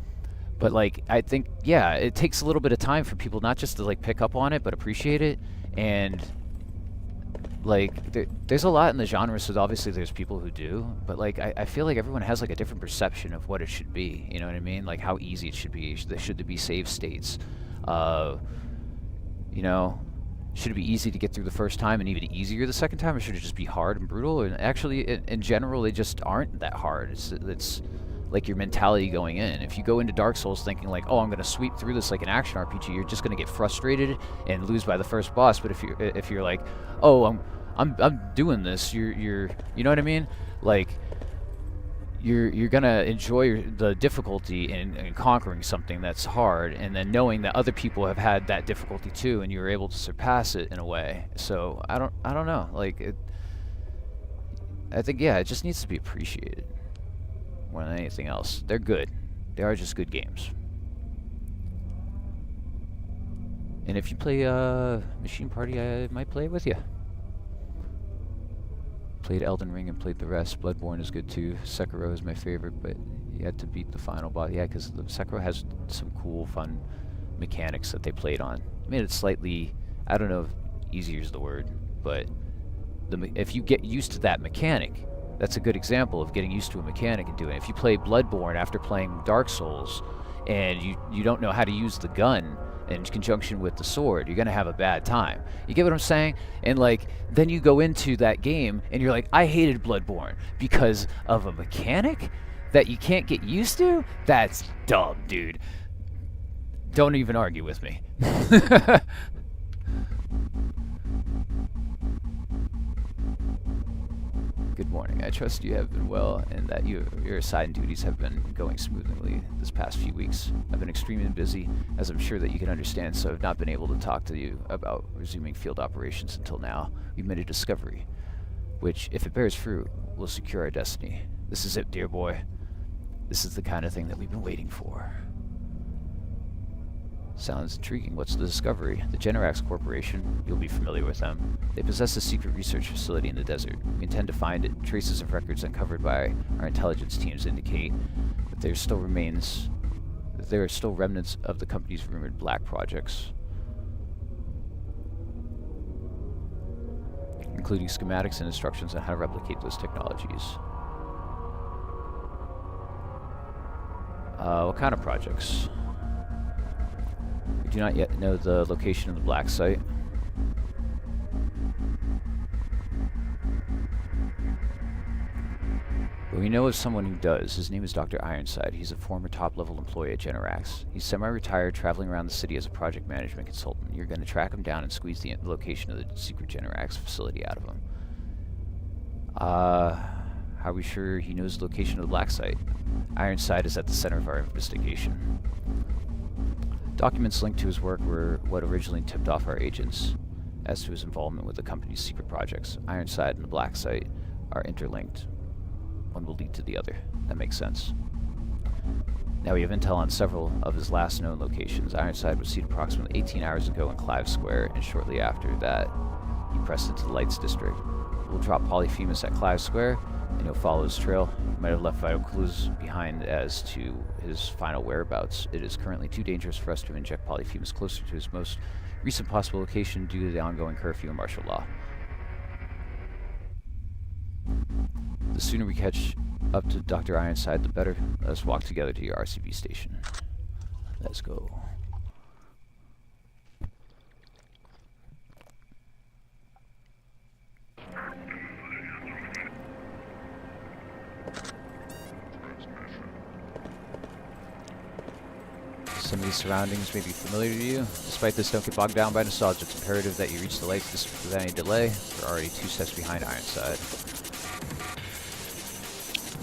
like, I think, yeah, it takes a little bit of time for people not just to like pick up on it, but appreciate it. And like, there's a lot in the genre, so obviously there's people who do. But like, I feel like everyone has like a different perception of what it should be. You know what I mean? Like how easy it should be. Should there be save states? You know, should it be easy to get through the first time and even easier the second time, or should it just be hard and brutal? And actually, in general, they just aren't that hard. It's like your mentality going in. If you go into Dark Souls thinking like, oh, I'm going to sweep through this like an action RPG, you're just going to get frustrated and lose by the first boss. But if you're like, oh, I'm doing this, you know what I mean? Like, you're gonna enjoy the difficulty in conquering something that's hard, and then knowing that other people have had that difficulty too, and you're able to surpass it in a way. So I don't know. Like, I think, yeah, it just needs to be appreciated more than anything else. They're good. They are just good games. And if you play Machine Party, I might play it with you. Played Elden Ring and played the rest. Bloodborne is good too. Sekiro is my favorite, but you had to beat the final boss. Yeah, because Sekiro has some cool, fun mechanics that they played on. Made it slightly, I don't know if easier is the word, but if you get used to that mechanic, that's a good example of getting used to a mechanic and doing it. If you play Bloodborne after playing Dark Souls and you don't know how to use the gun in conjunction with the sword, you're gonna have a bad time. You get what I'm saying? And like, then you go into that game and you're like, I hated Bloodborne because of a mechanic that you can't get used to? That's dumb, dude. Don't even argue with me. Good morning. I trust you have been well and that your assigned duties have been going smoothly this past few weeks. I've been extremely busy, as I'm sure that you can understand, so I've not been able to talk to you about resuming field operations until now. We've made a discovery, which, if it bears fruit, will secure our destiny. This is it, dear boy. This is the kind of thing that we've been waiting for. Sounds intriguing. What's the discovery? The Generax Corporation. You'll be familiar with them. They possess a secret research facility in the desert. We intend to find it. Traces of records uncovered by our intelligence teams indicate that there are still remnants of the company's rumored black projects, including schematics and instructions on how to replicate those technologies. What kind of projects? We do not yet know the location of the black site. But we know of someone who does. His name is Dr. Ironside. He's a former top-level employee at Generax. He's semi-retired, traveling around the city as a project management consultant. You're going to track him down and squeeze the location of the secret Generax facility out of him. How are we sure he knows the location of the black site? Ironside is at the center of our investigation. Documents linked to his work were what originally tipped off our agents as to his involvement with the company's secret projects. Ironside and the black site are interlinked. One will lead to the other. That makes sense. Now we have intel on several of his last known locations. Ironside was seen approximately 18 hours ago in Clive Square, and shortly after that, he pressed into the Lights District. We'll drop Polyphemus at Clive Square, and he'll follow his trail. He might have left vital clues behind as to his final whereabouts. It is currently too dangerous for us to inject Polyphemus closer to his most recent possible location due to the ongoing curfew and martial law. The sooner we catch up to Dr. Ironside, the better. Let us walk together to your RCB station. Let's go. Some of these surroundings may be familiar to you. Despite this, don't get bogged down by nostalgia. It's imperative that you reach the Lights District without any delay. We're already 2 steps behind Ironside.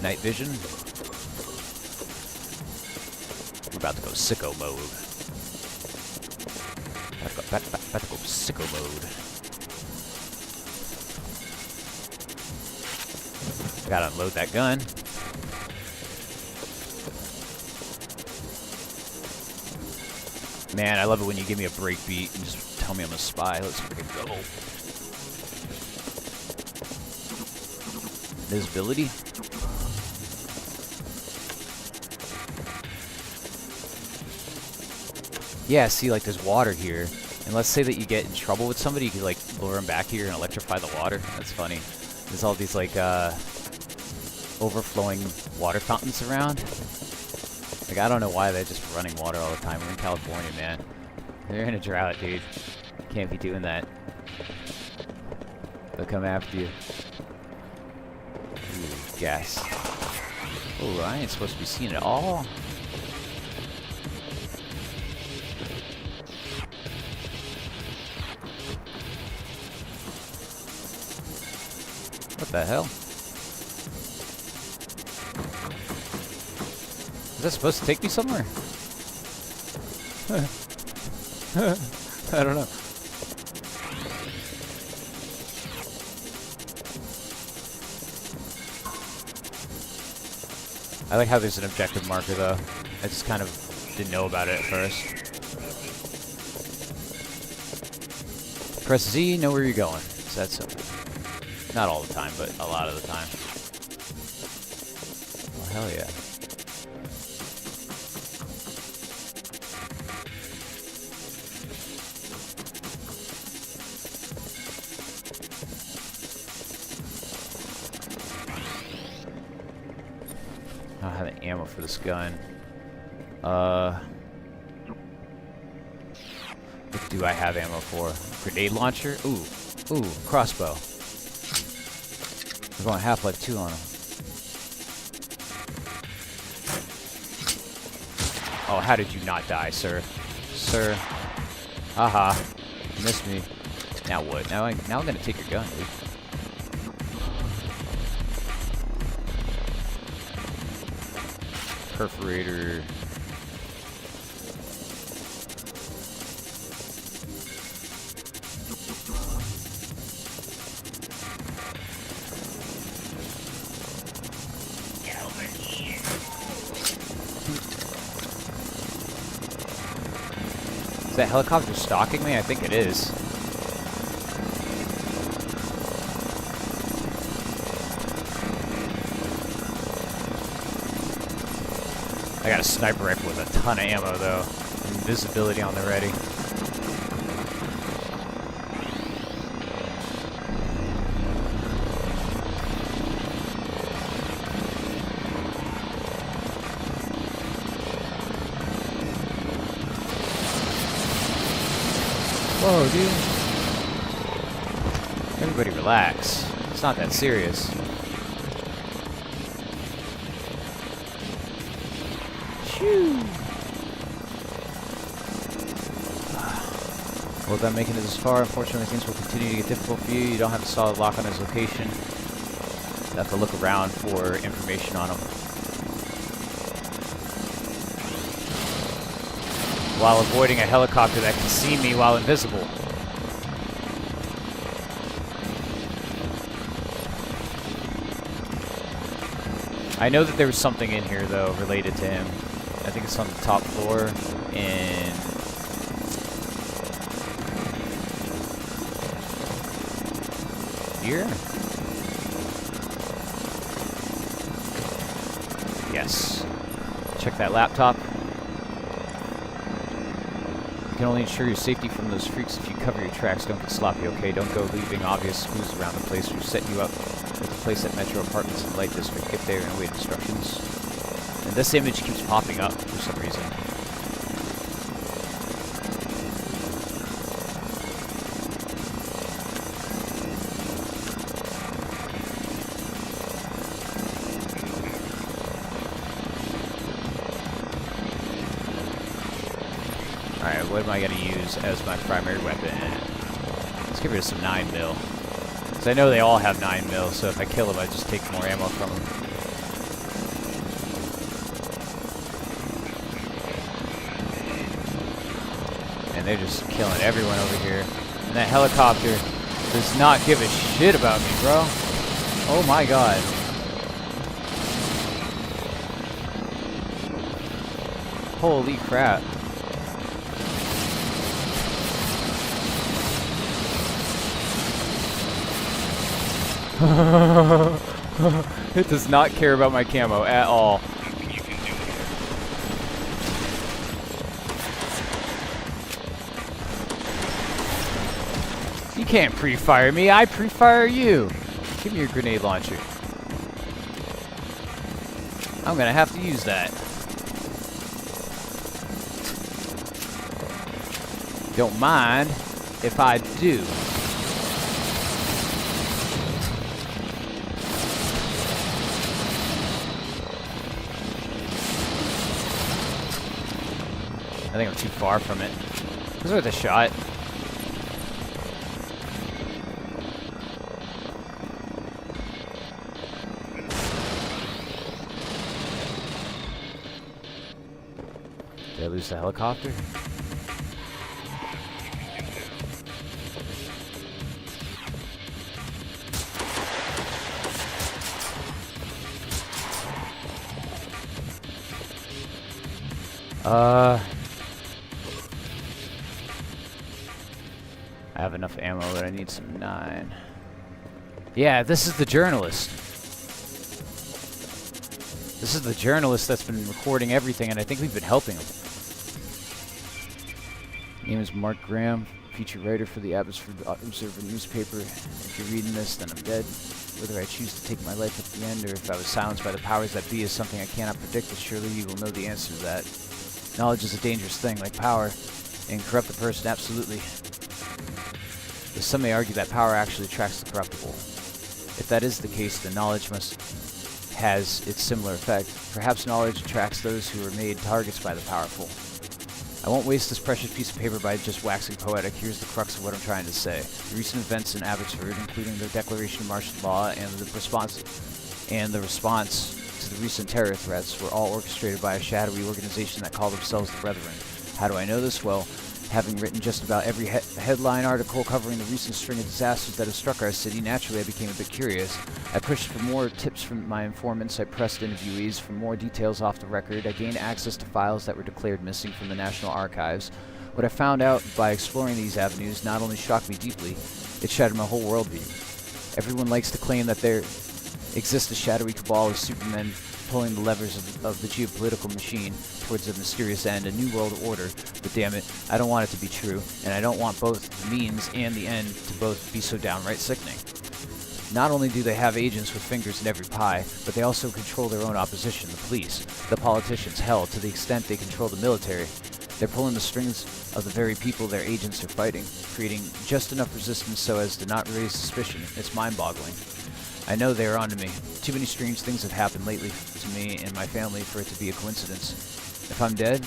Night vision. We're about to go sicko mode. About to go sicko mode. Gotta unload that gun. Man, I love it when you give me a break beat and just tell me I'm a spy. Let's freaking go. Visibility. Yeah, see, like, there's water here. And let's say that you get in trouble with somebody, you can, like, lure them back here and electrify the water. That's funny. There's all these, like, overflowing water fountains around. Like, I don't know why they're just running water all the time. We're in California, man. They're in a drought, dude. Can't be doing that. They'll come after you. Ooh, gas. Oh, I ain't supposed to be seeing it all. What the hell? Is that supposed to take me somewhere? I don't know. I like how there's an objective marker, though. I just kind of didn't know about it at first. Press Z, know where you're going. It's that simple. Not all the time, but a lot of the time. Well, hell yeah. have any ammo for this gun. What do I have ammo for? Grenade launcher? Ooh. Ooh, crossbow. We're going Half-Life 2 on him. Oh, how did you not die, sir? Sir. Haha. You missed me. Now what? Now I'm gonna take your gun, dude. Perforator. Is that helicopter stalking me? I think it is. I got a sniper rifle with a ton of ammo, though. Invisibility on the ready. Whoa, dude. Everybody relax. It's not that serious. Well, without making it this far, unfortunately things will continue to get difficult for you. You don't have a solid lock on his location. You have to look around for information on him. While avoiding a helicopter that can see me while invisible. I know that there was something in here, though, related to him. I think it's on the top floor in... here? Yes. Check that laptop. You can only ensure your safety from those freaks if you cover your tracks. Don't get sloppy, okay? Don't go leaving obvious clues around the place. We've set you up with a place at Metro Apartments in Light District. Get there and await instructions. And this image keeps popping up for some reason. Alright, what am I going to use as my primary weapon? Let's get rid of some 9mm. Because I know they all have 9mm, so if I kill them, I just take more ammo from them. And they're just killing everyone over here. And that helicopter does not give a shit about me, bro. Oh my god. Holy crap. It does not care about my camo at all. You can't pre-fire me, I pre-fire you. Give me your grenade launcher. I'm gonna have to use that. Don't mind if I do. I think I'm too far from it. It was worth a shot. Did I lose the helicopter? I have enough ammo, but I need some 9. Yeah, this is the journalist. This is the journalist that's been recording everything, and I think we've been helping him. Name is Mark Graham. If feature writer for the Abbotsford Observer newspaper. If you're reading this, then I'm dead. Whether I choose to take my life at the end, or if I was silenced by the powers that be, is something I cannot predict, but surely you will know the answer to that. Knowledge is a dangerous thing, like power, and corrupt the person, absolutely. But some may argue that power actually attracts the corruptible. If that is the case, then knowledge has its similar effect. Perhaps knowledge attracts those who are made targets by the powerful. I won't waste this precious piece of paper by just waxing poetic. Here's the crux of what I'm trying to say. The recent events in Abbotsford, including the declaration of martial law and the response to the recent terror threats, were all orchestrated by a shadowy organization that call themselves the Brethren. How do I know this? Well, having written just about every headline article covering the recent string of disasters that have struck our city, naturally I became a bit curious. I pushed for more tips from my informants, I pressed interviewees for more details off the record, I gained access to files that were declared missing from the National Archives. What I found out by exploring these avenues not only shocked me deeply, it shattered my whole worldview. Everyone likes to claim that there exists a shadowy cabal of supermen pulling the levers of the geopolitical machine towards a mysterious end, a new world order, but damn it, I don't want it to be true, and I don't want both the means and the end to both be so downright sickening. Not only do they have agents with fingers in every pie, but they also control their own opposition, the police, the politicians, hell, to the extent they control the military. They're pulling the strings of the very people their agents are fighting, creating just enough resistance so as to not raise suspicion. It's mind-boggling. I know they are onto me. Too many strange things have happened lately to me and my family for it to be a coincidence. If I'm dead,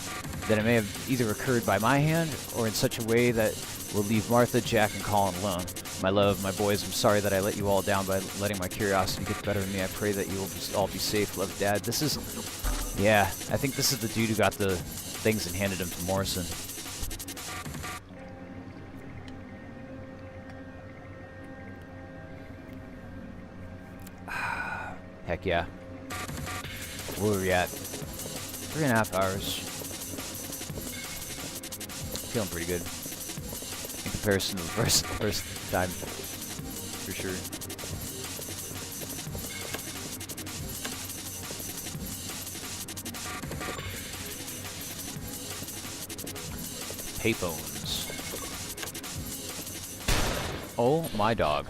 then it may have either occurred by my hand or in such a way that will leave Martha, Jack, and Colin alone. My love, my boys, I'm sorry that I let you all down by letting my curiosity get the better of me. I pray that you will all be safe. Love, Dad. This is... yeah, I think this is the dude who got the things and handed them to Morrison. Heck yeah. Where are we at? 3.5 hours. Feeling pretty good. In comparison to the first time. For sure. Payphones. Oh my dog.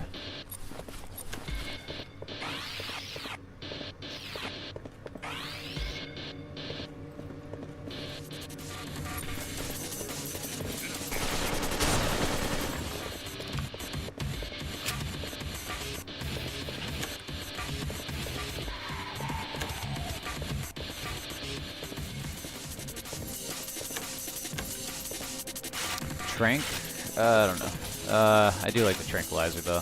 Trank? I don't know. I do like the tranquilizer though.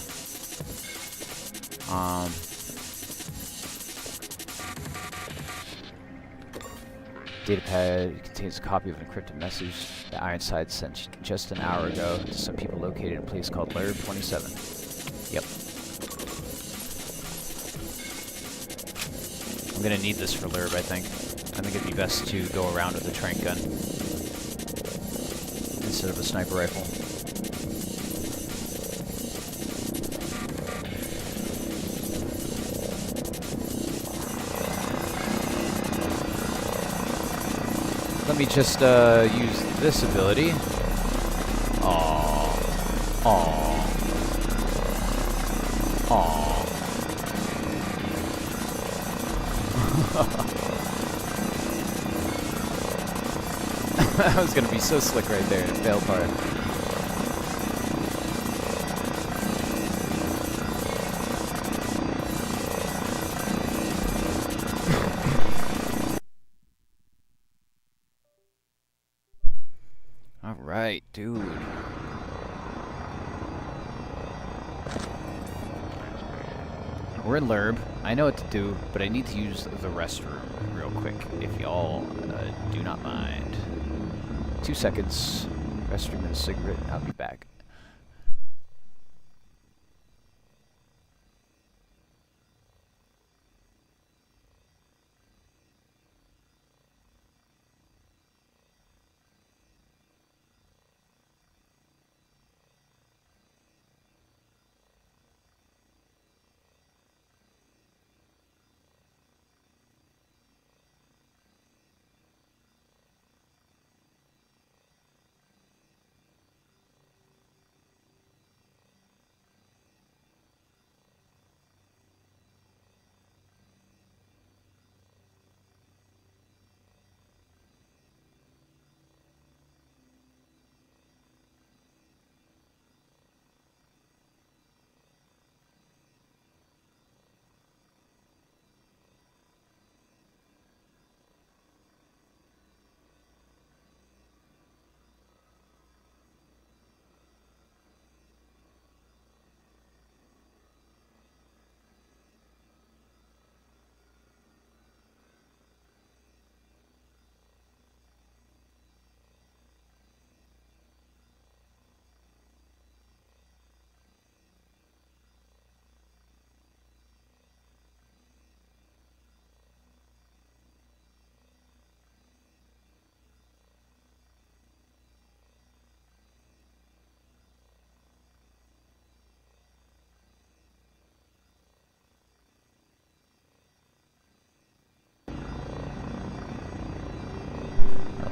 Datapad contains a copy of an encrypted message that Ironside sent just an hour ago to some people located in a place called Lair 27. Yep. I'm gonna need this for Lurb, I think. I think it'd be best to go around with a trank gun instead of a sniper rifle. Let me just use this ability. Aww. Aww. Aww. That was gonna be so slick right there, and it failed hard. Alright, dude. We're in Lurb. I know what to do, but I need to use the restroom real quick, if y'all do not mind. 2 seconds. Restroom and a cigarette, and I'll be back.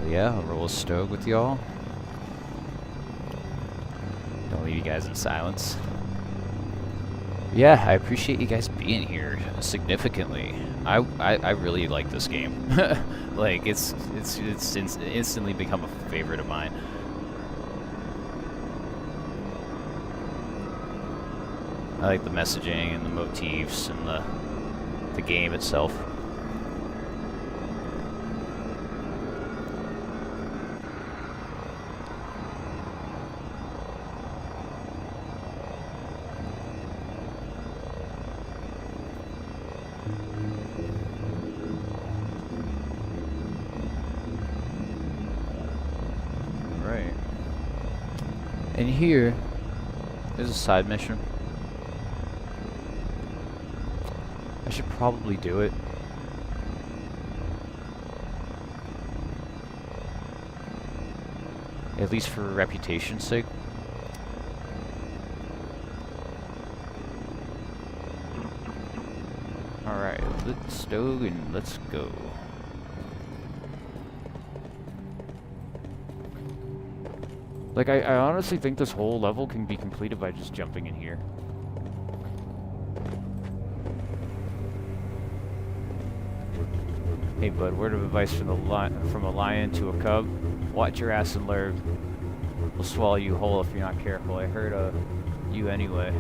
yeah, I'll roll a stove with y'all. Don't leave you guys in silence. Yeah, I appreciate you guys being here significantly. I really like this game. Like it's instantly become a favorite of mine. I like the messaging and the motifs and the game itself. Right. And here, there's a side mission. I should probably do it. At least for reputation's sake. Alright, let's go and let's go. Like, I honestly think this whole level can be completed by just jumping in here. Hey bud, word of advice from a lion to a cub. Watch your ass and learn. Will swallow you whole if you're not careful. I heard you anyway.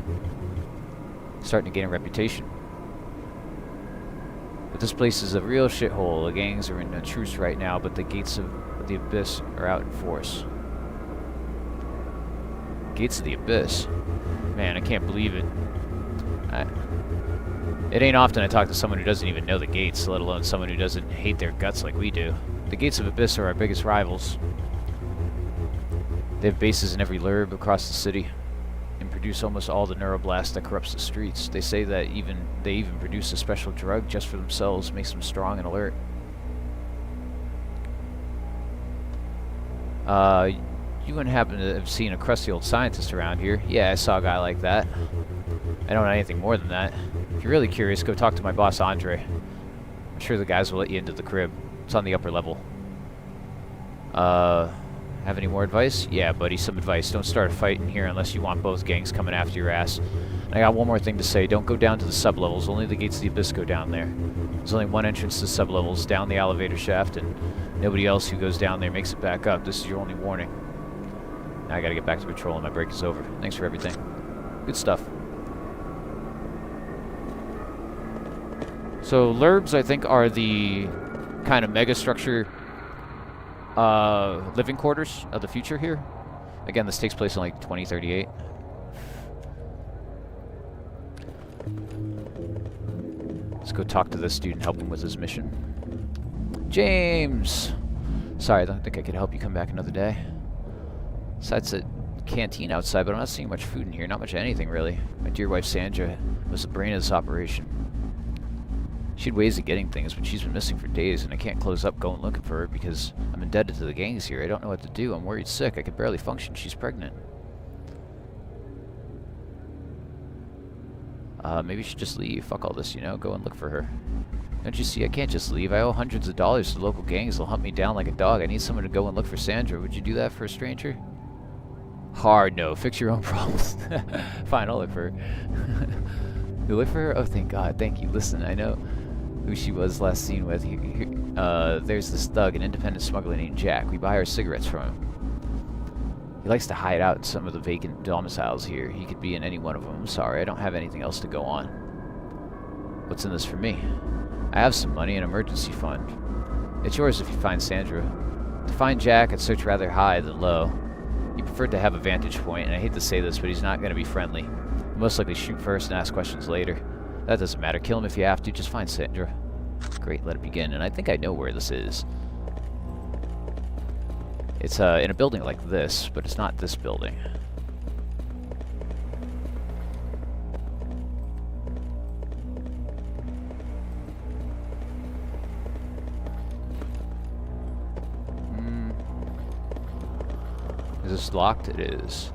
Starting to gain a reputation. But this place is a real shithole. The gangs are in a truce right now, but the gates of the abyss are out in force. Gates of the abyss? Man, I can't believe it. It ain't often I talk to someone who doesn't even know the gates, let alone someone who doesn't hate their guts like we do. The gates of abyss are our biggest rivals. They have bases in every lurb across the city and produce almost all the neuroblast that corrupts the streets. They say that they even produce a special drug just for themselves, makes them strong and alert. You wouldn't happen to have seen a crusty old scientist around here. Yeah, I saw a guy like that. I don't know anything more than that. If you're really curious, go talk to my boss, Andre. I'm sure the guys will let you into the crib. It's on the upper level. Have any more advice? Yeah, buddy, some advice. Don't start a fight in here unless you want both gangs coming after your ass. And I got one more thing to say. Don't go down to the sublevels. Only the gates of the abyss go down there. There's only one entrance to the sublevels, down the elevator shaft, and nobody else who goes down there makes it back up. This is your only warning. Now I gotta get back to patrol and my break is over. Thanks for everything. Good stuff. So lurbs, I think, are the kind of mega structure living quarters of the future here. Again, this takes place in like 2038. Let's go talk to this dude and help him with his mission. James! Sorry, I don't think I could help you come back another day. Besides the canteen outside, but I'm not seeing much food in here. Not much of anything, really. My dear wife, Sandra, was the brain of this operation. She had ways of getting things, but she's been missing for days, and I can't close up going looking for her because I'm indebted to the gangs here. I don't know what to do. I'm worried sick. I can barely function. She's pregnant. Maybe you should just leave. Fuck all this, you know? Go and look for her. Don't you see? I can't just leave. I owe hundreds of dollars to the local gangs. They'll hunt me down like a dog. I need someone to go and look for Sandra. Would you do that for a stranger? Hard no. Fix your own problems. Fine, I'll look for her. You look for her? Oh, thank God. Thank you. Listen, I know who she was last seen with. There's this thug, an independent smuggler named Jack. We buy our cigarettes from him. He likes to hide out in some of the vacant domiciles here. He could be in any one of them. I'm sorry, I don't have anything else to go on. What's in this for me? I have some money, an emergency fund. It's yours if you find Sandra. To find Jack, I'd search rather high than low. He preferred to have a vantage point, and I hate to say this, but he's not going to be friendly. He'll most likely shoot first and ask questions later. That doesn't matter. Kill him if you have to. Just find Sandra. Great, let it begin. And I think I know where this is. It's in a building like this, but it's not this building. Is this locked? It is.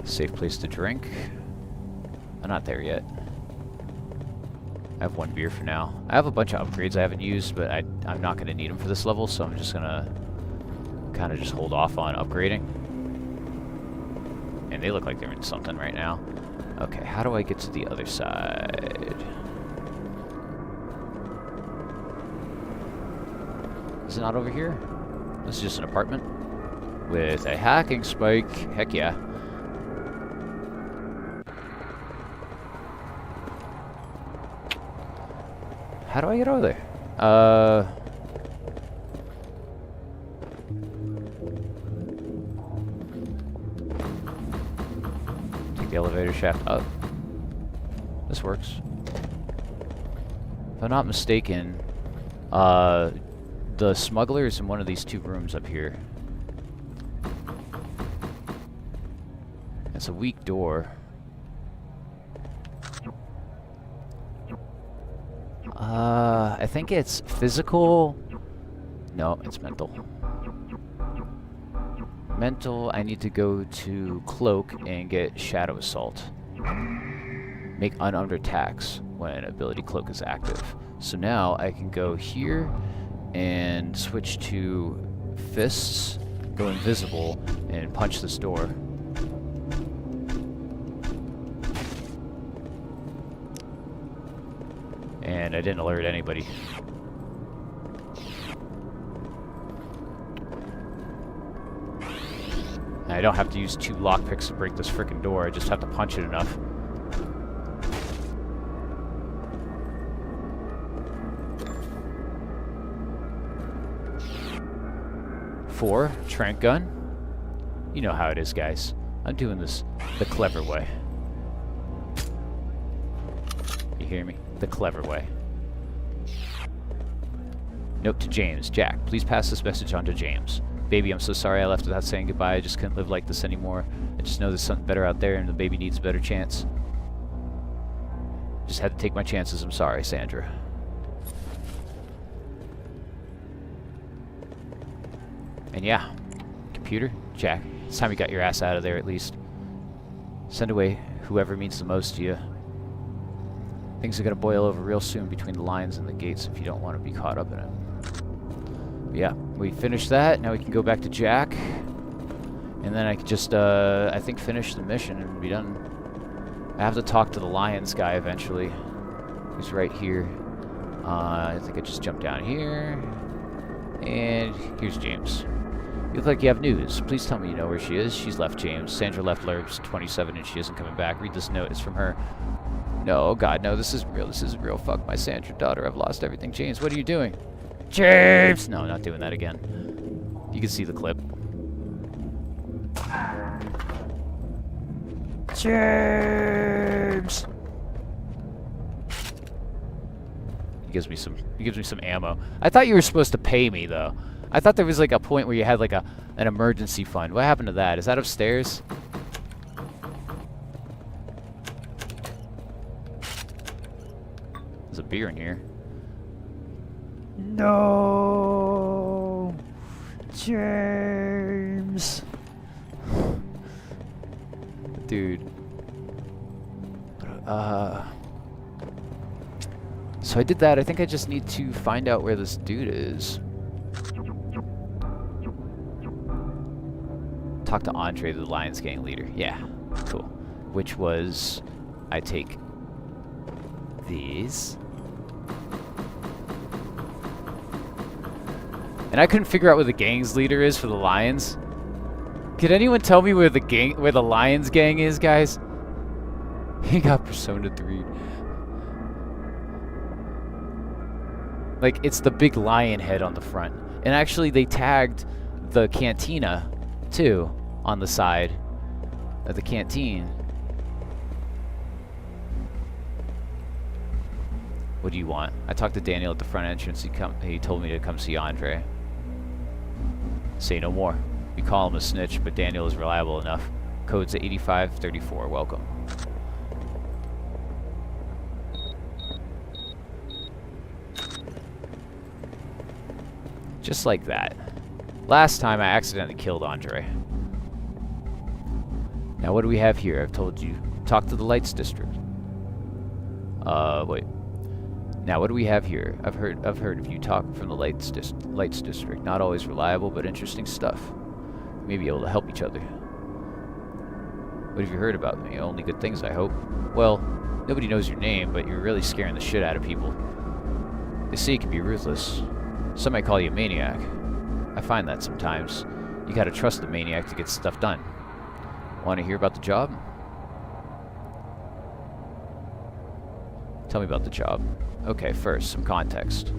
Safe place to drink. I'm not there yet. I have 1 beer for now. I have a bunch of upgrades I haven't used, but I'm not going to need them for this level, so I'm just going to kind of just hold off on upgrading. And they look like they're in something right now. Okay, how do I get to the other side? Is it not over here? This is just an apartment with a hacking spike. Heck yeah. How do I get over there? Take the elevator shaft up. This works. If I'm not mistaken, the smuggler is in one of these 2 rooms up here. It's a weak door. I think it's physical. No, it's mental. Mental, I need to go to Cloak and get Shadow Assault. Make unarmed attacks when ability Cloak is active. So now I can go here and switch to Fists, go invisible, and punch this door. And I didn't alert anybody. And I don't have to use 2 lockpicks to break this frickin' door, I just have to punch it enough. Four, trank gun. You know how it is, guys. I'm doing this the clever way. You hear me? The clever way. Note to James. Jack, please pass this message on to James. Baby, I'm so sorry I left without saying goodbye. I just couldn't live like this anymore. I just know there's something better out there and the baby needs a better chance. Just had to take my chances. I'm sorry, Sandra. And yeah, computer, Jack, it's time you got your ass out of there at least. Send away whoever means the most to you. Things are gonna boil over real soon between the lines and the gates if you don't want to be caught up in it. But yeah, we finished that. Now we can go back to Jack. And then I could just, I think, finish the mission and be done. I have to talk to the Lions guy eventually. He's right here. I think I just jumped down here. And here's James. You look like you have news. Please tell me you know where she is. She's left, James. Sandra left Lurbs 27 and she isn't coming back. Read this note. It's from her. No, oh God, no, this isn't real. This isn't real. Fuck my Sandra daughter. I've lost everything. James, what are you doing? James! No, not doing that again. You can see the clip. James! He gives me some ammo. I thought you were supposed to pay me though. I thought there was like a point where you had like an emergency fund. What happened to that? Is that upstairs? There's a beer in here. No, James. Dude. So I did that. I think I just need to find out where this dude is. Talk to Andre, the Lions gang leader. Yeah, cool. Which was, I take these. And I couldn't figure out where the gang's leader is for the Lions. Could anyone tell me where the Lions gang is, guys? He got Persona 3. Like, it's the big lion head on the front. And actually, they tagged the cantina, too, on the side of the canteen. What do you want? I talked to Daniel at the front entrance. He told me to come see Andre. Say no more. We call him a snitch, but Daniel is reliable enough. Code's 8534. Welcome. Just like that. Last time I accidentally killed Andre. Now what do we have here? I've told you. Talk to the Lights District. Wait. Now, what do we have here? I've heard of you talk from the Lights District. Not always reliable, but interesting stuff. We may be able to help each other. What have you heard about me? Only good things, I hope. Well, nobody knows your name, but you're really scaring the shit out of people. They say you can be ruthless. Some might call you a maniac. I find that sometimes. You gotta trust the maniac to get stuff done. Want to hear about the job? Tell me about the job. Okay, first, some context.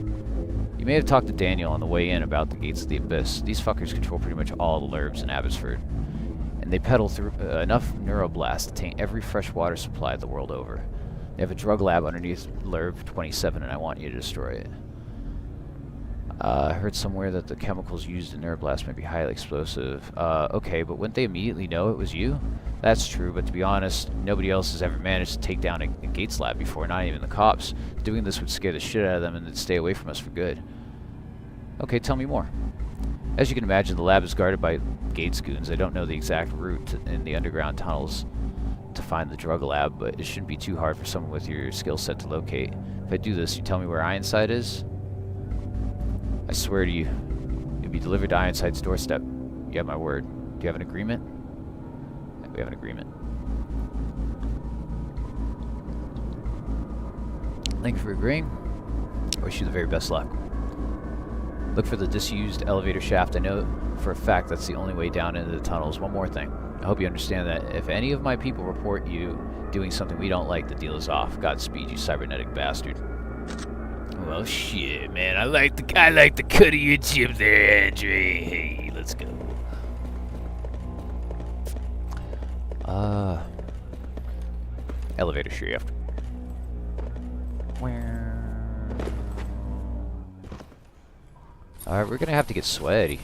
You may have talked to Daniel on the way in about the Gates of the Abyss. These fuckers control pretty much all the LURBs in Abbotsford. And they peddle through enough neuroblasts to taint every fresh water supply the world over. They have a drug lab underneath LURB 27, and I want you to destroy it. I heard somewhere that the chemicals used in neuroblast may be highly explosive. Okay, but wouldn't they immediately know it was you? That's true, but to be honest, nobody else has ever managed to take down a Gates lab before, not even the cops. Doing this would scare the shit out of them and they'd stay away from us for good. Okay, tell me more. As you can imagine, the lab is guarded by Gates goons. I don't know the exact route in the underground tunnels to find the drug lab, but it shouldn't be too hard for someone with your skill set to locate. If I do this, you tell me where Ironside is? I swear to you, you'll be delivered to Ironside's doorstep. You have my word. Do you have an agreement? We have an agreement. Thank you for agreeing. I wish you the very best luck. Look for the disused elevator shaft. I know for a fact that's the only way down into the tunnels. One more thing. I hope you understand that if any of my people report you doing something we don't like, the deal is off. Godspeed, you cybernetic bastard. Well, shit, man. I like the cut of your jib there, Andre. Hey, let's go. Elevator shaft. Alright, we're gonna have to get sweaty.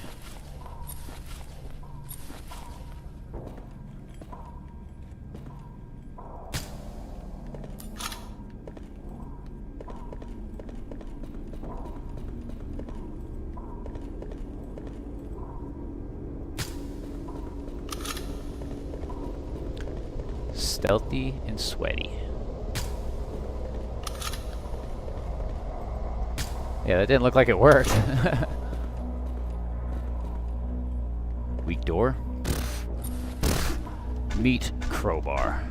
Stealthy and sweaty. Yeah, that didn't look like it worked. Weak door. Meet crowbar.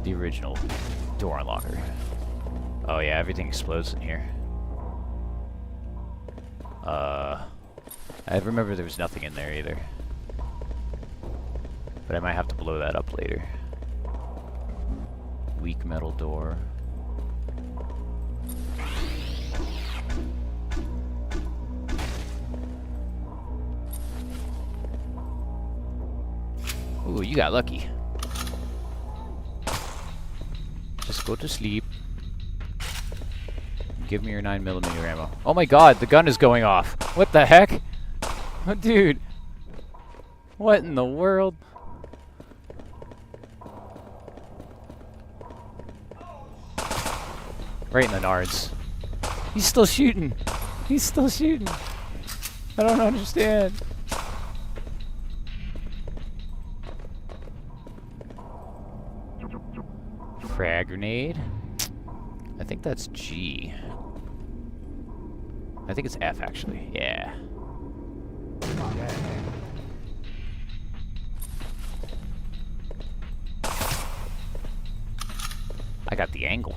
The original door unlocker. Oh yeah, everything explodes in here. I remember there was nothing in there either. But I might have to blow that up later. Weak metal door. Ooh, you got lucky. Just go to sleep. Give me your 9mm ammo. Oh my god, the gun is going off. What the heck? Oh, dude. What in the world? Right in the nards. He's still shooting. He's still shooting. I don't understand. Frag grenade. I think that's G. I think it's F actually. Yeah. I got the angle.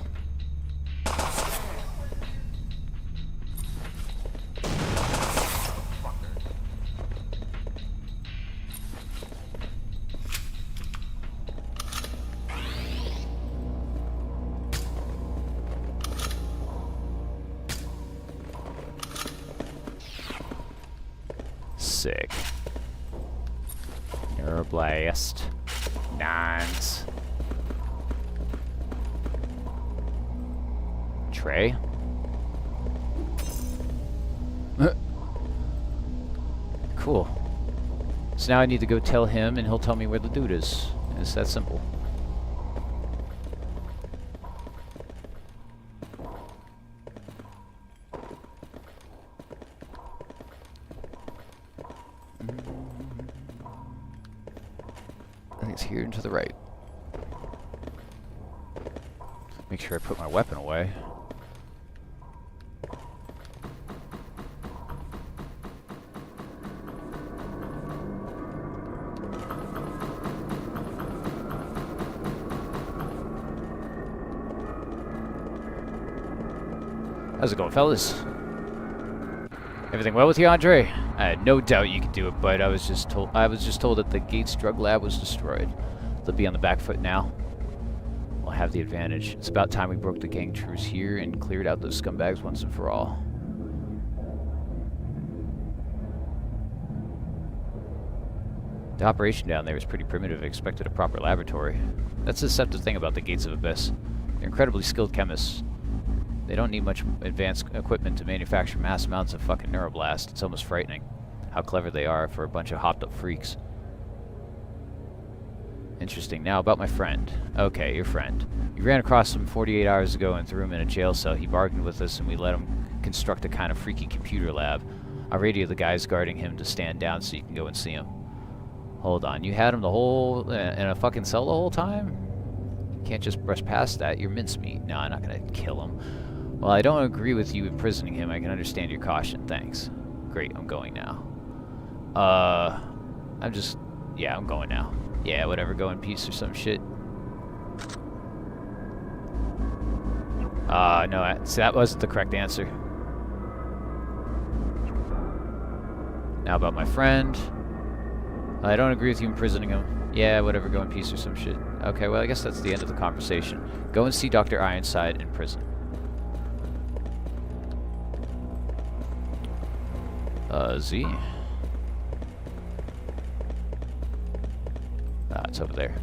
Sick. Neuroblast. Nines. Tray. Cool. So now I need to go tell him and he'll tell me where the dude is. It's that simple. I think it's here and to the right. Make sure I put my weapon away. How's it going, fellas? Everything well with you, Andre? I had no doubt you could do it, but I was just told that the Gates drug lab was destroyed. They'll be on the back foot now. We'll have the advantage. It's about time we broke the gang truce here and cleared out those scumbags once and for all. The operation down there is pretty primitive. I expected a proper laboratory. That's the deceptive thing about the Gates of Abyss. They're incredibly skilled chemists. They don't need much advanced equipment to manufacture mass amounts of fucking neuroblast. It's almost frightening how clever they are for a bunch of hopped up freaks. Interesting. Now about my friend. Okay, your friend. You ran across him 48 hours ago and threw him in a jail cell. He bargained with us and we let him construct a kind of freaky computer lab. I radioed the guys guarding him to stand down so you can go and see him. Hold on, you had him the whole in a fucking cell the whole time? You can't just brush past that. You're mincemeat. No, I'm not gonna kill him. Well, I don't agree with you imprisoning him. I can understand your caution. Thanks. Great, I'm going now. Yeah, I'm going now. Yeah, whatever, go in peace or some shit. No, see, that wasn't the correct answer. Now about my friend. I don't agree with you imprisoning him. Yeah, whatever, go in peace or some shit. Okay, well, I guess that's the end of the conversation. Go and see Dr. Ironside in prison. Z? Ah, it's over there.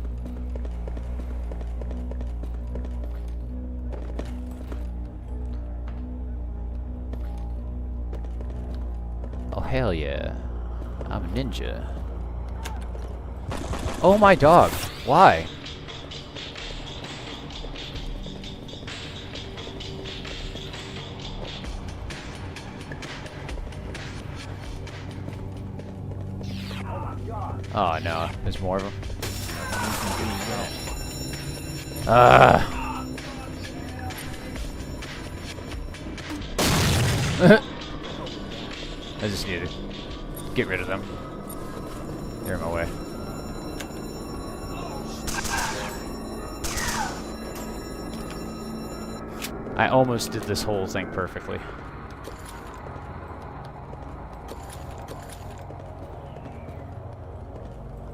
Oh, hell yeah. I'm a ninja. Oh, my dog. Why? Oh no, there's more of them. I just need to get rid of them. They're in my way. I almost did this whole thing perfectly.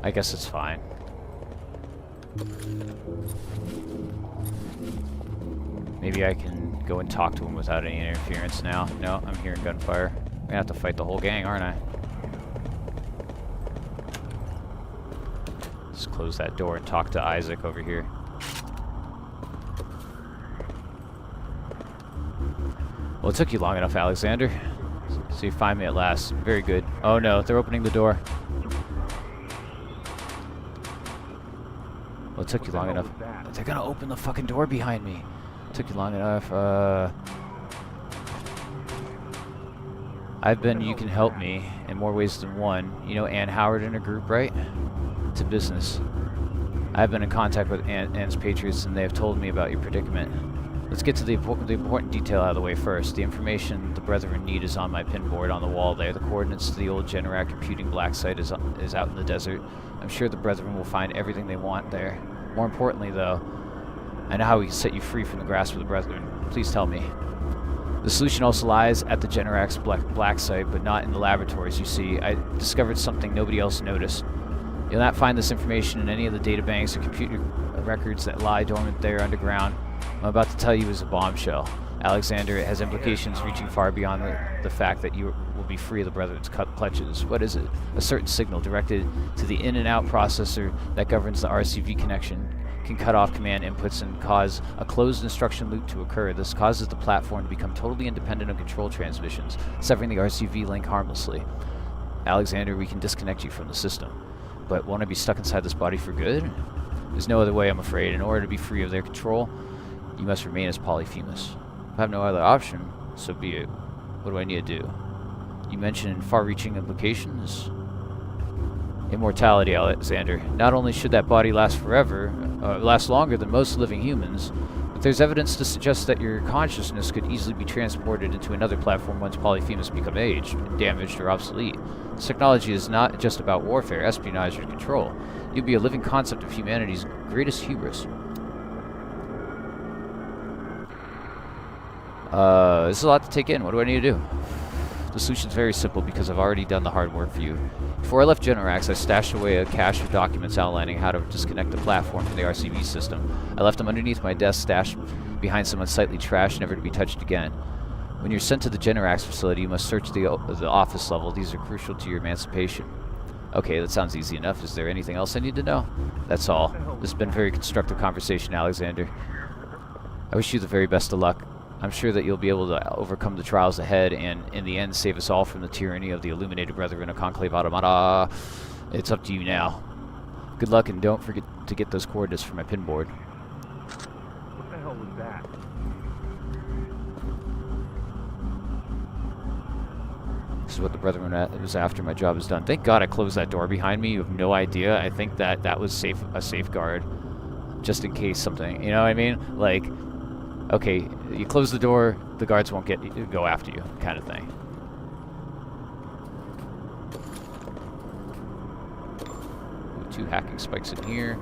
I guess it's fine. Maybe I can go and talk to him without any interference now. No, I'm hearing gunfire. I'm gonna have to fight the whole gang, aren't I? Just close that door and talk to Isaac over here. Well, it took you long enough, Alexander. So you find me at last. Very good. Oh no, they're opening the door. Well, it took you long enough. They're gonna open the fucking door behind me. It took you long enough. You can help me in more ways than one. You know Ann Howard and her group, right? It's a business. I've been in contact with Ann's Patriots and they have told me about your predicament. Let's get to the important detail out of the way first. The information the Brethren need is on my pinboard on the wall there. The coordinates to the old Generac computing black site is out in the desert. I'm sure the Brethren will find everything they want there. More importantly, though, I know how we can set you free from the grasp of the Brethren. Please tell me. The solution also lies at the Generac's black site, but not in the laboratories, you see. I discovered something nobody else noticed. You'll not find this information in any of the databanks or computer records that lie dormant there underground. I'm about to tell you is a bombshell. Alexander, it has implications reaching far beyond the fact that you will be free of the Brethren's clutches. What is it? A certain signal directed to the in and out processor that governs the RCV connection can cut off command inputs and cause a closed instruction loop to occur. This causes the platform to become totally independent of control transmissions, severing the RCV link harmlessly. Alexander, we can disconnect you from the system. But won't I be stuck inside this body for good? There's no other way, I'm afraid. In order to be free of their control, you must remain as Polyphemus. If I have no other option, so be it. What do I need to do? You mentioned far-reaching implications. Immortality, Alexander. Not only should that body last forever, last longer than most living humans, but there's evidence to suggest that your consciousness could easily be transported into another platform once Polyphemus become aged, damaged, or obsolete. This technology is not just about warfare, espionage, or control. You'll be a living concept of humanity's greatest hubris. This is a lot to take in. What do I need to do? The solution's very simple because I've already done the hard work for you. Before I left Generax, I stashed away a cache of documents outlining how to disconnect the platform from the RCV system. I left them underneath my desk, stashed behind some unsightly trash, never to be touched again. When you're sent to the Generax facility, you must search the office level. These are crucial to your emancipation. Okay, that sounds easy enough. Is there anything else I need to know? That's all. This has been a very constructive conversation, Alexander. I wish you the very best of luck. I'm sure that you'll be able to overcome the trials ahead and, in the end, save us all from the tyranny of the Illuminated Brethren of Conclave Automata. It's up to you now. Good luck, and don't forget to get those coordinates for my pinboard. What the hell was that? This is what the Brethren was after. My job is done. Thank God I closed that door behind me. You have no idea. I think that was a safeguard, just in case something. You know what I mean? Like, okay, you close the door, the guards won't go after you, kind of thing. Ooh, 2 hacking spikes in here.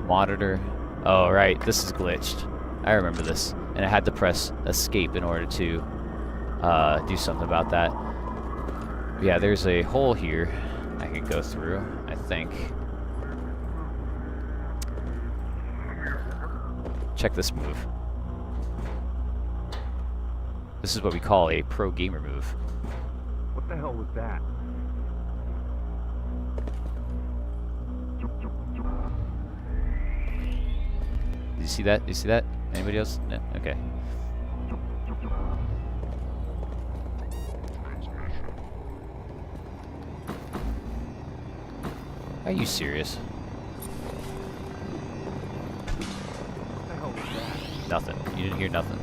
Monitor. Oh, right, this is glitched. I remember this, and I had to press escape in order to do something about that. Yeah, there's a hole here I can go through, I think. Check this move. This is what we call a pro gamer move. What the hell was that? Did you see that? Did you see that? Anybody else? No? Okay. Are you serious? What the hell was that? Nothing. You didn't hear nothing.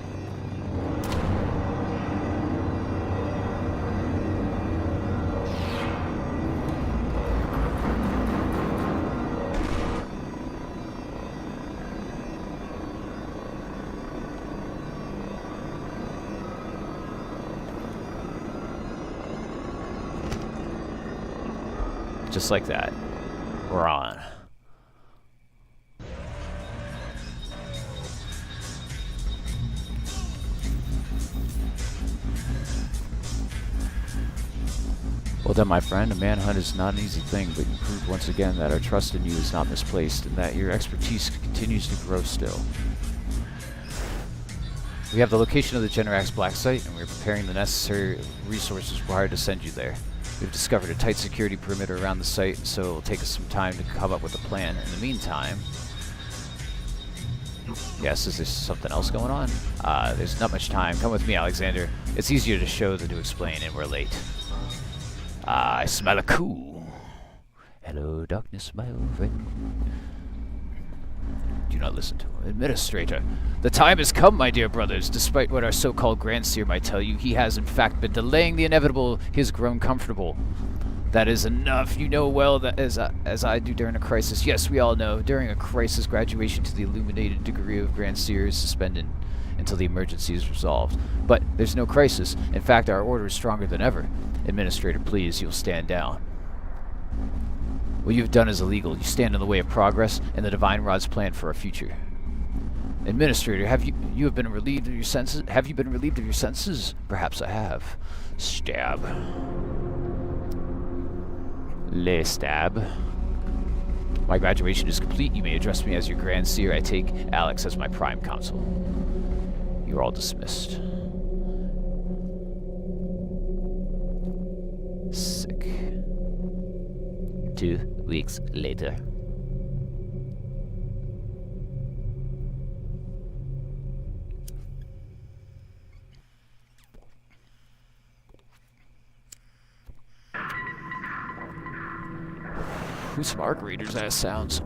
Just like that. We're on. Well done, my friend. A manhunt is not an easy thing, but you proved once again that our trust in you is not misplaced and that your expertise continues to grow still. We have the location of the Generax Black Site, and we are preparing the necessary resources required to send you there. We've discovered a tight security perimeter around the site, so it will take us some time to come up with a plan. In the meantime... Yes, is there something else going on? There's not much time. Come with me, Alexander. It's easier to show than to explain, and we're late. I smell a coup. Hello, darkness, my old friend. Do not listen to him. Administrator, the time has come, my dear brothers. Despite what our so-called Grand Seer might tell you, he has in fact been delaying the inevitable. He has grown comfortable. That is enough. You know well that as I do during a crisis. Yes, we all know. During a crisis, graduation to the illuminated degree of Grand Seer is suspended until the emergency is resolved. But there's no crisis. In fact, our order is stronger than ever. Administrator, please, you'll stand down. What you have done is illegal. You stand in the way of progress and the Divine Rod's plan for our future. Administrator, have you been relieved of your senses? Have you been relieved of your senses? Perhaps I have. Stab. Le stab. My graduation is complete. You may address me as your Grand Seer. I take Alex as my prime counsel. You're all dismissed. Sick. 2 weeks later. Who's smart readers ass sounds?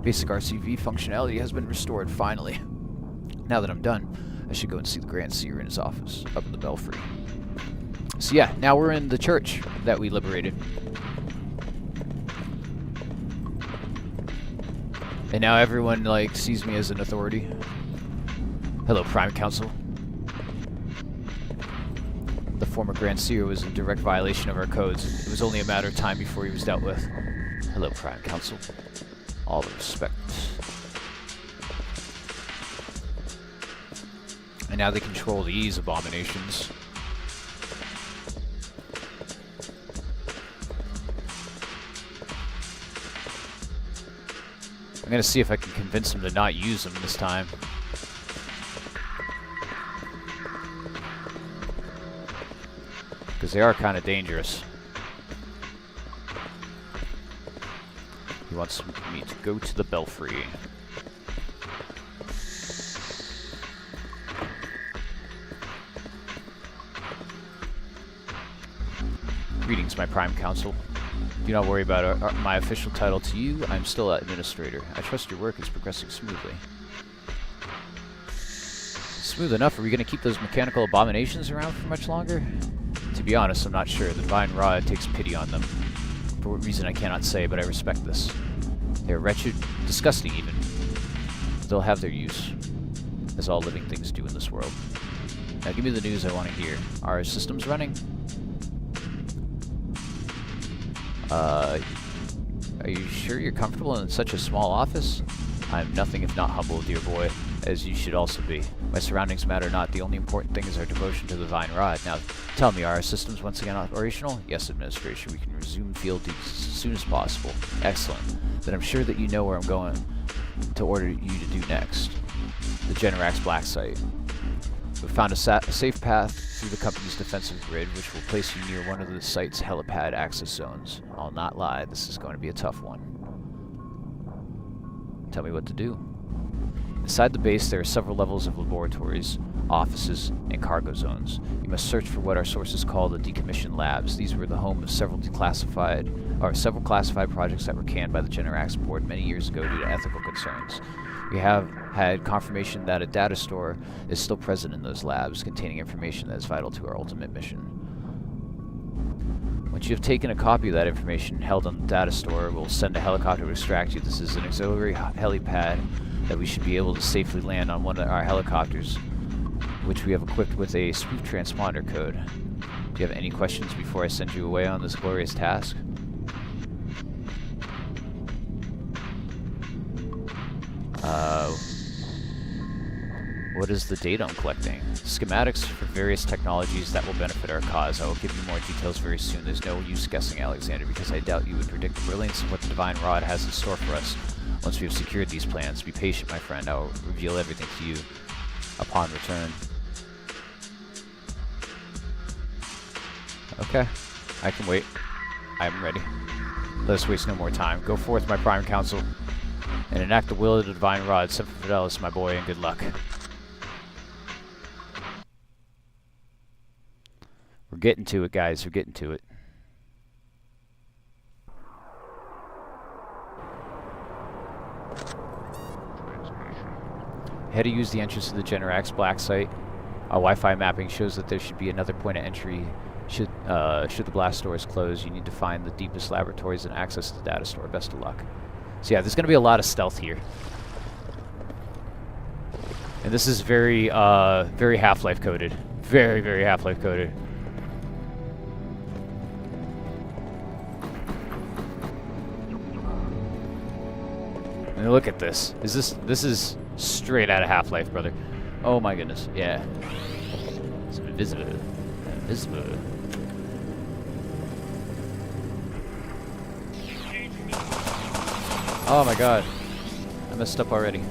Basic RCV functionality has been restored finally. Now that I'm done, I should go and see the Grand Seer in his office up in the Belfry. So yeah, now we're in the church that we liberated. And now everyone, like, sees me as an authority. Hello, Prime Council. The former Grand Seer was in direct violation of our codes. It was only a matter of time before he was dealt with. Hello, Prime Council. All the respect. And now they control these abominations. I'm gonna see if I can convince them to not use them this time. Because they are kind of dangerous. He wants me to go to the belfry. Greetings, my Prime Council. Do not worry about my official title to you. I'm still Administrator. I trust your work is progressing smoothly. Smooth enough? Are we going to keep those mechanical abominations around for much longer? To be honest, I'm not sure. The Divine Rod takes pity on them. For what reason I cannot say, but I respect this. They're wretched, disgusting even. They'll have their use, as all living things do in this world. Now give me the news I want to hear. Are our systems running? Are you sure you're comfortable in such a small office? I'm nothing if not humble, dear boy, as you should also be. My surroundings matter not. The only important thing is our devotion to the Divine Rod. Now, tell me, are our systems once again operational? Yes, Administration. We can resume field duties as soon as possible. Excellent. Then I'm sure that you know where I'm going to order you to do next. The Generax Black Site. We've found a safe path through the company's defensive grid, which will place you near one of the site's helipad access zones. I'll not lie, this is going to be a tough one. Tell me what to do. Inside the base, there are several levels of laboratories, offices, and cargo zones. You must search for what our sources call the decommissioned labs. These were the home of several classified projects that were canned by the Generax board many years ago due to ethical concerns. We have had confirmation that a data store is still present in those labs, containing information that is vital to our ultimate mission. Once you have taken a copy of that information held on the data store, we'll send a helicopter to extract you. This is an auxiliary helipad that we should be able to safely land on one of our helicopters, which we have equipped with a spoof transponder code. Do you have any questions before I send you away on this glorious task? What is the data I'm collecting? Schematics for various technologies that will benefit our cause. I will give you more details very soon. There's no use guessing, Alexander, because I doubt you would predict the brilliance of what the Divine Rod has in store for us. Once we have secured these plans, be patient, my friend. I will reveal everything to you upon return. Okay, I can wait. I am ready. Let us waste no more time. Go forth, my Prime Council, and enact the will of the Divine Rod. Semper Fidelis, my boy, and good luck. We're getting to it, guys. We're getting to it. Had to use the entrance to the Generax Black Site. Wi-Fi mapping shows that there should be another point of entry. Should the blast doors close, you need to find the deepest laboratories and access to the data store. Best of luck. So yeah, there's going to be a lot of stealth here. And this is very Half-Life coded. Very, very Half-Life coded. And look at this. This is straight out of Half-Life, brother. Oh my goodness. Yeah. It's invisible. Invisible. Oh my god. I messed up already.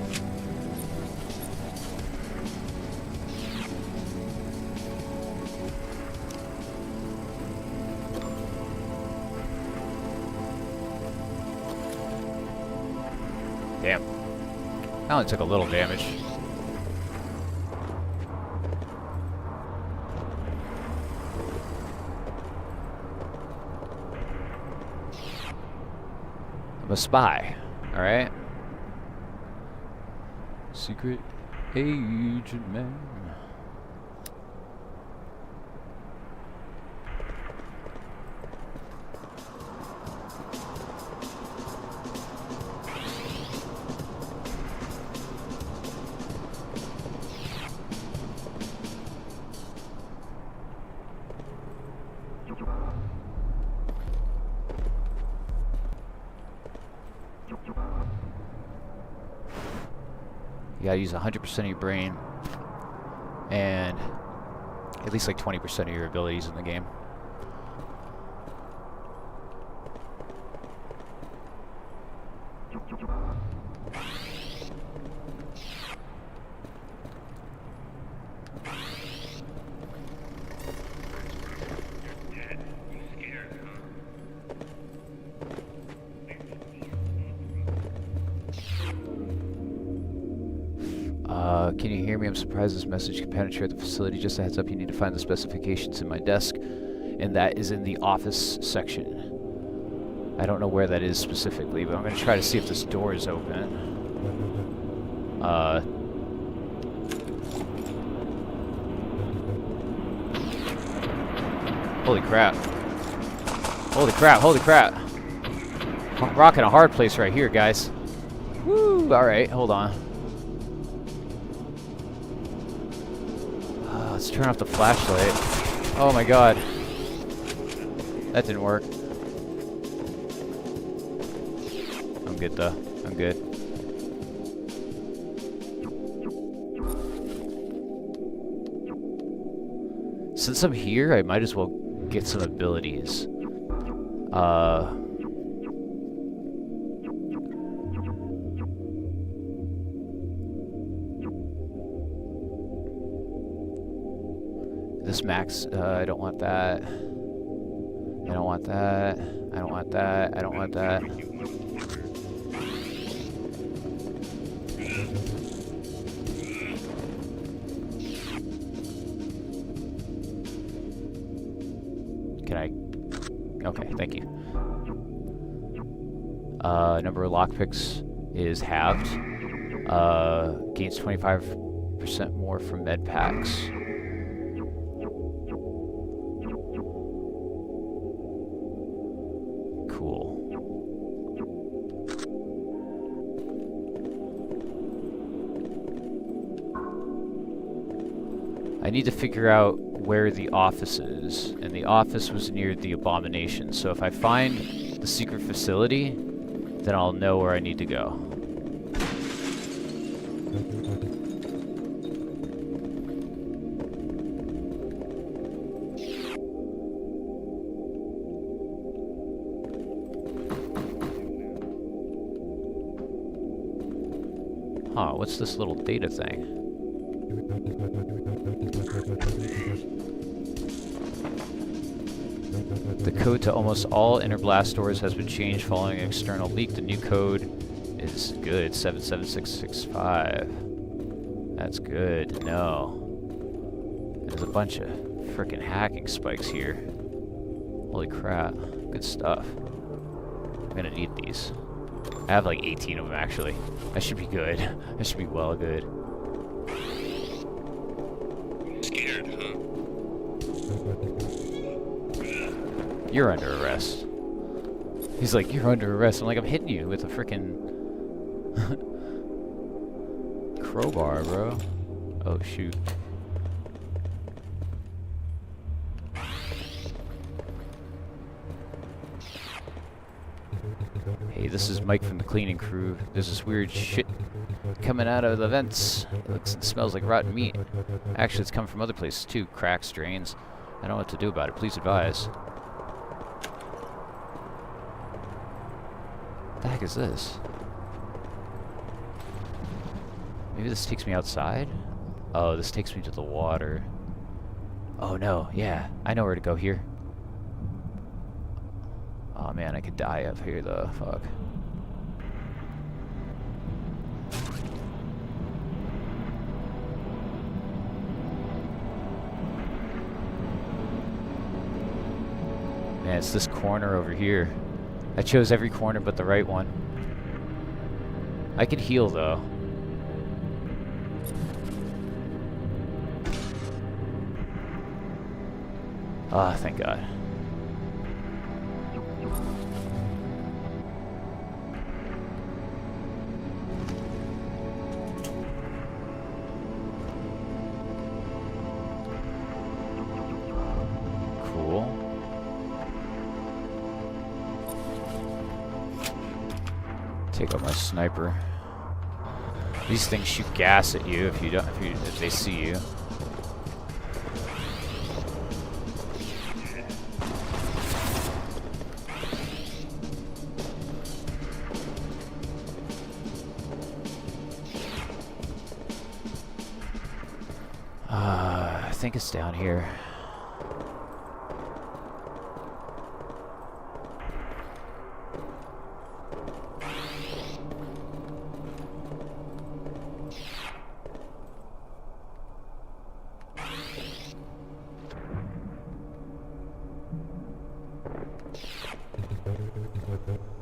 Damn. I only took a little damage. I'm a spy, alright? Secret agent man. You gotta use 100% of your brain. and at least like 20% of your abilities in the game. Can you hear me? I'm surprised this message can penetrate the facility. Just a heads up, you need to find the specifications in my desk, and that is in the office section. I don't know where that is specifically, but I'm going to try to see if this door is open. Holy crap. Holy crap, holy crap. I'm rocking a hard place right here, guys. Woo! Alright, hold on. Let's turn off the flashlight. Oh my god. That didn't work. I'm good though. I'm good. Since I'm here, I might as well get some abilities. This max, I don't want that. I don't want that. I don't want that. I don't want that. Can I? Okay, thank you. Number of lockpicks is halved. Gains 25% more from med packs. I need to figure out where the office is, and the office was near the abomination, so if I find the secret facility, then I'll know where I need to go. Huh, what's this little data thing? The code to almost all inner blast doors has been changed following an external leak. The new code is good, 77665. That's good to know. There's a bunch of frickin' hacking spikes here. Holy crap, good stuff. I'm gonna need these. I have like 18 of them actually. That should be good. That should be well good. Scared, huh? You're under arrest. He's like, you're under arrest. I'm like, I'm hitting you with a frickin' crowbar, bro. Oh, shoot. Hey, this is Mike from the cleaning crew. There's this weird shit coming out of the vents. It smells like rotten meat. Actually, it's coming from other places too. Cracks, drains. I don't know what to do about it. Please advise. What the heck is this? Maybe this takes me outside? Oh, this takes me to the water. Oh no, yeah. I know where to go here. Oh man, I could die up here though. Fuck. Man, it's this corner over here. I chose every corner but the right one. I could heal though. Ah, thank God. Take out my sniper. These things shoot gas at you if they see you. I think it's down here.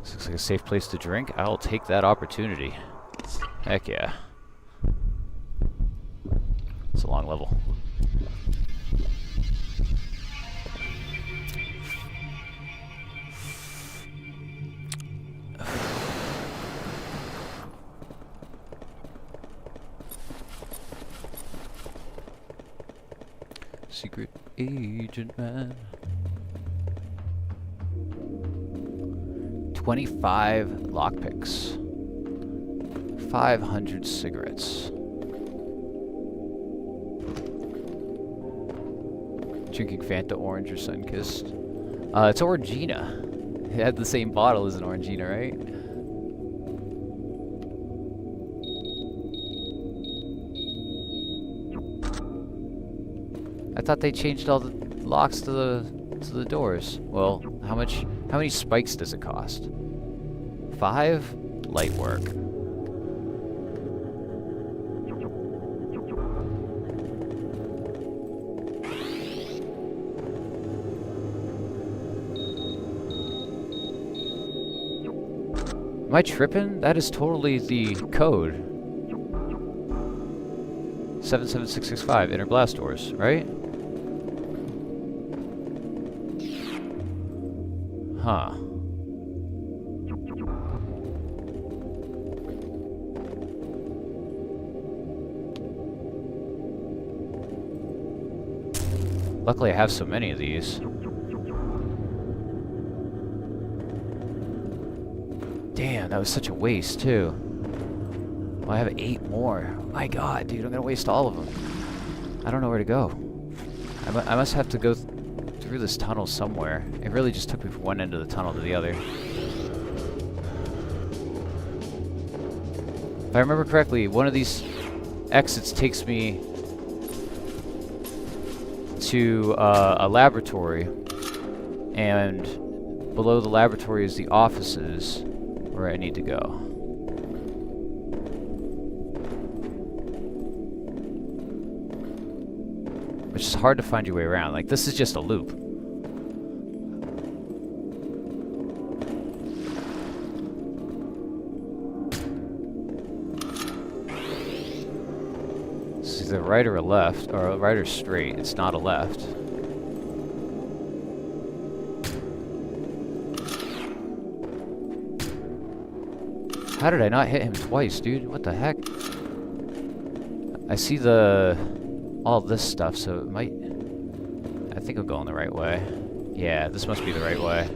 This looks like a safe place to drink. I'll take that opportunity. Heck yeah. It's a long level. Secret agent man. 25 lockpicks. 500 cigarettes. Drinking Fanta Orange or Sunkissed. It's Orangina. It had the same bottle as an Orangina, right? I thought they changed all the locks to the doors. Well, how many spikes does it cost? 5? Light work. Am I tripping? That is totally the code. 77665, inner blast doors, right? Huh. Luckily I have so many of these. Damn, that was such a waste too. Well, I have 8 more. My god, dude, I'm gonna waste all of them. I don't know where to go. I must have to go through this tunnel somewhere. It really just took me from one end of the tunnel to the other. If I remember correctly, one of these exits takes me to a laboratory, and below the laboratory is the offices where I need to go. Which is hard to find your way around. Like, this is just a loop. This is either right or a left, or a right or straight. It's not a left. How did I not hit him twice, dude? What the heck? I see all this stuff, so it might... I think I'm going the right way. Yeah, this must be the right way.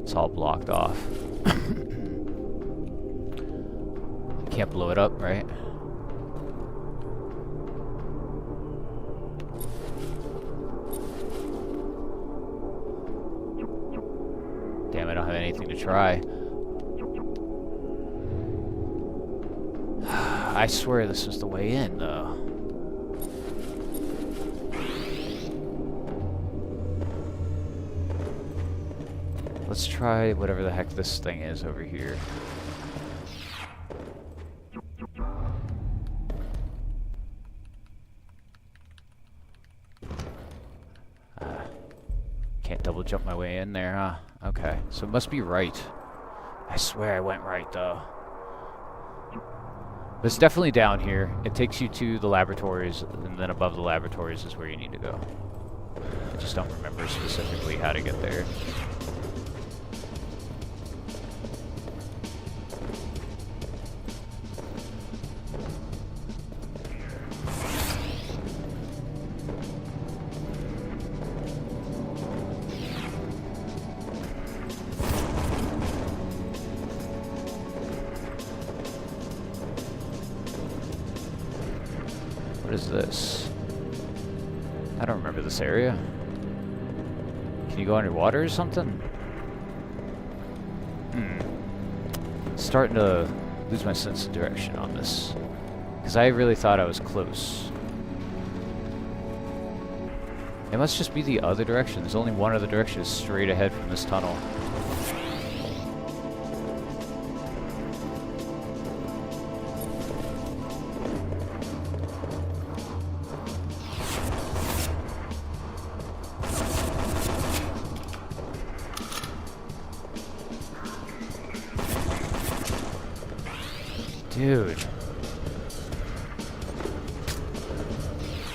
It's all blocked off. Can't blow it up, right? Damn, I don't have anything to try. I swear this was the way in, though. Let's try whatever the heck this thing is over here. Can't double jump my way in there, huh? Okay, so it must be right. I swear I went right, though. But it's definitely down here. It takes you to the laboratories, and then above the laboratories is where you need to go. I just don't remember specifically how to get there. What is this? I don't remember this area. Can you go underwater or something? starting to lose my sense of direction on this. Because I really thought I was close. It must just be the other direction. There's only one other direction straight ahead from this tunnel. Dude.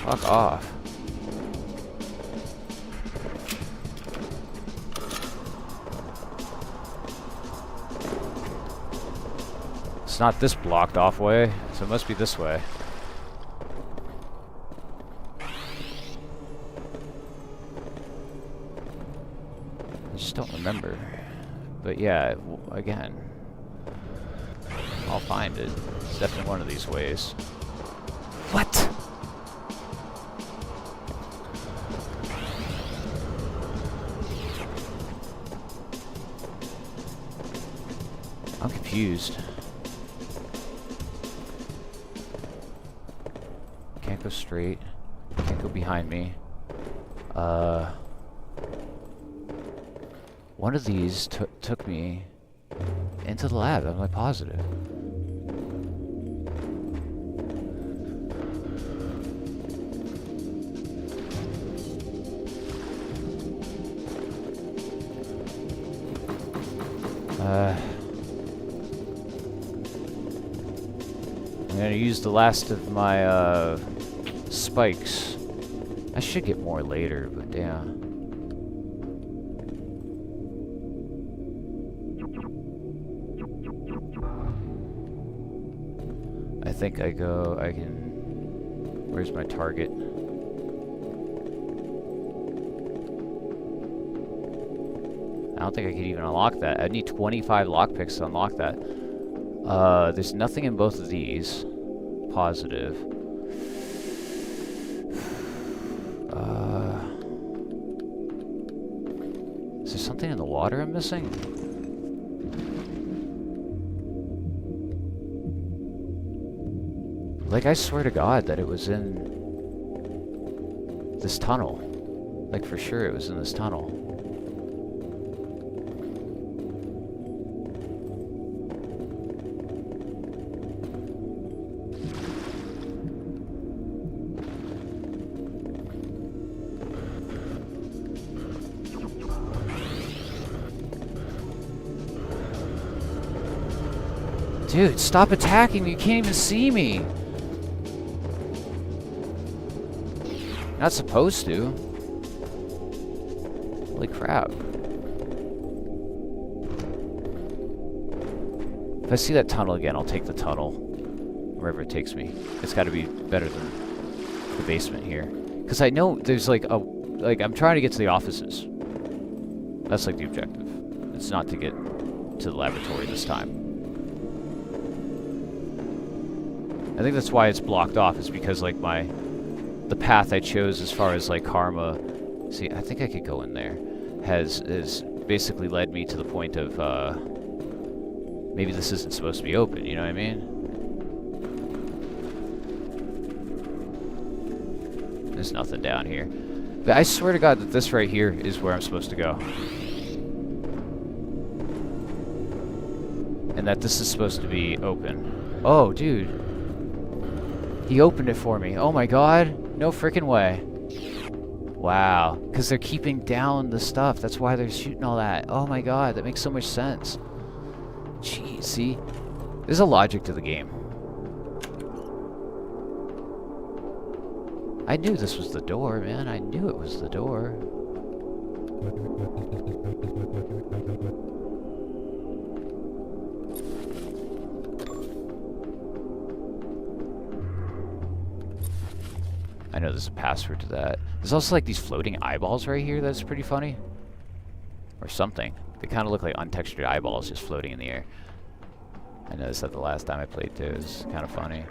Fuck off. It's not this blocked off way, so it must be this way. I just don't remember. But yeah, again, I'll find it. It's definitely one of these ways. What? I'm confused. Can't go straight. Can't go behind me. One of these took me into the lab. I'm like positive. I'm gonna use the last of my spikes. I should get more later, but yeah. I think I can... Where's my target? I don't think I could even unlock that. I need 25 lockpicks to unlock that. There's nothing in both of these. Positive. Is there something in the water I'm missing? Like, I swear to God that it was in this tunnel. Like, for sure it was in this tunnel. Dude, stop attacking me. You can't even see me. Not supposed to. Holy crap. If I see that tunnel again, I'll take the tunnel. Wherever it takes me. It's gotta be better than the basement here. Because I know there's like a... Like, I'm trying to get to the offices. That's like the objective. It's not to get to the laboratory this time. I think that's why it's blocked off, is because like the path I chose as far as like karma, see, I think I could go in there, has basically led me to the point of maybe this isn't supposed to be open, you know what I mean? There's nothing down here. But I swear to God that this right here is where I'm supposed to go. And that this is supposed to be open. Oh, dude. He opened it for me. Oh my God. No freaking way. Wow. Because they're keeping down the stuff. That's why they're shooting all that. Oh my God. That makes so much sense. Jeez, see? There's a logic to the game. I knew this was the door, man. I knew it was the door. I know there's a password to that. There's also like these floating eyeballs right here that's pretty funny. Or something. They kind of look like untextured eyeballs just floating in the air. I noticed that the last time I played too. It was kind of funny.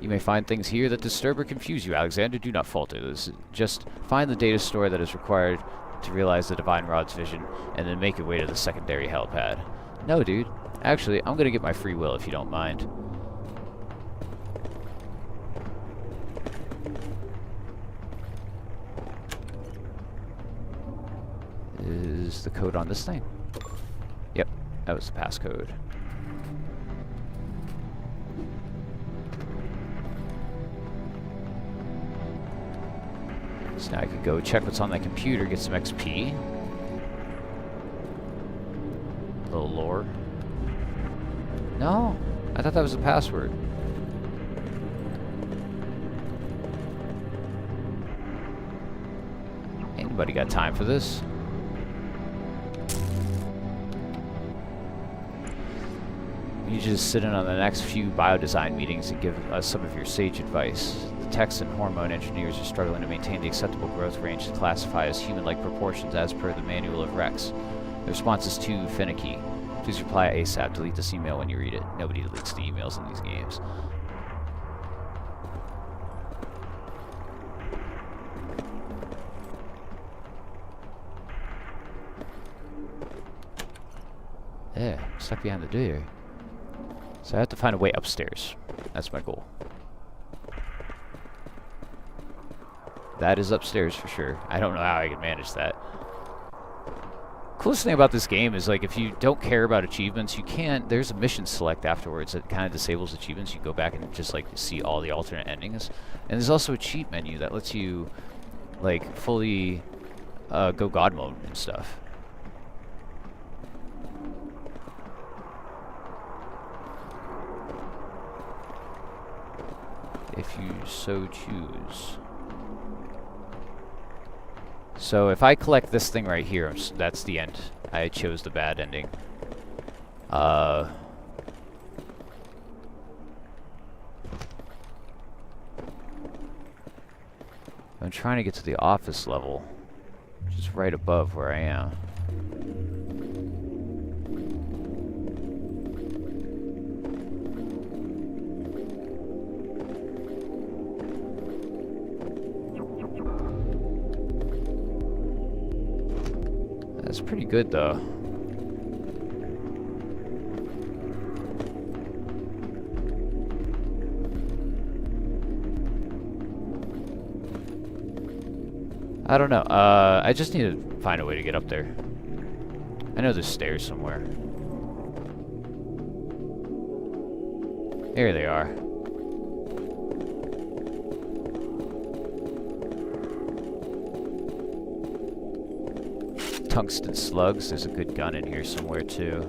You may find things here that disturb or confuse you, Alexander. Do not falter. Just find the data store that is required to realize the Divine Rod's vision, and then make your way to the secondary helipad. No, dude. Actually, I'm gonna get my free will if you don't mind. Is the code on this thing? Yep, that was the passcode. So now I can go check what's on that computer, get some XP. A little lore. No, I thought that was the password. Anybody got time for this? You just sit in on the next few biodesign meetings and give us some of your sage advice. The techs and hormone engineers are struggling to maintain the acceptable growth range to classify as human-like proportions as per the manual of Rex. The response is too finicky. Please reply ASAP. Delete this email when you read it. Nobody deletes the emails in these games. Yeah, stuck behind the door. So I have to find a way upstairs. That's my goal. That is upstairs for sure. I don't know how I can manage that. Coolest thing about this game is, like, if you don't care about achievements, you can't. There's a mission select afterwards that kind of disables achievements. You go back and just, like, see all the alternate endings. And there's also a cheat menu that lets you, like, fully go God mode and stuff. If you so choose. So if I collect this thing right here, that's the end. I chose the bad ending. I'm trying to get to the office level, which is right above where I am. That's pretty good, though. I don't know. I just need to find a way to get up there. I know there's stairs somewhere. There they are. Tungsten slugs. There's a good gun in here somewhere too.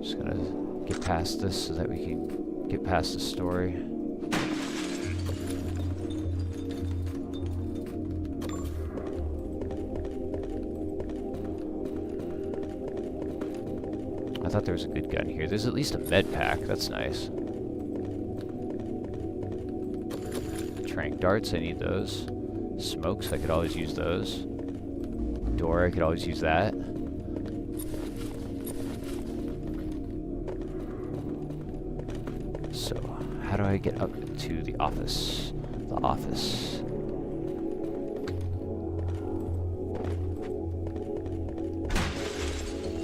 Just gonna get past this so that we can get past the story. I thought there was a good gun here. There's at least a med pack. That's nice. Tranq darts, I need those. Smokes, I could always use those. Door, I could always use that. So, how do I get up to the office? The office.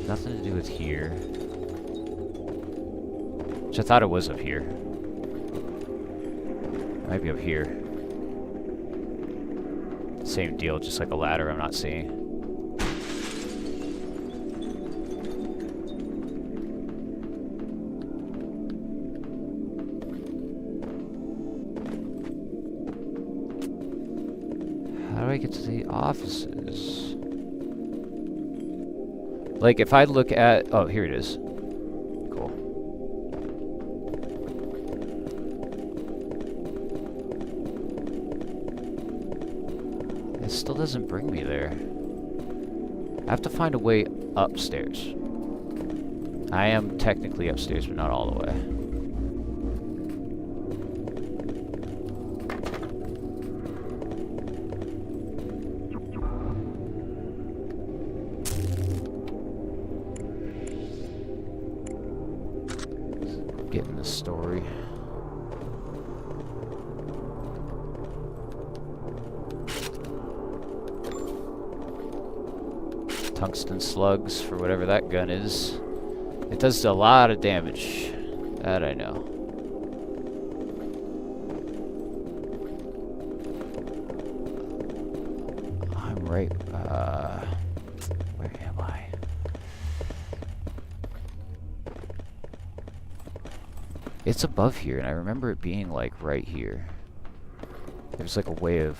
Nothing to do with here. Which I thought it was up here. Might be up here. Same deal, just like a ladder I'm not seeing. How do I get to the offices? Like, if I look at... Oh, here it is. Cool. It still doesn't bring me there. I have to find a way upstairs. I am technically upstairs, but not all the way. Getting the story. tungsten slugs for whatever that gun is. It does a lot of damage. That I know. I'm right, where am I? It's above here, and I remember it being like right here. There's like a way of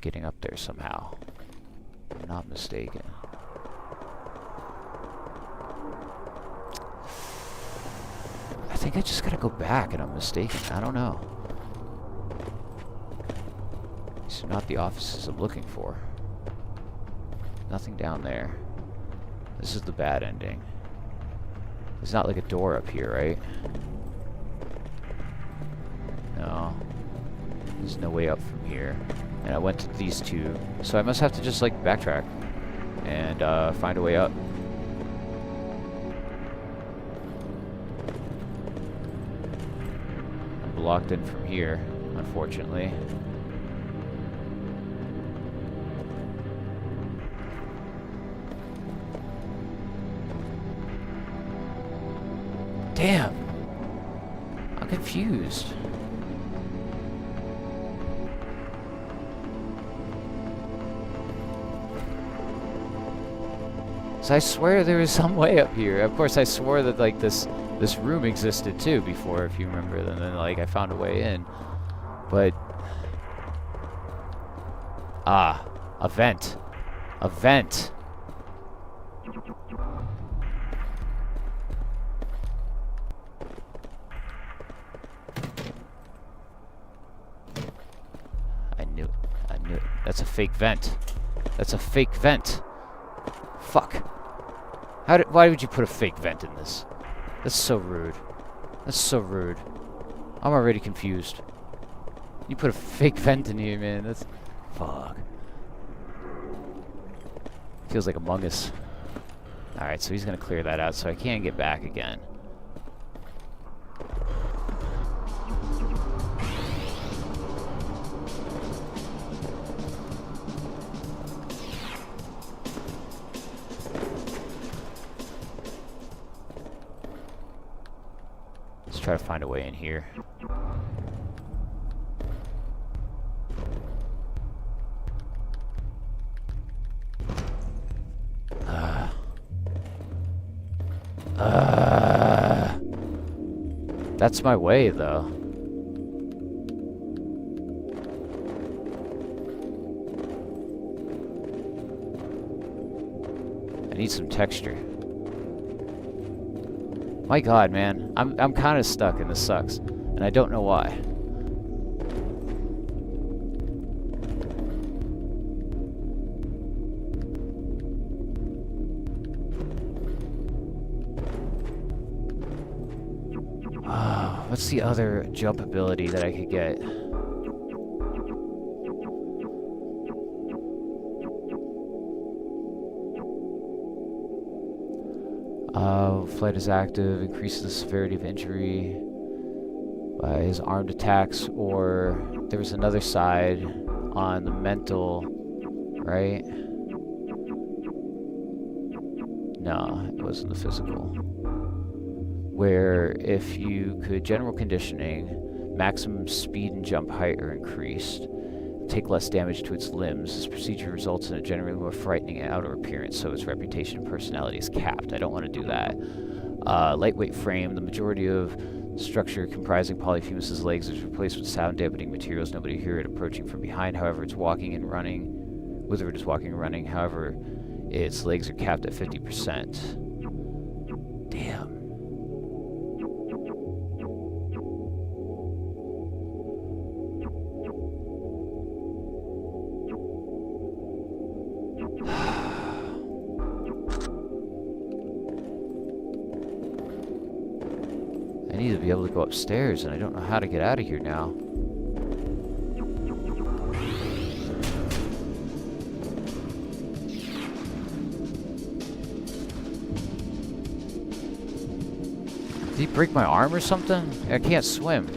getting up there somehow. I'm not mistaken. I think I just gotta go back and I'm mistaken. I don't know. These are not the offices I'm looking for. Nothing down there. This is the bad ending. There's not like a door up here, right? No. There's no way up from here. And I went to these two. So I must have to just like backtrack and find a way up. I'm blocked in from here, unfortunately. Damn! I'm confused. So I swear there was some way up here. Of course, I swore that like this room existed too before, if you remember. And then like I found a way in, but a vent, a vent. I knew it. That's a fake vent. That's a fake vent. Fuck. Why would you put a fake vent in this? That's so rude. That's so rude. I'm already confused. You put a fake vent in here, man. That's... Fuck. Feels like Among Us. Alright, so he's gonna clear that out so I can't get back again. Try to find a way in here. That's my way, though. I need some texture. My God, man, I'm kind of stuck, and this sucks, and I don't know why. What's the other jump ability that I could get? Flight is active, increases the severity of injury by his armed attacks, or there was another side on the mental, right? No, it wasn't the physical. Where if you could general conditioning, maximum speed and jump height are increased, take less damage to its limbs. This procedure results in a generally more frightening outer appearance, so its reputation and personality is capped. I don't want to do that. Lightweight frame. The majority of structure comprising Polyphemus's legs is replaced with sound-dampening materials. Nobody hear it approaching from behind. However, it's walking and running. Whether it is walking and running, however, its legs are capped at 50%. Damn. I need to be able to go upstairs, and I don't know how to get out of here now. Did he break my arm or something? I can't swim.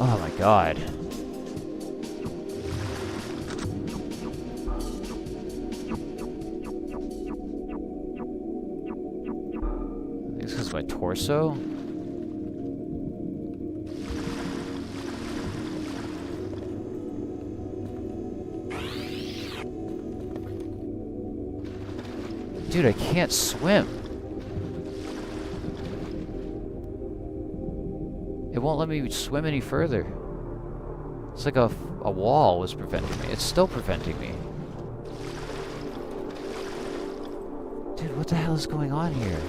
Oh my god. I think this is my torso. Dude, I can't swim. It won't let me swim any further. It's like a wall was preventing me. It's still preventing me. Dude, what the hell is going on here?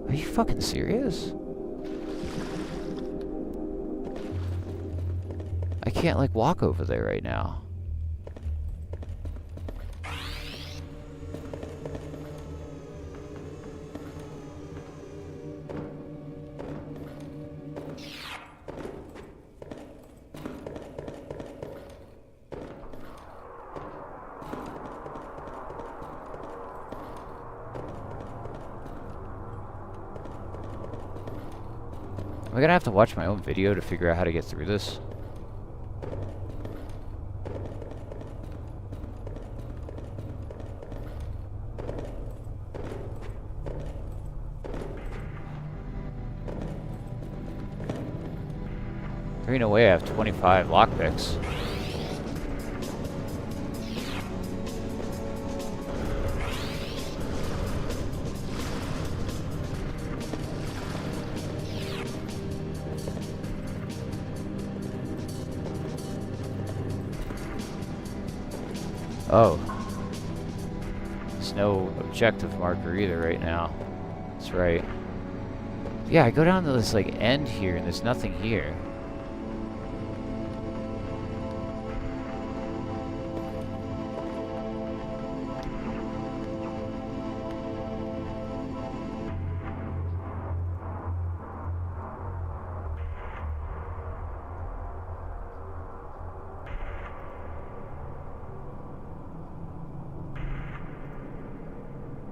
Are you fucking serious? I can't, like, walk over there right now. Am I gonna have to watch my own video to figure out how to get through this? There ain't no way I have 25 lockpicks. Oh. There's no objective marker either right now. That's right. Yeah, I go down to this, like, end here, and there's nothing here.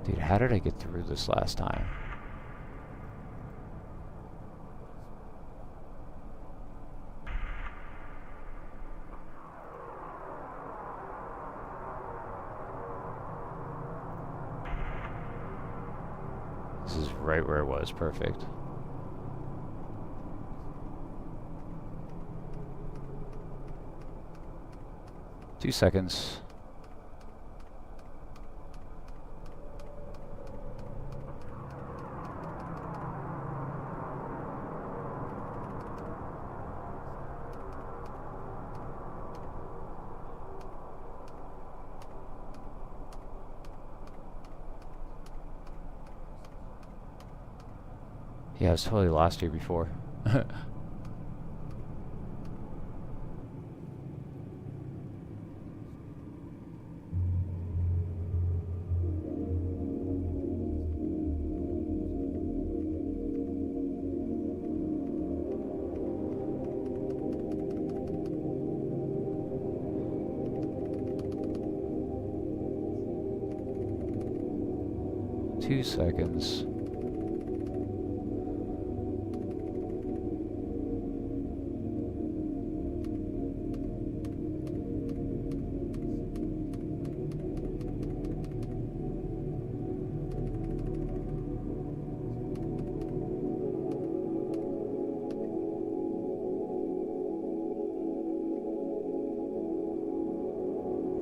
Dude, how did I get through this last time? This is right where it was. Perfect. Two seconds. Yeah, I was totally lost here before. Two seconds.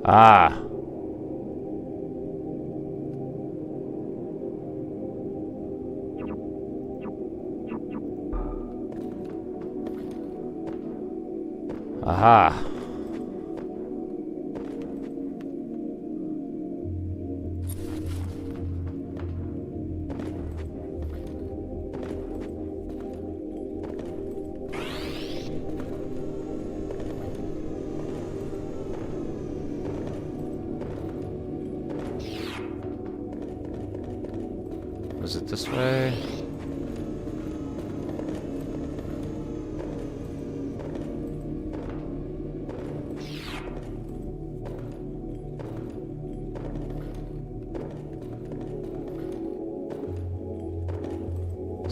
Ah. Aha. Was it this way?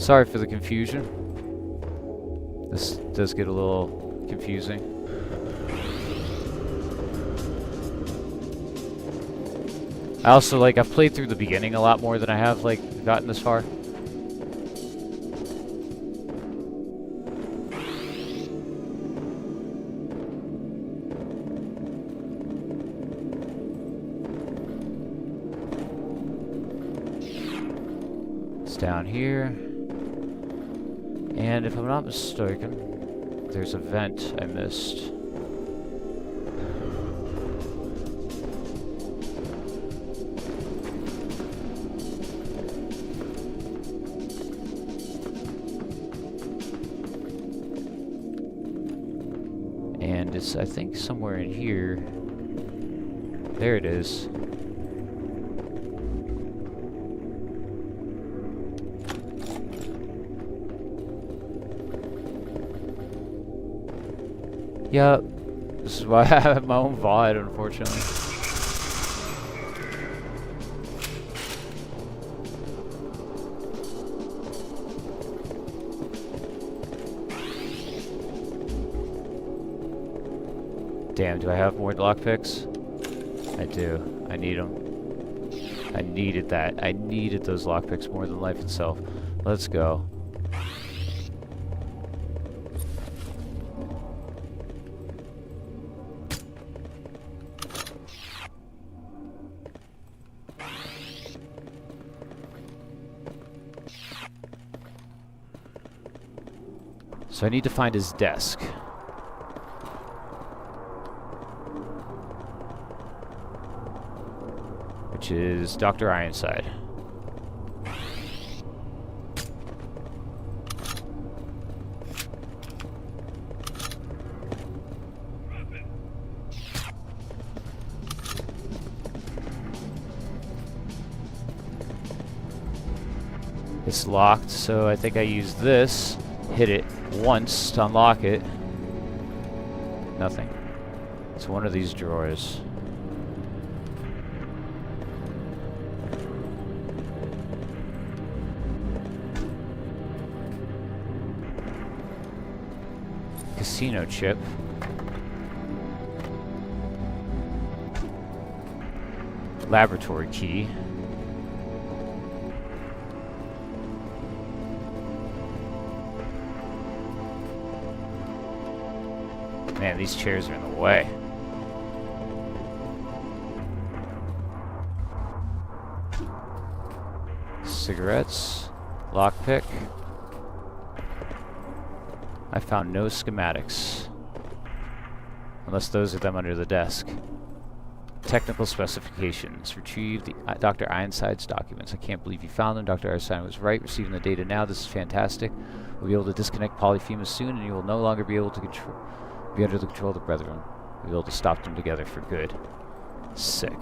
Sorry for the confusion. This does get a little confusing. I also, like, I've played through the beginning a lot more than I have, like, gotten this far. It's down here. And if I'm not mistaken, there's a vent I missed. And it's, I think, somewhere in here. There it is. Yep. This is why I have my own VOD, unfortunately. Damn, do I have more lockpicks? I do. I need them. I needed that. I needed those lockpicks more than life itself. Let's go. So I need to find his desk. Which is Dr. Ironside. It's locked, so I think I use this, hit it once to unlock it. Nothing. It's one of these drawers. Casino chip. Laboratory key. Man, these chairs are in the way. Cigarettes. Lockpick. I found no schematics. Unless those are them under the desk. Technical specifications. Retrieve the Dr. Ironside's documents. I can't believe you found them. Dr. Ironside was right. Receiving the data now. This is fantastic. We'll be able to disconnect Polyphemus soon, and you will no longer be able to be under the control of the Brethren. We'll be able to stop them together for good. Sick.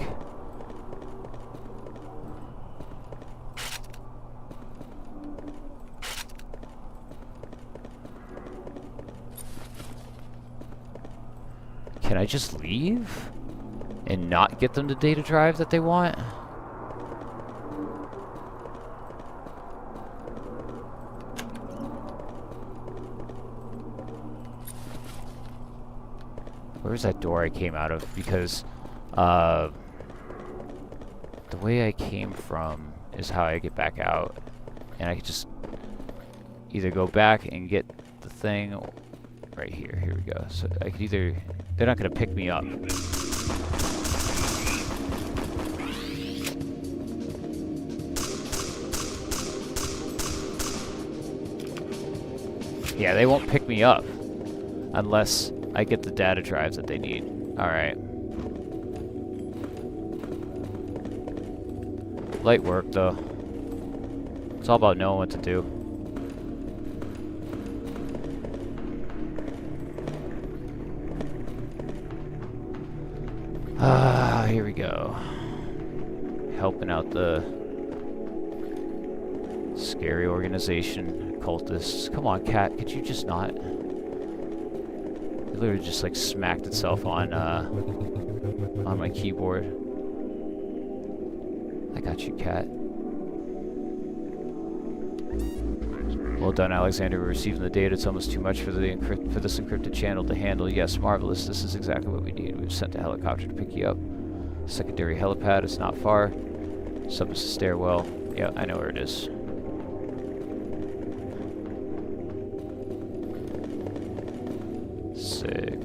Can I just leave? And not get them the data drive that they want? Where's that door I came out of? Because the way I came from is how I get back out. And I could just either go back and get the thing right here. Here we go. So I could either... They're not going to pick me up. Yeah, they won't pick me up unless I get the data drives that they need. Alright. Light work, though. It's all about knowing what to do. Ah, here we go. Helping out the scary organization, cultists. Come on, cat, could you just not? It literally just like smacked itself on my keyboard. I got you, cat. Well done, Alexander. We're receiving the data. It's almost too much for this encrypted channel to handle. Yes, marvelous. This is exactly what we need. We've sent a helicopter to pick you up. Secondary helipad is not far. Sub's stairwell. Yeah, I know where it is. Sick.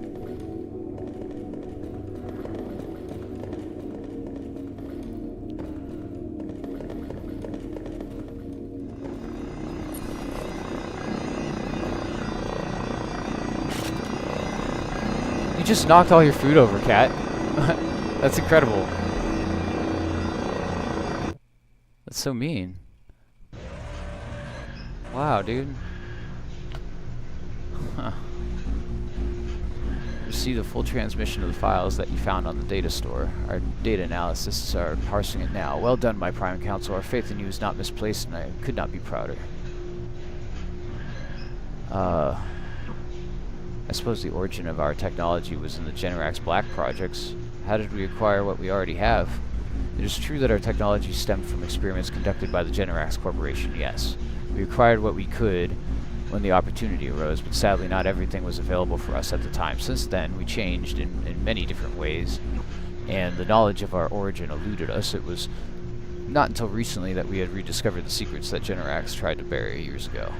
You just knocked all your food over, Cat. That's incredible. That's so mean. Wow, dude. Huh. Receive a full transmission of the files that you found on the data store. Our data analysts are parsing it now. Well done, my Prime Counsel. Our faith in you is not misplaced, and I could not be prouder. I suppose the origin of our technology was in the Generax Black projects. How did we acquire what we already have? It is true that our technology stemmed from experiments conducted by the Generax Corporation, yes. We acquired what we could when the opportunity arose, but sadly not everything was available for us at the time. Since then, we changed in many different ways, and the knowledge of our origin eluded us. It was not until recently that we had rediscovered the secrets that Generax tried to bury years ago.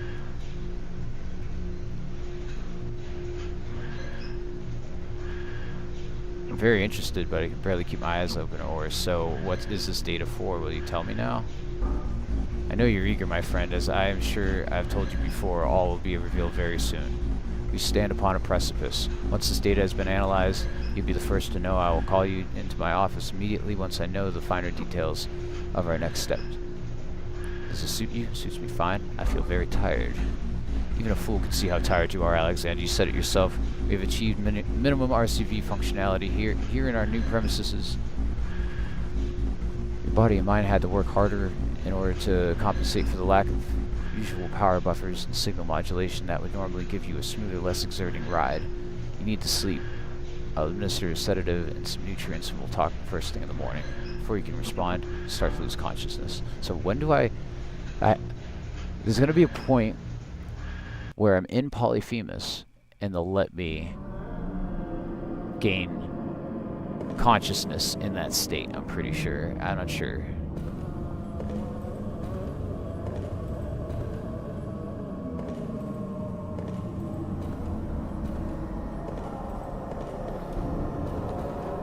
I'm very interested, but I can barely keep my eyes open. Or so, what is this data for? Will you tell me now? I know you're eager, my friend, as I am sure I've told you before, all will be revealed very soon. We stand upon a precipice. Once this data has been analyzed, you'll be the first to know. I will call you into my office immediately once I know the finer details of our next steps. Does this suit you? It suits me fine. I feel very tired. Even a fool can see how tired you are, Alexander. You said it yourself. We have achieved minimum RCV functionality here in our new premises. Your body and mind had to work harder in order to compensate for the lack of usual power buffers and signal modulation that would normally give you a smoother, less exerting ride. You need to sleep. I'll administer a sedative and some nutrients, and we'll talk first thing in the morning. Before you can respond, you start to lose consciousness. So when do there's going to be a point where I'm in Polyphemus, and they'll let me gain consciousness in that state, I'm pretty sure. I'm not sure.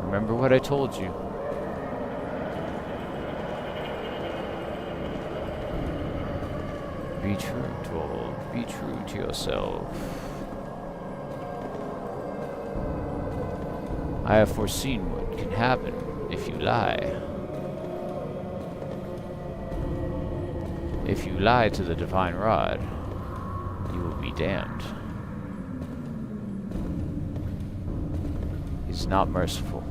Remember what I told you. Be true, Troll. Be true to yourself. I have foreseen what can happen if you lie. If you lie to the Divine Rod, you will be damned. He's not merciful.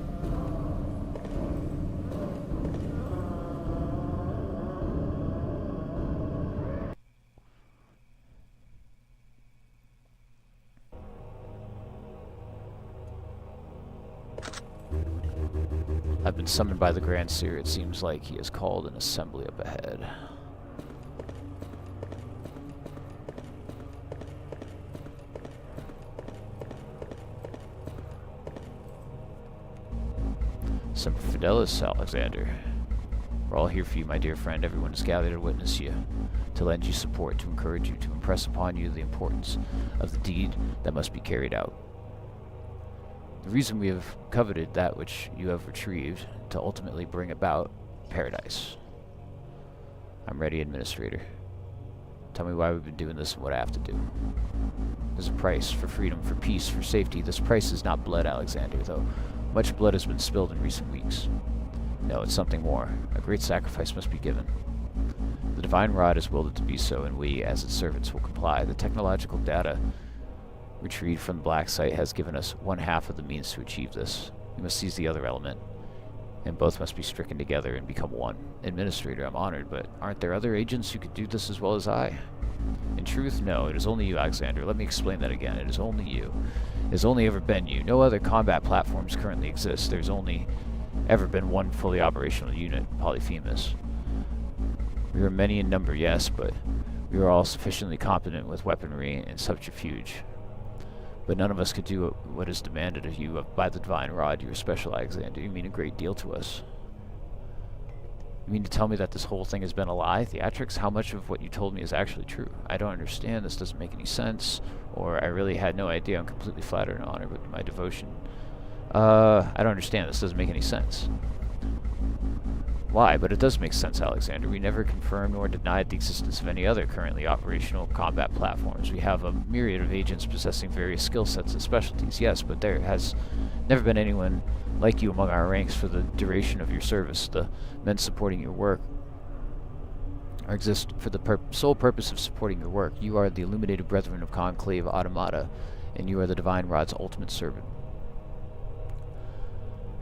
I've been summoned by the Grand Seer. It seems like he has called an assembly up ahead. Semper Fidelis, Alexander. We're all here for you, my dear friend. Everyone is gathered to witness you, to lend you support, to encourage you, to impress upon you the importance of the deed that must be carried out. The reason we have coveted that which you have retrieved, to ultimately bring about paradise. I'm ready, Administrator. Tell me why we've been doing this and what I have to do. There's a price for freedom, for peace, for safety. This price is not blood, Alexander, though much blood has been spilled in recent weeks. No, it's something more. A great sacrifice must be given. The Divine Rod has willed it to be so, and we, as its servants, will comply. The technological data retrieved from the Black Site has given us one half of the means to achieve this. We must seize the other element, and both must be stricken together and become one. Administrator, I'm honored, but aren't there other agents who could do this as well as I? In truth, no. It is only you, Alexander. Let me explain that again. It is only you. It has only ever been you. No other combat platforms currently exist. There's only ever been one fully operational unit, Polyphemus. We are many in number, yes, but We are all sufficiently competent with weaponry and subterfuge, but none of us could do what is demanded of you by the Divine Rod. You are special, Alexander. You mean a great deal to us. You mean to tell me that this whole thing has been a lie? Theatrics? How much of what you told me is actually true? I don't understand. This doesn't make any sense. Or I really had no idea. I'm completely flattered and honored with my devotion. I don't understand. This doesn't make any sense. Why? But it does make sense, Alexander. We never confirmed nor denied the existence of any other currently operational combat platforms. We have a myriad of agents possessing various skill sets and specialties, yes, but there has never been anyone like you among our ranks for the duration of your service. The men supporting your work exist for the sole purpose of supporting your work. You are the illuminated brethren of Conclave Automata, and you are the Divine Rod's ultimate servant.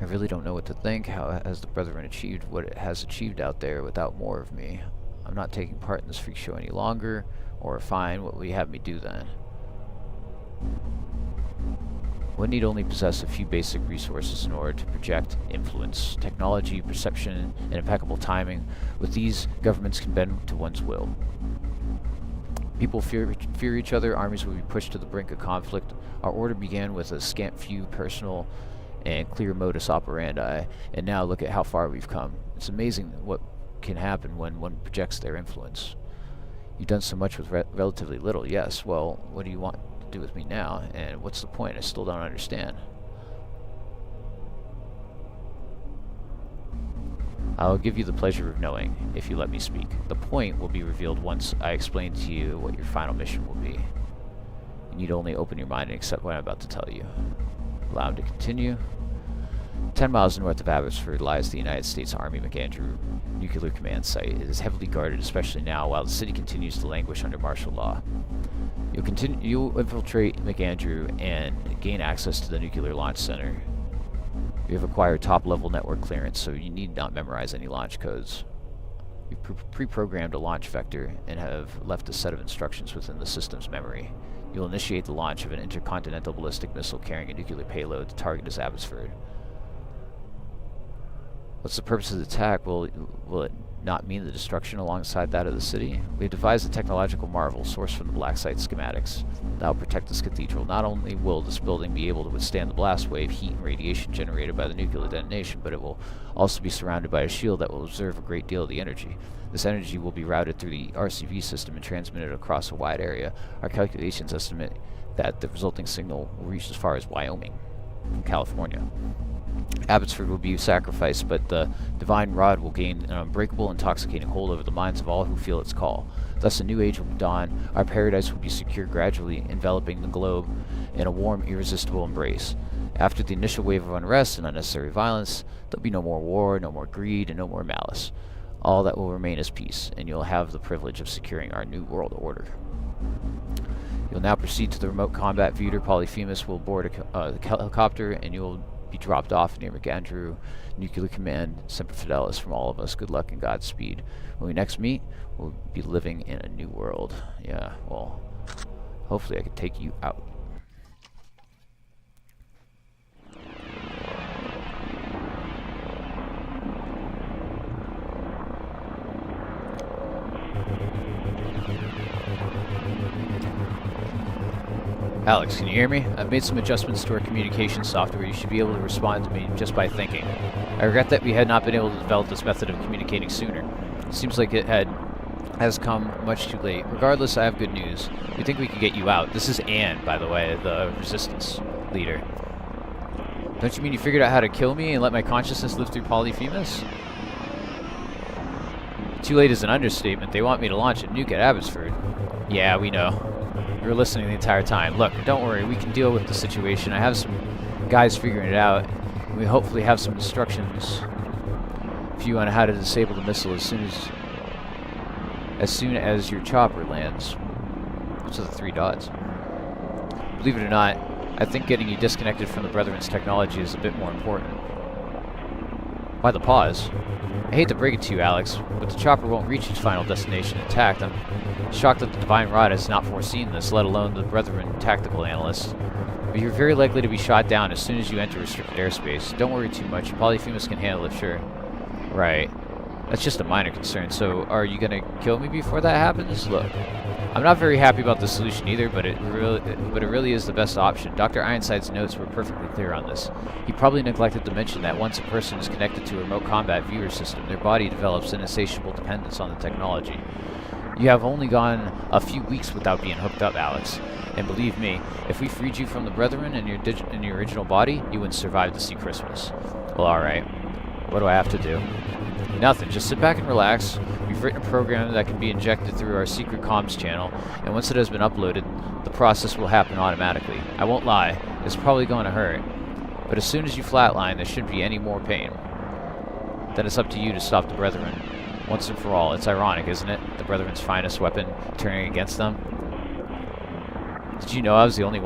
I really don't know what to think. How has the Brethren achieved what it has achieved out there without more of me? I'm not taking part in this freak show any longer. Or fine, what will you have me do then? One need only possess a few basic resources in order to project influence. Technology, perception, and impeccable timing. With these, governments can bend to one's will. People fear each other. Armies will be pushed to the brink of conflict. Our order began with a scant few personal and clear modus operandi, and now look at how far we've come. It's amazing what can happen when one projects their influence. You've done so much with relatively little, yes. Well, what do you want to do with me now, and what's the point? I still don't understand. I'll give you the pleasure of knowing, if you let me speak. The point will be revealed once I explain to you what your final mission will be. You need only open your mind and accept what I'm about to tell you. Allow him to continue. 10 miles north of Abbotsford lies the United States Army McAndrew Nuclear Command Site. It is heavily guarded, especially now, while the city continues to languish under martial law. You'll infiltrate McAndrew and gain access to the Nuclear Launch Center. You have acquired top-level network clearance, so you need not memorize any launch codes. You've pre-programmed a launch vector and have left a set of instructions within the system's memory. You'll initiate the launch of an intercontinental ballistic missile carrying a nuclear payload to target as Abbotsford. What's the purpose of the attack? Will it not mean the destruction alongside that of the city? We have devised a technological marvel sourced from the black site schematics that will protect this cathedral. Not only will this building be able to withstand the blast wave, heat, and radiation generated by the nuclear detonation, but it will also be surrounded by a shield that will absorb a great deal of the energy. This energy will be routed through the RCV system and transmitted across a wide area. Our calculations estimate that the resulting signal will reach as far as Wyoming from California. Abbotsford will be sacrificed, but the Divine Rod will gain an unbreakable, intoxicating hold over the minds of all who feel its call. Thus a new age will dawn. Our paradise will be secure, gradually enveloping the globe in a warm, irresistible embrace. After the initial wave of unrest and unnecessary violence, there'll be no more war, no more greed, and no more malice. All that will remain is peace, and you'll have the privilege of securing our new world order. You'll now proceed to the remote combat theater. Polyphemus will board a helicopter, and you'll be dropped off near McAndrew Nuclear Command. Semper Fidelis from all of us. Good luck and Godspeed. When we next meet, we'll be living in a new world. Yeah, well, hopefully I can take you out. Alex, can you hear me? I've made some adjustments to our communication software. You should be able to respond to me just by thinking. I regret that we had not been able to develop this method of communicating sooner. It seems like it has come much too late. Regardless, I have good news. We think we can get you out. This is Anne, by the way, the resistance leader. Don't you mean you figured out how to kill me and let my consciousness live through Polyphemus? Too late is an understatement. They want me to launch a nuke at Abbotsford. Yeah, we know. We were listening the entire time. Look, don't worry, we can deal with the situation. I have some guys figuring it out. And we hopefully have some instructions for you on how to disable the missile as soon as your chopper lands. Those are the 3 dots. Believe it or not, I think getting you disconnected from the Brethren's technology is a bit more important. Why the pause? I hate to break it to you, Alex, but the chopper won't reach its final destination intact. I'm shocked that the Divine Rod has not foreseen this, let alone the Brethren tactical analysts. But you're very likely to be shot down as soon as you enter restricted airspace. Don't worry too much. Polyphemus can handle it, sure. Right. That's just a minor concern. So, are you gonna kill me before that happens? Look, I'm not very happy about the solution either, but it really is the best option. Dr. Ironside's notes were perfectly clear on this. He probably neglected to mention that once a person is connected to a remote combat viewer system, their body develops an insatiable dependence on the technology. You have only gone a few weeks without being hooked up, Alex. And believe me, if we freed you from the Brethren in your original body, you wouldn't survive to see Christmas. Well, alright. What do I have to do? Nothing. Just sit back and relax. We've written a program that can be injected through our secret comms channel, and once it has been uploaded, the process will happen automatically. I won't lie. It's probably going to hurt. But as soon as you flatline, there shouldn't be any more pain. Then it's up to you to stop the Brethren. Once and for all. It's ironic, isn't it? The Brethren's finest weapon turning against them. Did you know I was the only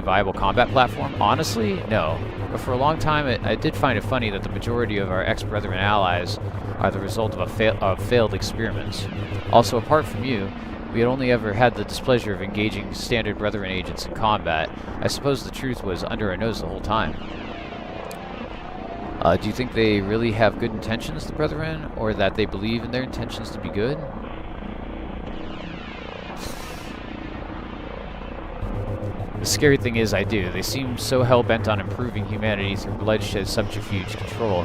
viable combat platform? Honestly, no. But for a long time, I did find it funny that the majority of our ex-Brethren allies are the result of failed experiments. Also, apart from you, we had only ever had the displeasure of engaging standard Brethren agents in combat. I suppose the truth was under our nose the whole time. Do you think they really have good intentions, the Brethren, or that they believe in their intentions to be good? The scary thing is I do. They seem so hell-bent on improving humanity through bloodshed, subterfuge, control.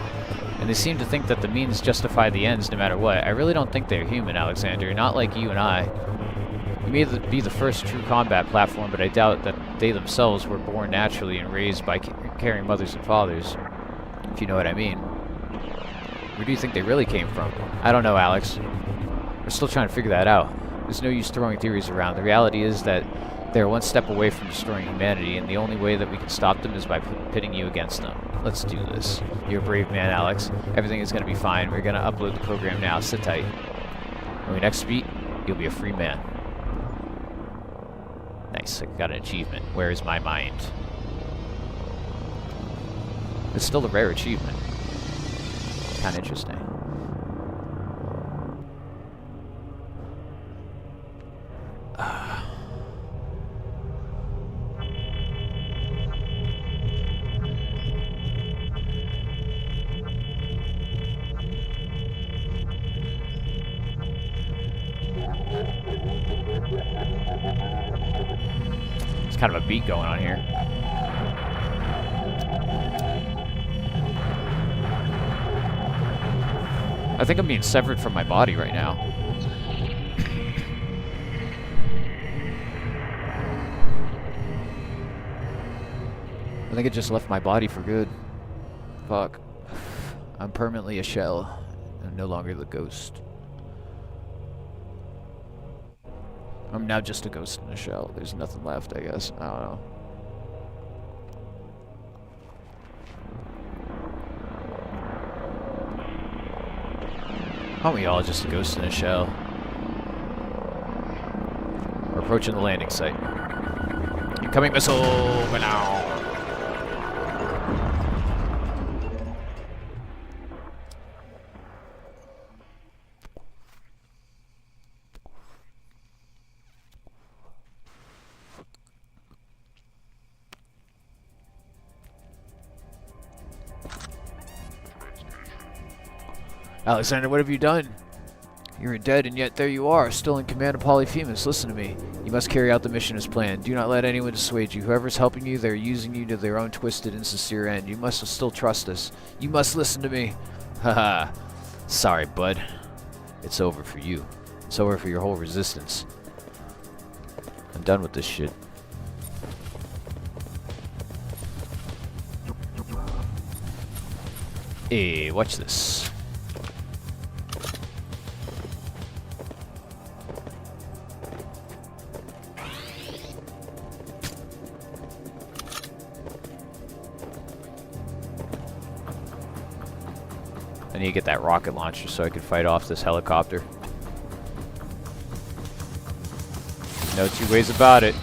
And they seem to think that the means justify the ends no matter what. I really don't think they're human, Alexander. Not like you and I. We may be the first true combat platform, but I doubt that they themselves were born naturally and raised by caring mothers and fathers. If you know what I mean. Where do you think they really came from? I don't know, Alex. We're still trying to figure that out. There's no use throwing theories around. The reality is that they're one step away from destroying humanity, and the only way that we can stop them is by pitting you against them. Let's do this. You're a brave man, Alex. Everything is going to be fine. We're going to upload the program now. Sit tight. When we next meet, you'll be a free man. Nice. I got an achievement. Where is my mind? It's still a rare achievement. Kind of interesting. There's kind of a beat going on here. I think I'm being severed from my body right now. I think it just left my body for good. Fuck. I'm permanently a shell. I'm no longer the ghost. I'm now just a ghost in a shell. There's nothing left, I guess. I don't know. Aren't we all just a ghost in a shell? We're approaching the landing site. Incoming missile! Now. Alexander, what have you done? You're dead, and yet there you are, still in command of Polyphemus. Listen to me. You must carry out the mission as planned. Do not let anyone dissuade you. Whoever's helping you, they're using you to their own twisted and sincere end. You must still trust us. You must listen to me. Haha. Sorry, bud. It's over for you. It's over for your whole resistance. I'm done with this shit. Hey, watch this. I need to get that rocket launcher so I can fight off this helicopter. No two ways about it.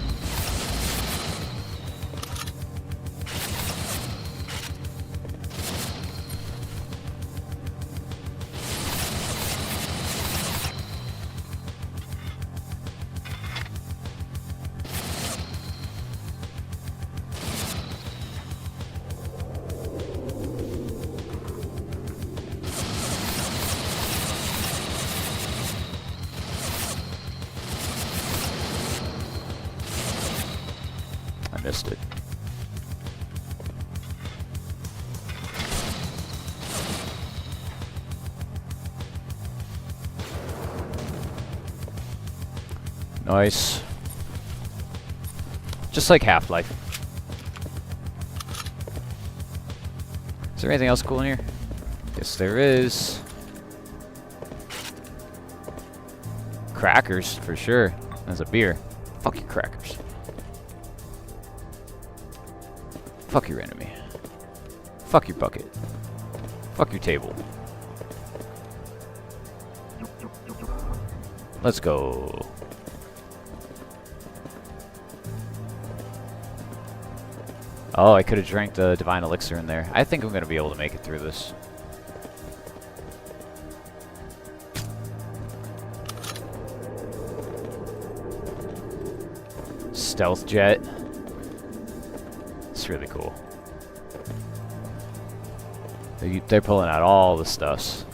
missed it. Nice. Just like Half-Life. Is there anything else cool in here? Yes, there is. Crackers, for sure. There's a beer. Fuck your crackers. Fuck your enemy. Fuck your bucket. Fuck your table. Let's go. Oh, I could have drank the divine elixir in there. I think I'm going to be able to make it through this. Stealth jet. It's really cool. They're pulling out all the stuffs.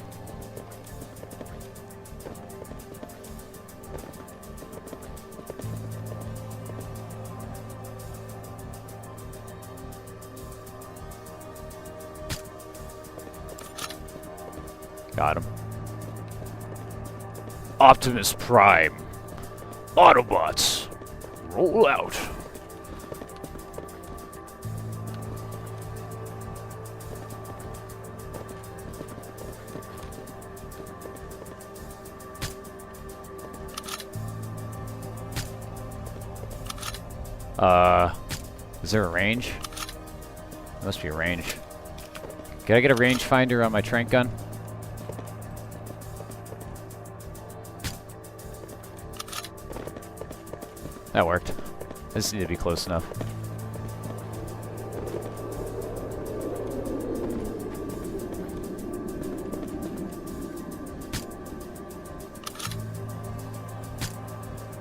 Got him. Optimus Prime. Autobots. Roll out. Is there a range? There must be a range. Can I get a rangefinder on my trank gun? That worked. I just need to be close enough.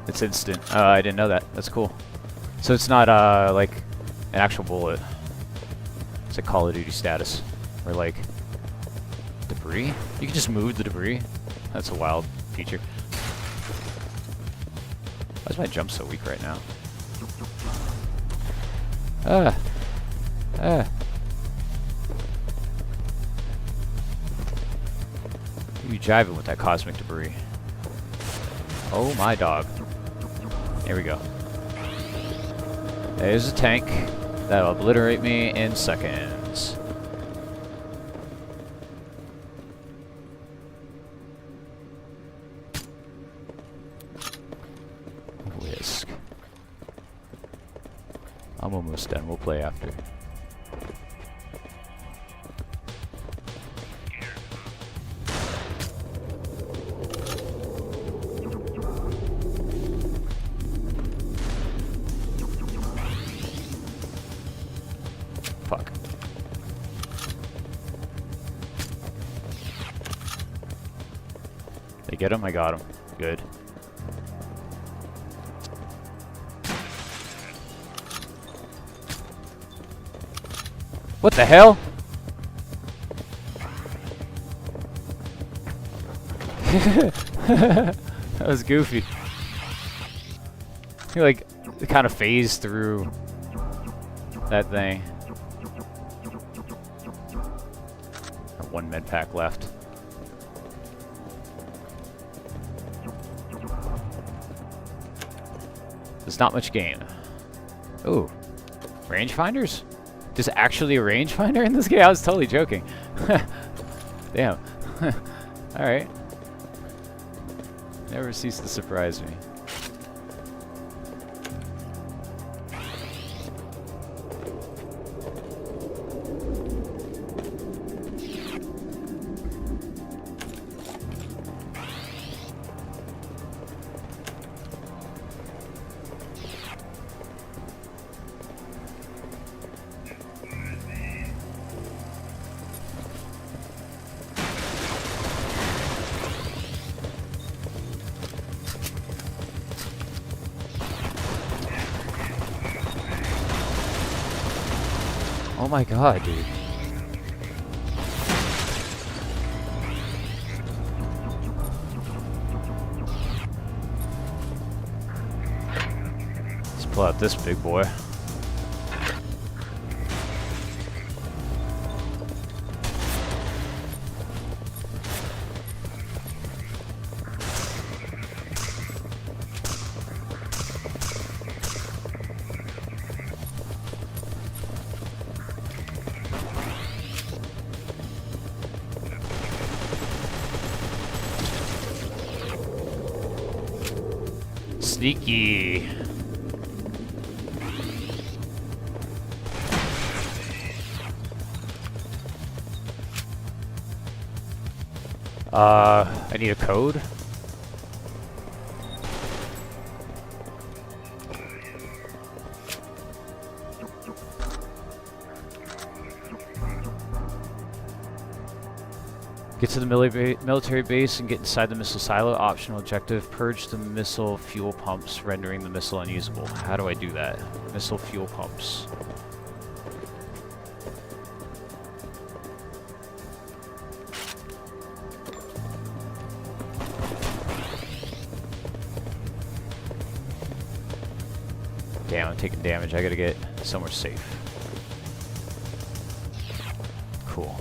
It's instant. I didn't know that. That's cool. So it's not like an actual bullet. It's a Call of Duty status. Or like debris? You can just move the debris? That's a wild feature. Why is my jump so weak right now? You jiving with that cosmic debris. Oh my dog. Here we go. There's a tank that'll obliterate me in seconds. Whisk. I'm almost done. We'll play after. Fuck. They get him? I got him. Good. What the hell? That was goofy. He like kind of phased through that thing. One med pack left. There's not much gain. Ooh. Rangefinders? There's actually a rangefinder in this game? I was totally joking. Damn. Alright. Never cease to surprise me. Oh my god, dude. Let's pull out this big boy. Sneaky. I need a code. Get to the military base and get inside the missile silo. Optional objective. Purge the missile fuel pumps, rendering the missile unusable. How do I do that? Missile fuel pumps. Damn, I'm taking damage. I gotta get somewhere safe. Cool.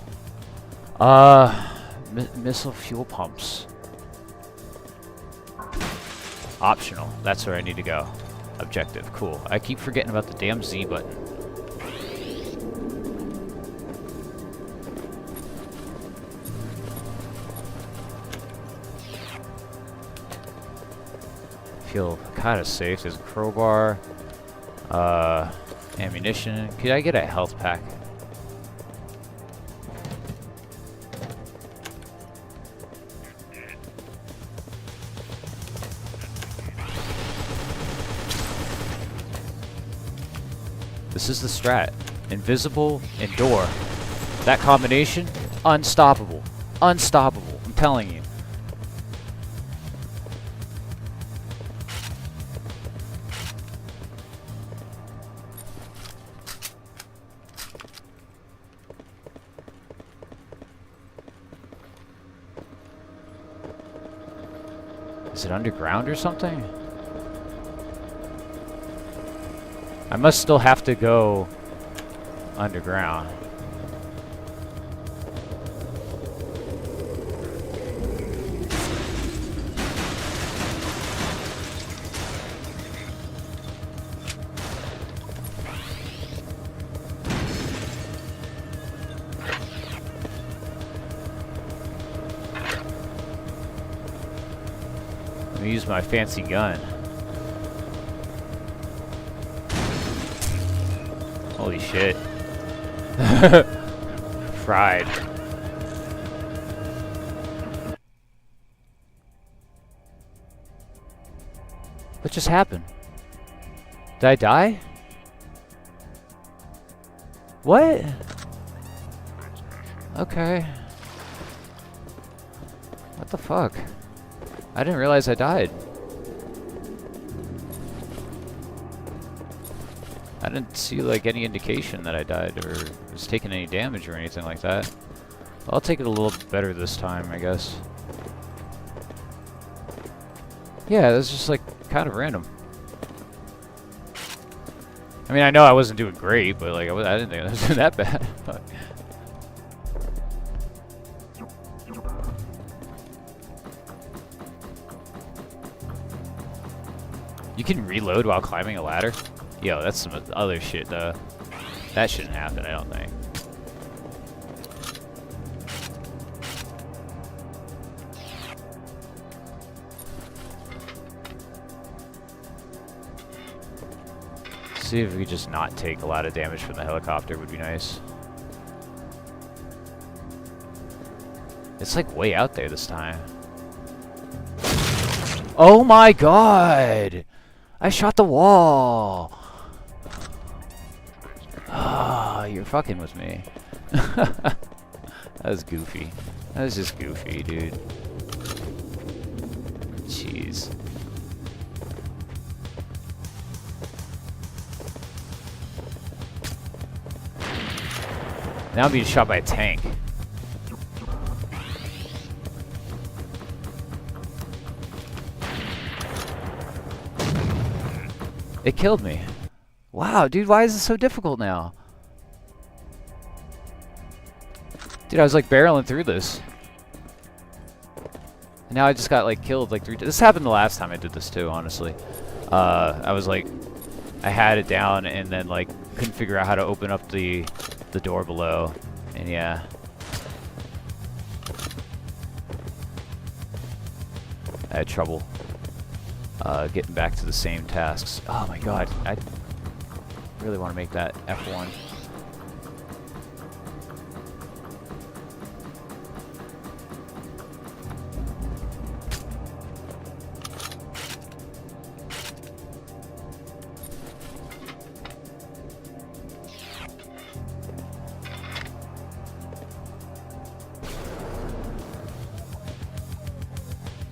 Missile fuel pumps. Optional. That's where I need to go. Objective. Cool. I keep forgetting about the damn Z button. Feel kind of safe. There's a crowbar. Ammunition. Could I get a health pack? This is the strat. Invisible and door. That combination, unstoppable. Unstoppable. I'm telling you. Is it underground or something? I must still have to go underground. Let me use my fancy gun. Holy shit. Fried. What just happened? Did I die? What? Okay. What the fuck? I didn't realize I died. I didn't see like any indication that I died or was taking any damage or anything like that. I'll take it a little better this time, I guess. Yeah, that's just like kind of random. I mean, I know I wasn't doing great, but like I didn't think I was doing that bad. But. You can reload while climbing a ladder? Yo, that's some other shit, though. That shouldn't happen, I don't think. See if we could just not take a lot of damage from the helicopter would be nice. It's like way out there this time. Oh my god! I shot the wall! Ah, you're fucking with me. That was goofy. That was just goofy, dude. Jeez. Now I'm being shot by a tank. It killed me. Wow, dude, why is it so difficult now? Dude, I was like barreling through this. And now I just got like killed like 3 times. This happened the last time I did this too, honestly. I was like, I had it down and then like couldn't figure out how to open up the door below. And yeah. I had trouble. getting back to the same tasks. Oh my god, I really want to make that F1.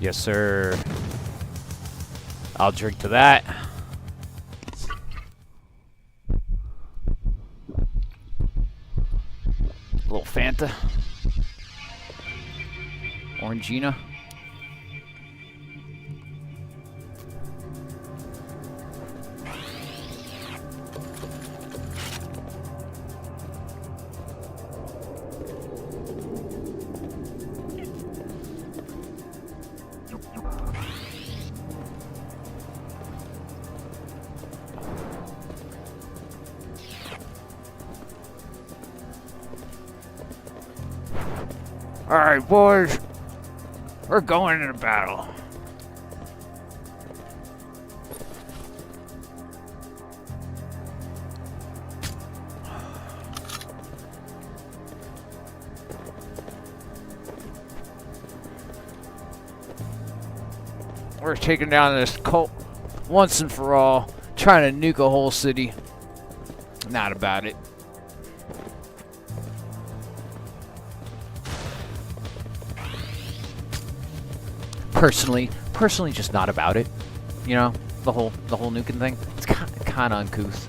Yes, sir. I'll drink to that. A little Fanta. Orangina. Alright, boys. We're going into battle. We're taking down this cult once and for all. Trying to nuke a whole city. Not about it. Personally, just not about it. You know, the whole nuking thing. It's kind of uncouth.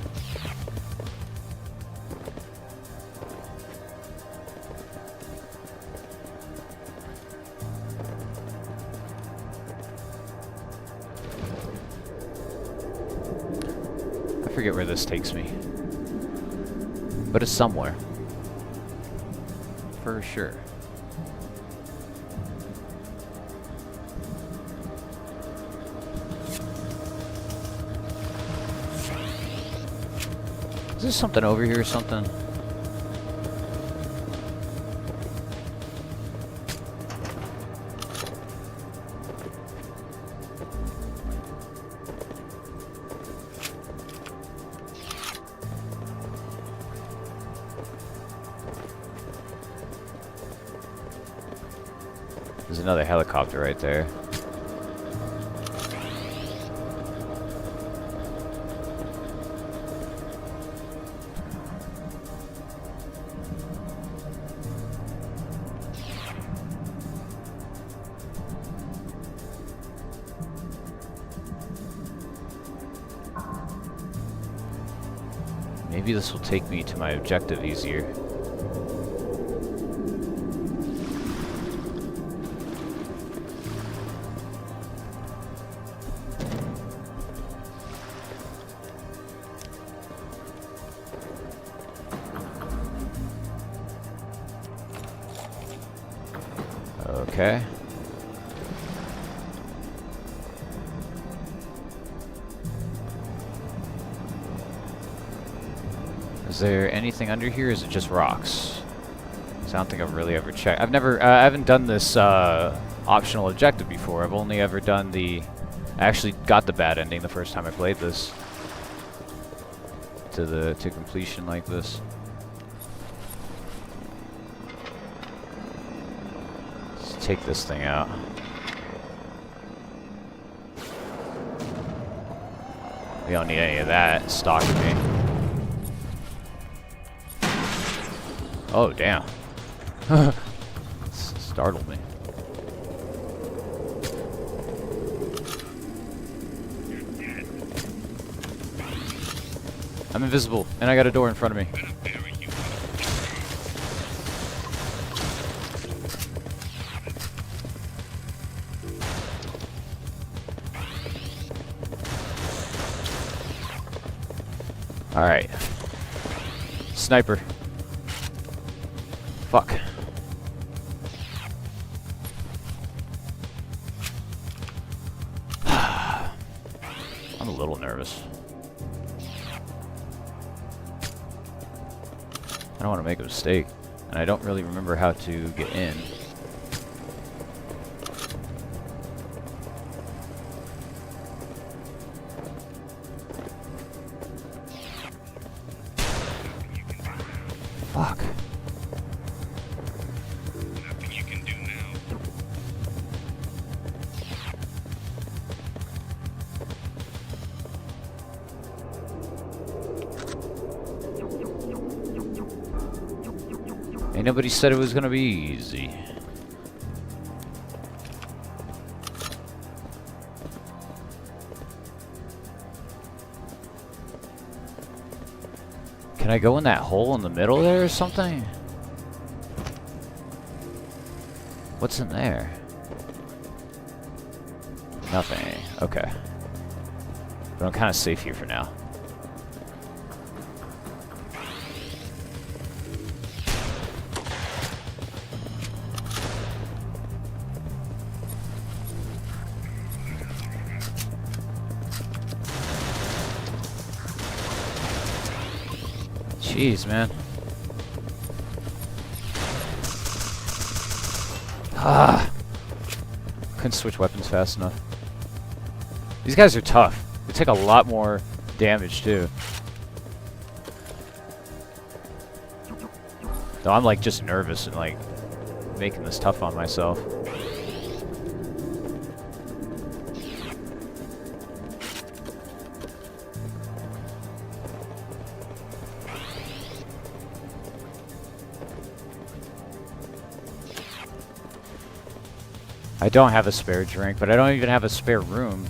I forget where this takes me, but it's somewhere for sure. Is there something over here or something? There's another helicopter right there. Maybe this will take me to my objective easier. Okay. Is there anything under here, or is it just rocks? 'Cause I don't think I've really ever checked. I haven't done this optional objective before. I've only ever done I actually got the bad ending the first time I played this. To completion like this. Let's take this thing out. We don't need any of that stalking me. Oh, damn. Startled me. I'm invisible, and I got a door in front of me. Alright. Sniper. Fuck. I'm a little nervous. I don't want to make a mistake, and I don't really remember how to get in. Ain't nobody said it was gonna be easy. Can I go in that hole in the middle there or something? What's in there? Nothing. Okay. But I'm kind of safe here for now. Jeez, man. Ah! Couldn't switch weapons fast enough. These guys are tough. They take a lot more damage, too. Though I'm, like, just nervous and, like, making this tough on myself. I don't have a spare drink, but I don't even have a spare room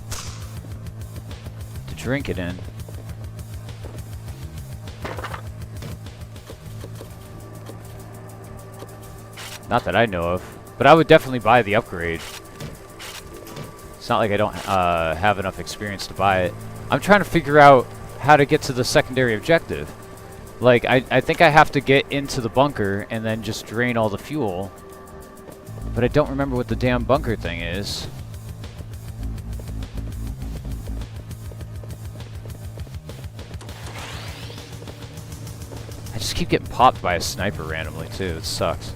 to drink it in. Not that I know of, but I would definitely buy the upgrade. It's not like I don't have enough experience to buy it. I'm trying to figure out how to get to the secondary objective. Like, I think I have to get into the bunker and then just drain all the fuel. But I don't remember what the damn bunker thing is. I just keep getting popped by a sniper randomly, too. It sucks.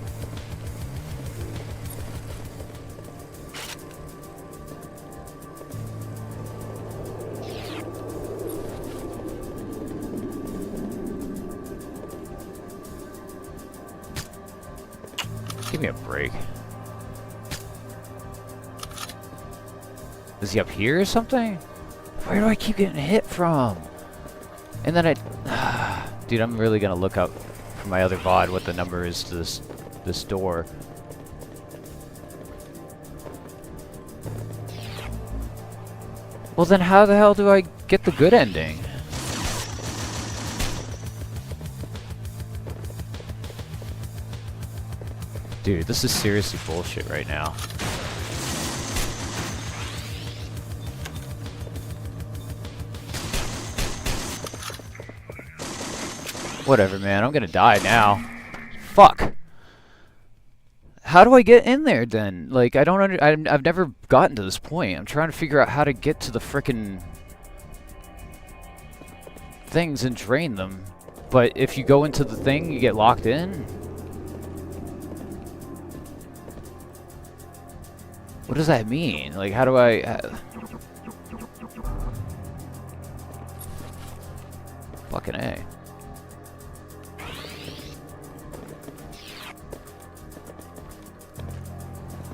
Give me a break. Is he up here or something? Where do I keep getting hit from? And then I... Dude, I'm really gonna look up for my other VOD what the number is to this door. Well then how the hell do I get the good ending? Dude, this is seriously bullshit right now. Whatever, man. I'm gonna die now. Fuck. How do I get in there then? Like, I don't I've never gotten to this point. I'm trying to figure out how to get to the frickin' things and drain them. But if you go into the thing, you get locked in? What does that mean? Like, how do I... Fucking A.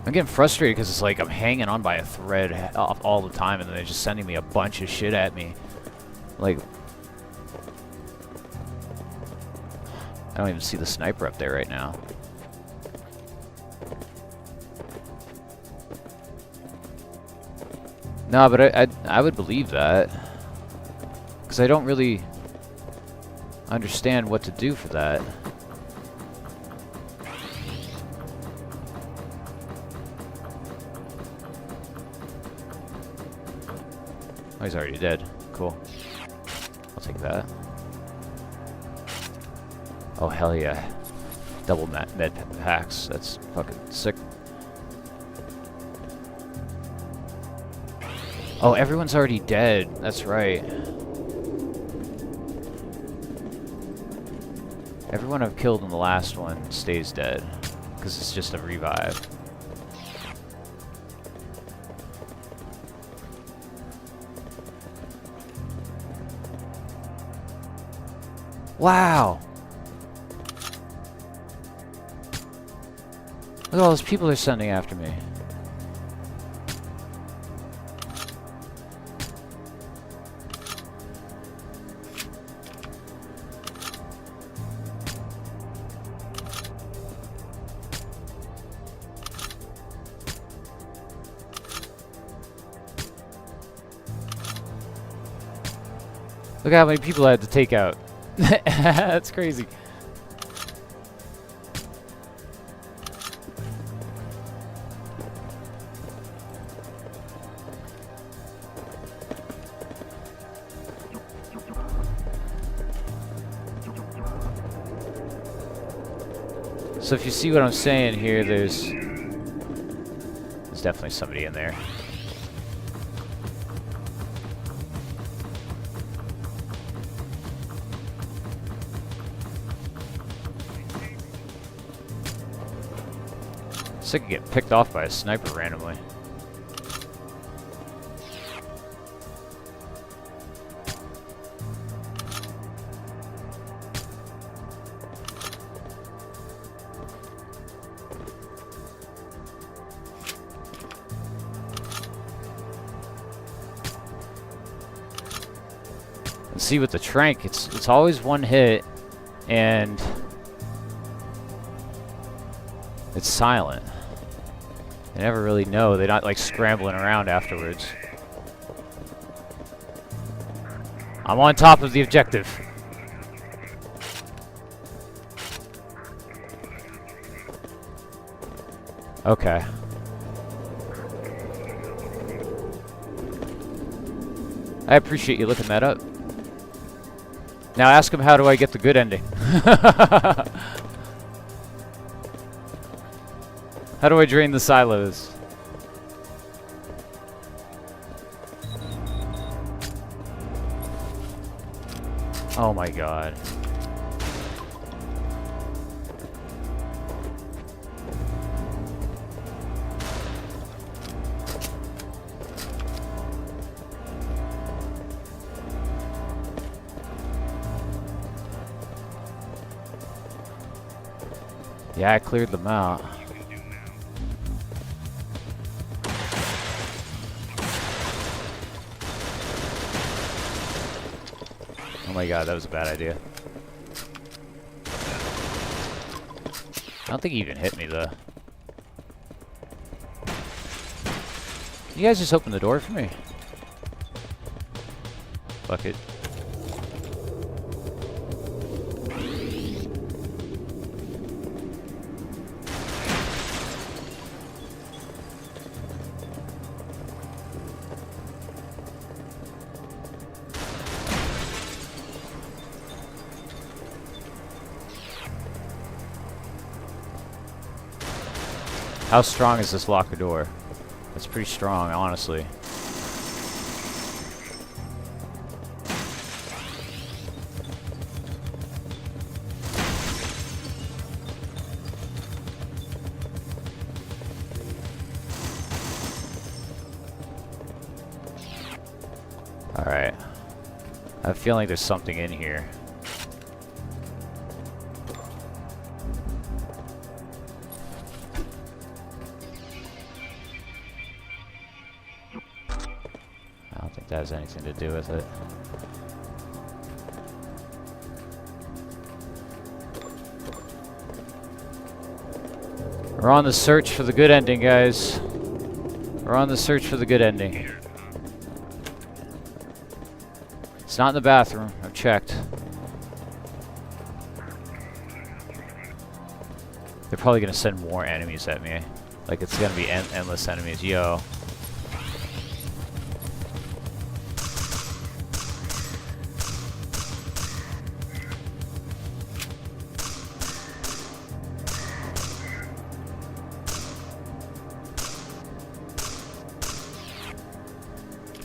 I'm getting frustrated because it's like I'm hanging on by a thread all the time and then they're just sending me a bunch of shit at me. Like... I don't even see the sniper up there right now. No, but I would believe that. Because I don't really understand what to do for that. Oh, he's already dead. Cool. I'll take that. Oh, hell yeah. Double med packs. That's fucking sick. Oh, everyone's already dead. That's right. Everyone I've killed in the last one stays dead. Because it's just a revive. Wow! Look at all those people they're sending after me. Look at how many people I had to take out. That's crazy. So if you see what I'm saying here, there's definitely somebody in there. So I could get picked off by a sniper randomly. And see with the Trank, it's always one hit and it's silent. They never really know. They're not like scrambling around afterwards. I'm on top of the objective. Okay. I appreciate you looking that up. Now ask him, how do I get the good ending? How do I drain the silos? Oh my god. Yeah, I cleared them out. Oh my god, that was a bad idea. I don't think he even hit me though. You guys just open the door for me? Fuck it. How strong is this locker door? It's pretty strong, honestly. Alright. I have a feeling there's something in here. I don't think that has anything to do with it. We're on the search for the good ending, guys. We're on the search for the good ending. It's not in the bathroom. I've checked. They're probably gonna send more enemies at me. Like, it's gonna be endless enemies. Yo.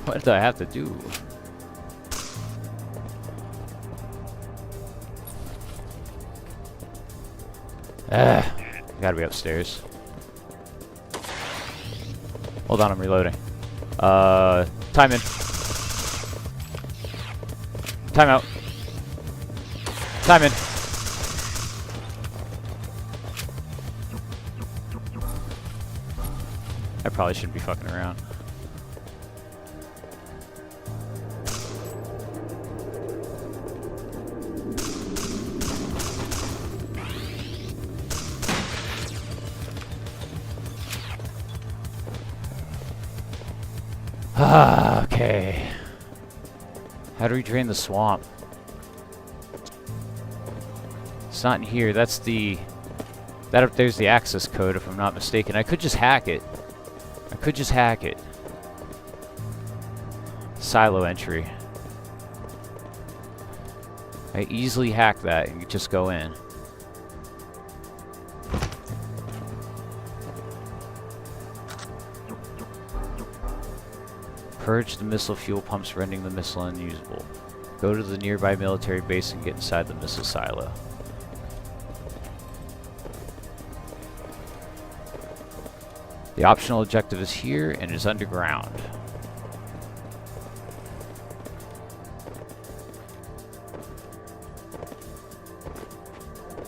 What do I have to do? Gotta be upstairs. Hold on, I'm reloading. Time in. Time out. Time in. I probably shouldn't be fucking around. Okay. How do we drain the swamp? It's not in here. That's the... That up there's the access code, if I'm not mistaken. I could just hack it. I could just hack it. Silo entry. I easily hack that and just go in. Purge the missile fuel pumps, rendering the missile unusable. Go to the nearby military base and get inside the missile silo. The optional objective is here and is underground.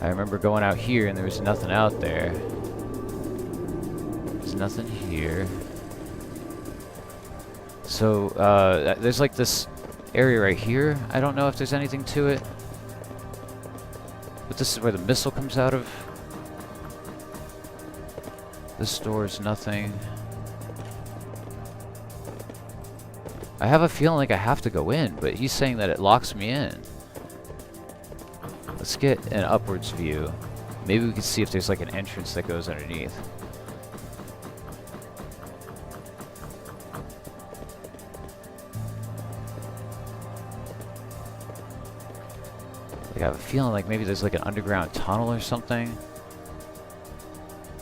I remember going out here and there was nothing out there. There's nothing here. So, there's like this area right here. I don't know if there's anything to it. But this is where the missile comes out of. This door is nothing. I have a feeling like I have to go in, but he's saying that it locks me in. Let's get an upwards view. Maybe we can see if there's like an entrance that goes underneath. Like I have a feeling like maybe there's like an underground tunnel or something.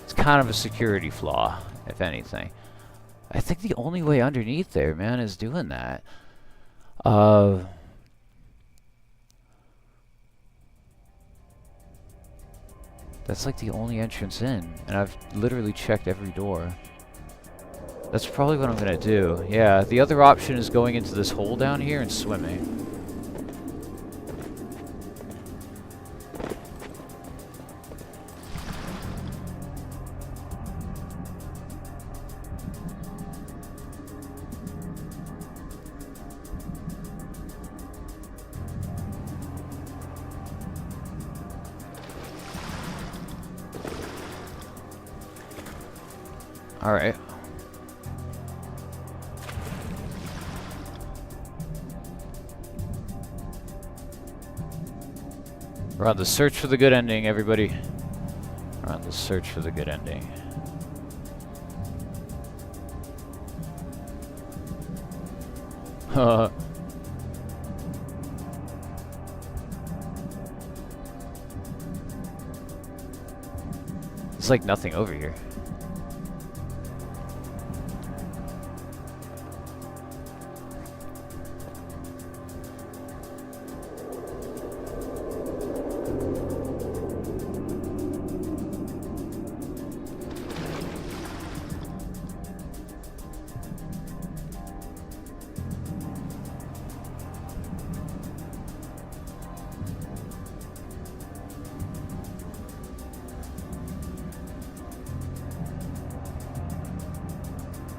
It's kind of a security flaw, if anything. I think the only way underneath there, man, is doing that. That's like the only entrance in, and I've literally checked every door. That's probably what I'm gonna do. Yeah, the other option is going into this hole down here and swimming. Alright. We're on the search for the good ending, everybody. We're on the search for the good ending. There's like nothing over here.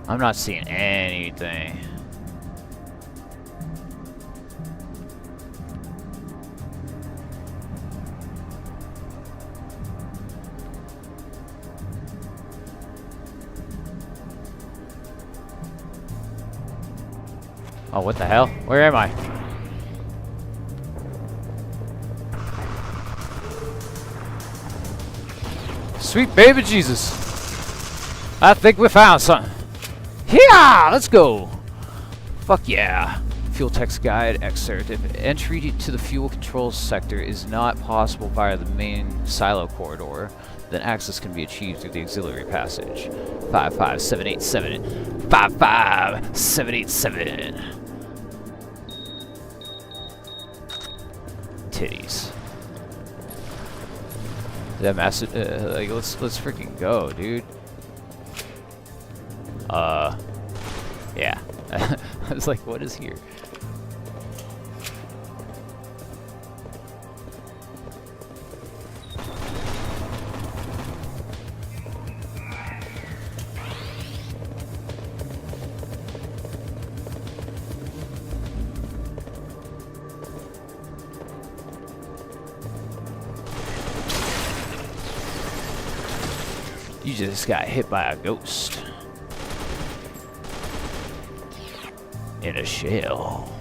I'm not seeing anything. Oh, what the hell? Where am I? Sweet baby Jesus. I think we found something. Yeah, let's go. Fuck yeah. Fuel text guide excerpt. If entry to the fuel control sector is not possible via the main silo corridor, then access can be achieved through the auxiliary passage. 55787. 55787. Titties. That massive. Like, let's freaking go, dude. Yeah. I was like, what is here? You just got hit by a ghost. In a shell.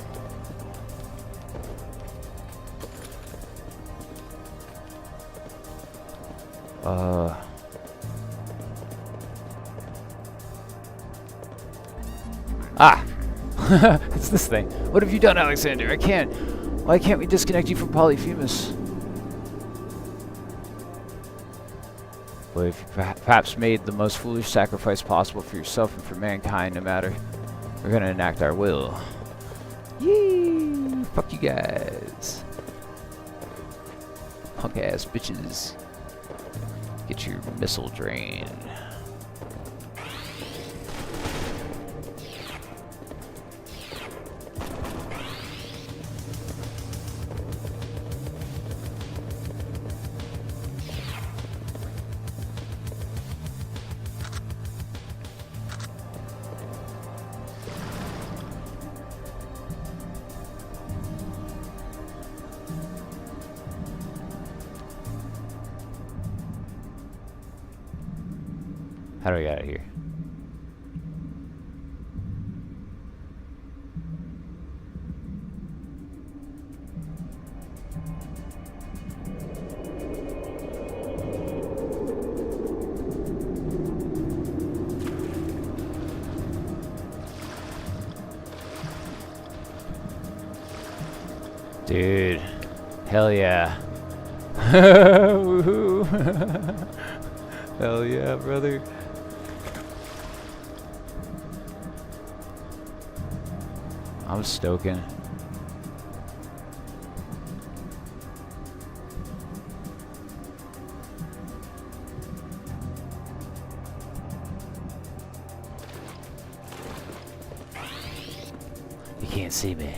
Ah! It's this thing. What have you done, Alexander? I can't. Why can't we disconnect you from Polyphemus? But if you perhaps made the most foolish sacrifice possible for yourself and for mankind, no matter, we're gonna enact our will. Yee! Fuck you guys. Punk ass bitches. Get your missile drain. How do I get out of here? Dude, hell yeah. Woohoo. Hell yeah, brother. I'm stoking. You can't see me.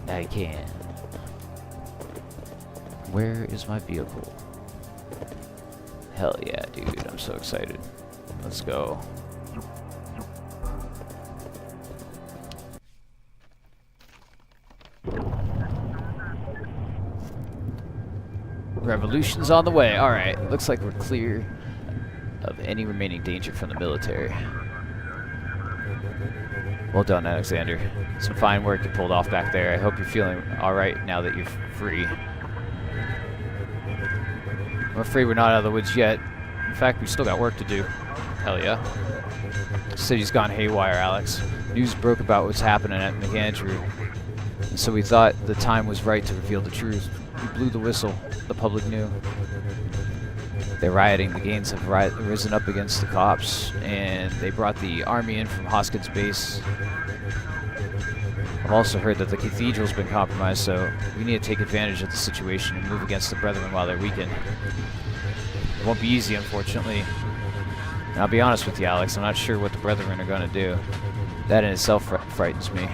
Now you can. Where is my vehicle? Hell yeah, dude. I'm so excited. Let's go. Revolution's on the way. Alright, looks like we're clear of any remaining danger from the military. Well done, Alexander. Some fine work you pulled off back there. I hope you're feeling alright now that you're free. I'm afraid we're not out of the woods yet. In fact, we still got work to do. Hell yeah. The city's gone haywire, Alex. News broke about what's happening at McAndrew. And so we thought the time was right to reveal the truth. We blew the whistle. The public knew. They're rioting. The gangs have risen up against the cops, and they brought the army in from Hoskins base. I've also heard that the cathedral's been compromised, so we need to take advantage of the situation and move against the Brethren while they're weakened. It won't be easy, unfortunately. And I'll be honest with you, Alex, I'm not sure what the Brethren are going to do. That in itself frightens me.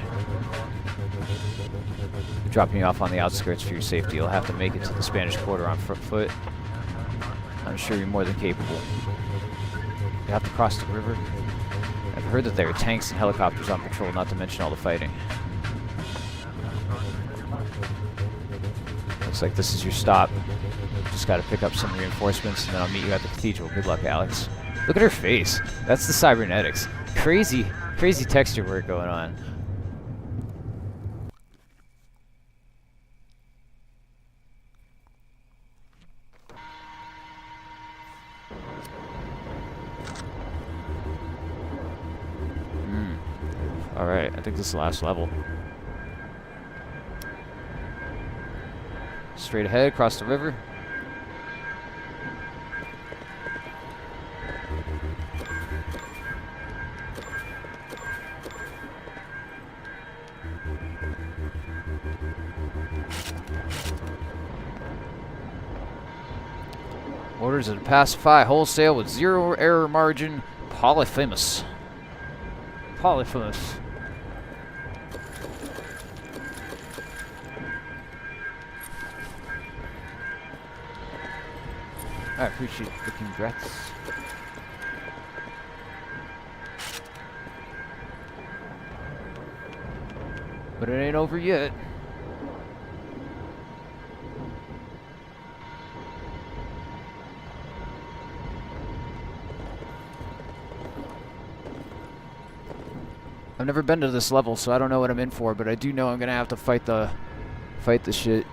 Dropping you off on the outskirts for your safety. You'll have to make it to the Spanish border on foot. I'm sure you're more than capable. You have to cross the river. I've heard that there are tanks and helicopters on patrol, not to mention all the fighting. Looks like this is your stop. Just gotta pick up some reinforcements and then I'll meet you at the cathedral. Good luck, Alex. Look at her face. That's the cybernetics. Crazy, crazy texture work going on. Alright, I think this is the last level. Straight ahead, across the river. Orders to pacify wholesale with zero error margin. Polyphemus. Polyphemus. I appreciate the congrats. But it ain't over yet. I've never been to this level, so I don't know what I'm in for, but I do know I'm gonna have to fight the shit.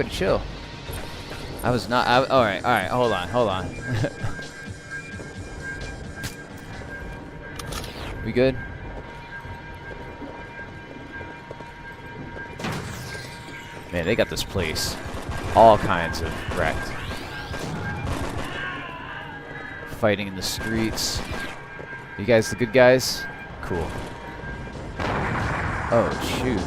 everybody chill. I was not. Alright, hold on. We good? Man, they got this place all kinds of wrecked. Fighting in the streets. You guys the good guys? Cool. Oh, shoot.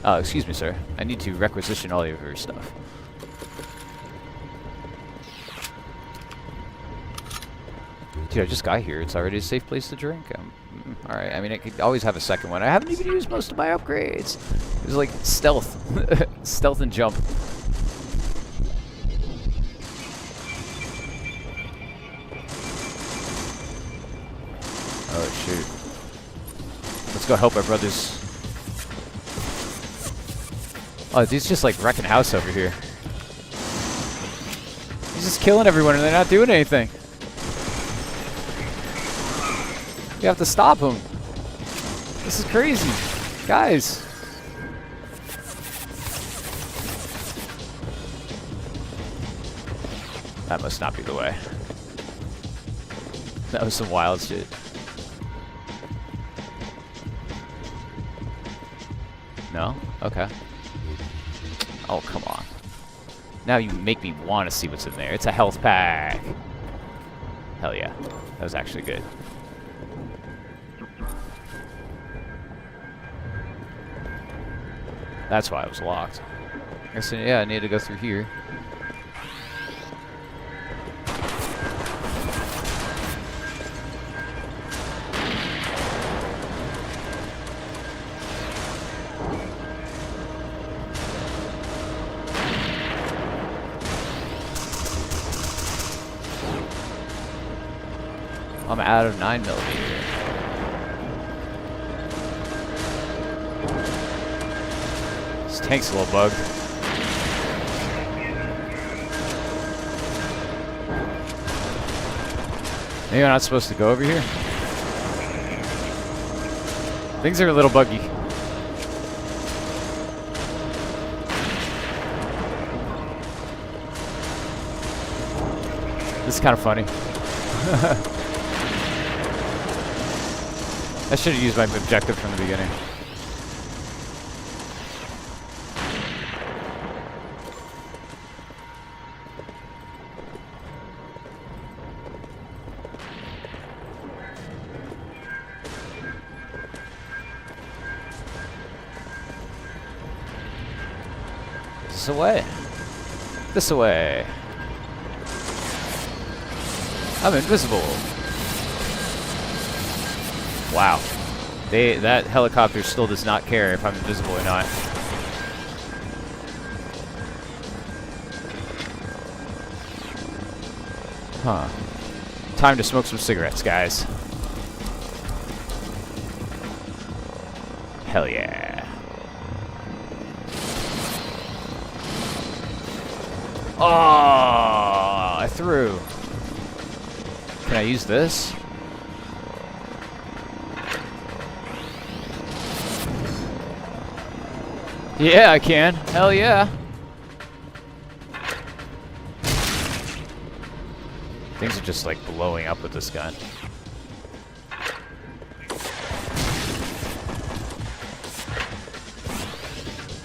Oh, excuse me, sir. I need to requisition all of your stuff. Dude, I just got here. It's already a safe place to drink. Alright, I mean, I could always have a second one. I haven't even used most of my upgrades. It was like stealth. Stealth and jump. Oh, shoot. Let's go help our brothers. Oh, he's just like wrecking house over here. He's just killing everyone and they're not doing anything. You have to stop him. This is crazy. Guys. That must not be the way. That was some wild shit. No? Okay. Oh, come on. Now you make me want to see what's in there. It's a health pack. Hell yeah. That was actually good. That's why it was locked. I said, yeah, I need to go through here. I'm out of 9mm. This tank's a little bugged. Maybe I'm not supposed to go over here? Things are a little buggy. This is kind of funny. I should have used my objective from the beginning. This away. This away. I'm invisible. Wow. That helicopter still does not care if I'm invisible or not. Huh. Time to smoke some cigarettes, guys. Hell yeah. Oh, I threw. Can I use this? Yeah, I can. Hell yeah. Things are just like blowing up with this gun.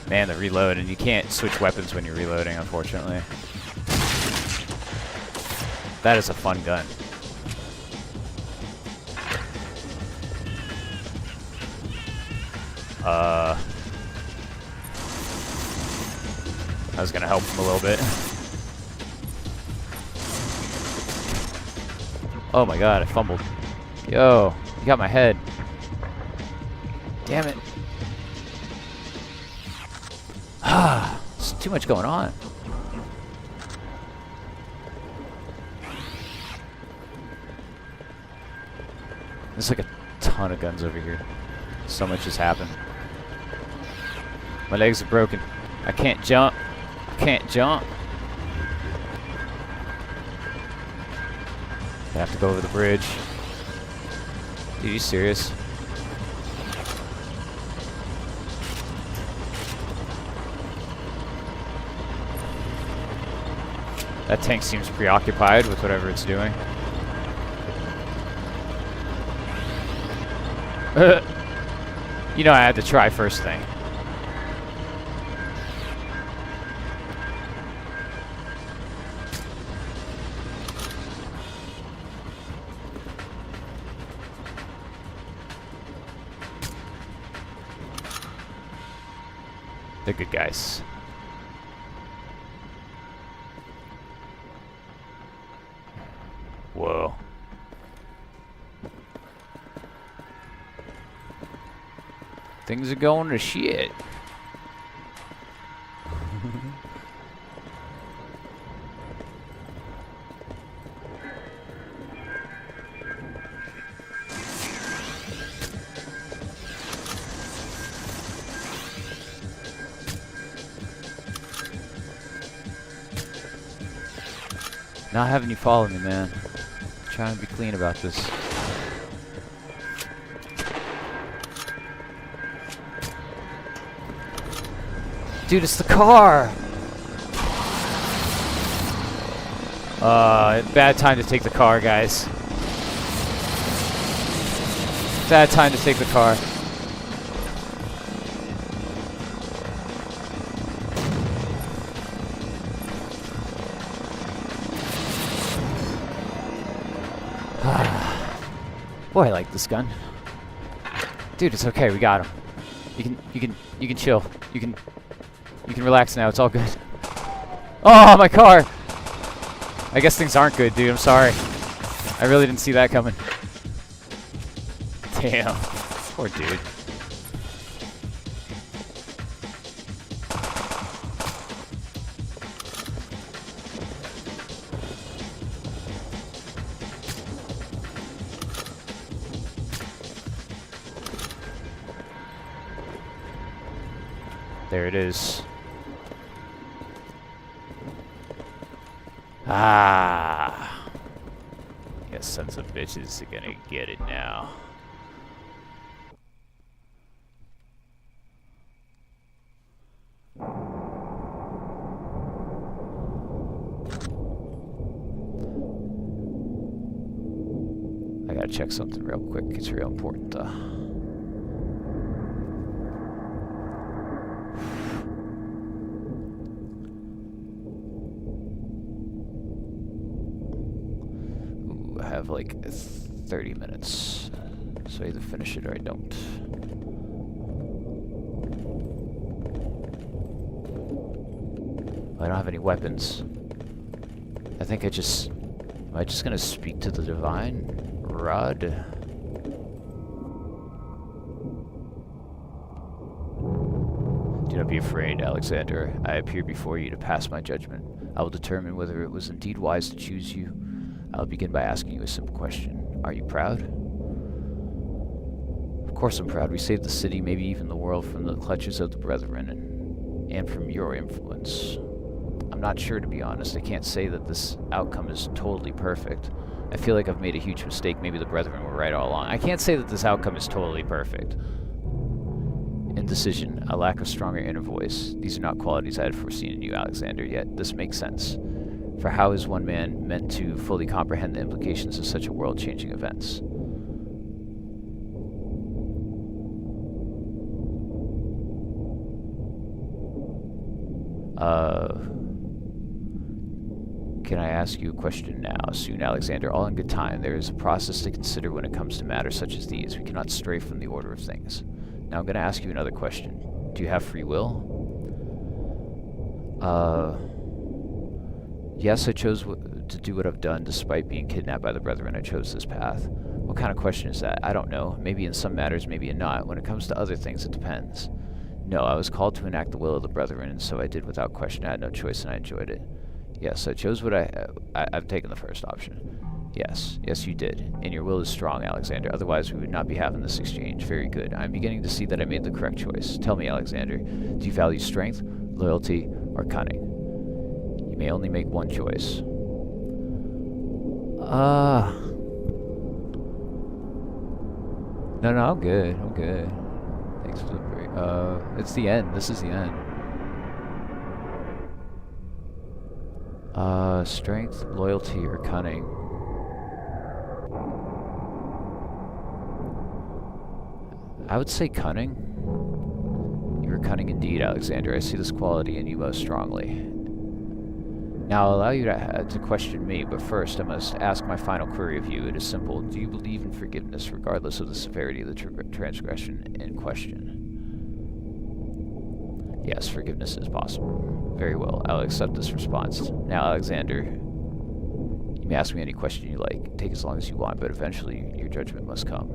Man, the reload, and you can't switch weapons when you're reloading, unfortunately. That is a fun gun. I was gonna help him a little bit. Oh my god, I fumbled. Yo, you got my head. Damn it. Ah, there's too much going on. There's like a ton of guns over here. So much has happened. My legs are broken. I can't jump. I can't jump. I have to go over the bridge. Dude, you serious? That tank seems preoccupied with whatever it's doing. You know I had to try first thing. They're good guys. Whoa. Things are going to shit. Not having you follow me, man. Trying to be clean about this. Dude, it's the car! Bad time to take the car, guys. Bad time to take the car. Boy, I like this gun. Dude, it's okay, we got him. You can chill. You can relax now, it's all good. Oh, my car! I guess things aren't good, dude, I'm sorry. I really didn't see that coming. Damn. Poor dude. There it is. Ah. Yes, sons of bitches are gonna get it now. I gotta check something real quick. It's real important. I have like 30 minutes, so I either finish it or I don't. I don't have any weapons. I think am I just gonna speak to the divine rod? Do not be afraid, Alexander. I appear before you to pass my judgment. I will determine whether it was indeed wise to choose you. I'll begin by asking you a simple question. Are you proud? Of course I'm proud. We saved the city, maybe even the world, from the clutches of the Brethren and from your influence. I'm not sure, to be honest. I can't say that this outcome is totally perfect. I feel like I've made a huge mistake. Maybe the Brethren were right all along. I can't say that this outcome is totally perfect. Indecision, a lack of stronger inner voice. These are not qualities I had foreseen in you, Alexander, yet this makes sense. For how is one man meant to fully comprehend the implications of such a world-changing events? Can I ask you a question now? Soon, Alexander. All in good time. There is a process to consider when it comes to matters such as these. We cannot stray from the order of things. Now I'm going to ask you another question. Do you have free will? Yes, I chose to do what I've done despite being kidnapped by the Brethren. I chose this path. What kind of question is that? I don't know. Maybe in some matters, maybe in not. When it comes to other things, it depends. No, I was called to enact the will of the Brethren, and so I did without question. I had no choice, and I enjoyed it. Yes, I chose what I've taken the first option. Yes, yes you did. And your will is strong, Alexander. Otherwise, we would not be having this exchange. Very good. I'm beginning to see that I made the correct choice. Tell me, Alexander, do you value strength, loyalty, or cunning? You may only make one choice. No, no, I'm good. I'm good. Thanks for the break. It's the end. This is the end. Strength, loyalty, or cunning. I would say cunning. You are cunning indeed, Alexander. I see this quality in you most strongly. Now I'll allow you to question me, but first I must ask my final query of you. It is simple. Do you believe in forgiveness regardless of the severity of the transgression in question? Yes, forgiveness is possible. Very well, I'll accept this response. Now, Alexander, you may ask me any question you like. Take as long as you want, but eventually your judgment must come.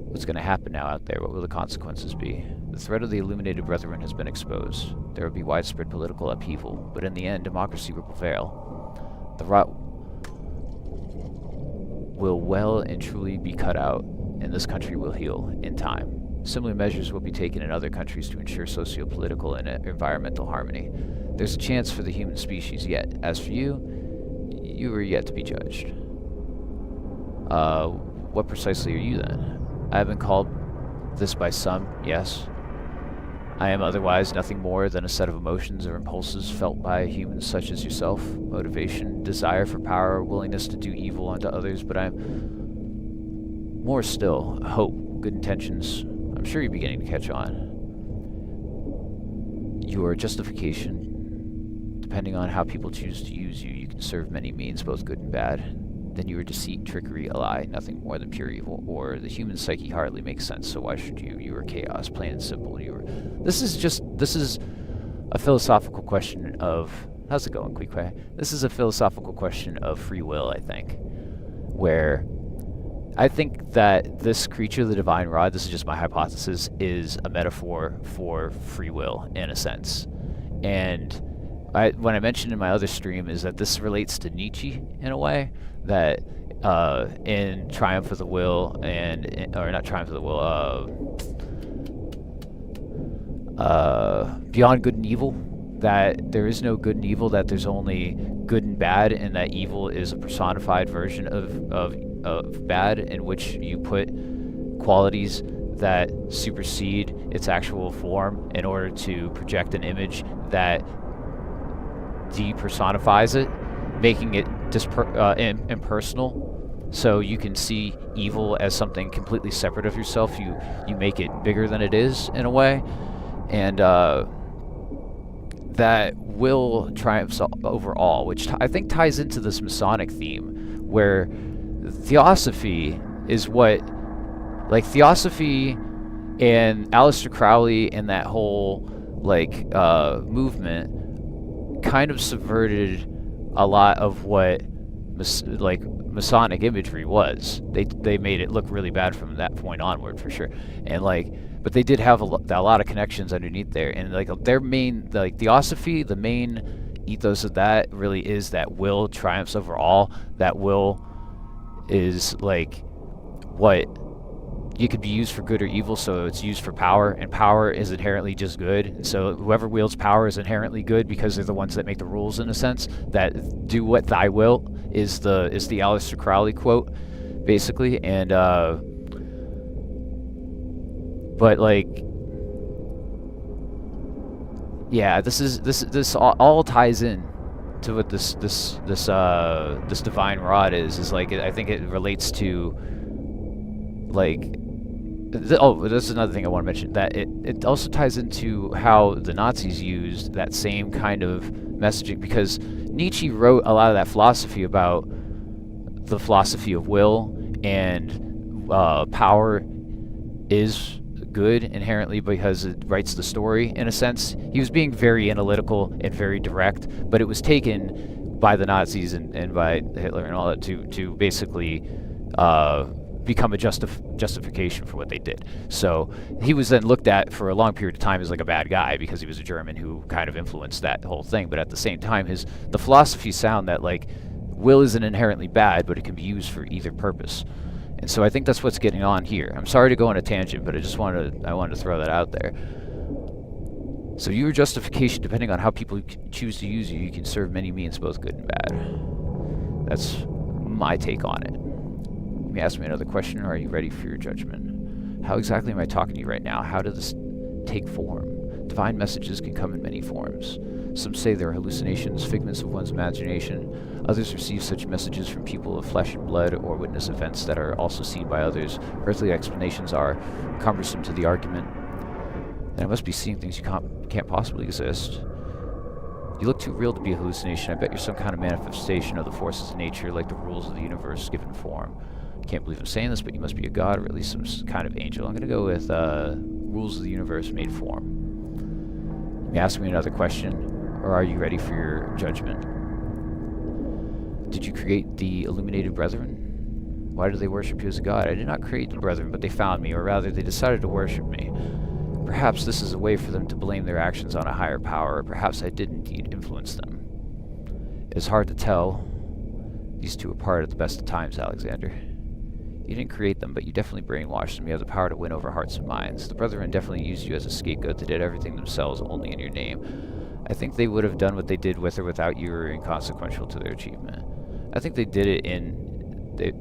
What's going to happen now out there? What will the consequences be? The threat of the Illuminated Brethren has been exposed. There will be widespread political upheaval, but in the end, democracy will prevail. The rot will well and truly be cut out, and this country will heal in time. Similar measures will be taken in other countries to ensure socio-political and environmental harmony. There's a chance for the human species yet. As for you, you are yet to be judged. What precisely are you then? I have been called this by some, yes. I am otherwise nothing more than a set of emotions or impulses felt by humans such as yourself. Motivation, desire for power, willingness to do evil unto others, but I'm more still, hope, good intentions. I'm sure you're beginning to catch on. Your justification, depending on how people choose to use you, you can serve many means, both good and bad. Then you are deceit, trickery, a lie, nothing more than pure evil, or the human psyche hardly makes sense, so why should you? You are chaos, plain and simple. This is a philosophical question of, how's it going, Queequeg? This is a philosophical question of free will, I think, where I think that this creature, the divine rod, this is just my hypothesis, is a metaphor for free will, in a sense. And when I mentioned in my other stream is that this relates to Nietzsche, in a way, that in Triumph of the Will, or not Triumph of the Will, Beyond Good and Evil, that there is no good and evil, that there's only good and bad, and that evil is a personified version of bad, in which you put qualities that supersede its actual form in order to project an image that depersonifies it, making it impersonal. So you can see evil as something completely separate of yourself. You make it bigger than it is, in a way. And that will triumphs over all, which I think ties into this Masonic theme, where Theosophy is what, like, Theosophy and Aleister Crowley and that whole, like, movement kind of subverted a lot of what, Masonic imagery was. They made it look really bad from that point onward, for sure. And, like, but they did have a lot of connections underneath there. And, like, their main, like, Theosophy, the main ethos of that really is that will triumphs over all. That will is, like, what you could be used for good or evil, so it's used for power, and power is inherently just good. And so whoever wields power is inherently good because they're the ones that make the rules, in a sense. That do what thy will is the Aleister Crowley quote, basically. And but, like, yeah, this all ties in to what this divine rod is like. I think it relates to, like, oh, this is another thing I want to mention, that it also ties into how the Nazis used that same kind of messaging, because Nietzsche wrote a lot of that philosophy about the philosophy of will, and power is good inherently because it writes the story, in a sense. He was being very analytical and very direct, but it was taken by the Nazis and by Hitler and all that to basically become a justification for what they did. So he was then looked at for a long period of time as, like, a bad guy because he was a German who kind of influenced that whole thing. But at the same time, the philosophy sound that, like, will isn't inherently bad, but it can be used for either purpose. And so I think that's what's getting on here. I'm sorry to go on a tangent, but I wanted to throw that out there. So your justification, depending on how people choose to use you, you can serve many means, both good and bad. That's my take on it. Let me ask me another question, or are you ready for your judgment? How exactly am I talking to you right now? How does this take form? Divine messages can come in many forms. Some say they're hallucinations, figments of one's imagination. Others receive such messages from people of flesh and blood or witness events that are also seen by others. Earthly explanations are cumbersome to the argument. And I must be seeing things you can't possibly exist. You look too real to be a hallucination. I bet you're some kind of manifestation of the forces of nature, like the rules of the universe given form. I can't believe I'm saying this, but you must be a god or at least some kind of angel. I'm going to go with rules of the universe made form. You ask me another question, or are you ready for your judgment? Did you create the illuminated brethren? Why do they worship you as a god? I did not create the brethren, but they found me, or rather they decided to worship me. Perhaps this is a way for them to blame their actions on a higher power, or perhaps I did indeed influence them. It is hard to tell. These two are part at the best of times, Alexander. You didn't create them, but you definitely brainwashed them. You have the power to win over hearts and minds. The brethren definitely used you as a scapegoat. They did everything themselves, only in your name. I think they would have done what they did with or without you, or inconsequential to their achievement. I think they did it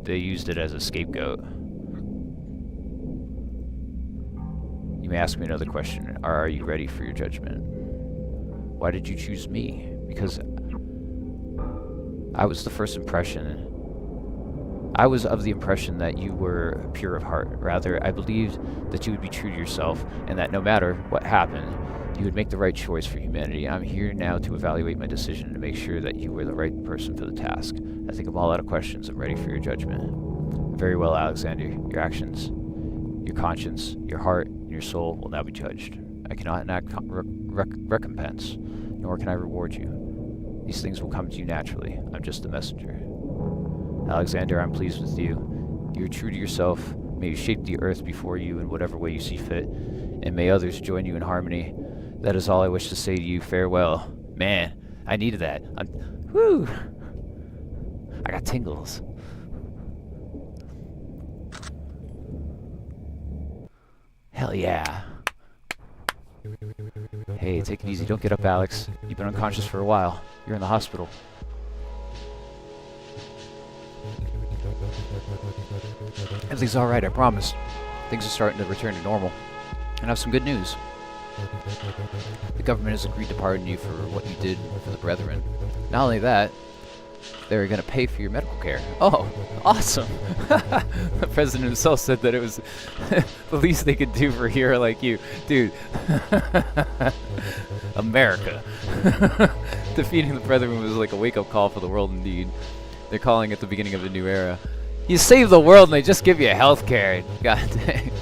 they used it as a scapegoat. You may ask me another question. Are you ready for your judgment? Why did you choose me? Because I was the first impression. I was of the impression that you were pure of heart. Rather, I believed that you would be true to yourself, and that no matter what happened, you would make the right choice for humanity. I'm here now to evaluate my decision to make sure that you were the right person for the task. I think I'm all out of questions. I'm ready for your judgment. Very well, Alexander. Your actions, your conscience, your heart, and your soul will now be judged. I cannot enact recompense, nor can I reward you. These things will come to you naturally. I'm just the messenger. Alexander, I'm pleased with you. You are true to yourself. May you shape the earth before you in whatever way you see fit, and may others join you in harmony. That is all I wish to say to you. Farewell. Man, I needed that. Whew! I got tingles. Hell yeah. Hey, take it easy. Don't get up, Alex. You've been unconscious for a while. You're in the hospital. Everything's alright, I promise. Things are starting to return to normal. And I have some good news. The government has agreed to pardon you for what you did for the brethren. Not only that, they're going to pay for your medical care. Oh, awesome! The president himself said that it was the least they could do for a hero like you. Dude. America. Defeating the brethren was like a wake-up call for the world indeed. They're calling it the beginning of a new era. You save the world and they just give you health care. God dang.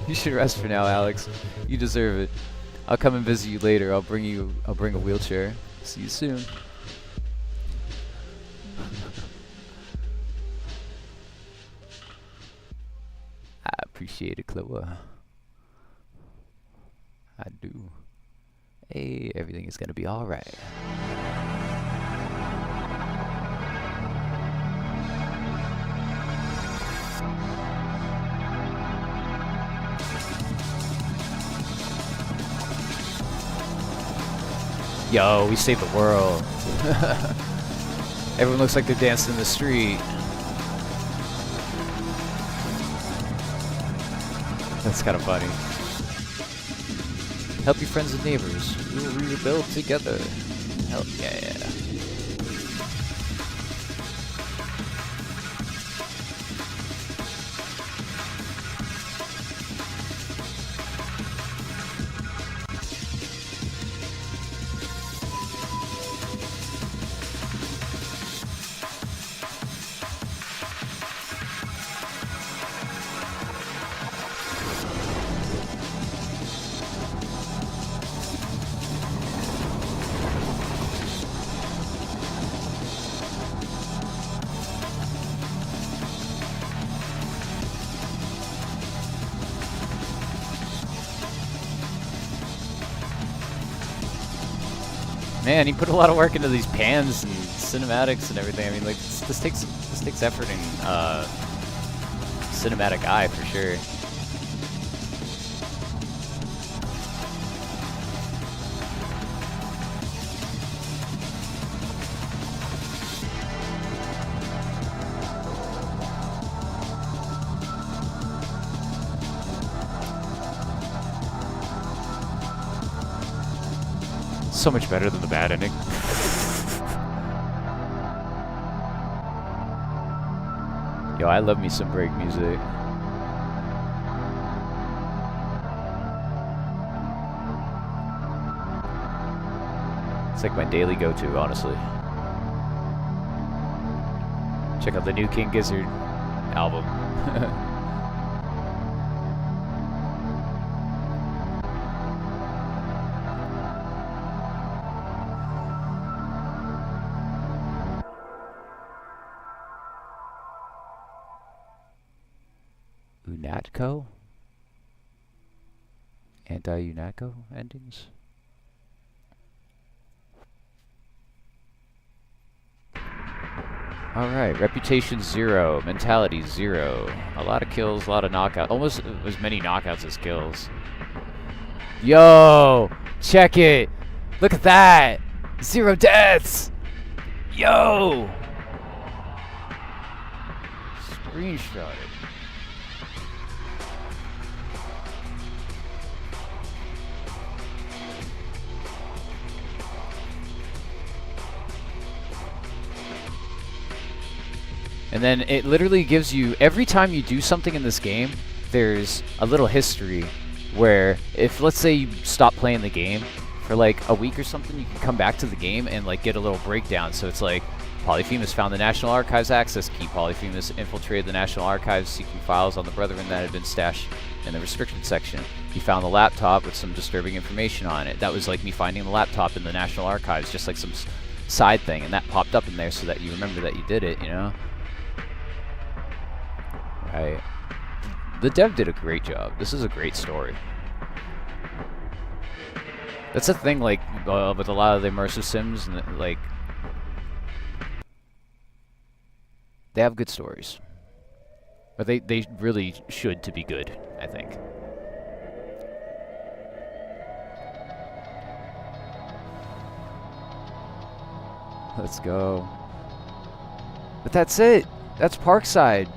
You should rest for now, Alex. You deserve it. I'll come and visit you later. I'll bring a wheelchair. See you soon. I appreciate it, Chloe. I do. Hey, everything is gonna be alright. Yo, we saved the world. Everyone looks like they're dancing in the street. That's kind of funny. Help your friends and neighbors. We will rebuild together. Hell yeah. Man, he put a lot of work into these pans and cinematics and everything. I mean, like this takes effort and cinematic eye for sure. so much better than the bad ending. Yo, I love me some break music. It's like my daily go-to, honestly. Check out the new King Gizzard album. UNATCO? Anti-UNATCO endings? Alright, reputation 0, mentality 0. A lot of kills, a lot of knockouts. Almost as many knockouts as kills. Yo! Check it! Look at that! 0 deaths! Yo! Screenshot it. And then it literally gives you, every time you do something in this game, there's a little history where if, let's say, you stop playing the game for like a week or something, you can come back to the game and like get a little breakdown. So it's like, Polyphemus found the National Archives access key. Polyphemus infiltrated the National Archives seeking files on the Brethren that had been stashed in the restricted section. He found the laptop with some disturbing information on it. That was like me finding the laptop in the National Archives, just like some side thing, and that popped up in there so that you remember that you did it, you know? Right. The dev did a great job. This is a great story. That's the thing, like, with a lot of the immersive sims, and like, they have good stories. But they really should to be good, I think. Let's go. But that's it. That's Parkside.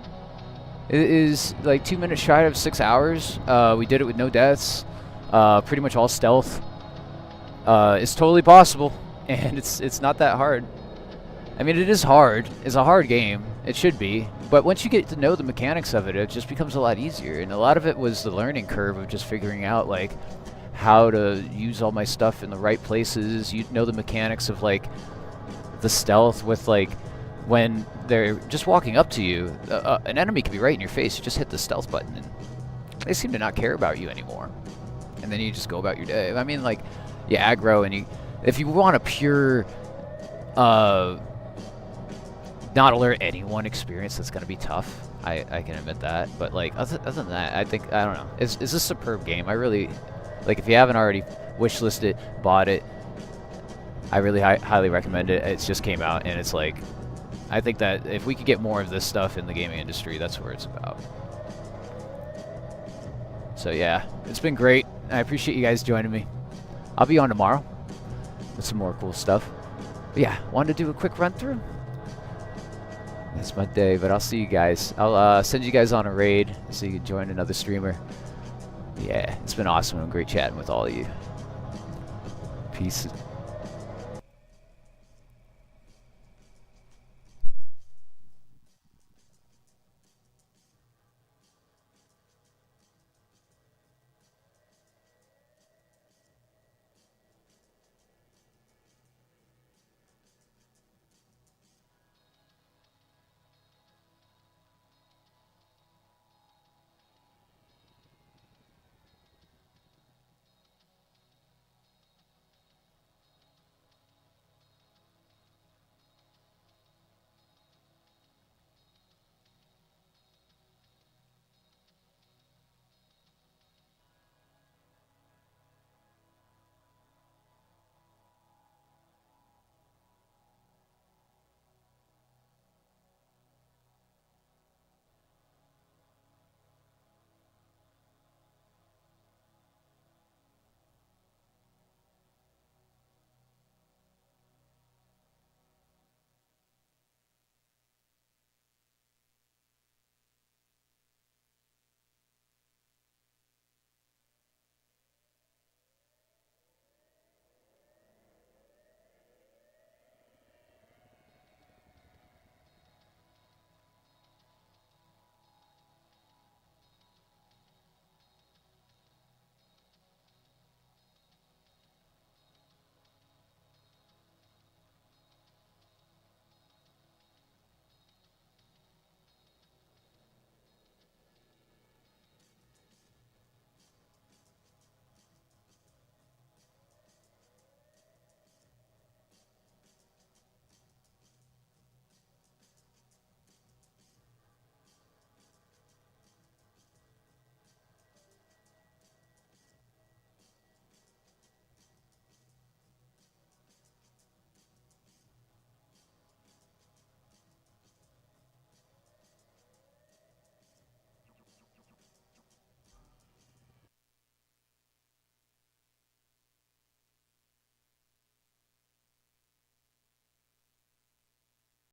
It is like 2 minutes shy of 6 hours. We did it with no deaths. Pretty much all stealth. It's totally possible, and it's not that hard. I mean, it is hard. It's a hard game. It should be. But once you get to know the mechanics of it, it just becomes a lot easier. And a lot of it was the learning curve of just figuring out, like, how to use all my stuff in the right places. You know the mechanics of, like, the stealth with, like, when they're just walking up to you, an enemy could be right in your face. You just hit the stealth button, and they seem to not care about you anymore. And then you just go about your day. I mean, like, you aggro, and if you want a pure, not alert anyone experience, that's going to be tough. I can admit that. But, like, other than that, I don't know. It's a superb game. I really, like, if you haven't already wishlist it, bought it, I really highly recommend it. It just came out, and it's like, I think that if we could get more of this stuff in the gaming industry, that's where it's about. So yeah, it's been great. I appreciate you guys joining me. I'll be on tomorrow with some more cool stuff. But yeah, wanted to do a quick run through. That's my day, but I'll see you guys. I'll send you guys on a raid so you can join another streamer. Yeah, it's been awesome and great chatting with all of you. Peace.